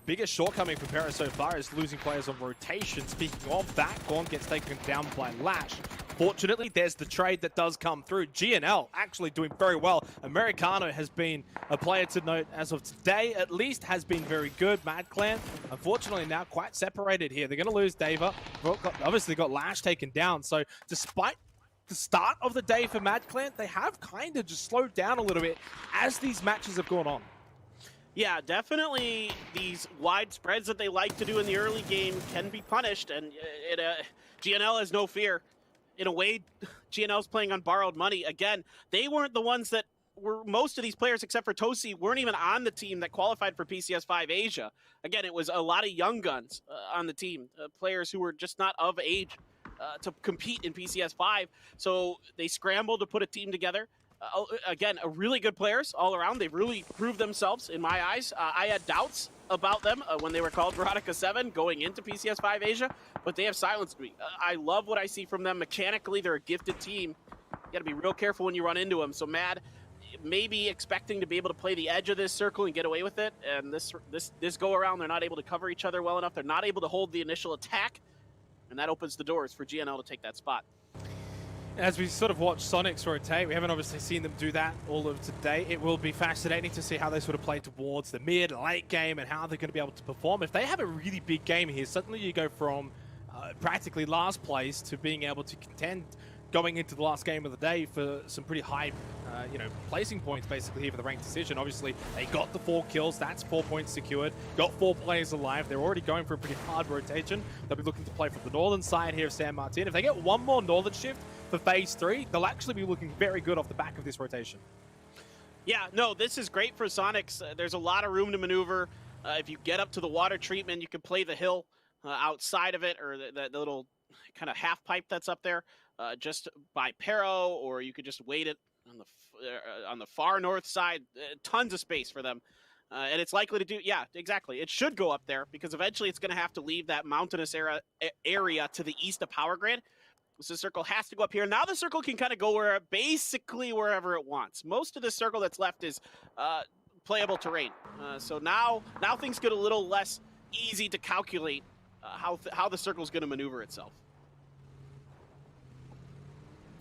biggest shortcoming for Pero so far, is losing players on rotation. Speaking of that, Gorn gets taken down by Lash. Fortunately, there's the trade that does come through. GNL actually doing very well. Americano has been a player to note as of today, at least has been very good. Mad Clan, unfortunately, now quite separated here. They're going to lose Dava. Obviously got Lash taken down. So despite the start of the day for Mad Clan, they have kind of just slowed down a little bit as these matches have gone on. Yeah, definitely these wide spreads that they like to do in the early game can be punished, and GNL has no fear. In a way, GNL's playing on borrowed money. Again, they weren't the ones that were, most of these players, except for Tosi, weren't even on the team that qualified for PCS 5 Asia. Again, it was a lot of young guns on the team, players who were just not of age to compete in PCS 5. So they scrambled to put a team together. Again, really good players all around. They've really proved themselves in my eyes. I had doubts about them when they were called Veronica 7 going into PCS 5 Asia, but they have silenced me. I love what I see from them. Mechanically, they're a gifted team. You got to be real careful when you run into them. So Mad, maybe expecting to be able to play the edge of this circle and get away with it, and this go around, they're not able to cover each other well enough. They're not able to hold the initial attack, and that opens the doors for GNL to take that spot. As we sort of watch Sonics rotate, we haven't obviously seen them do that all of today. It will be fascinating to see how they sort of play towards the mid and late game and how they're going to be able to perform. If they have a really big game here, suddenly you go from practically last place to being able to contend going into the last game of the day for some pretty high, placing points basically here for the ranked decision. Obviously, they got the 4 kills. That's 4 points secured. Got 4 players alive. They're already going for a pretty hard rotation. They'll be looking to play from the northern side here of San Martin. If they get one more northern shift for phase 3, they'll actually be looking very good off the back of this rotation. Yeah, no, this is great for Sonics. There's a lot of room to maneuver. If you get up to the water treatment, you can play the hill outside of it, or the little kind of half pipe that's up there. Just by Pero, or you could just wait it on the far north side. Tons of space for them. And it's likely to do, yeah, exactly. It should go up there because eventually it's going to have to leave that mountainous area to the east of Power Grid. So the circle has to go up here. Now the circle can kind of go basically wherever it wants. Most of the circle that's left is playable terrain. So now things get a little less easy to calculate how the circle is going to maneuver itself.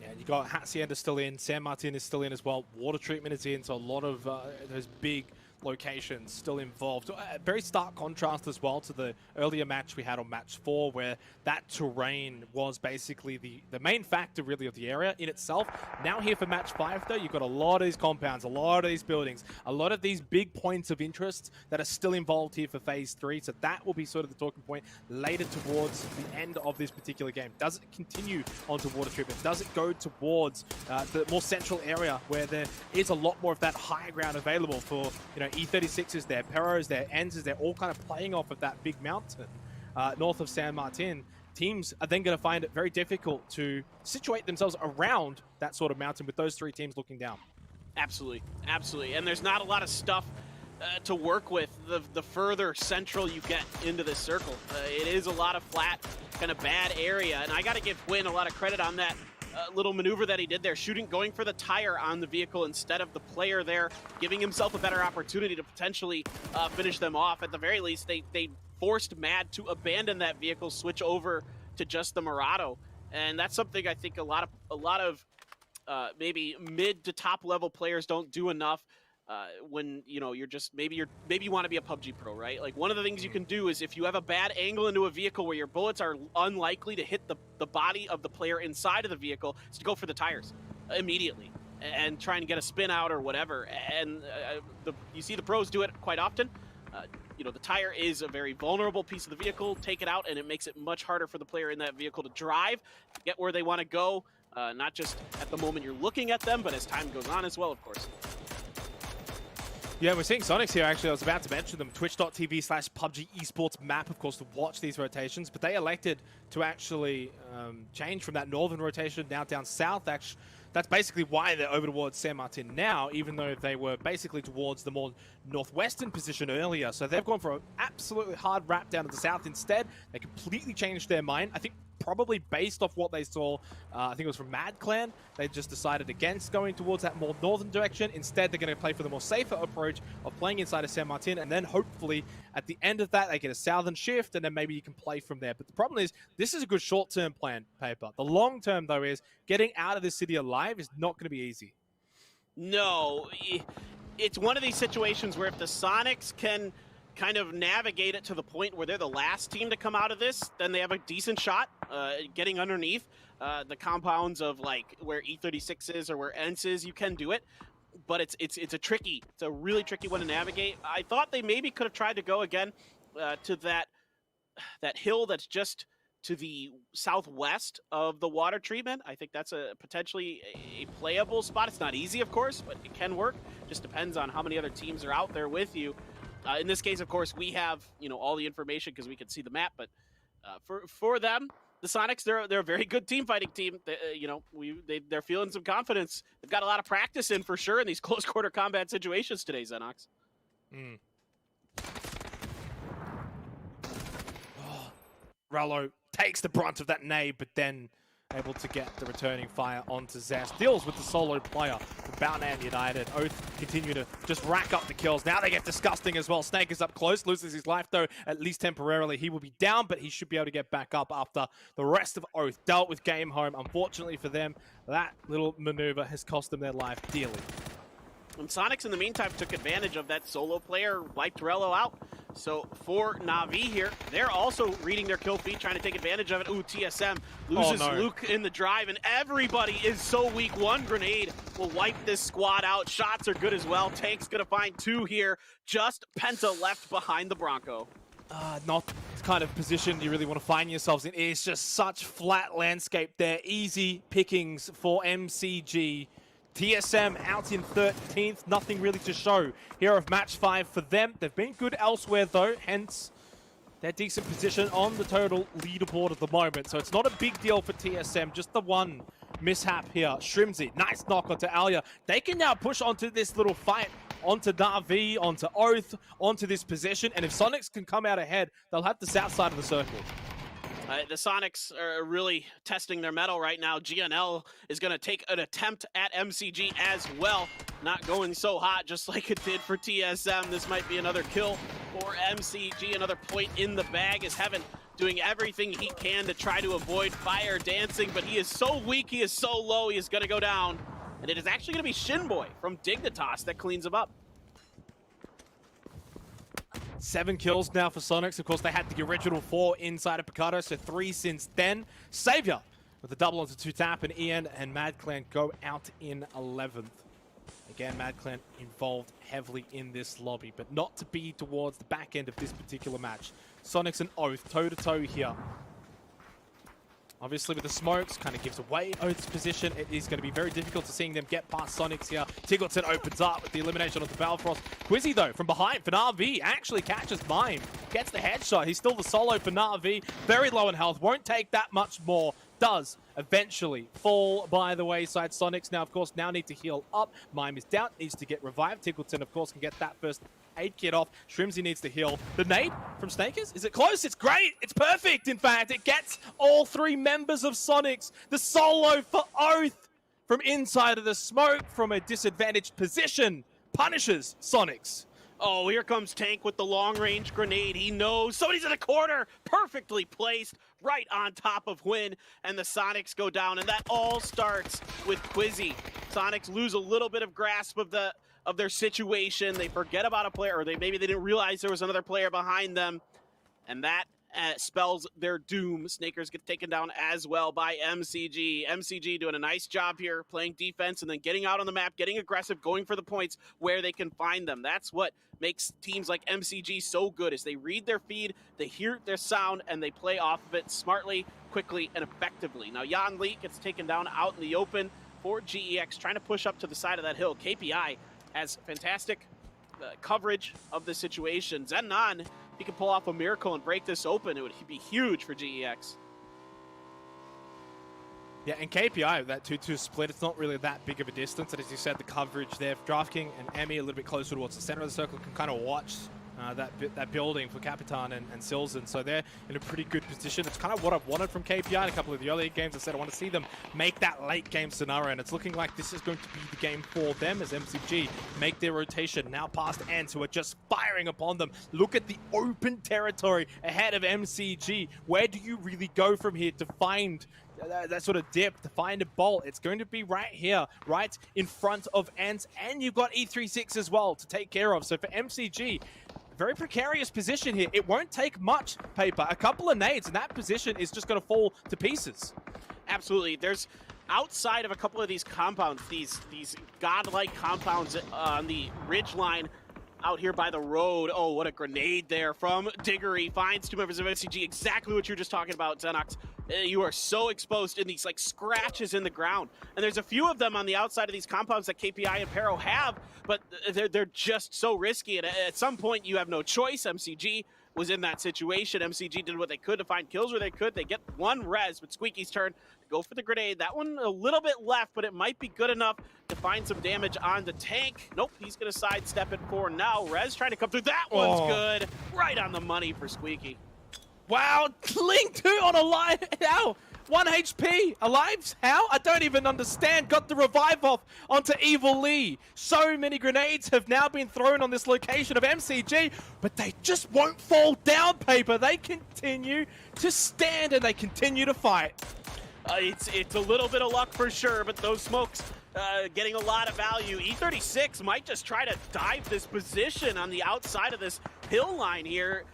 Yeah, you got Hacienda still in, San Martin is still in as well, water treatment is in, so a lot of those big locations still involved. Very stark contrast as well to the earlier match we had on match 4, where that terrain was basically the main factor really of the area in itself. Now here for match 5 though, you've got a lot of these compounds, a lot of these buildings, a lot of these big points of interest that are still involved here for phase 3. So that will be sort of the talking point later towards the end of this particular game. Does it continue onto water treatment? Does it go towards the more central area where there is a lot more of that high ground available for, E36 is there, Pero is there, Enz is there, all kind of playing off of that big mountain north of San Martin. Teams are then going to find it very difficult to situate themselves around that sort of mountain with those 3 teams looking down. Absolutely, absolutely. And there's not a lot of stuff to work with the further central you get into this circle. It is a lot of flat, kind of bad area, and I got to give Quinn a lot of credit on that little maneuver that he did there, going for the tire on the vehicle instead of the player there, giving himself a better opportunity to potentially finish them off. At the very least, they forced Mad to abandon that vehicle, switch over to just the Murado, and that's something I think a lot of maybe mid to top level players don't do enough. When you're just maybe you want to be a PUBG pro, right? Like, one of the things you can do is, if you have a bad angle into a vehicle where your bullets are unlikely to hit the body of the player inside of the vehicle, is to go for the tires immediately and try and get a spin out or whatever. And you see the pros do it quite often. The tire is a very vulnerable piece of the vehicle. Take it out and it makes it much harder for the player in that vehicle to drive, to get where they want to go, not just at the moment you're looking at them, but as time goes on as well, of course. Yeah, we're seeing Sonics here, actually. I was about to mention them. Twitch.tv/PUBG esports map, of course, to watch these rotations. But they elected to actually change from that northern rotation now down south. Actually, that's basically why they're over towards San Martin now, even though they were basically towards the more northwestern position earlier. So they've gone for an absolutely hard wrap down to the south instead. They completely changed their mind. I think probably based off what they saw, I think it was from Mad Clan, they just decided against going towards that more northern direction. Instead, they're going to play for the more safer approach of playing inside of San Martin, and then hopefully at the end of that, they get a southern shift, and then maybe you can play from there. But the problem is, this is a good short-term plan, Paper. The long-term, though, is getting out of this city alive is not going to be easy. No, it's one of these situations where if the Sonics can kind of navigate it to the point where they're the last team to come out of this, then they have a decent shot getting underneath the compounds of like where E36 is or where ENS is. You can do it, but it's a really tricky one to navigate. I thought they maybe could have tried to go again to that hill that's just to the southwest of the water treatment. I think that's potentially a playable spot. It's not easy, of course, but it can work. Just depends on how many other teams are out there with you. In this case, of course, we have all the information because we can see the map. But for them, the Sonics, they're a very good team fighting team. They're feeling some confidence. They've got a lot of practice in for sure in these close quarter combat situations today, Xenox. Rallo takes the brunt of that nade, but then able to get the returning fire onto Zest. Deals with the solo player from Boutnam United. Oath continue to just rack up the kills. Now they get disgusting as well. Snake is up close, loses his life though, at least temporarily. He will be down, but he should be able to get back up after the rest of Oath dealt with game home. Unfortunately for them, that little maneuver has cost them their life dearly. And Sonics, in the meantime, took advantage of that solo player, wiped Torello out. So for Na'Vi here, they're also reading their kill feed, trying to take advantage of it. Ooh, TSM loses Luke in the drive, and everybody is so weak. One grenade will wipe this squad out. Shots are good as well. Tank's gonna find 2 here. Just Penta left behind the Bronco. Not the kind of position you really want to find yourselves in. It's just such flat landscape there. Easy pickings for MCG. TSM out in 13th, nothing really to show here of match 5 for them. They've been good elsewhere though, hence their decent position on the total leaderboard at the moment. So it's not a big deal for TSM, just the one mishap here. Shrimzy, nice knock onto Alia. They can now push onto this little fight, onto Na'Vi, onto Oath, onto this position, and if Sonics can come out ahead, they'll have the south side of the circle. The Sonics are really testing their mettle right now. GNL is going to take an attempt at MCG as well. Not going so hot, just like it did for TSM. This might be another kill for MCG. Another point in the bag is Heaven doing everything he can to try to avoid fire dancing, but he is so weak, he is so low, he is going to go down. And it is actually going to be Shinboy from Dignitas that cleans him up. 7 kills now for Sonics. Of course, they had the original 4 inside of Picardo, so 3 since then. Savior with a double onto 2-tap, and Ian and MadClan go out in 11th. Again, MadClan involved heavily in this lobby, but not to be towards the back end of this particular match. Sonics and Oath toe-to-toe here. Obviously, with the smokes, kind of gives away Oath's position. It is going to be very difficult to seeing them get past Sonics here. Tiggleton opens up with the elimination onto Balfrost. Quizzy, though, from behind for Na'Vi, actually catches Mime. Gets the headshot. He's still the solo for Na'Vi. Very low in health. Won't take that much more. Does eventually fall by the wayside. Sonics now, of course, need to heal up. Mime is down. Needs to get revived. Tiggleton, of course, can get that first aid kit off. Shrimzy needs to heal. The nade from Snakers? Is it close? It's great. It's perfect, in fact. It gets all 3 members of Sonics. The solo for Oath from inside of the smoke from a disadvantaged position punishes Sonics. Oh, here comes Tank with the long-range grenade. He knows somebody's in the corner. Perfectly placed right on top of Hwin, and the Sonics go down, and that all starts with Quizzy. Sonics lose a little bit of grasp of their situation. They forget about a player, or maybe they didn't realize there was another player behind them, and that spells their doom. Snakers get taken down as well by MCG. MCG doing a nice job here, playing defense and then getting out on the map, getting aggressive, going for the points where they can find them. That's what makes teams like MCG so good, is they read their feed, they hear their sound, and they play off of it smartly, quickly, and effectively. Now, Jan Lee gets taken down out in the open for GEX, trying to push up to the side of that hill. KPI has fantastic coverage of the situation. Zennon, he can pull off a miracle and break this open. It would be huge for GEX. Yeah, and KPI, that 2-2 split, it's not really that big of a distance. And as you said, the coverage there, DraftKing and Emmy a little bit closer towards the center of the circle can kind of watch that building for Capitan and Silzen. So they're in a pretty good position. It's kind of what I've wanted from KPI in a couple of the early games. I said I want to see them make that late game scenario, and it's looking like this is going to be the game for them as MCG make their rotation now past Ants, who are just firing upon them. Look at the open territory ahead of MCG. Where do you really go from here to find that sort of dip, to find a bolt? It's going to be right here, right in front of Ants, and you've got E36 as well to take care of. So for MCG, very precarious position here. It won't take much, Paper. A couple of nades, and that position is just going to fall to pieces. Absolutely. There's outside of a couple of these compounds, these godlike compounds on the ridge line out here by the road. Oh, what a grenade there from Diggory. Finds 2 members of MCG. Exactly what you were just talking about, Xenox. You are so exposed in these like scratches in the ground. And there's a few of them on the outside of these compounds that KPI and Pero have, but they're just so risky. And at some point, you have no choice. MCG was in that situation. MCG did what they could to find kills where they could. They get 1 res, but Squeaky's turn to go for the grenade. That one a little bit left, but it might be good enough to find some damage on the tank. Nope, he's going to sidestep it for now. Rez trying to come through. That one's good. Right on the money for Squeaky. Wow, Link 2 on a line. Ow. 1 HP. Alive? How? I don't even understand. Got the revive off onto Evil Lee. So many grenades have now been thrown on this location of MCG, but they just won't fall down, Paper. They continue to stand and they continue to fight. It's a little bit of luck for sure, but those smokes getting a lot of value. E36 might just try to dive this position on the outside of this hill line here.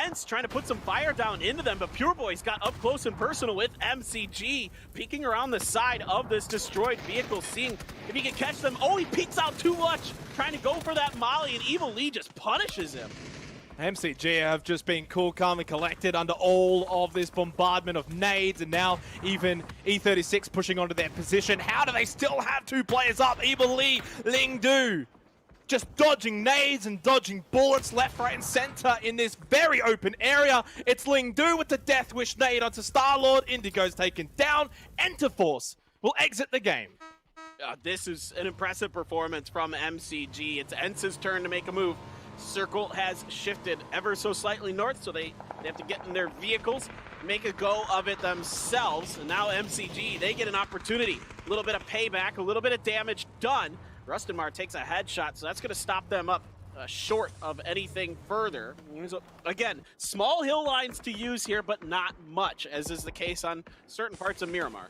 Ents trying to put some fire down into them, but Pure Boy's got up close and personal with MCG, peeking around the side of this destroyed vehicle, seeing if he can catch them. Oh, he peeks out too much, trying to go for that molly, and Evil Lee just punishes him. MCG have just been cool, calm, and collected under all of this bombardment of nades, and now even E36 pushing onto their position. How do they still have 2 players up? Evil Lee, Ling Du, just dodging nades and dodging bullets left, right, and center in this very open area. It's Ling Du with the Death Wish nade onto Star-Lord. Indigo's taken down. Enterforce will exit the game. This is an impressive performance from MCG. It's Ents' turn to make a move. Circle has shifted ever so slightly north, so they have to get in their vehicles, make a go of it themselves. And now MCG, they get an opportunity. A little bit of payback, a little bit of damage done. Rustinmar takes a headshot, so that's going to stop them up short of anything further. Again, small hill lines to use here, but not much, as is the case on certain parts of Miramar.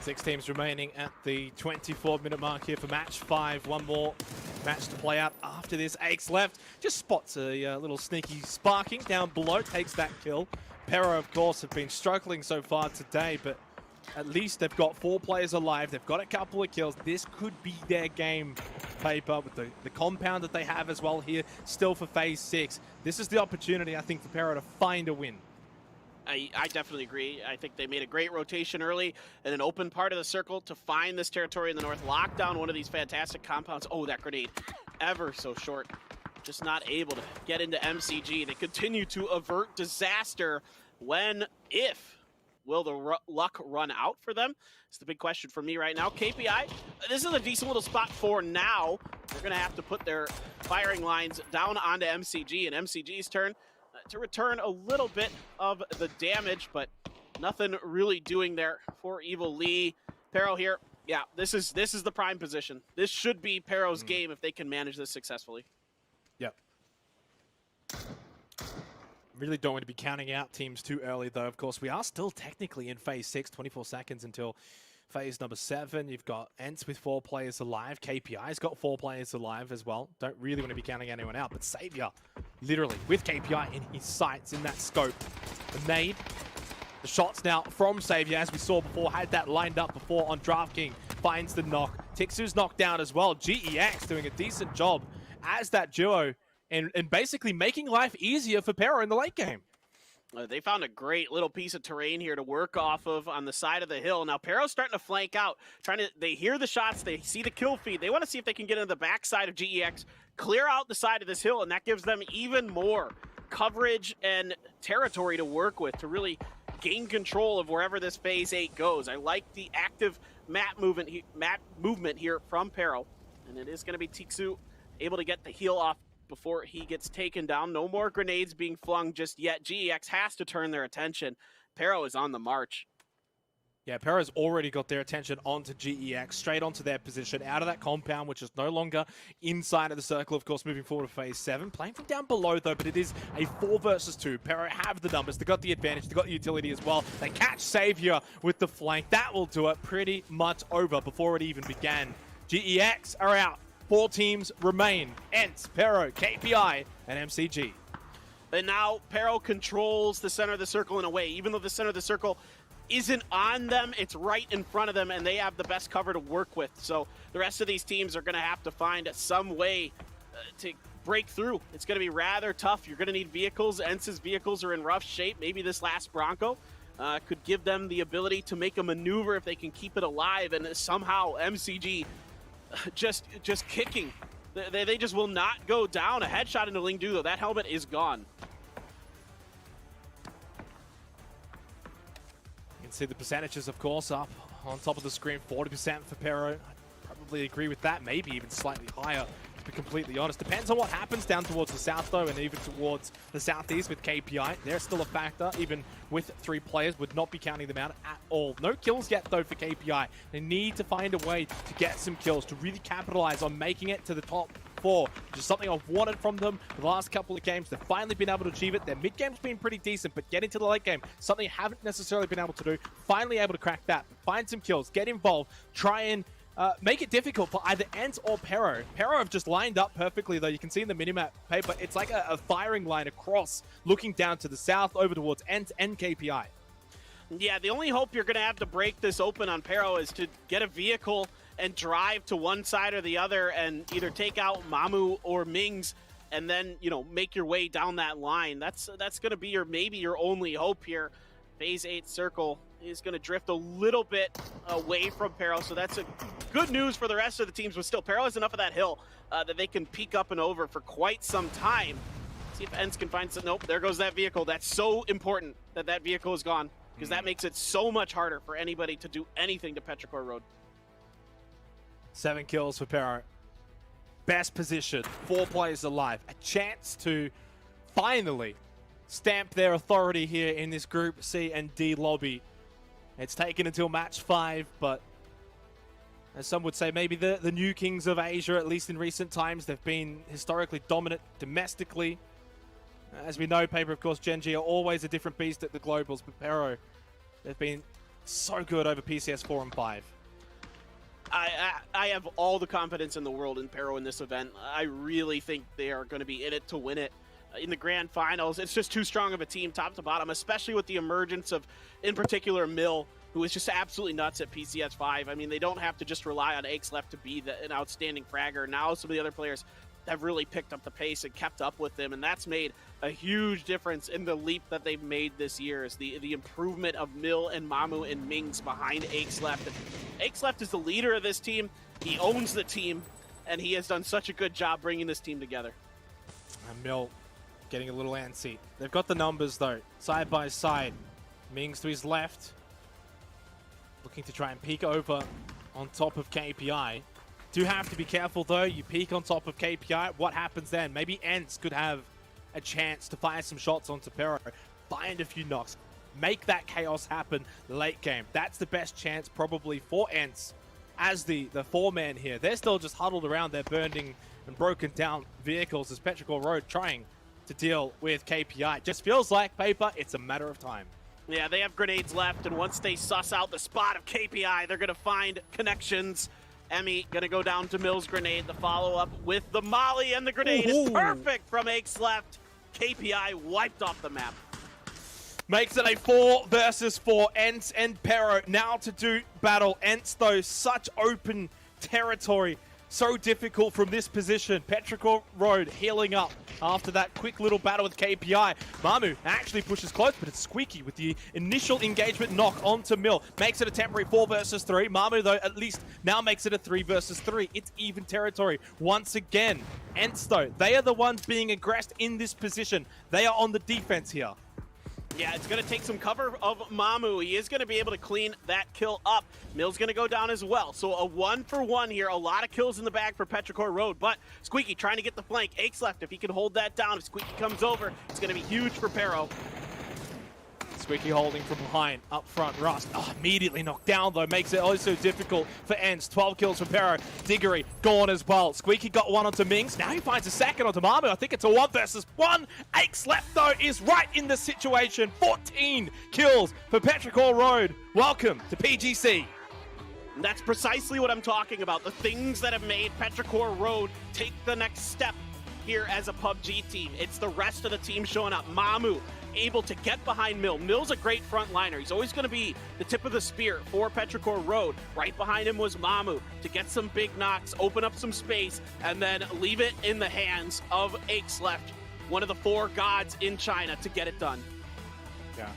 6 teams remaining at the 24-minute mark here for match 5. One more match to play out after this. Aches left, just spots a little sneaky sparking down below, takes that kill. Pero, of course, have been struggling so far today, but at least they've got 4 players alive. They've got a couple of kills. This could be their game, Paper, with the compound that they have as well here, still for Phase 6. This is the opportunity, I think, for Pero to find a win. I definitely agree. I think they made a great rotation early in an open part of the circle to find this territory in the north, lock down one of these fantastic compounds. Oh, that grenade, ever so short. Just not able to get into MCG. They continue to avert disaster. When, if, will the luck run out for them? It's the big question for me right now. KPI, this is a decent little spot for now. They're going to have to put their firing lines down onto MCG, and MCG's turn to return a little bit of the damage, but nothing really doing there for Evil Lee. Pero here, yeah, this is the prime position. This should be Pero's game if they can manage this successfully. Yep. Really don't want to be counting out teams too early, though. Of course, we are still technically in Phase 6, 24 seconds until Phase number 7. You've got Ents with 4 players alive. KPI's got 4 players alive as well. Don't really want to be counting anyone out, but Savior, literally, with KPI in his sights, in that scope. The nade, the shots now from Savior, as we saw before, had that lined up before on DraftKings. Finds the knock. Tixu's knocked down as well. GEX doing a decent job as that duo and basically making life easier for Pero in the late game. They found a great little piece of terrain here to work off of on the side of the hill. Now, Pero's starting to flank out. They hear the shots, they see the kill feed. They want to see if they can get into the backside of GEX, clear out the side of this hill, and that gives them even more coverage and territory to work with to really gain control of wherever this Phase 8 goes. I like the active map movement here from Pero, and it is going to be Tixu able to get the heal off before he gets taken down. No more grenades being flung just yet. GEX has to turn their attention. Pero is on the march. Yeah, Pero's already got their attention onto GEX, straight onto their position, out of that compound, which is no longer inside of the circle, of course, moving forward to Phase 7. Playing from down below, though, but it is a 4 versus 2. Pero have the numbers. They got the advantage. They got the utility as well. They catch Savior with the flank. That will do it. Pretty much over before it even began. GEX are out. 4 teams remain. Ents, Pero, KPI, and MCG. And now Pero controls the center of the circle in a way. Even though the center of the circle isn't on them, it's right in front of them, and they have the best cover to work with. So the rest of these teams are going to have to find some way to break through. It's going to be rather tough. You're going to need vehicles. Ents' vehicles are in rough shape. Maybe this last Bronco could give them the ability to make a maneuver if they can keep it alive, and somehow MCG just kicking. They just will not go down. A headshot into Ling Du, though. That helmet is gone. You can see the percentages, of course, up on top of the screen. 40% for Pero. I'd probably agree with that. Maybe even slightly higher to be completely honest. Depends on what happens down towards the south, though, and even towards the southeast with KPI. They're still a factor, even with 3 players. Would not be counting them out at all. No kills yet, though, for KPI. They need to find a way to get some kills, to really capitalize on making it to the top 4, which is something I've wanted from them the last couple of games. They've finally been able to achieve it. Their mid game's been pretty decent, but getting to the late game, something they haven't necessarily been able to do. Finally able to crack that, find some kills, get involved, try and make it difficult for either Ents or Pero. Pero have just lined up perfectly, though. You can see in the minimap paper, it's like a firing line across, looking down to the south over towards Ents and KPI. Yeah, the only hope you're going to have to break this open on Pero is to get a vehicle and drive to one side or the other and either take out Mamu or Mings and then, you know, make your way down that line. That's going to be maybe your only hope here. Phase 8 circle is going to drift a little bit away from Pero, so that's a good news for the rest of the teams, but still, Pero has enough of that hill that they can peek up and over for quite some time. See if Ents can find some. Nope, there goes that vehicle. That's so important that that vehicle is gone, because that makes it so much harder for anybody to do anything to Petrichor Road. 7 kills for Pero. Best position, 4 players alive. A chance to finally stamp their authority here in this Group C and D lobby. It's taken until match 5, but as some would say, maybe the new kings of Asia, at least in recent times, they've been historically dominant domestically. As we know, Paper, of course, Genji are always a different beast at the Globals, but Pero, they've been so good over PCS 4 and 5. I have all the confidence in the world in Pero in this event. I really think they are going to be in it to win it. In the grand finals, it's just too strong of a team top to bottom, especially with the emergence of, in particular, Mill, who is just absolutely nuts at PCS 5. I mean, they don't have to just rely on Akeleft to be an outstanding fragger. Now some of the other players have really picked up the pace and kept up with them, and that's made a huge difference in the leap that they've made this year, is the improvement of Mill and Mamu and Mings behind Akeleft. Akeleft is the leader of this team. He owns the team, and he has done such a good job bringing this team together. And Mill getting a little antsy. They've got the numbers, though, side by side. Mings to his left, looking to try and peek over on top of KPI. Do have to be careful, though. You peek on top of KPI, what happens then? Maybe Ents could have a chance to fire some shots onto Pero, find a few knocks, make that chaos happen late game. That's the best chance probably for Ents as the 4-man here. They're still just huddled around their burning and broken down vehicles as Petrichor Road trying to deal with KPI. Just feels like, Paper, it's a matter of time. Yeah, they have grenades left, and once they suss out the spot of KPI, they're going to find connections. Emmy going to go down to Mill's grenade. The follow-up with the molly, and the grenade is perfect from Akeleft. KPI wiped off the map. Makes it a 4 versus 4. Ents and Pero now to do battle. Ents, though, such open territory. So difficult from this position. Petrichor Road healing up after that quick little battle with KPI. Mamu actually pushes close, but it's Squeaky with the initial engagement knock onto Mill. Makes it a temporary 4 versus 3. Mamu, though, at least now makes it a 3 versus 3. It's even territory once again. Ents, though, they are the ones being aggressed in this position. They are on the defense here. Yeah, it's going to take some cover of Mamu. He is going to be able to clean that kill up. Mill's going to go down as well. So a 1-for-1 here. A lot of kills in the bag for Petrichor Road. But Squeaky trying to get the flank. Akeleft, if he can hold that down, if Squeaky comes over, it's going to be huge for Pero. Squeaky holding from behind, up front, Rust. Oh, immediately knocked down, though. Makes it also difficult for Ents. 12 kills for Pero. Diggory gone as well. Squeaky got one onto Mings. Now he finds a second onto Mamu. I think it's a 1 versus 1. Akeleft, though, is right in the situation. 14 kills for Petrichor Road. Welcome to PGC. And that's precisely what I'm talking about. The things that have made Petrichor Road take the next step here as a PUBG team. It's the rest of the team showing up. Mamu able to get behind Mill. Mill's a great frontliner. He's always going to be the tip of the spear for Petrichor Road. Right behind him was Mamu to get some big knocks, open up some space, and then leave it in the hands of Akeleft, one of the 4 gods in China, to get it done. Yeah.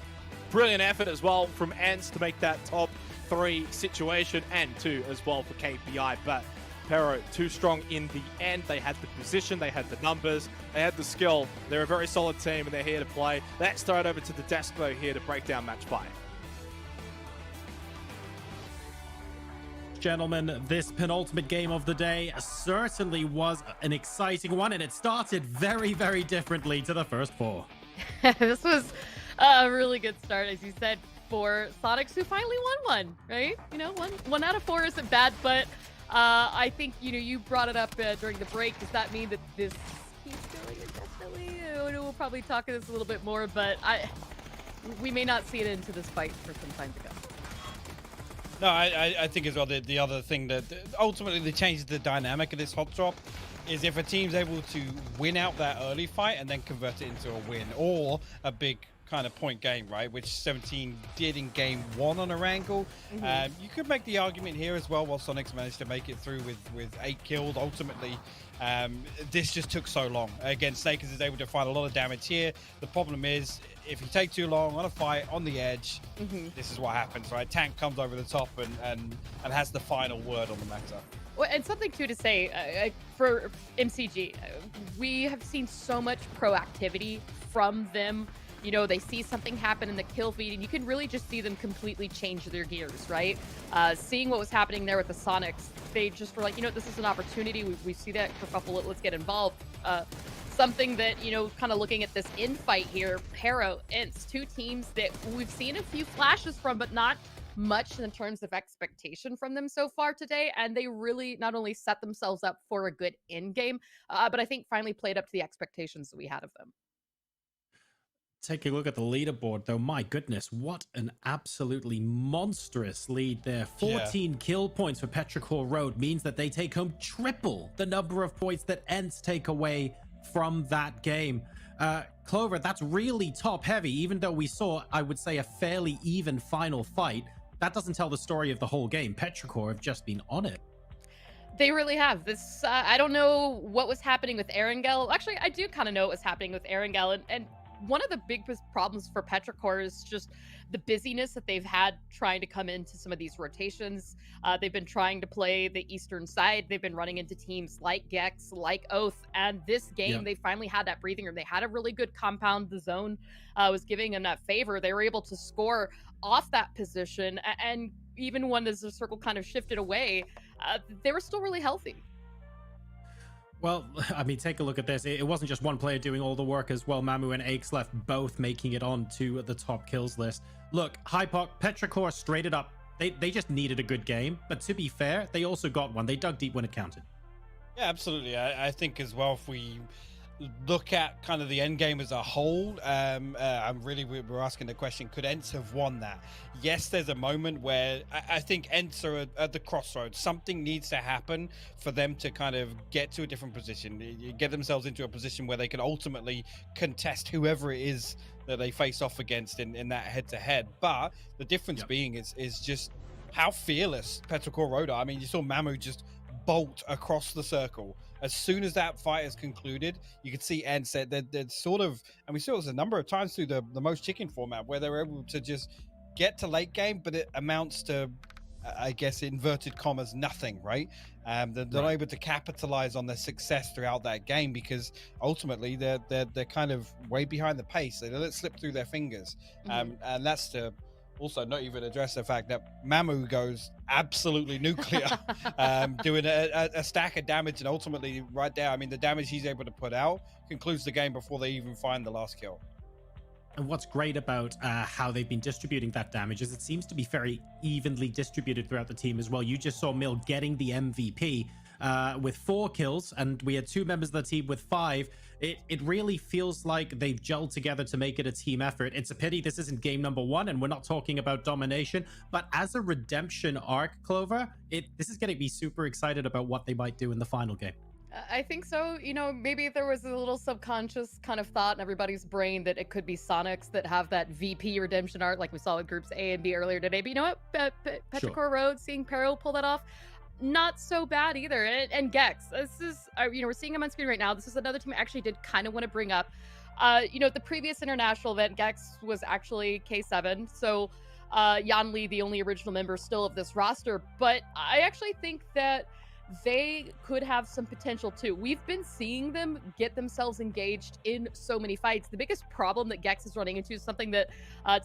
Brilliant effort as well from Ents to make that top 3 situation, and 2 as well for KPI, but Pero too strong in the end. They had the position, they had the numbers, they had the skill. They're a very solid team and they're here to play. Let's throw it over to the desk though here to break down match 5. gentlemen, this penultimate game of the day certainly was an exciting one, and it started very, very differently to the first 4. This was a really good start, as you said, for Sonics, who finally won one, right? You know, one out of 4 isn't bad, but I think, you know, you brought it up during the break. Does that mean that this keeps going indefinitely? We'll probably talk this a little bit more, but we may not see it into this fight for some time to go. No, I think as well the other thing that ultimately changes the dynamic of this hot drop is if a team's able to win out that early fight and then convert it into a win or a big kind of point game, right? Which 17 did in game 1 on Erangel. You could make the argument here as well, while Sonics managed to make it through with 8 kills. Ultimately, this just took so long. Again, Snakers is able to find a lot of damage here. The problem is, if you take too long on a fight on the edge, this is what happens, right? Tank comes over the top and has the final word on the matter. Well, and something too to say for MCG, we have seen so much proactivity from them. You know, they see something happen in the kill feed, and you can really just see them completely change their gears, right? Seeing what was happening there with the Sonics, they just were like, you know, this is an opportunity. We see that for Kerfuffle, let's get involved. Something that, you know, kind of looking at this infight here, Pero, Ints, 2 teams that we've seen a few flashes from, but not much in terms of expectation from them so far today. And they really not only set themselves up for a good end game, but I think finally played up to the expectations that we had of them. Taking a look at the leaderboard, though, my goodness, what an absolutely monstrous lead there. 14 kill points for Petrichor Road means that they take home triple the number of points that Ents take away from that game. Clover, that's really top heavy, even though we saw, I would say, a fairly even final fight. That doesn't tell the story of the whole game. Petrichor have just been on it. They really have. This, I don't know what was happening with Erangel. Actually, I do kind of know what was happening with Erangel, and one of the biggest problems for Petrichor is just the busyness that they've had trying to come into some of these rotations. They've been trying to play the eastern side. They've been running into teams like Gex, like Oath, and this game they finally had that breathing room. They had a really good compound. The zone was giving them that favor. They were able to score off that position, and even when the circle kind of shifted away, they were still really healthy. Well, I mean, take a look at this. It wasn't just one player doing all the work as well. Mamu and Akeslef both making it onto the top kills list. Look, Hypoc, Petrichor straight it up. They just needed a good game. But to be fair, they also got one. They dug deep when it counted. Yeah, absolutely. I think as well, if we look at kind of the end game as a whole, we're asking the question, could Ents have won that? Yes, there's a moment where I think Ents are at the crossroads. Something needs to happen for them to kind of get to a different position, get themselves into a position where they can ultimately contest whoever it is that they face off against in that head-to-head. But the difference being is just how fearless Petrichor Road are. I mean, you saw Mamu just bolt across the circle. As soon as that fight is concluded, you can see Ents that they're sort of, and we saw this a number of times through the most chicken format, where they're able to just get to late game, but it amounts to, I guess, inverted commas, nothing, right? They're not able to capitalize on their success throughout that game because ultimately they're kind of way behind the pace. They let it slip through their fingers, and that's to also not even address the fact that Mamu goes absolutely nuclear, doing a stack of damage, and ultimately right there, I mean, the damage he's able to put out concludes the game before they even find the last kill. And what's great about how they've been distributing that damage is it seems to be very evenly distributed throughout the team as well. You just saw Mill getting the MVP with 4 kills, and we had 2 members of the team with 5. It really feels like they've gelled together to make it a team effort. It's a pity this isn't game number 1, and we're not talking about domination, but as a redemption arc, Clover, this is getting me super excited about what they might do in the final game. I think so. You know, maybe there was a little subconscious kind of thought in everybody's brain that it could be Sonics that have that VP redemption arc like we saw with groups A and B earlier today. But you know what? Petrichor Road, seeing Pero pull that off, not so bad either. And Gex, this is, you know, we're seeing him on screen right now. This is another team I actually did kind of want to bring up. You know, the previous international event, Gex was actually K7. So Yan Lee, the only original member still of this roster. But I actually think that they could have some potential too. We've been seeing them get themselves engaged in so many fights. The biggest problem that Gex is running into is something that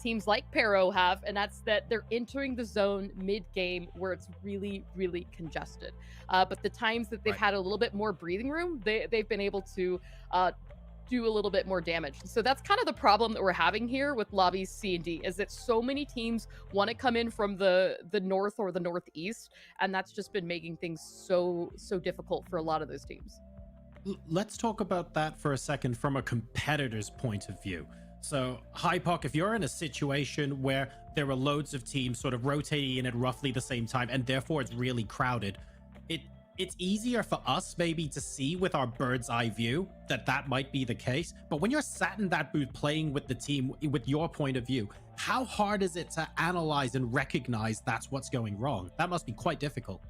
teams like Pero have, and that's that they're entering the zone mid-game where it's really, really congested. But the times that they've had a little bit more breathing room, they've been able to do a little bit more damage. So that's kind of the problem that we're having here with lobbies C and D, is that so many teams want to come in from the north or the northeast, and that's just been making things so difficult for a lot of those teams. Let's talk about that for a second from a competitor's point of view. So, Hypoc, if you're in a situation where there are loads of teams sort of rotating in at roughly the same time, and therefore it's really crowded, it's easier for us maybe to see with our bird's eye view that might be the case. But when you're sat in that booth playing with the team with your point of view, how hard is it to analyze and recognize that's what's going wrong? That must be quite difficult.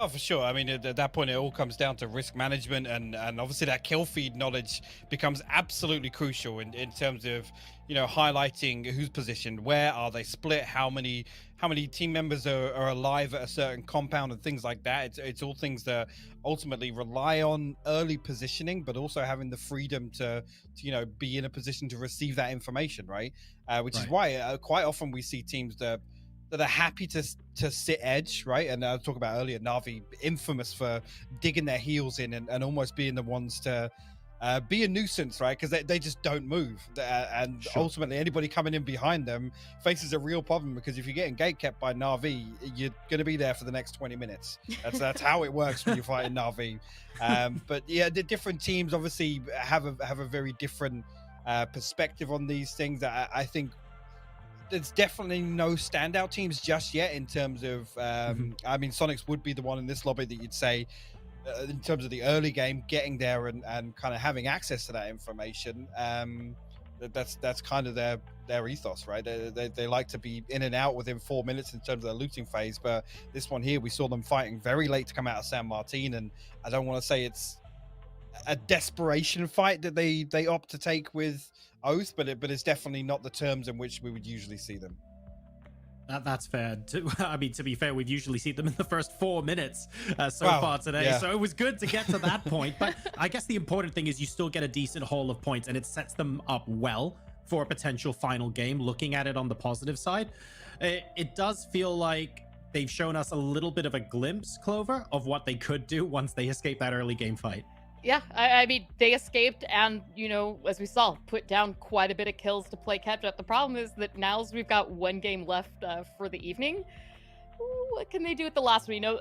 Oh, for sure. I mean, at that point, it all comes down to risk management, and obviously that kill feed knowledge becomes absolutely crucial in terms of, you know, highlighting who's positioned, where are they split, how many team members are alive at a certain compound, and things like that. It's all things that ultimately rely on early positioning, but also having the freedom to you know, be in a position to receive that information, right? Which is why quite often we see teams that are happy to sit edge, right? And I was talking about earlier, Na'Vi, infamous for digging their heels in and almost being the ones to be a nuisance, right? Because they just don't move. And ultimately, anybody coming in behind them faces a real problem, because if you're getting gate kept by Na'Vi, you're going to be there for the next 20 minutes. That's how it works when you're fighting Na'Vi. But yeah, the different teams obviously have a very different perspective on these things. I think there's definitely no standout teams just yet in terms of I mean, Sonics would be the one in this lobby that you'd say in terms of the early game, getting there and kind of having access to that information. That's kind of their ethos, right? They like to be in and out within 4 minutes in terms of the looting phase. But this one here, we saw them fighting very late to come out of San Martin, and I don't want to say it's a desperation fight that they opt to take with Oath, but it's definitely not the terms in which we would usually see them. That's fair. I mean, to be fair, we've usually seen them in the first 4 minutes far today. Yeah. So it was good to get to that point. But I guess the important thing is you still get a decent haul of points, and it sets them up well for a potential final game, looking at it on the positive side. It does feel like they've shown us a little bit of a glimpse, Clover, of what they could do once they escape that early game fight. Yeah, I mean, they escaped and, you know, as we saw, put down quite a bit of kills to play catch up. The problem is that now as we've got one game left for the evening, what can they do with the last one? You know,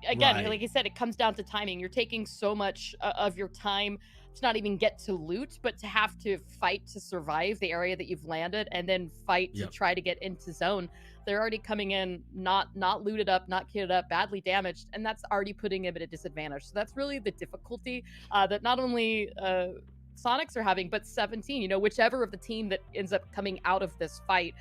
again, like you said, it comes down to timing. You're taking so much of your time to not even get to loot, but to have to fight to survive the area that you've landed and then fight to try to get into zone. They're already coming in not looted up, not kitted up, badly damaged, and that's already putting him at a disadvantage. So that's really the difficulty that not only Sonics are having, but 17, you know, whichever of the team that ends up coming out of this fight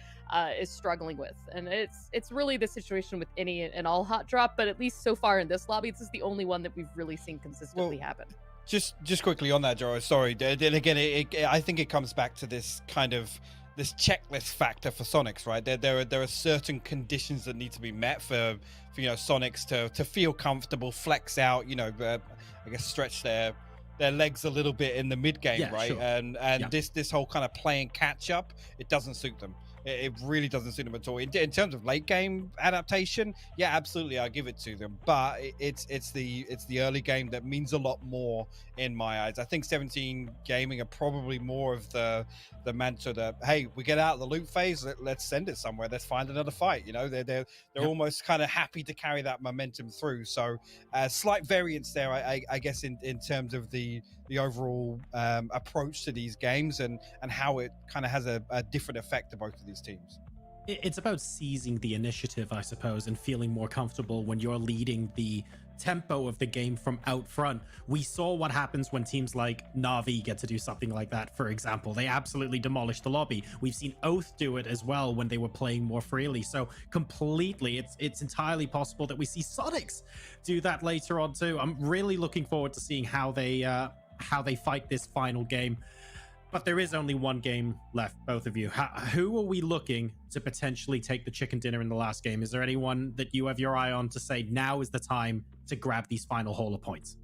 is struggling with. And it's really the situation with any and all hot drop, but at least so far in this lobby, this is the only one that we've really seen consistently happen. Just quickly on that, Joro, sorry. And again, I think it comes back to this kind of this checklist factor for Sonics, right? There are certain conditions that need to be met for you know, Sonics to feel comfortable, flex out, you know, I guess stretch their legs a little bit in the mid game, right? Sure. And this whole kind of playing catch up, it doesn't suit them. It really doesn't suit them at all. In terms of late game adaptation, yeah, absolutely, I give it to them. But it's the early game that means a lot more in my eyes. I think 17 Gaming are probably more of the mantra that, hey, we get out of the loot phase, let's send it somewhere, let's find another fight. You know, they're almost kind of happy to carry that momentum through. So slight variance there, I guess, in terms of the overall approach to these games and how it kind of has a different effect to both of these teams. It's about seizing the initiative, I suppose, and feeling more comfortable when you're leading the tempo of the game from out front. We saw what happens when teams like Na'Vi get to do something like that, for example. They absolutely demolished the lobby. We've seen Oath do it as well when they were playing more freely. So completely, it's entirely possible that we see Sonics do that later on too. I'm really looking forward to seeing how they fight this final game. But there is only one game left, both of you. Who are we looking to potentially take the chicken dinner in the last game? Is there anyone that you have your eye on to say now is the time to grab these final haul of points?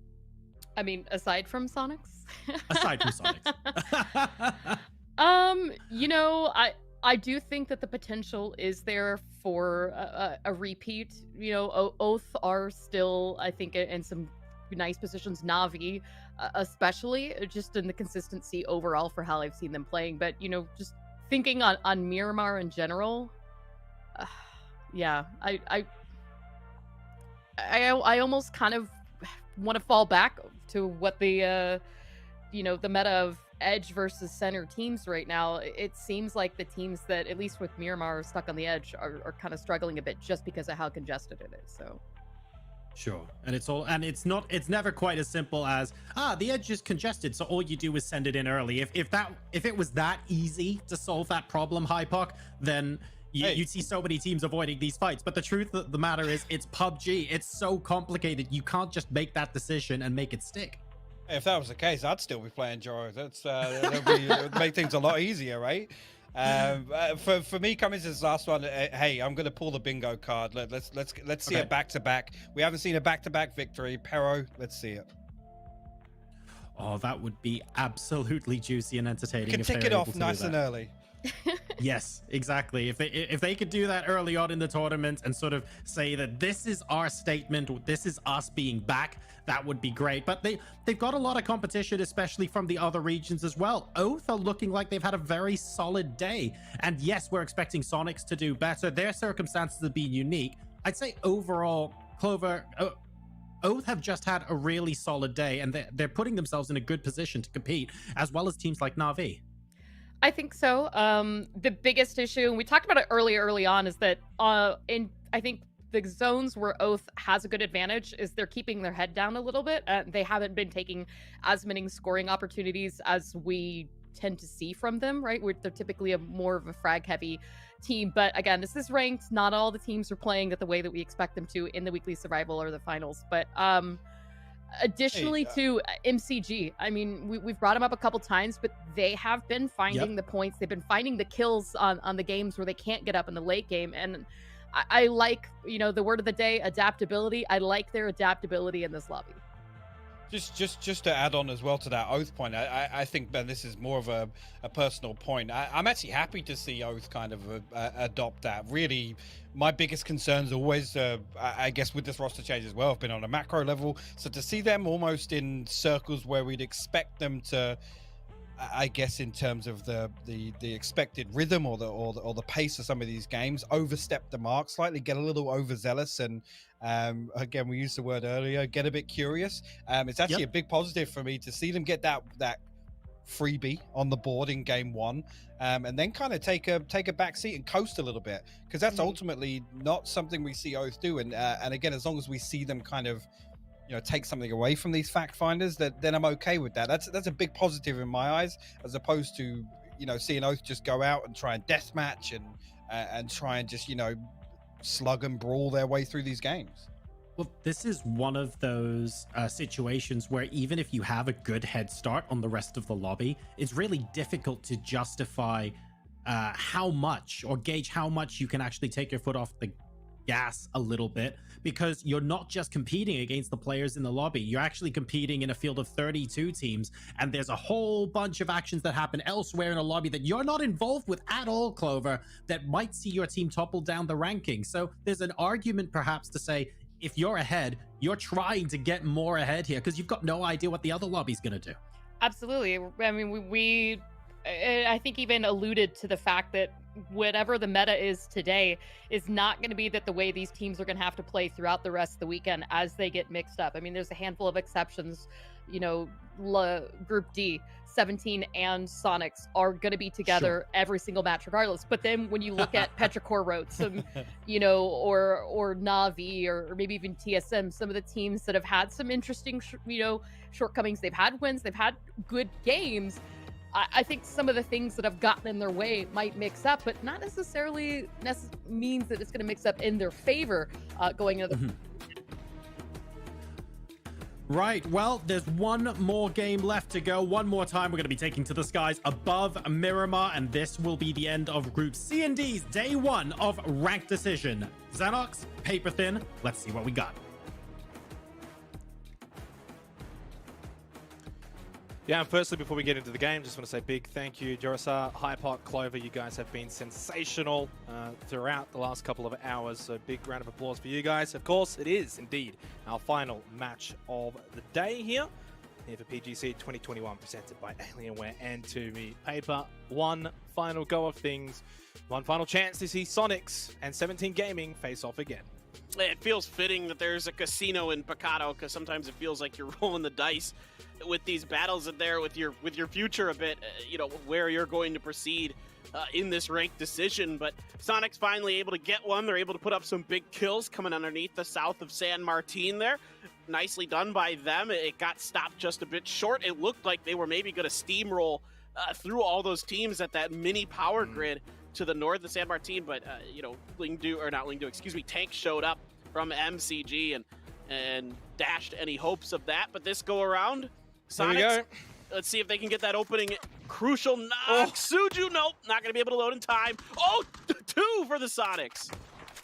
I mean, aside from Sonics? Aside from Sonics. You know, I do think that the potential is there for a repeat. You know, Oath are still, I think, in some nice positions. Na'Vi, especially, just in the consistency overall for how I've seen them playing. But, you know, just thinking on Miramar in general, yeah, I almost kind of want to fall back to what the, you know, the meta of edge versus center teams right now. It seems like the teams that, at least with Miramar, are stuck on the edge are kind of struggling a bit just because of how congested it is. So sure. And it's never quite as simple as, the edge is congested, so all you do is send it in early. If it was that easy to solve that problem, Hypoc, then you'd see so many teams avoiding these fights. But the truth of the matter is, it's PUBG. It's so complicated. You can't just make that decision and make it stick. If that was the case, I'd still be playing Joro. It would make things a lot easier, right? For me, coming to this last one, hey, I'm gonna pull the bingo card. Let's see a back-to-back. We haven't seen a back-to-back victory. Pero, let's see it. Oh, that would be absolutely juicy and entertaining. You can tick it off nice and early. Yes, exactly. If they could do that early on in the tournament and sort of say that this is our statement, this is us being back, that would be great. But they've got a lot of competition, especially from the other regions as well. Oath are looking like they've had a very solid day. And yes, we're expecting Sonics to do better. Their circumstances have been unique. I'd say overall, Clover, Oath have just had a really solid day, and they're putting themselves in a good position to compete, as well as teams like Na'Vi. I think so. The biggest issue, and we talked about it early on, is that I think the zones where Oath has a good advantage is they're keeping their head down a little bit. They haven't been taking as many scoring opportunities as we tend to see from them, right? They're typically more of a frag-heavy team. But again, this is ranked. Not all the teams are playing it the way that we expect them to in the weekly survival or the finals. But additionally to MCG, I mean, we've brought them up a couple times, but they have been finding the points. They've been finding the kills on the games where they can't get up in the late game. And I like, you know, the word of the day, adaptability. I like their adaptability in this lobby. Just to add on as well to that Oath point, I think, Ben, this is more of a personal point. I'm actually happy to see Oath kind of adopt that. Really, my biggest concerns always, I guess with this roster change as well, have been on a macro level. So to see them almost in circles where we'd expect them to, I guess in terms of the expected rhythm or the pace of some of these games, overstep the mark slightly, get a little overzealous, and again, we used the word earlier, get a bit curious. It's actually a big positive for me to see them get that freebie on the board in game one, and then kind of take a back seat and coast a little bit, because that's ultimately not something we see Oath do. And again, as long as we see them kind of, you know, take something away from these fact finders, then I'm okay with that. That's a big positive in my eyes, as opposed to, you know, seeing Oath just go out and try and deathmatch and try and just, you know, slug and brawl their way through these games. Well, this is one of those situations where even if you have a good head start on the rest of the lobby, it's really difficult to justify how much, or gauge how much you can actually take your foot off the gas a little bit, because you're not just competing against the players in the lobby, you're actually competing in a field of 32 teams, and there's a whole bunch of actions that happen elsewhere in a lobby that you're not involved with at all, Clover, that might see your team topple down the ranking. So there's an argument perhaps to say, if you're ahead, you're trying to get more ahead here, because you've got no idea what the other lobby's going to do. Absolutely. I mean, we I think even alluded to the fact that whatever the meta is today is not going to be that the way these teams are going to have to play throughout the rest of the weekend as they get mixed up. I mean, there's a handful of exceptions. You know, Group D, 17 and Sonics are going to be together every single match regardless. But then when you look at Petrichor Rotes, you know, or Na'Vi, or maybe even TSM, some of the teams that have had some interesting, you know, shortcomings, they've had wins, they've had good games. I think some of the things that have gotten in their way might mix up, but not necessarily means that it's going to mix up in their favor going into the... Right, well, there's one more game left to go. One more time, we're going to be taking to the skies above Miramar, and this will be the end of Group C and D's day one of Ranked Decision. Xenox, paper thin, let's see what we got. Yeah, and firstly, before we get into the game, just want to say big thank you, Jurasar, Hypot, Clover. You guys have been sensational throughout the last couple of hours. So big round of applause for you guys. Of course, it is indeed our final match of the day here for PGC 2021, presented by Alienware and To Me Paper. One final go of things, one final chance to see Sonics and 17 Gaming face off again. It feels fitting that there's a casino in Picado, because sometimes it feels like you're rolling the dice with these battles in there with your future a bit, where you're going to proceed in this ranked decision. But Sonic's finally able to get one. They're able to put up some big kills coming underneath the south of San Martin there. Nicely done by them. It got stopped just a bit short. It looked like they were maybe going to steamroll through all those teams at that mini power grid to the north of San Martin, but Tank showed up from MCG and dashed any hopes of that. But this go around, Sonics, let's see if they can get that opening crucial knock. Suju, nope, not going to be able to load in time. Oh, 2 for the Sonics.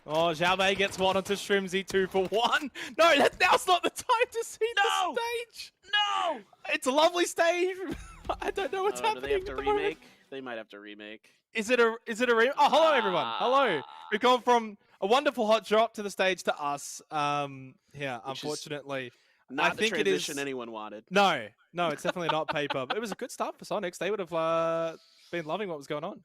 Oh, Xiao Bei gets one onto Shrimzy, 2 for 1. No, now's not the time to see the stage. No! It's a lovely stage. I don't know what's happening. Do they have to remake? They might have to remake. Is it a remake? Oh, hello everyone. Hello. We've gone from a wonderful hot drop to the stage to us. Unfortunately, Not I the think it is transition anyone wanted. No, it's definitely not Paper. But it was a good start for Sonics. They would have been loving what was going on.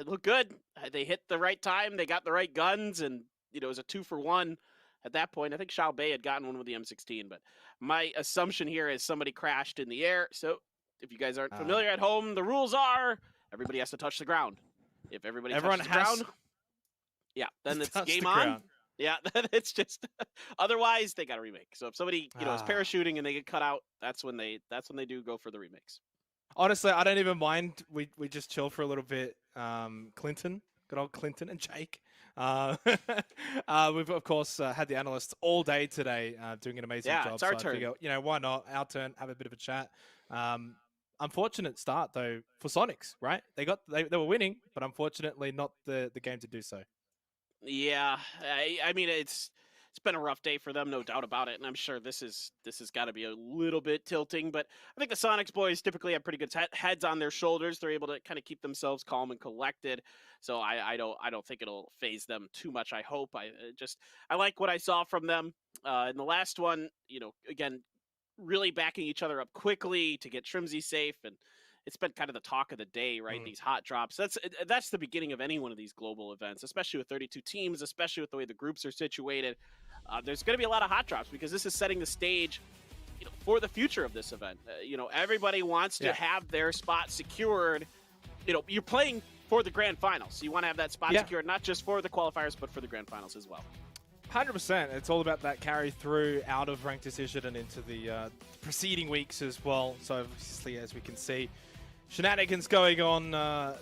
It looked good. They hit the right time. They got the right guns, and it was a 2 for 1 at that point. I think Xiao Bei had gotten one with the M16, but my assumption here is somebody crashed in the air. So if you guys aren't familiar at home, the rules are everybody has to touch the ground. If everyone touches the ground, then it's game on. Ground. Yeah, then it's just otherwise they got to remake. So if somebody is parachuting and they get cut out, that's when they do go for the remakes. Honestly, I don't even mind. We just chill for a little bit. Clinton, good old Clinton and Jake. We've of course had the analysts all day today doing an amazing job. It's our turn. I figure, why not? Our turn. Have a bit of a chat. Unfortunate start though for Sonics, right? They were winning, but unfortunately not the game to do so. Yeah, I mean it's been a rough day for them, no doubt about it, and I'm sure this has got to be a little bit tilting. But I think the Sonics boys typically have pretty good heads on their shoulders. They're able to kind of keep themselves calm and collected. So I don't think it'll phase them too much. I hope. I like what I saw from them in the last one. Again, really backing each other up quickly to get Shrimzy safe, and it's been kind of the talk of the day, right? These hot drops. That's the beginning of any one of these global events, especially with 32 teams, especially with the way the groups are situated. There's going to be a lot of hot drops because this is setting the stage, for the future of this event. Everybody wants to have their spot secured. You're playing for the grand finals, so you want to have that spot secured, not just for the qualifiers, but for the grand finals as well. 100%. It's all about that carry through out of ranked decision and into the preceding weeks as well. So obviously, as we can see, shenanigans going on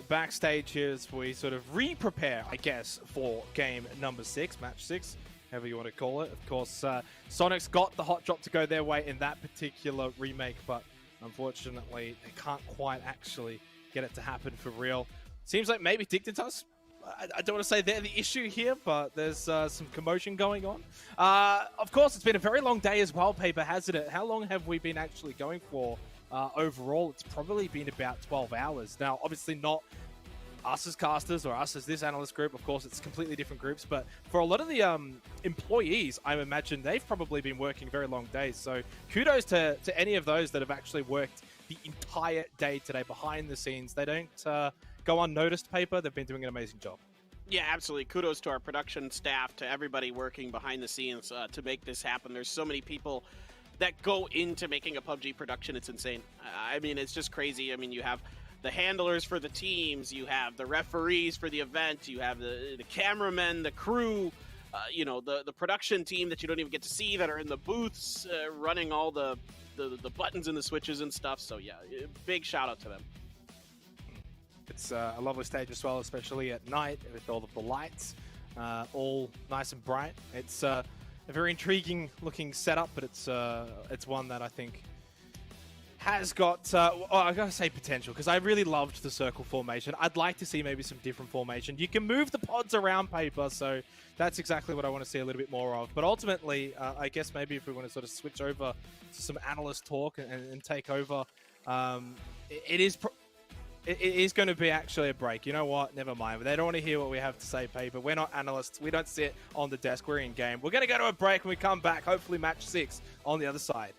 backstage here as we sort of re-prepare, I guess, for game number 6, match 6, however you want to call it. Of course, Sonics got the hot drop to go their way in that particular remake, but unfortunately, they can't quite actually get it to happen for real. Seems like maybe Dictatus, I don't want to say they're the issue here, but there's some commotion going on. Of course, it's been a very long day as well, Paper, hasn't it? How long have we been actually going for? Overall, it's probably been about 12 hours. Now, obviously not us as casters or us as this analyst group. Of course, it's completely different groups. But for a lot of the employees, I imagine they've probably been working very long days. So kudos to any of those that have actually worked the entire day today behind the scenes. They don't go unnoticed, Paper. They've been doing an amazing job. Yeah, absolutely. Kudos to our production staff, to everybody working behind the scenes to make this happen. There's so many people that go into making a PUBG production. It's insane. I mean, it's just crazy. I mean, you have the handlers for the teams, you have the referees for the event, you have the cameramen, the crew, the production team that you don't even get to see that are in the booths running all the buttons and the switches and stuff. So yeah, big shout out to them. It's a lovely stage as well, especially at night with all of the lights, all nice and bright. It's a very intriguing looking setup, but it's one that I think has got, I gotta say potential, because I really loved the circle formation. I'd like to see maybe some different formation. You can move the pods around paper, so that's exactly what I want to see a little bit more of. But ultimately, I guess maybe if we want to sort of switch over to some analyst talk and take over, it is going to be actually a break. You know what? Never mind. They don't want to hear what we have to say, paper. We're not analysts. We don't sit on the desk. We're in game. We're going to go to a break when we come back. Hopefully match 6 on the other side.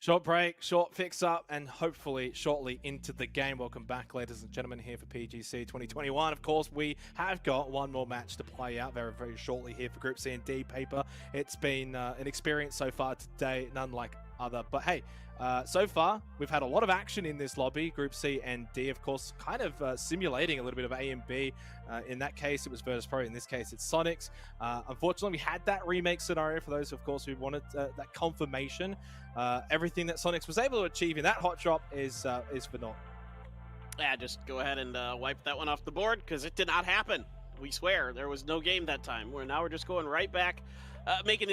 Short break, short fix up, and hopefully shortly into the game. Welcome back, ladies and gentlemen, here for PGC 2021. Of course, we have got one more match to play out very, very shortly here for Group C and D paper. It's been an experience so far today, none like other. But hey, so far, we've had a lot of action in this lobby. Group C and D, of course, kind of simulating a little bit of A and B. In that case, it was Virtus Pro. In this case, it's Sonics. Unfortunately, we had that remake scenario for those, of course, who wanted that confirmation. Everything that Sonics was able to achieve in that hot drop is for naught. Yeah, just go ahead and wipe that one off the board because it did not happen. We swear there was no game that time. We're just going right back, remaking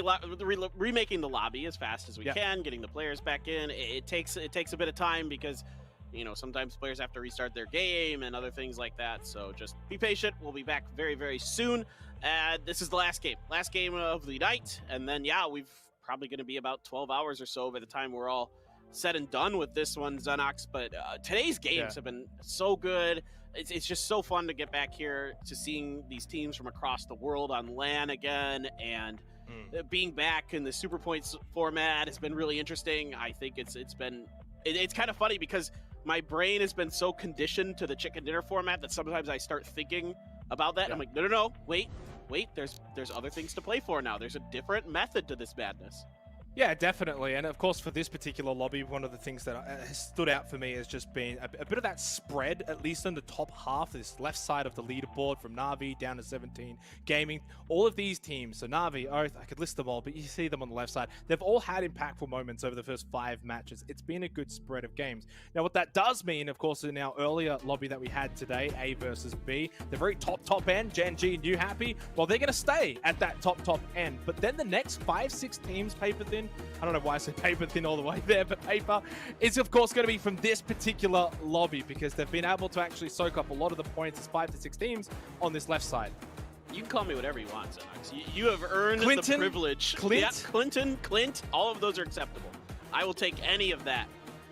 the lobby as fast as we can, getting the players back in. It takes a bit of time because sometimes players have to restart their game and other things like that. So just be patient. We'll be back very, very soon. This is the last game of the night, and then we've probably going to be about 12 hours or so by the time we're all said and done with this one, Xenox. But today's games have been so good. It's just so fun to get back here to seeing these teams from across the world on LAN again, and being back in the Super Points format has been really interesting. I think it's kind of funny because my brain has been so conditioned to the chicken dinner format that sometimes I start thinking about that. I'm like, no, wait, there's other things to play for now. There's a different method to this madness. Yeah, definitely. And of course, for this particular lobby, one of the things that has stood out for me has just been a bit of that spread, at least on the top half, this left side of the leaderboard from Na'Vi down to 17 Gaming. All of these teams, so Na'Vi, Oath, I could list them all, but you see them on the left side. They've all had impactful moments over the first 5 matches. It's been a good spread of games. Now, what that does mean, of course, in our earlier lobby that we had today, A versus B, the very top end, Gen G and You Happy, well, they're going to stay at that top end. But then the next 5-6 teams, paper thin, I don't know why I said paper thin all the way there, but paper is, of course, going to be from this particular lobby because they've been able to actually soak up a lot of the points as 5 to 6 teams on this left side. You can call me whatever you want, Xenox. You have earned the privilege. Clint, all of those are acceptable. I will take any of that.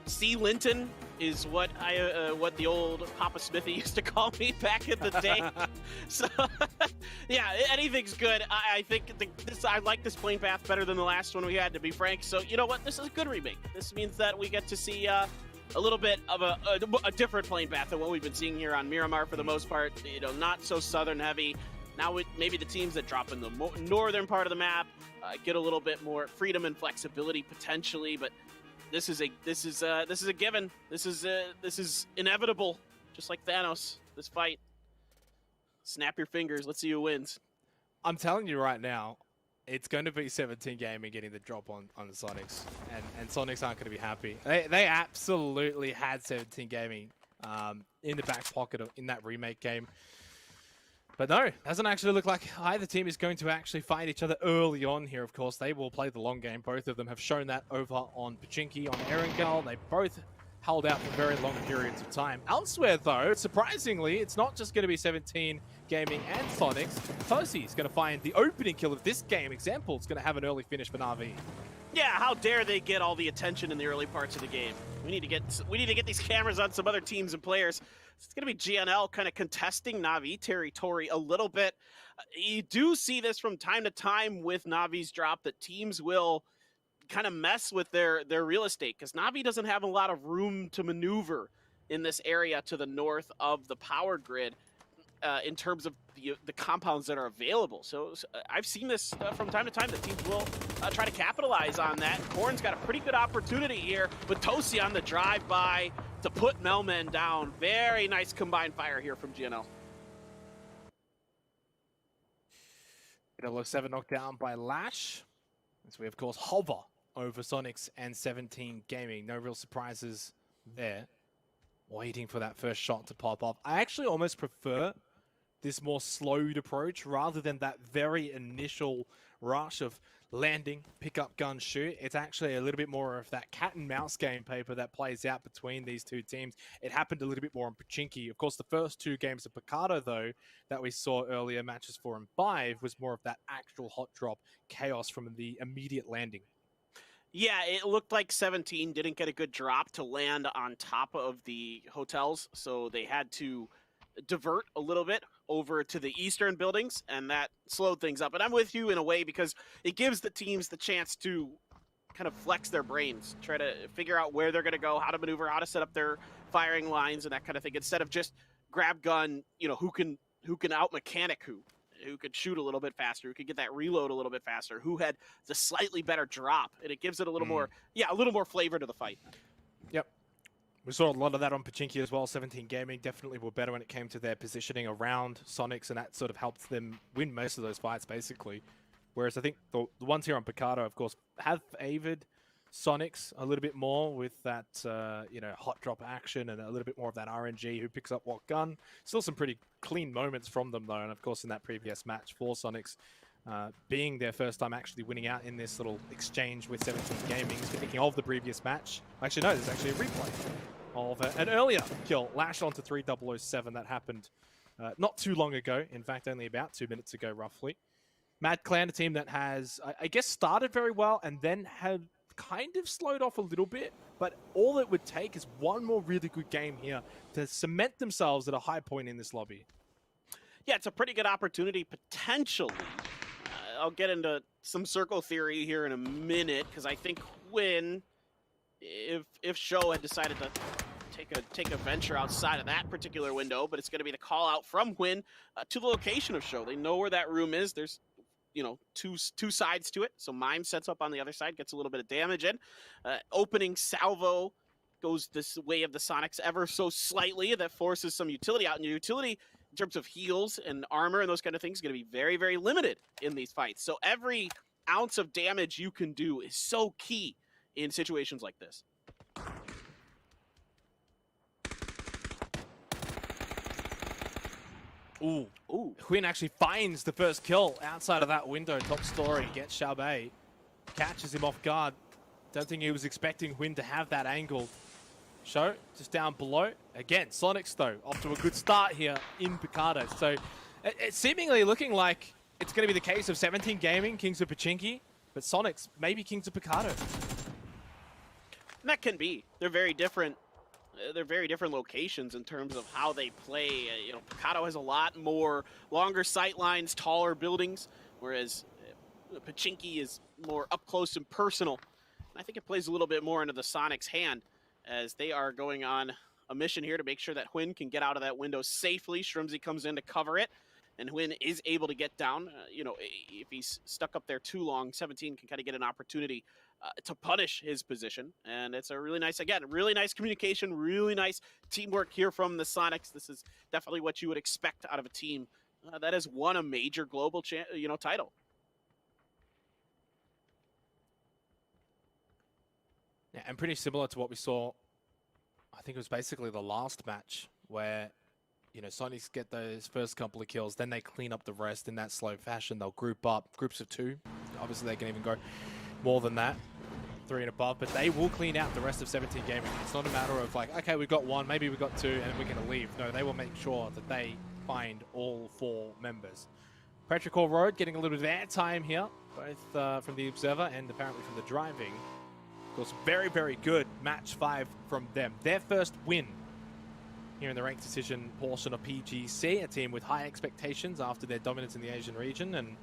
C. Linton is what the old Papa Smithy used to call me back in the day. So, yeah, anything's good. I think I like this plane path better than the last one we had, to be frank. So, you know what? This is a good remake. This means that we get to see a little bit of a different plane path than what we've been seeing here on Miramar for the most part. Not so southern heavy. Now maybe the teams that drop in the northern part of the map get a little bit more freedom and flexibility potentially, but this is a given. This is inevitable, just like Thanos. This fight. Snap your fingers. Let's see who wins. I'm telling you right now, it's going to be 17 Gaming getting the drop on the Sonics, and Sonics aren't going to be happy. They absolutely had 17 Gaming in the back pocket in that remake game. But no, doesn't actually look like either team is going to actually fight each other early on here. Of course, they will play the long game. Both of them have shown that over on Pachinki, on Erangel. They both held out for very long periods of time. Elsewhere, though, surprisingly, it's not just going to be 17 Gaming and Sonics. Tosi is going to find the opening kill of this game. Example, it's going to have an early finish for Na'Vi. Yeah, how dare they get all the attention in the early parts of the game? We need to get these cameras on some other teams and players. It's going to be GNL kind of contesting Na'Vi territory a little bit. You do see this from time to time with Na'Vi's drop that teams will kind of mess with their real estate because Na'Vi doesn't have a lot of room to maneuver in this area to the north of the power grid in terms of the compounds that are available. So I've seen this from time to time that teams will try to capitalize on that. Corn's got a pretty good opportunity here with Tosi on the drive-by to put Melman down. Very nice combined fire here from GNL. 007 knocked down by Lash. So we, of course, hover over Sonics and 17 Gaming. No real surprises there. Waiting for that first shot to pop off. I actually almost prefer this more slowed approach rather than that very initial rush of landing, pick up, gun, shoot. It's actually a little bit more of that cat and mouse game paper that plays out between these two teams. It happened a little bit more on Pachinki. Of course, the first 2 games of Picardo, though, that we saw earlier, matches 4 and 5, was more of that actual hot drop chaos from the immediate landing. Yeah, it looked like 17 didn't get a good drop to land on top of the hotels, so they had to divert a little bit over to the eastern buildings, and that slowed things up. And I'm with you in a way because it gives the teams the chance to kind of flex their brains, try to figure out where they're going to go, how to maneuver, how to set up their firing lines and that kind of thing, instead of just grab gun, you know, who can out mechanic who could shoot a little bit faster, who could get that reload a little bit faster, who had the slightly better drop, and it gives it a little more, a little more flavor to the fight. Yep. We saw a lot of that on Pachinki as well. 17 Gaming definitely were better when it came to their positioning around Sonics, and that sort of helped them win most of those fights, basically. Whereas I think the ones here on Picardo, of course, have favored Sonics a little bit more with that, hot drop action and a little bit more of that RNG, who picks up what gun. Still some pretty clean moments from them, though, and of course in that previous match for Sonics, being their first time actually winning out in this little exchange with 17 Gaming. Speaking of the previous match, actually no, there's actually a replay of an earlier kill, lashed onto 3007 that happened not too long ago. In fact, only about 2 minutes ago, roughly. Mad Clan, a team that has, I guess, started very well and then had kind of slowed off a little bit, but all it would take is one more really good game here to cement themselves at a high point in this lobby. Yeah, it's a pretty good opportunity, potentially. I'll get into some circle theory here in a minute, because I think if Show had decided to take a venture outside of that particular window, but it's going to be the call out from Win to the location of Show. They know where that room is. There's two sides to it. So Mime sets up on the other side, gets a little bit of damage in. Opening salvo goes this way of the Sonics ever so slightly. That forces some utility out. And your utility, in terms of heals and armor and those kind of things, is going to be very, very limited in these fights. So every ounce of damage you can do is so key in situations like this. Ooh. Quinn actually finds the first kill outside of that window, top story, gets Xiaobei, catches him off guard. Don't think he was expecting Quinn to have that angle. Show just down below. Again, Sonics, though, off to a good start here in Picardo. So it's seemingly looking like it's going to be the case of 17 Gaming, Kings of Pachinki, but Sonics, maybe Kings of Picardo. And that can be. They're very different. They're very different locations in terms of how they play. Picardo has a lot more longer sight lines, taller buildings, whereas Pachinki is more up close and personal. And I think it plays a little bit more into the Sonics' hand as they are going on a mission here to make sure that Huynh can get out of that window safely. Shrimsy comes in to cover it, and Huynh is able to get down. If he's stuck up there too long, 17 can kind of get an opportunity to punish his position. And it's a really nice communication, really nice teamwork here from the Sonics. This is definitely what you would expect out of a team that has won a major global title. Yeah, and pretty similar to what we saw, I think it was basically the last match where, Sonics get those first couple of kills, then they clean up the rest in that slow fashion. They'll group up, groups of 2. Obviously, they can even go more than that, 3 and above, but they will clean out the rest of 17 Gaming. It's not a matter of like, okay, we've got 1, maybe we've got 2, and we're going to leave. No, they will make sure that they find all 4 members. Petrichor Road getting a little bit of airtime here, both from the Observer and apparently from the Driving. Of course, very, very good match 5 from them. Their first win here in the ranked decision portion of PGC, a team with high expectations after their dominance in the Asian region, and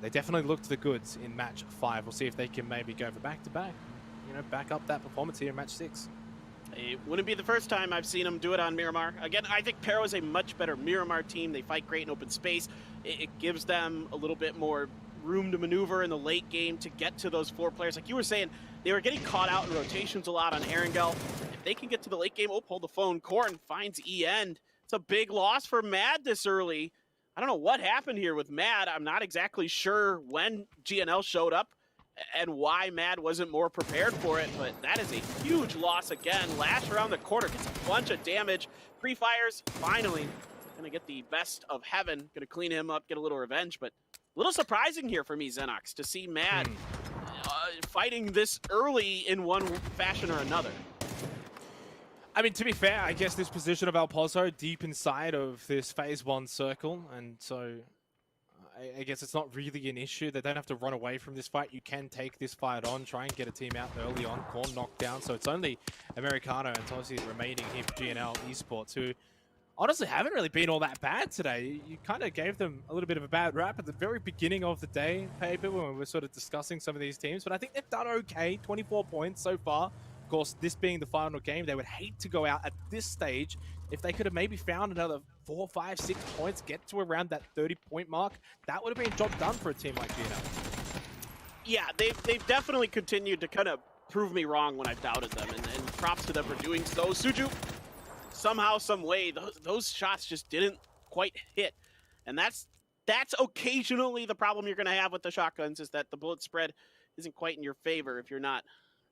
they definitely looked the goods in match 5. We'll see if they can maybe go for back-to-back, back up that performance here in match 6. It wouldn't be the first time I've seen them do it on Miramar. Again, I think Pero is a much better Miramar team. They fight great in open space. It gives them a little bit more room to maneuver in the late game to get to those 4 players. Like you were saying, they were getting caught out in rotations a lot on Erangel. If they can get to the late game, hold the phone. Korn finds E-End. It's a big loss for Mad this early. I don't know what happened here with Mad. I'm not exactly sure when GNL showed up and why Mad wasn't more prepared for it, but that is a huge loss again. Lash around the corner, gets a bunch of damage. Pre-fires, finally, gonna get the best of heaven. Gonna clean him up, get a little revenge, but a little surprising here for me, Xenox, to see Mad fighting this early in one fashion or another. I mean, to be fair, I guess this position of El Pozo deep inside of this phase 1 circle, and so I guess it's not really an issue. They don't have to run away from this fight. You can take this fight on, try and get a team out early on. Korn knocked down, so it's only Americano and Tosi remaining here for GNL Esports, who honestly haven't really been all that bad today. You kind of gave them a little bit of a bad rap at the very beginning of the day, Paper, when we were sort of discussing some of these teams. But I think they've done okay. 24 points so far. Of course, this being the final game, they would hate to go out at this stage. If they could have maybe found another 4, 5, 6 points, get to around that 30-point mark, that would have been job done for a team like GNL. Yeah, they've definitely continued to kind of prove me wrong when I've doubted them, and props to them for doing so. Suju, somehow, some way, those shots just didn't quite hit, and that's occasionally the problem you're going to have with the shotguns, is that the bullet spread isn't quite in your favor if you're not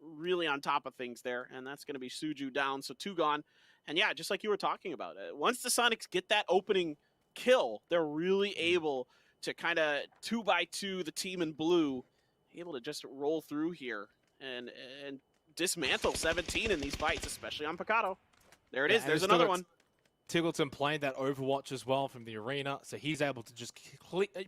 really on top of things there, and that's going to be Suju down, so 2 gone. And yeah, just like you were talking about, once the Sonics get that opening kill, they're really able to kind of 2x2 the team in blue, able to just roll through here and dismantle 17 in these fights, especially on Picado. There it is. There's another one. Tiggleton playing that Overwatch as well from the arena, so he's able to just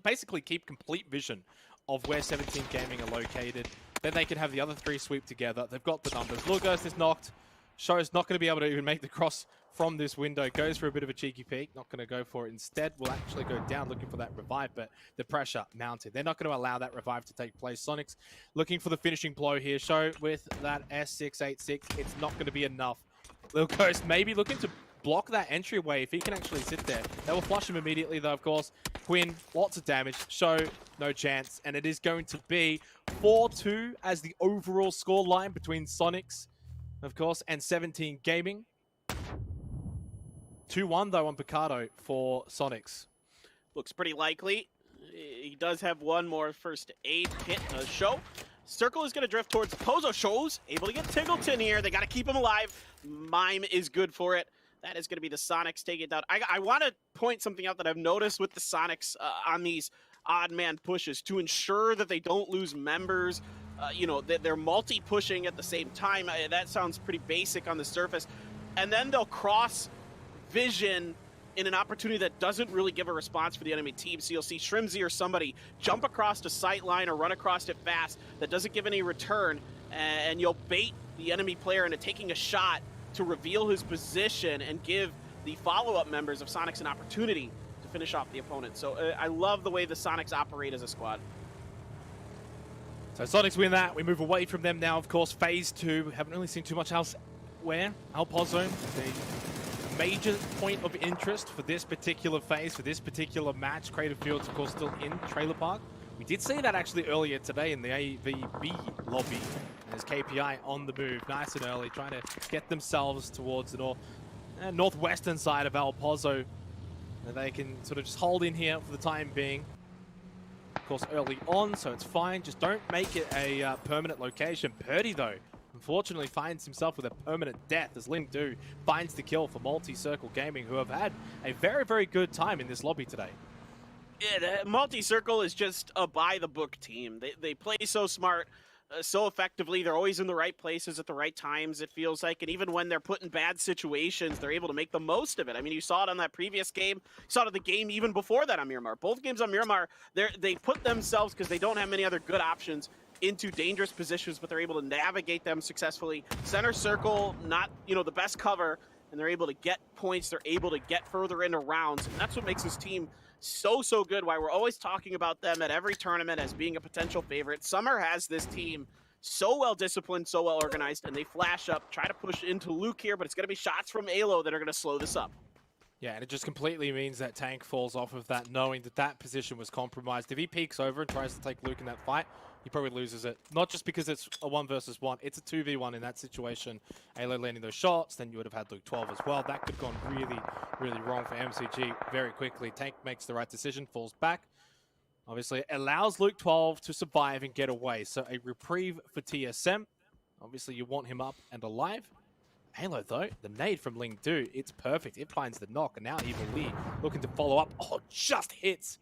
basically keep complete vision of where 17 Gaming are located. Then they can have the other 3 sweep together. They've got the numbers. Lugos is knocked. Show's not going to be able to even make the cross from this window. Goes for a bit of a cheeky peek. Not going to go for it. Instead, will actually go down looking for that revive, but the pressure mounted. They're not going to allow that revive to take place. Sonics looking for the finishing blow here. Show with that S686. It's not going to be enough. Lil Ghost maybe looking to block that entryway if he can actually sit there. They will flush him immediately, though, of course. Quinn, lots of damage. Show, no chance. And it is going to be 4-2 as the overall score line between Sonics, of course, and 17 Gaming. 2-1, though, on Picado for Sonics. Looks pretty likely. He does have one more first aid hit. Show. Circle is going to drift towards Pozo. Show's able to get Tiggleton here. They got to keep him alive. Mime is good for it. That is going to be the Sonics taking it down. I want to point something out that I've noticed with the Sonics on these odd man pushes to ensure that they don't lose members. You know, they're multi-pushing at the same time. That sounds pretty basic on the surface. And then they'll cross vision in an opportunity that doesn't really give a response for the enemy team. So you'll see Shrimzy or somebody jump across a sight line or run across it fast that doesn't give any return, and you'll bait the enemy player into taking a shot to reveal his position and give the follow-up members of Sonics an opportunity to finish off the opponent. So I love the way the Sonics operate as a squad. So Sonics win that. We move away from them now, of course. Phase 2. We haven't really seen too much else. Where? Alpozo, the major point of interest for this particular phase, for this particular match. Crater Fields, of course, still in Trailer Park. We did see that actually earlier today in the AVB lobby. There's KPI on the move, nice and early, trying to get themselves towards the northwestern side of Alpozo. And they can sort of just hold in here for the time being. Of course, early on, so it's fine. Just don't make it a permanent location. Purdy, though, unfortunately finds himself with a permanent death as Ling Du finds the kill for Multi-Circle Gaming, who have had a very, very good time in this lobby today. Yeah, Multi-Circle is just a by-the-book team. They play so smart, so effectively. They're always in the right places at the right times, it feels like. And even when they're put in bad situations, they're able to make the most of it. I mean, you saw it on that previous game. You saw it in the game even before that on Miramar. Both games on Miramar, they put themselves, because they don't have many other good options, into dangerous positions, but they're able to navigate them successfully. Center circle, not, the best cover, and they're able to get points. They're able to get further into rounds, and that's what makes this team so good. Why we're always talking about them at every tournament as being a potential favorite. Summer has this team so well disciplined, so well organized, and they flash up, try to push into Luke here, but it's going to be shots from Alo that are going to slow this up. Yeah, and it just completely means that Tank falls off of that, knowing that that position was compromised. If he peeks over and tries to take Luke in that fight, he probably loses it. Not just because it's a 1 versus 1, it's a 2v1 in that situation. Alo landing those shots, then you would have had Luke 12 as well. That could have gone really, really wrong for MCG very quickly. Tank makes the right decision, falls back. Obviously, it allows Luke 12 to survive and get away. So a reprieve for TSM. Obviously, you want him up and alive. Halo, though, the nade from Ling Du, it's perfect. It finds the knock, and now Evil Lee looking to follow up. Oh, just hits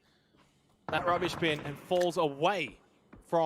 that rubbish bin and falls away from